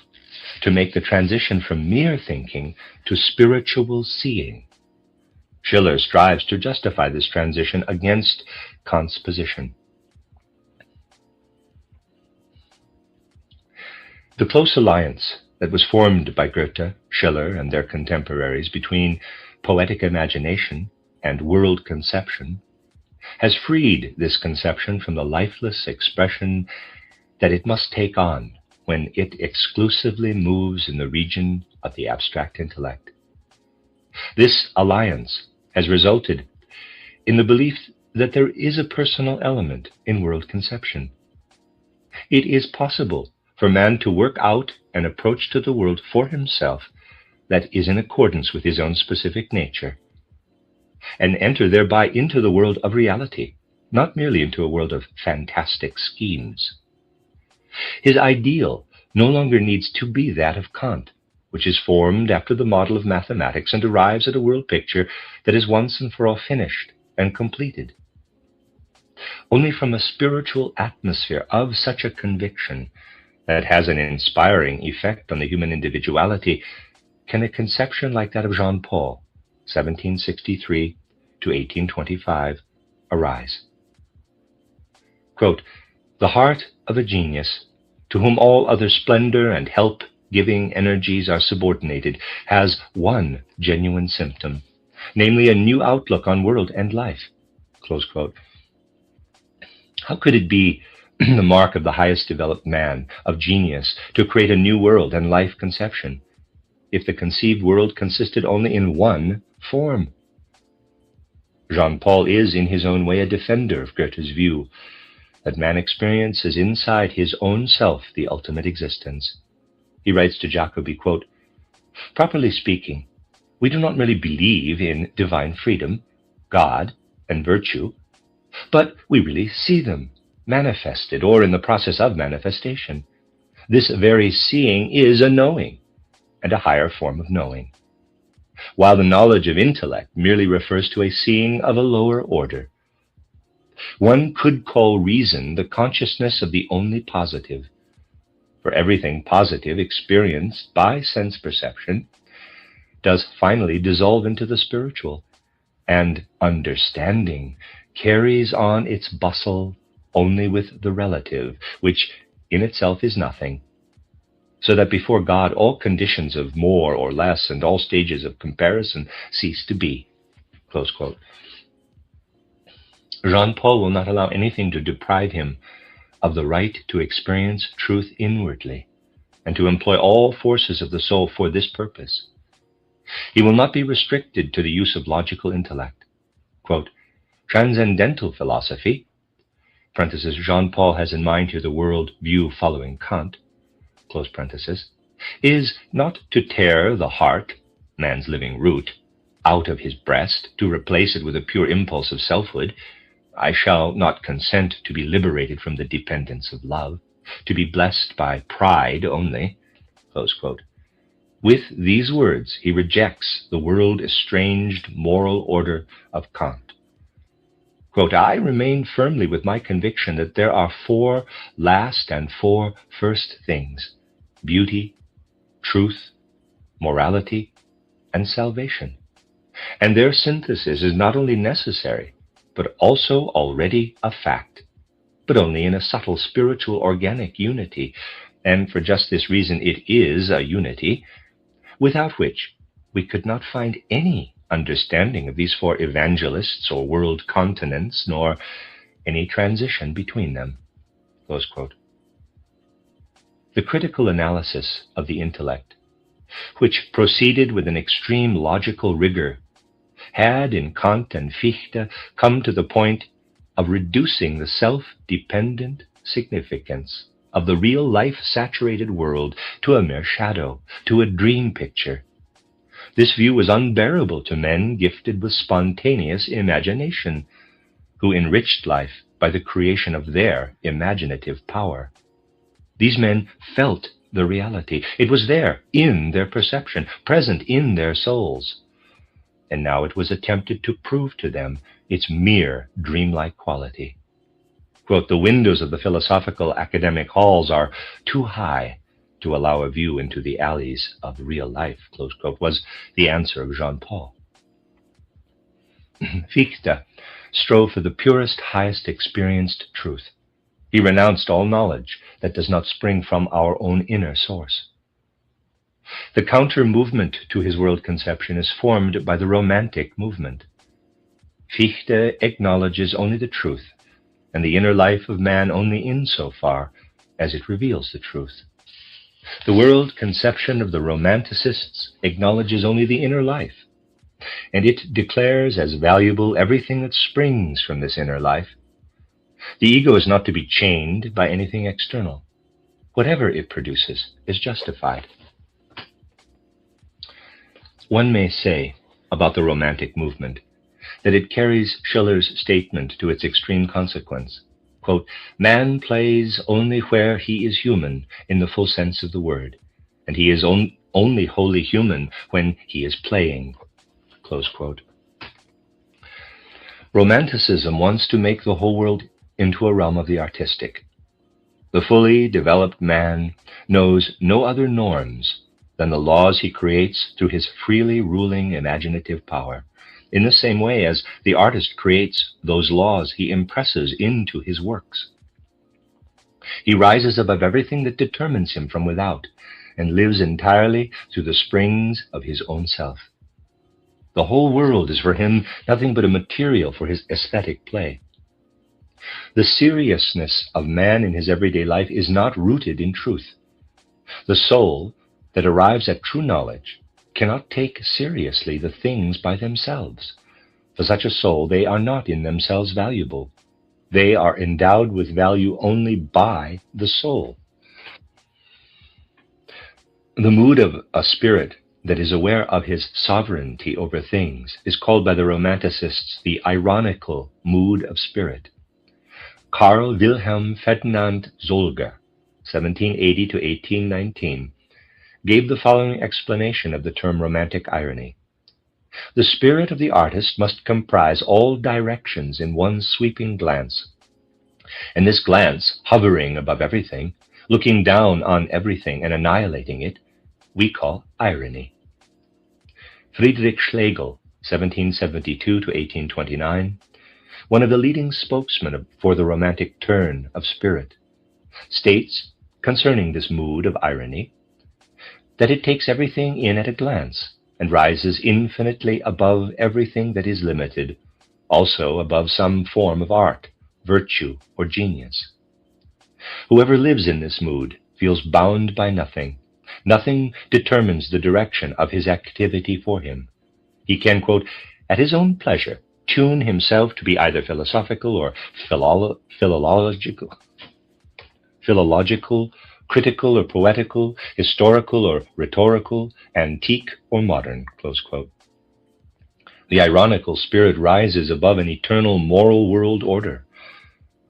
to make the transition from mere thinking to spiritual seeing. Schiller strives to justify this transition against Kant's position. The close alliance that was formed by Goethe, Schiller, and their contemporaries between poetic imagination and world conception has freed this conception from the lifeless expression that it must take on when it exclusively moves in the region of the abstract intellect. This alliance has resulted in the belief that there is a personal element in world conception. It is possible for man to work out an approach to the world for himself that is in accordance with his own specific nature, and enter thereby into the world of reality, not merely into a world of fantastic schemes. His ideal no longer needs to be that of Kant, which is formed after the model of mathematics and arrives at a world picture that is once and for all finished and completed. Only from a spiritual atmosphere of such a conviction that has an inspiring effect on the human individuality can a conception like that of Jean Paul, 1763 to 1825, arise. Quote, "The heart of a genius, to whom all other splendor and help-giving energies are subordinated, has one genuine symptom, namely a new outlook on world and life." Close quote. How could it be the mark of the highest developed man, of genius, to create a new world and life conception, if the conceived world consisted only in one form? Jean-Paul is, in his own way, a defender of Goethe's view that man experiences inside his own self the ultimate existence. He writes to Jacobi, quote, "Properly speaking, we do not really believe in divine freedom, God, and virtue, but we really see them manifested or in the process of manifestation. This very seeing is a knowing, and a higher form of knowing, while the knowledge of intellect merely refers to a seeing of a lower order. One could call reason the consciousness of the only positive, for everything positive experienced by sense perception does finally dissolve into the spiritual, and understanding carries on its bustle only with the relative, which in itself is nothing, so that before God all conditions of more or less and all stages of comparison cease to be." Close quote. Jean-Paul will not allow anything to deprive him of the right to experience truth inwardly and to employ all forces of the soul for this purpose. He will not be restricted to the use of logical intellect. Quote, "Transcendental philosophy," parenthesis, Jean-Paul has in mind here the world view following Kant, close parenthesis, "is not to tear the heart, man's living root, out of his breast to replace it with a pure impulse of selfhood. I shall not consent to be liberated from the dependence of love, to be blessed by pride only." Close quote. With these words, he rejects the world-estranged moral order of Kant. Quote, "I remain firmly with my conviction that there are 4 last and 4 first things: beauty, truth, morality, and salvation. And their synthesis is not only necessary, but also already a fact, but only in a subtle spiritual organic unity, and for just this reason it is a unity, without which we could not find any understanding of these 4 evangelists or world continents, nor any transition between them." Close quote. The critical analysis of the intellect which proceeded with an extreme logical rigor, had in Kant and Fichte come to the point of reducing the self-dependent significance of the real life-saturated world to a mere shadow, to a dream picture. This view was unbearable to men gifted with spontaneous imagination, who enriched life by the creation of their imaginative power. These men felt the reality. It was there, in their perception, present in their souls. And now it was attempted to prove to them its mere dreamlike quality. Quote, "The windows of the philosophical academic halls are too high to allow a view into the alleys of real life," close quote, was the answer of Jean-Paul. Fichte strove for the purest, highest experienced truth. He renounced all knowledge that does not spring from our own inner source. The counter-movement to his world conception is formed by the Romantic movement. Fichte acknowledges only the truth and the inner life of man only insofar as it reveals the truth. The world conception of the Romanticists acknowledges only the inner life, and it declares as valuable everything that springs from this inner life. The ego is not to be chained by anything external. Whatever it produces is justified. One may say about the Romantic movement that it carries Schiller's statement to its extreme consequence. Quote, "Man plays only where he is human in the full sense of the word, and he is only wholly human when he is playing." Close quote. Romanticism wants to make the whole world into a realm of the artistic. The fully developed man knows no other norms than the laws he creates through his freely ruling imaginative power, in the same way as the artist creates those laws he impresses into his works. He rises above everything that determines him from without and lives entirely through the springs of his own self. The whole world is for him nothing but a material for his aesthetic play. The seriousness of man in his everyday life is not rooted in truth. The soul that arrives at true knowledge cannot take seriously the things by themselves. For such a soul, they are not in themselves valuable. They are endowed with value only by the soul. The mood of a spirit that is aware of his sovereignty over things is called by the Romanticists the ironical mood of spirit. Karl Wilhelm Ferdinand Solger, 1780 to 1819, gave the following explanation of the term romantic irony. The spirit of the artist must comprise all directions in one sweeping glance, and this glance, hovering above everything, looking down on everything and annihilating it, we call irony. Friedrich Schlegel, 1772 to 1829, one of the leading spokesmen for the romantic turn of spirit, states concerning this mood of irony that it takes everything in at a glance and rises infinitely above everything that is limited, also above some form of art, virtue, or genius. Whoever lives in this mood feels bound by nothing. Nothing determines the direction of his activity for him. He can, quote, "at his own pleasure, tune himself to be either philosophical or philological, critical or poetical, historical or rhetorical, antique or modern," close quote. The ironical spirit rises above an eternal moral world order,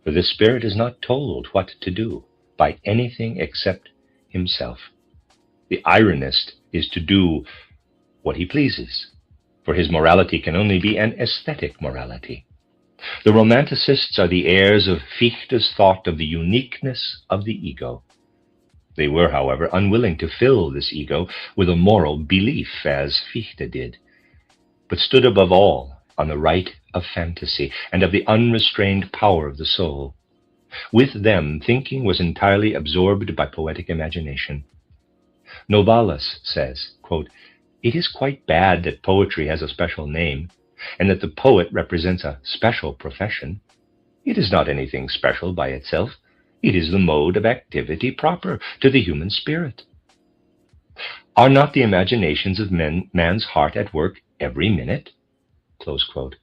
for this spirit is not told what to do by anything except himself. The ironist is to do what he pleases, for his morality can only be an aesthetic morality. The Romanticists are the heirs of Fichte's thought of the uniqueness of the ego. They were, however, unwilling to fill this ego with a moral belief, as Fichte did, but stood above all on the right of fantasy and of the unrestrained power of the soul. With them, thinking was entirely absorbed by poetic imagination. Novalis says, quote, "It is quite bad that poetry has a special name, and that the poet represents a special profession. It is not anything special by itself. It is the mode of activity proper to the human spirit. Are not the imaginations of man's heart at work every minute? Close quote.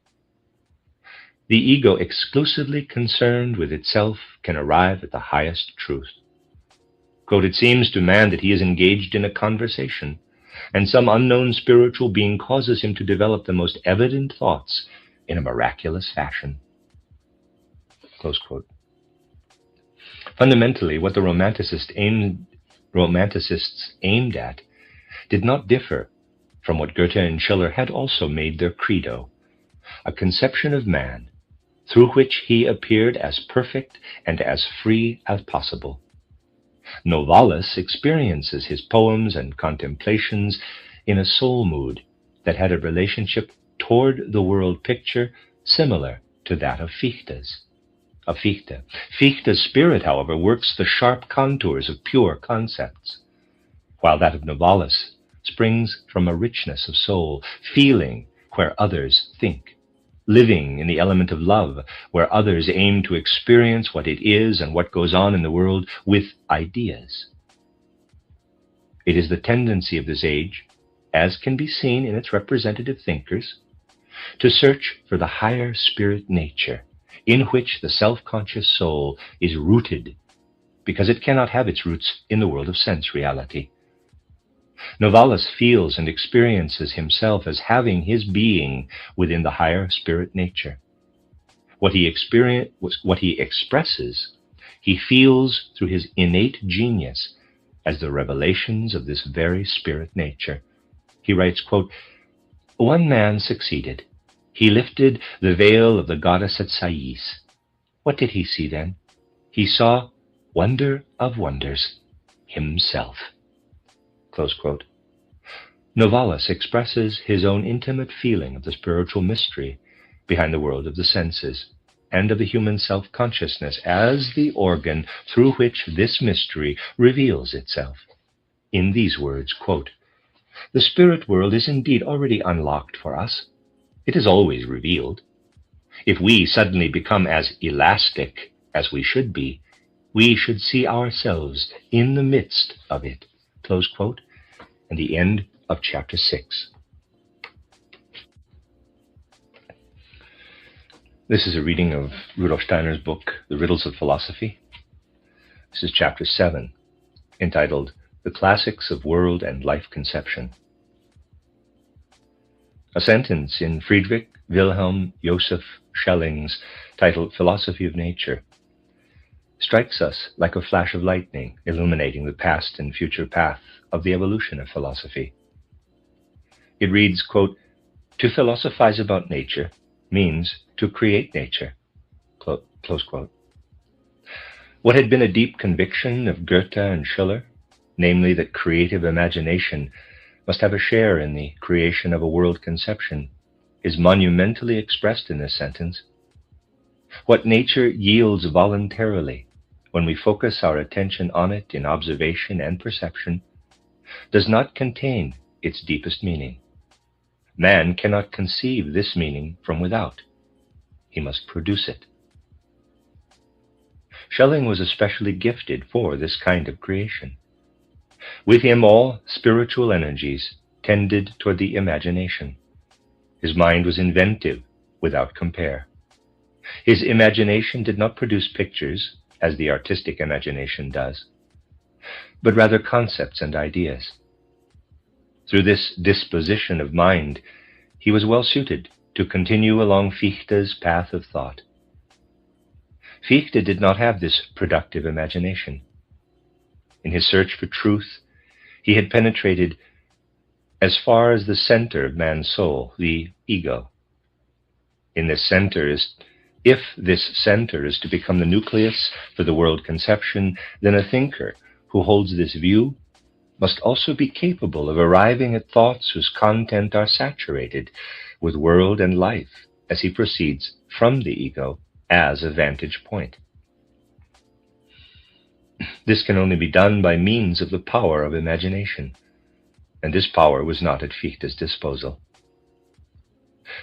The ego, exclusively concerned with itself, can arrive at the highest truth. Quote, it seems to man that he is engaged in a conversation, and some unknown spiritual being causes him to develop the most evident thoughts in a miraculous fashion. Close quote. Fundamentally, what the romanticists aimed at did not differ from what Goethe and Schiller had also made their credo, a conception of man through which he appeared as perfect and as free as possible. Novalis experiences his poems and contemplations in a soul mood that had a relationship toward the world picture similar to that of Fichte's. Fichte's spirit, however, works the sharp contours of pure concepts, while that of Novalis springs from a richness of soul, feeling where others think, living in the element of love, where others aim to experience what it is and what goes on in the world with ideas. It is the tendency of this age, as can be seen in its representative thinkers, to search for the higher spirit nature in which the self-conscious soul is rooted, because it cannot have its roots in the world of sense reality. Novalis feels and experiences himself as having his being within the higher spirit nature. What he expresses, he feels through his innate genius as the revelations of this very spirit nature. He writes, quote, one man succeeded. He lifted the veil of the goddess at Sais. What did he see then? He saw, wonder of wonders, himself. Close quote. Novalis expresses his own intimate feeling of the spiritual mystery behind the world of the senses and of the human self-consciousness as the organ through which this mystery reveals itself. In these words, quote, the spirit world is indeed already unlocked for us. It is always revealed. If we suddenly become as elastic as we should be, we should see ourselves in the midst of it. Close quote. And the end of chapter 6. This is a reading of Rudolf Steiner's book, The Riddles of Philosophy. This is chapter 7, entitled The Classics of World and Life Conception. A sentence in Friedrich Wilhelm Joseph Schelling's titled Philosophy of Nature strikes us like a flash of lightning, illuminating the past and future path of the evolution of philosophy. It reads, quote, to philosophize about nature means to create nature, close quote. What had been a deep conviction of Goethe and Schiller, namely that creative imagination must have a share in the creation of a world conception, is monumentally expressed in this sentence. What nature yields voluntarily when we focus our attention on it in observation and perception does not contain its deepest meaning. Man cannot conceive this meaning from without. He must produce it. Schelling was especially gifted for this kind of creation. With him, all spiritual energies tended toward the imagination. His mind was inventive without compare. His imagination did not produce pictures, as the artistic imagination does, but rather concepts and ideas. Through this disposition of mind, he was well suited to continue along Fichte's path of thought. Fichte did not have this productive imagination. In his search for truth, he had penetrated as far as the center of man's soul, the ego. If this center is to become the nucleus for the world conception, then a thinker who holds this view must also be capable of arriving at thoughts whose content are saturated with world and life as he proceeds from the ego as a vantage point. This can only be done by means of the power of imagination, and this power was not at Fichte's disposal.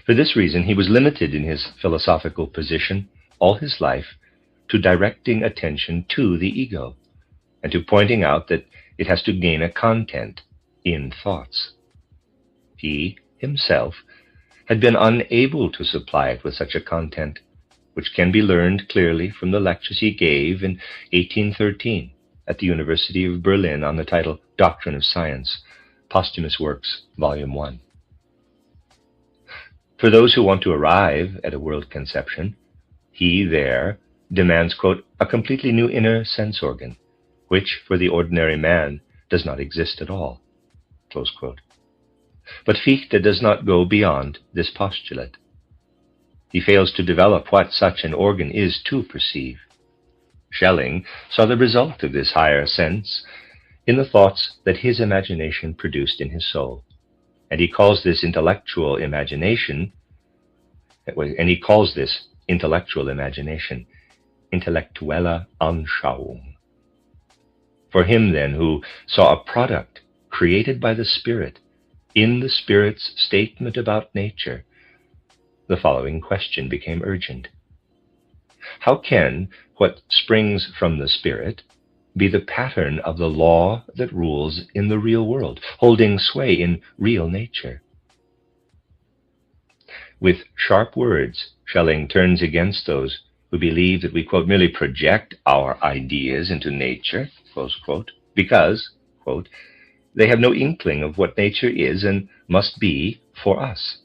For this reason, he was limited in his philosophical position all his life to directing attention to the ego and to pointing out that it has to gain a content in thoughts. He, himself, had been unable to supply it with such a content, which can be learned clearly from the lectures he gave in 1813 at the University of Berlin on the title Doctrine of Science, Posthumous Works, Volume 1. For those who want to arrive at a world conception, he there demands, quote, a completely new inner sense organ, which for the ordinary man does not exist at all, close quote. But Fichte does not go beyond this postulate. He fails to develop what such an organ is to perceive. Schelling saw the result of this higher sense in the thoughts that his imagination produced in his soul, and he calls this intellectual imagination, intellektuelle Anschauung. For him, then, who saw a product created by the Spirit in the Spirit's statement about nature, the following question became urgent. How can what springs from the Spirit be the pattern of the law that rules in the real world, holding sway in real nature? With sharp words, Schelling turns against those who believe that we, quote, merely project our ideas into nature, close quote, because, quote, they have no inkling of what nature is and must be for us.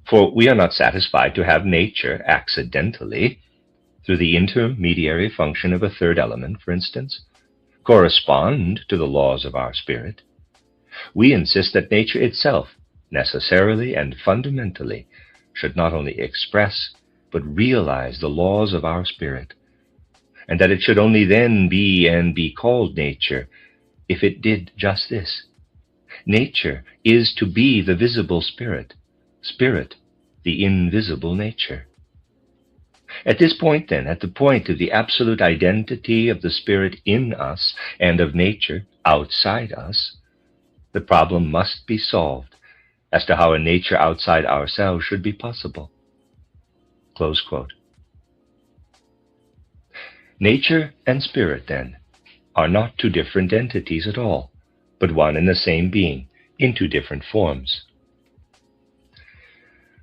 For we are not satisfied to have nature accidentally, through the intermediary function of a third element, for instance, correspond to the laws of our spirit. We insist that nature itself, necessarily and fundamentally, should not only express, but realize the laws of our spirit, and that it should only then be and be called nature if it did just this. Nature is to be the visible spirit, spirit the invisible nature. At this point, then, at the point of the absolute identity of the spirit in us and of nature outside us, the problem must be solved as to how a nature outside ourselves should be possible. Close quote. Nature and spirit, then, are not two different entities at all, but one and the same being, in two different forms.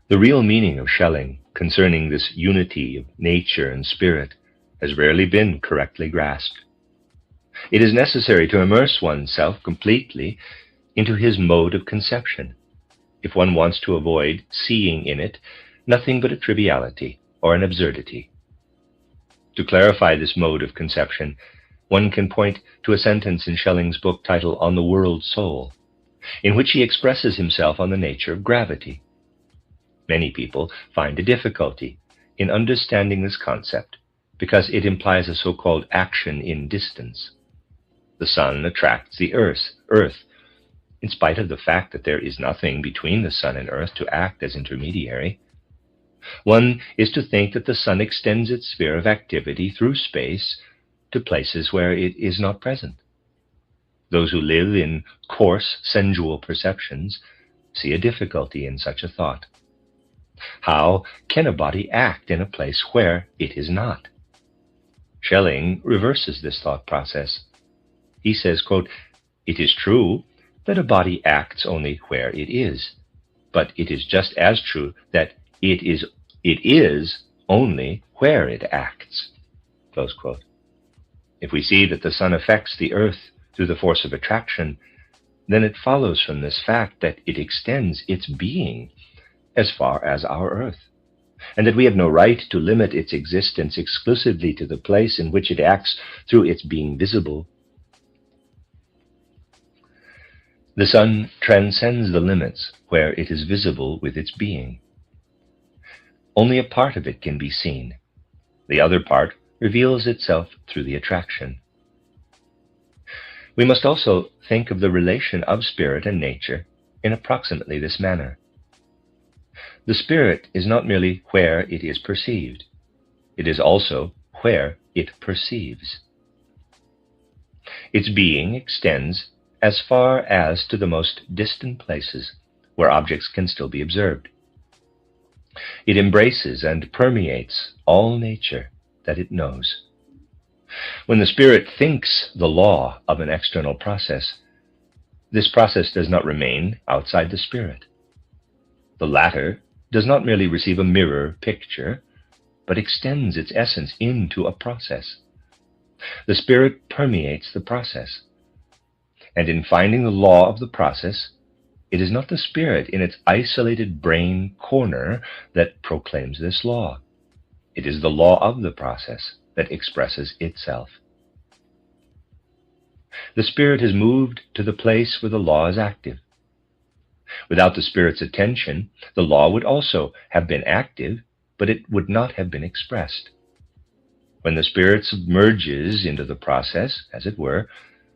The real meaning of Schelling concerning this unity of nature and spirit has rarely been correctly grasped. It is necessary to immerse oneself completely into his mode of conception, if one wants to avoid seeing in it nothing but a triviality or an absurdity. To clarify this mode of conception, one can point to a sentence in Schelling's book titled On the World Soul, in which he expresses himself on the nature of gravity. Many people find a difficulty in understanding this concept because it implies a so-called action in distance. The sun attracts the earth, in spite of the fact that there is nothing between the sun and earth to act as intermediary. One is to think that the sun extends its sphere of activity through space to places where it is not present. Those who live in coarse, sensual perceptions see a difficulty in such a thought. How can a body act in a place where it is not? Schelling reverses this thought process. He says, quote, it is true that a body acts only where it is, but it is just as true that it is only where it acts, close quote. If we see that the sun affects the earth through the force of attraction, then it follows from this fact that it extends its being as far as our earth, and that we have no right to limit its existence exclusively to the place in which it acts through its being visible. The sun transcends the limits where it is visible with its being. Only a part of it can be seen. The other part reveals itself through the attraction. We must also think of the relation of spirit and nature in approximately this manner. The spirit is not merely where it is perceived, it is also where it perceives. Its being extends as far as to the most distant places where objects can still be observed. It embraces and permeates all nature that it knows. When the spirit thinks the law of an external process, This process does not remain outside the spirit. The latter does not merely receive a mirror picture, but extends its essence into a process. The spirit permeates the process, and in finding the law of the process, it is not the spirit in its isolated brain corner that proclaims this law. It is the law of the process that expresses itself. The spirit has moved to the place where the law is active. Without the spirit's attention, the law would also have been active, but it would not have been expressed. When the spirit submerges into the process, as it were,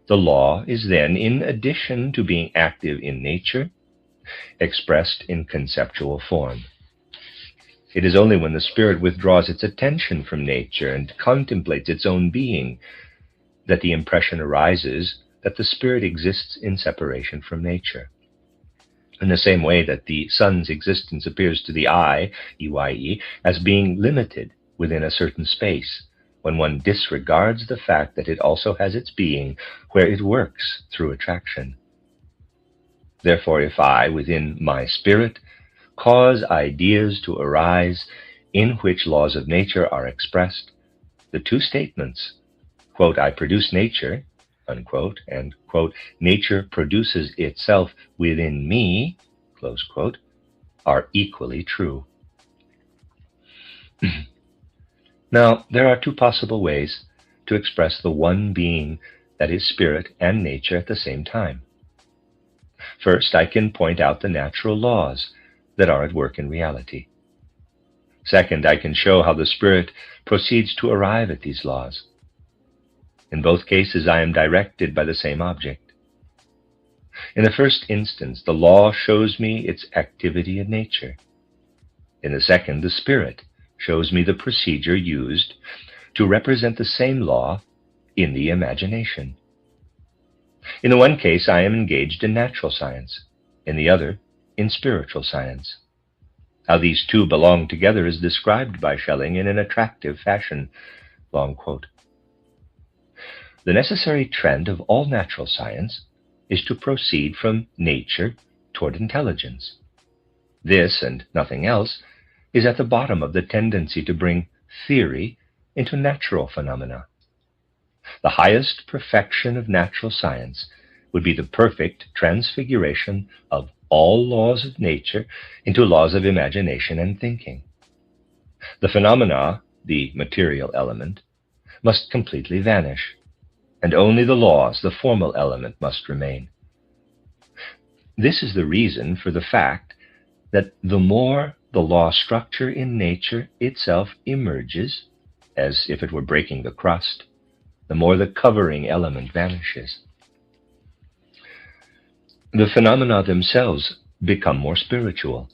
the law is then, in addition to being active in nature, expressed in conceptual form. It is only when the spirit withdraws its attention from nature and contemplates its own being that the impression arises that the spirit exists in separation from nature. In the same way that the sun's existence appears to the eye, EYE, as being limited within a certain space, when one disregards the fact that it also has its being where it works through attraction. Therefore, if I, within my spirit, cause ideas to arise in which laws of nature are expressed, the two statements, quote, I produce nature, unquote, and, quote, nature produces itself within me, close quote, are equally true. Now, there are two possible ways to express the one being that is spirit and nature at the same time. First, I can point out the natural laws that are at work in reality. Second, I can show how the spirit proceeds to arrive at these laws. In both cases, I am directed by the same object. In the first instance, the law shows me its activity in nature. In the second, the spirit shows me the procedure used to represent the same law in the imagination. In the one case, I am engaged in natural science. In the other, in spiritual science. How these two belong together is described by Schelling in an attractive fashion. Long quote. The necessary trend of all natural science is to proceed from nature toward intelligence. This, and nothing else, is at the bottom of the tendency to bring theory into natural phenomena. The highest perfection of natural science would be the perfect transfiguration of all laws of nature into laws of imagination and thinking. The phenomena, the material element, must completely vanish, and only the laws, the formal element, must remain. This is the reason for the fact that the more the law structure in nature itself emerges, as if it were breaking the crust, the more the covering element vanishes. The phenomena themselves become more spiritual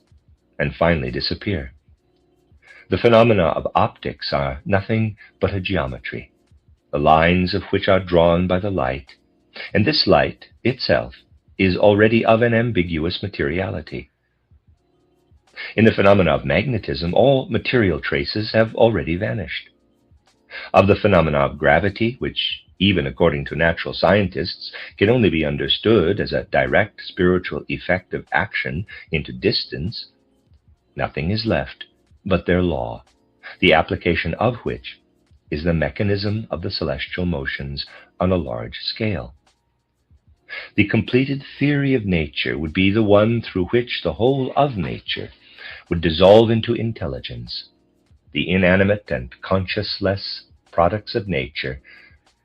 and finally disappear. The phenomena of optics are nothing but a geometry, the lines of which are drawn by the light, and this light itself is already of an ambiguous materiality. In the phenomena of magnetism, all material traces have already vanished. Of the phenomena of gravity, which, even according to natural scientists, can only be understood as a direct spiritual effect of action into distance, nothing is left but their law, the application of which is the mechanism of the celestial motions on a large scale. The completed theory of nature would be the one through which the whole of nature would dissolve into intelligence. The inanimate and consciousless products of nature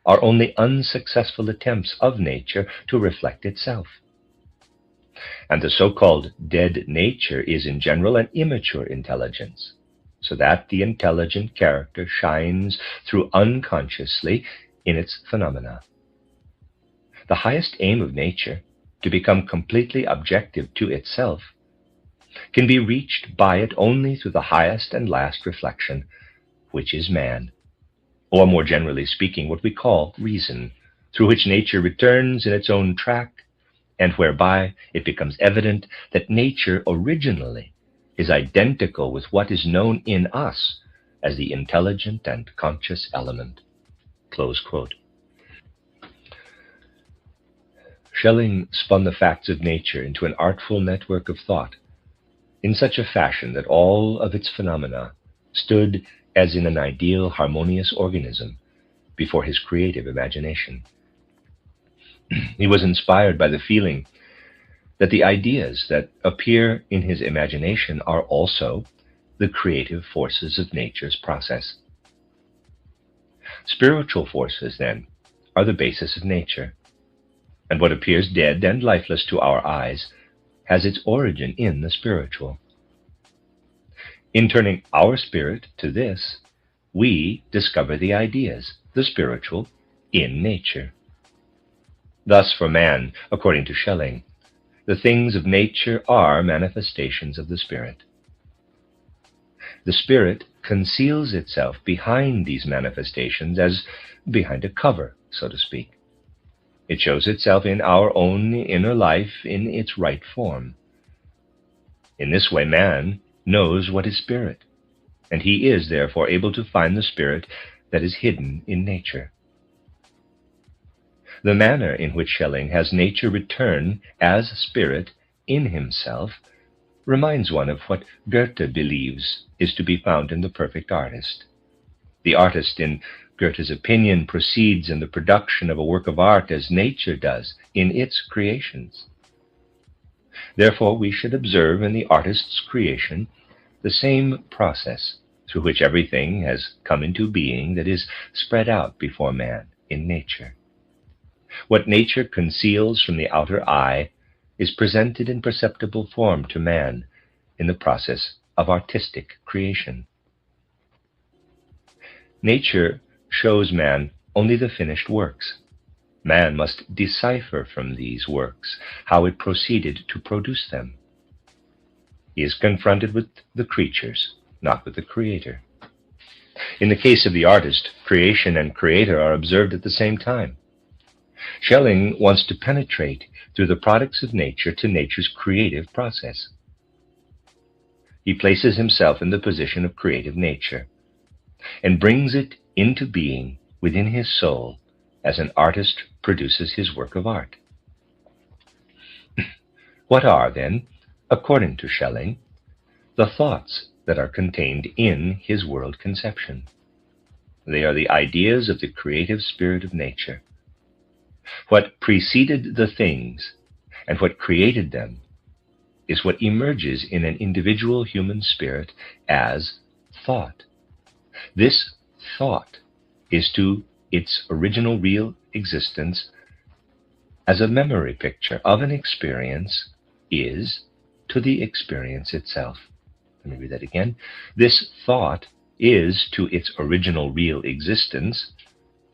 are only unsuccessful attempts of nature to reflect itself. And the so-called dead nature is in general an immature intelligence, so that the intelligent character shines through unconsciously in its phenomena. The highest aim of nature, to become completely objective to itself, can be reached by it only through the highest and last reflection, which is man, or more generally speaking, what we call reason, through which nature returns in its own track, and whereby it becomes evident that nature originally is identical with what is known in us as the intelligent and conscious element. Close quote. Schelling spun the facts of nature into an artful network of thought, in such a fashion that all of its phenomena stood as in an ideal harmonious organism before his creative imagination. He was inspired by the feeling that the ideas that appear in his imagination are also the creative forces of nature's process. Spiritual forces, then, are the basis of nature, and what appears dead and lifeless to our eyes has its origin in the spiritual. In turning our spirit to this, we discover the ideas, the spiritual, in nature. Thus, for man, according to Schelling, the things of nature are manifestations of the spirit. The spirit conceals itself behind these manifestations as behind a cover, so to speak. It shows itself in our own inner life in its right form. In this way, man knows what is spirit, and he is therefore able to find the spirit that is hidden in nature. The manner in which Schelling has nature return as spirit in himself reminds one of what Goethe believes is to be found in the perfect artist. The artist, in Goethe's opinion, proceeds in the production of a work of art as nature does in its creations. Therefore, we should observe in the artist's creation the same process through which everything has come into being that is spread out before man in nature. What nature conceals from the outer eye is presented in perceptible form to man in the process of artistic creation. Nature shows man only the finished works. Man must decipher from these works how it proceeded to produce them. He is confronted with the creatures, not with the creator. In the case of the artist, creation and creator are observed at the same time. Schelling wants to penetrate through the products of nature to nature's creative process. He places himself in the position of creative nature and brings it into being within his soul as an artist produces his work of art. What are, then, according to Schelling, the thoughts that are contained in his world conception? They are the ideas of the creative spirit of nature. What preceded the things and what created them is what emerges in an individual human spirit as thought. This thought is to its original real existence as a memory picture of an experience is to the experience itself. Let me read that again. This thought is to its original real existence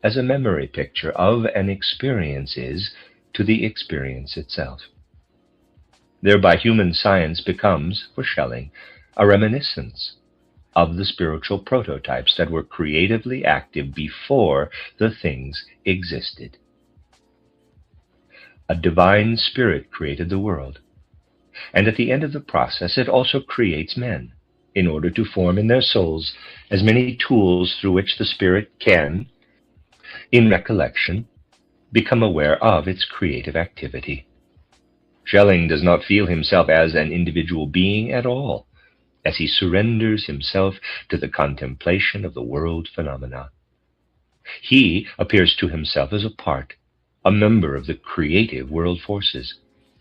as a memory picture of an experience is to the experience itself. Thereby human science becomes, for Schelling, a reminiscence of the spiritual prototypes that were creatively active before the things existed. A divine spirit created the world, and at the end of the process it also creates men, in order to form in their souls as many tools through which the spirit can, in recollection, become aware of its creative activity. Schelling does not feel himself as an individual being at all, as he surrenders himself to the contemplation of the world phenomena. He appears to himself as a part, a member of the creative world forces.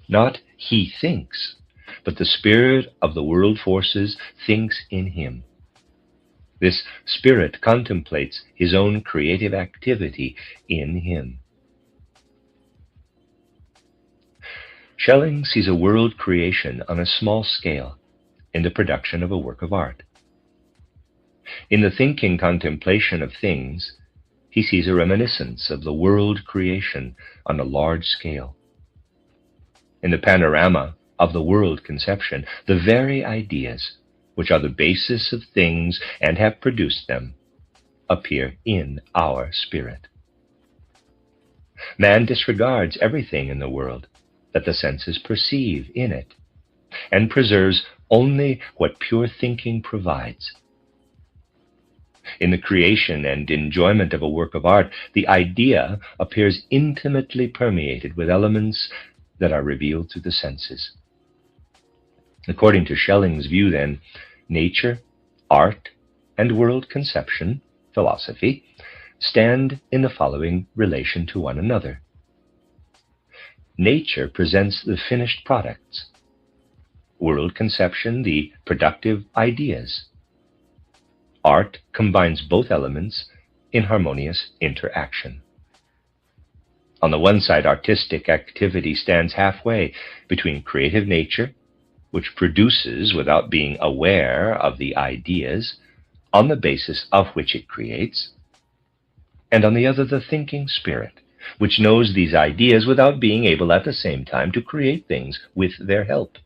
Not he thinks, but the spirit of the world forces thinks in him. This spirit contemplates his own creative activity in him. Schelling sees a world creation on a small scale in the production of a work of art. In the thinking contemplation of things, he sees a reminiscence of the world creation on a large scale. In the panorama of the world conception, the very ideas, which are the basis of things and have produced them, appear in our spirit. Man disregards everything in the world that the senses perceive in it, and preserves only what pure thinking provides. In the creation and enjoyment of a work of art, the idea appears intimately permeated with elements that are revealed through the senses. According to Schelling's view, then, nature, art, and world conception, philosophy, stand in the following relation to one another. Nature presents the finished products, world conception the productive ideas. Art combines both elements in harmonious interaction. On the one side, artistic activity stands halfway between creative nature, which produces without being aware of the ideas on the basis of which it creates, and on the other, the thinking spirit, which knows these ideas without being able at the same time to create things with their help.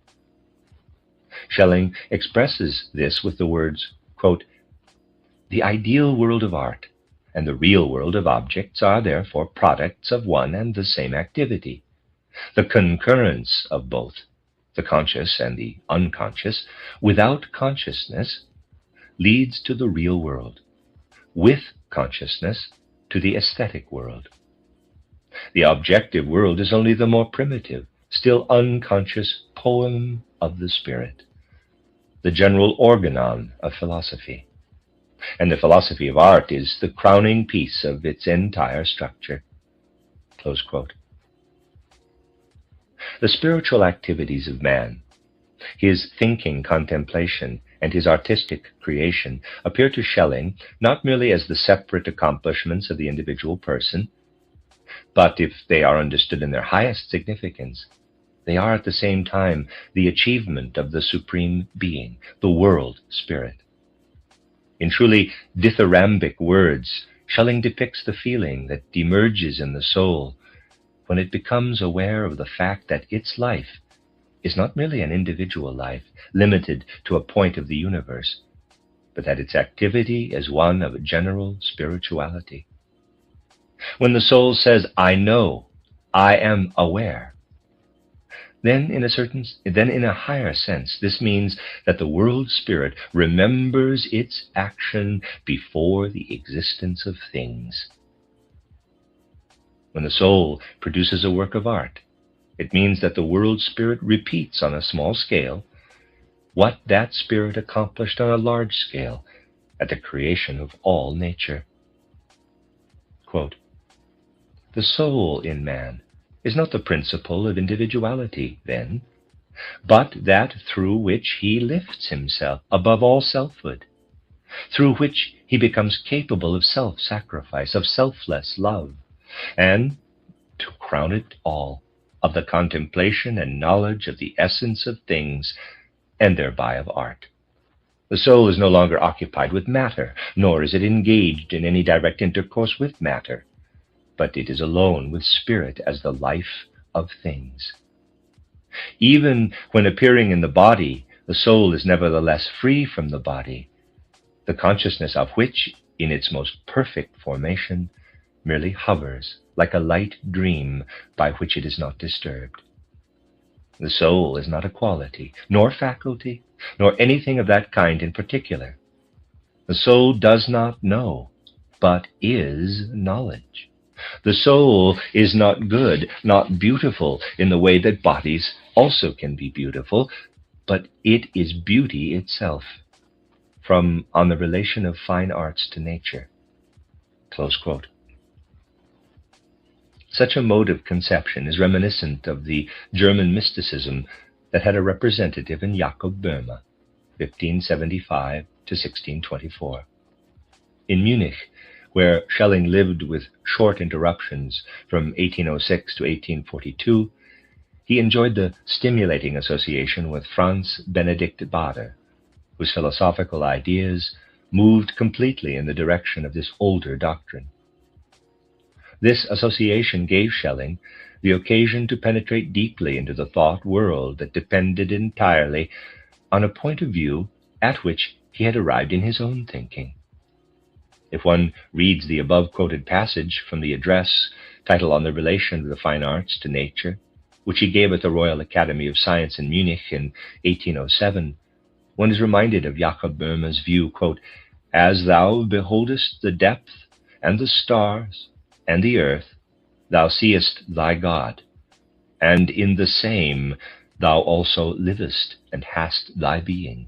Schelling expresses this with the words, quote, "The ideal world of art and the real world of objects are therefore products of one and the same activity. The concurrence of both, the conscious and the unconscious, without consciousness, leads to the real world, with consciousness to the aesthetic world. The objective world is only the more primitive, still unconscious poem of the spirit, the general organon of philosophy. And the philosophy of art is the crowning piece of its entire structure." Close quote. The spiritual activities of man, his thinking contemplation, and his artistic creation appear to Schelling not merely as the separate accomplishments of the individual person, but if they are understood in their highest significance, they are at the same time the achievement of the Supreme Being, the world spirit. In truly dithyrambic words, Schelling depicts the feeling that emerges in the soul when it becomes aware of the fact that its life is not merely an individual life limited to a point of the universe, but that its activity is one of general spirituality. When the soul says, "I know, I am aware," then in a higher sense, this means that the world spirit remembers its action before the existence of things. When the soul produces a work of art, it means that the world spirit repeats on a small scale what that spirit accomplished on a large scale at the creation of all nature. Quote, "The soul in man is not the principle of individuality, then, but that through which he lifts himself above all selfhood, through which he becomes capable of self-sacrifice, of selfless love, and, to crown it all, of the contemplation and knowledge of the essence of things, and thereby of art. The soul is no longer occupied with matter, nor is it engaged in any direct intercourse with matter, but it is alone with spirit as the life of things. Even when appearing in the body, the soul is nevertheless free from the body, the consciousness of which, in its most perfect formation, merely hovers like a light dream by which it is not disturbed. The soul is not a quality, nor faculty, nor anything of that kind in particular. The soul does not know, but is knowledge. The soul is not good, not beautiful in the way that bodies also can be beautiful, but it is beauty itself, from On the Relation of Fine Arts to Nature." Close quote. Such a mode of conception is reminiscent of the German mysticism that had a representative in Jakob Böhme, 1575 to 1624. In Munich, where Schelling lived with short interruptions from 1806 to 1842, he enjoyed the stimulating association with Franz Benedict Baader, whose philosophical ideas moved completely in the direction of this older doctrine. This association gave Schelling the occasion to penetrate deeply into the thought world that depended entirely on a point of view at which he had arrived in his own thinking. If one reads the above-quoted passage from the address titled On the Relation of the Fine Arts to Nature, which he gave at the Royal Academy of Science in Munich in 1807, one is reminded of Jakob Böhme's view, quote, As thou beholdest the depth, and the stars, and the earth, thou seest thy God, and in the same thou also livest and hast thy being.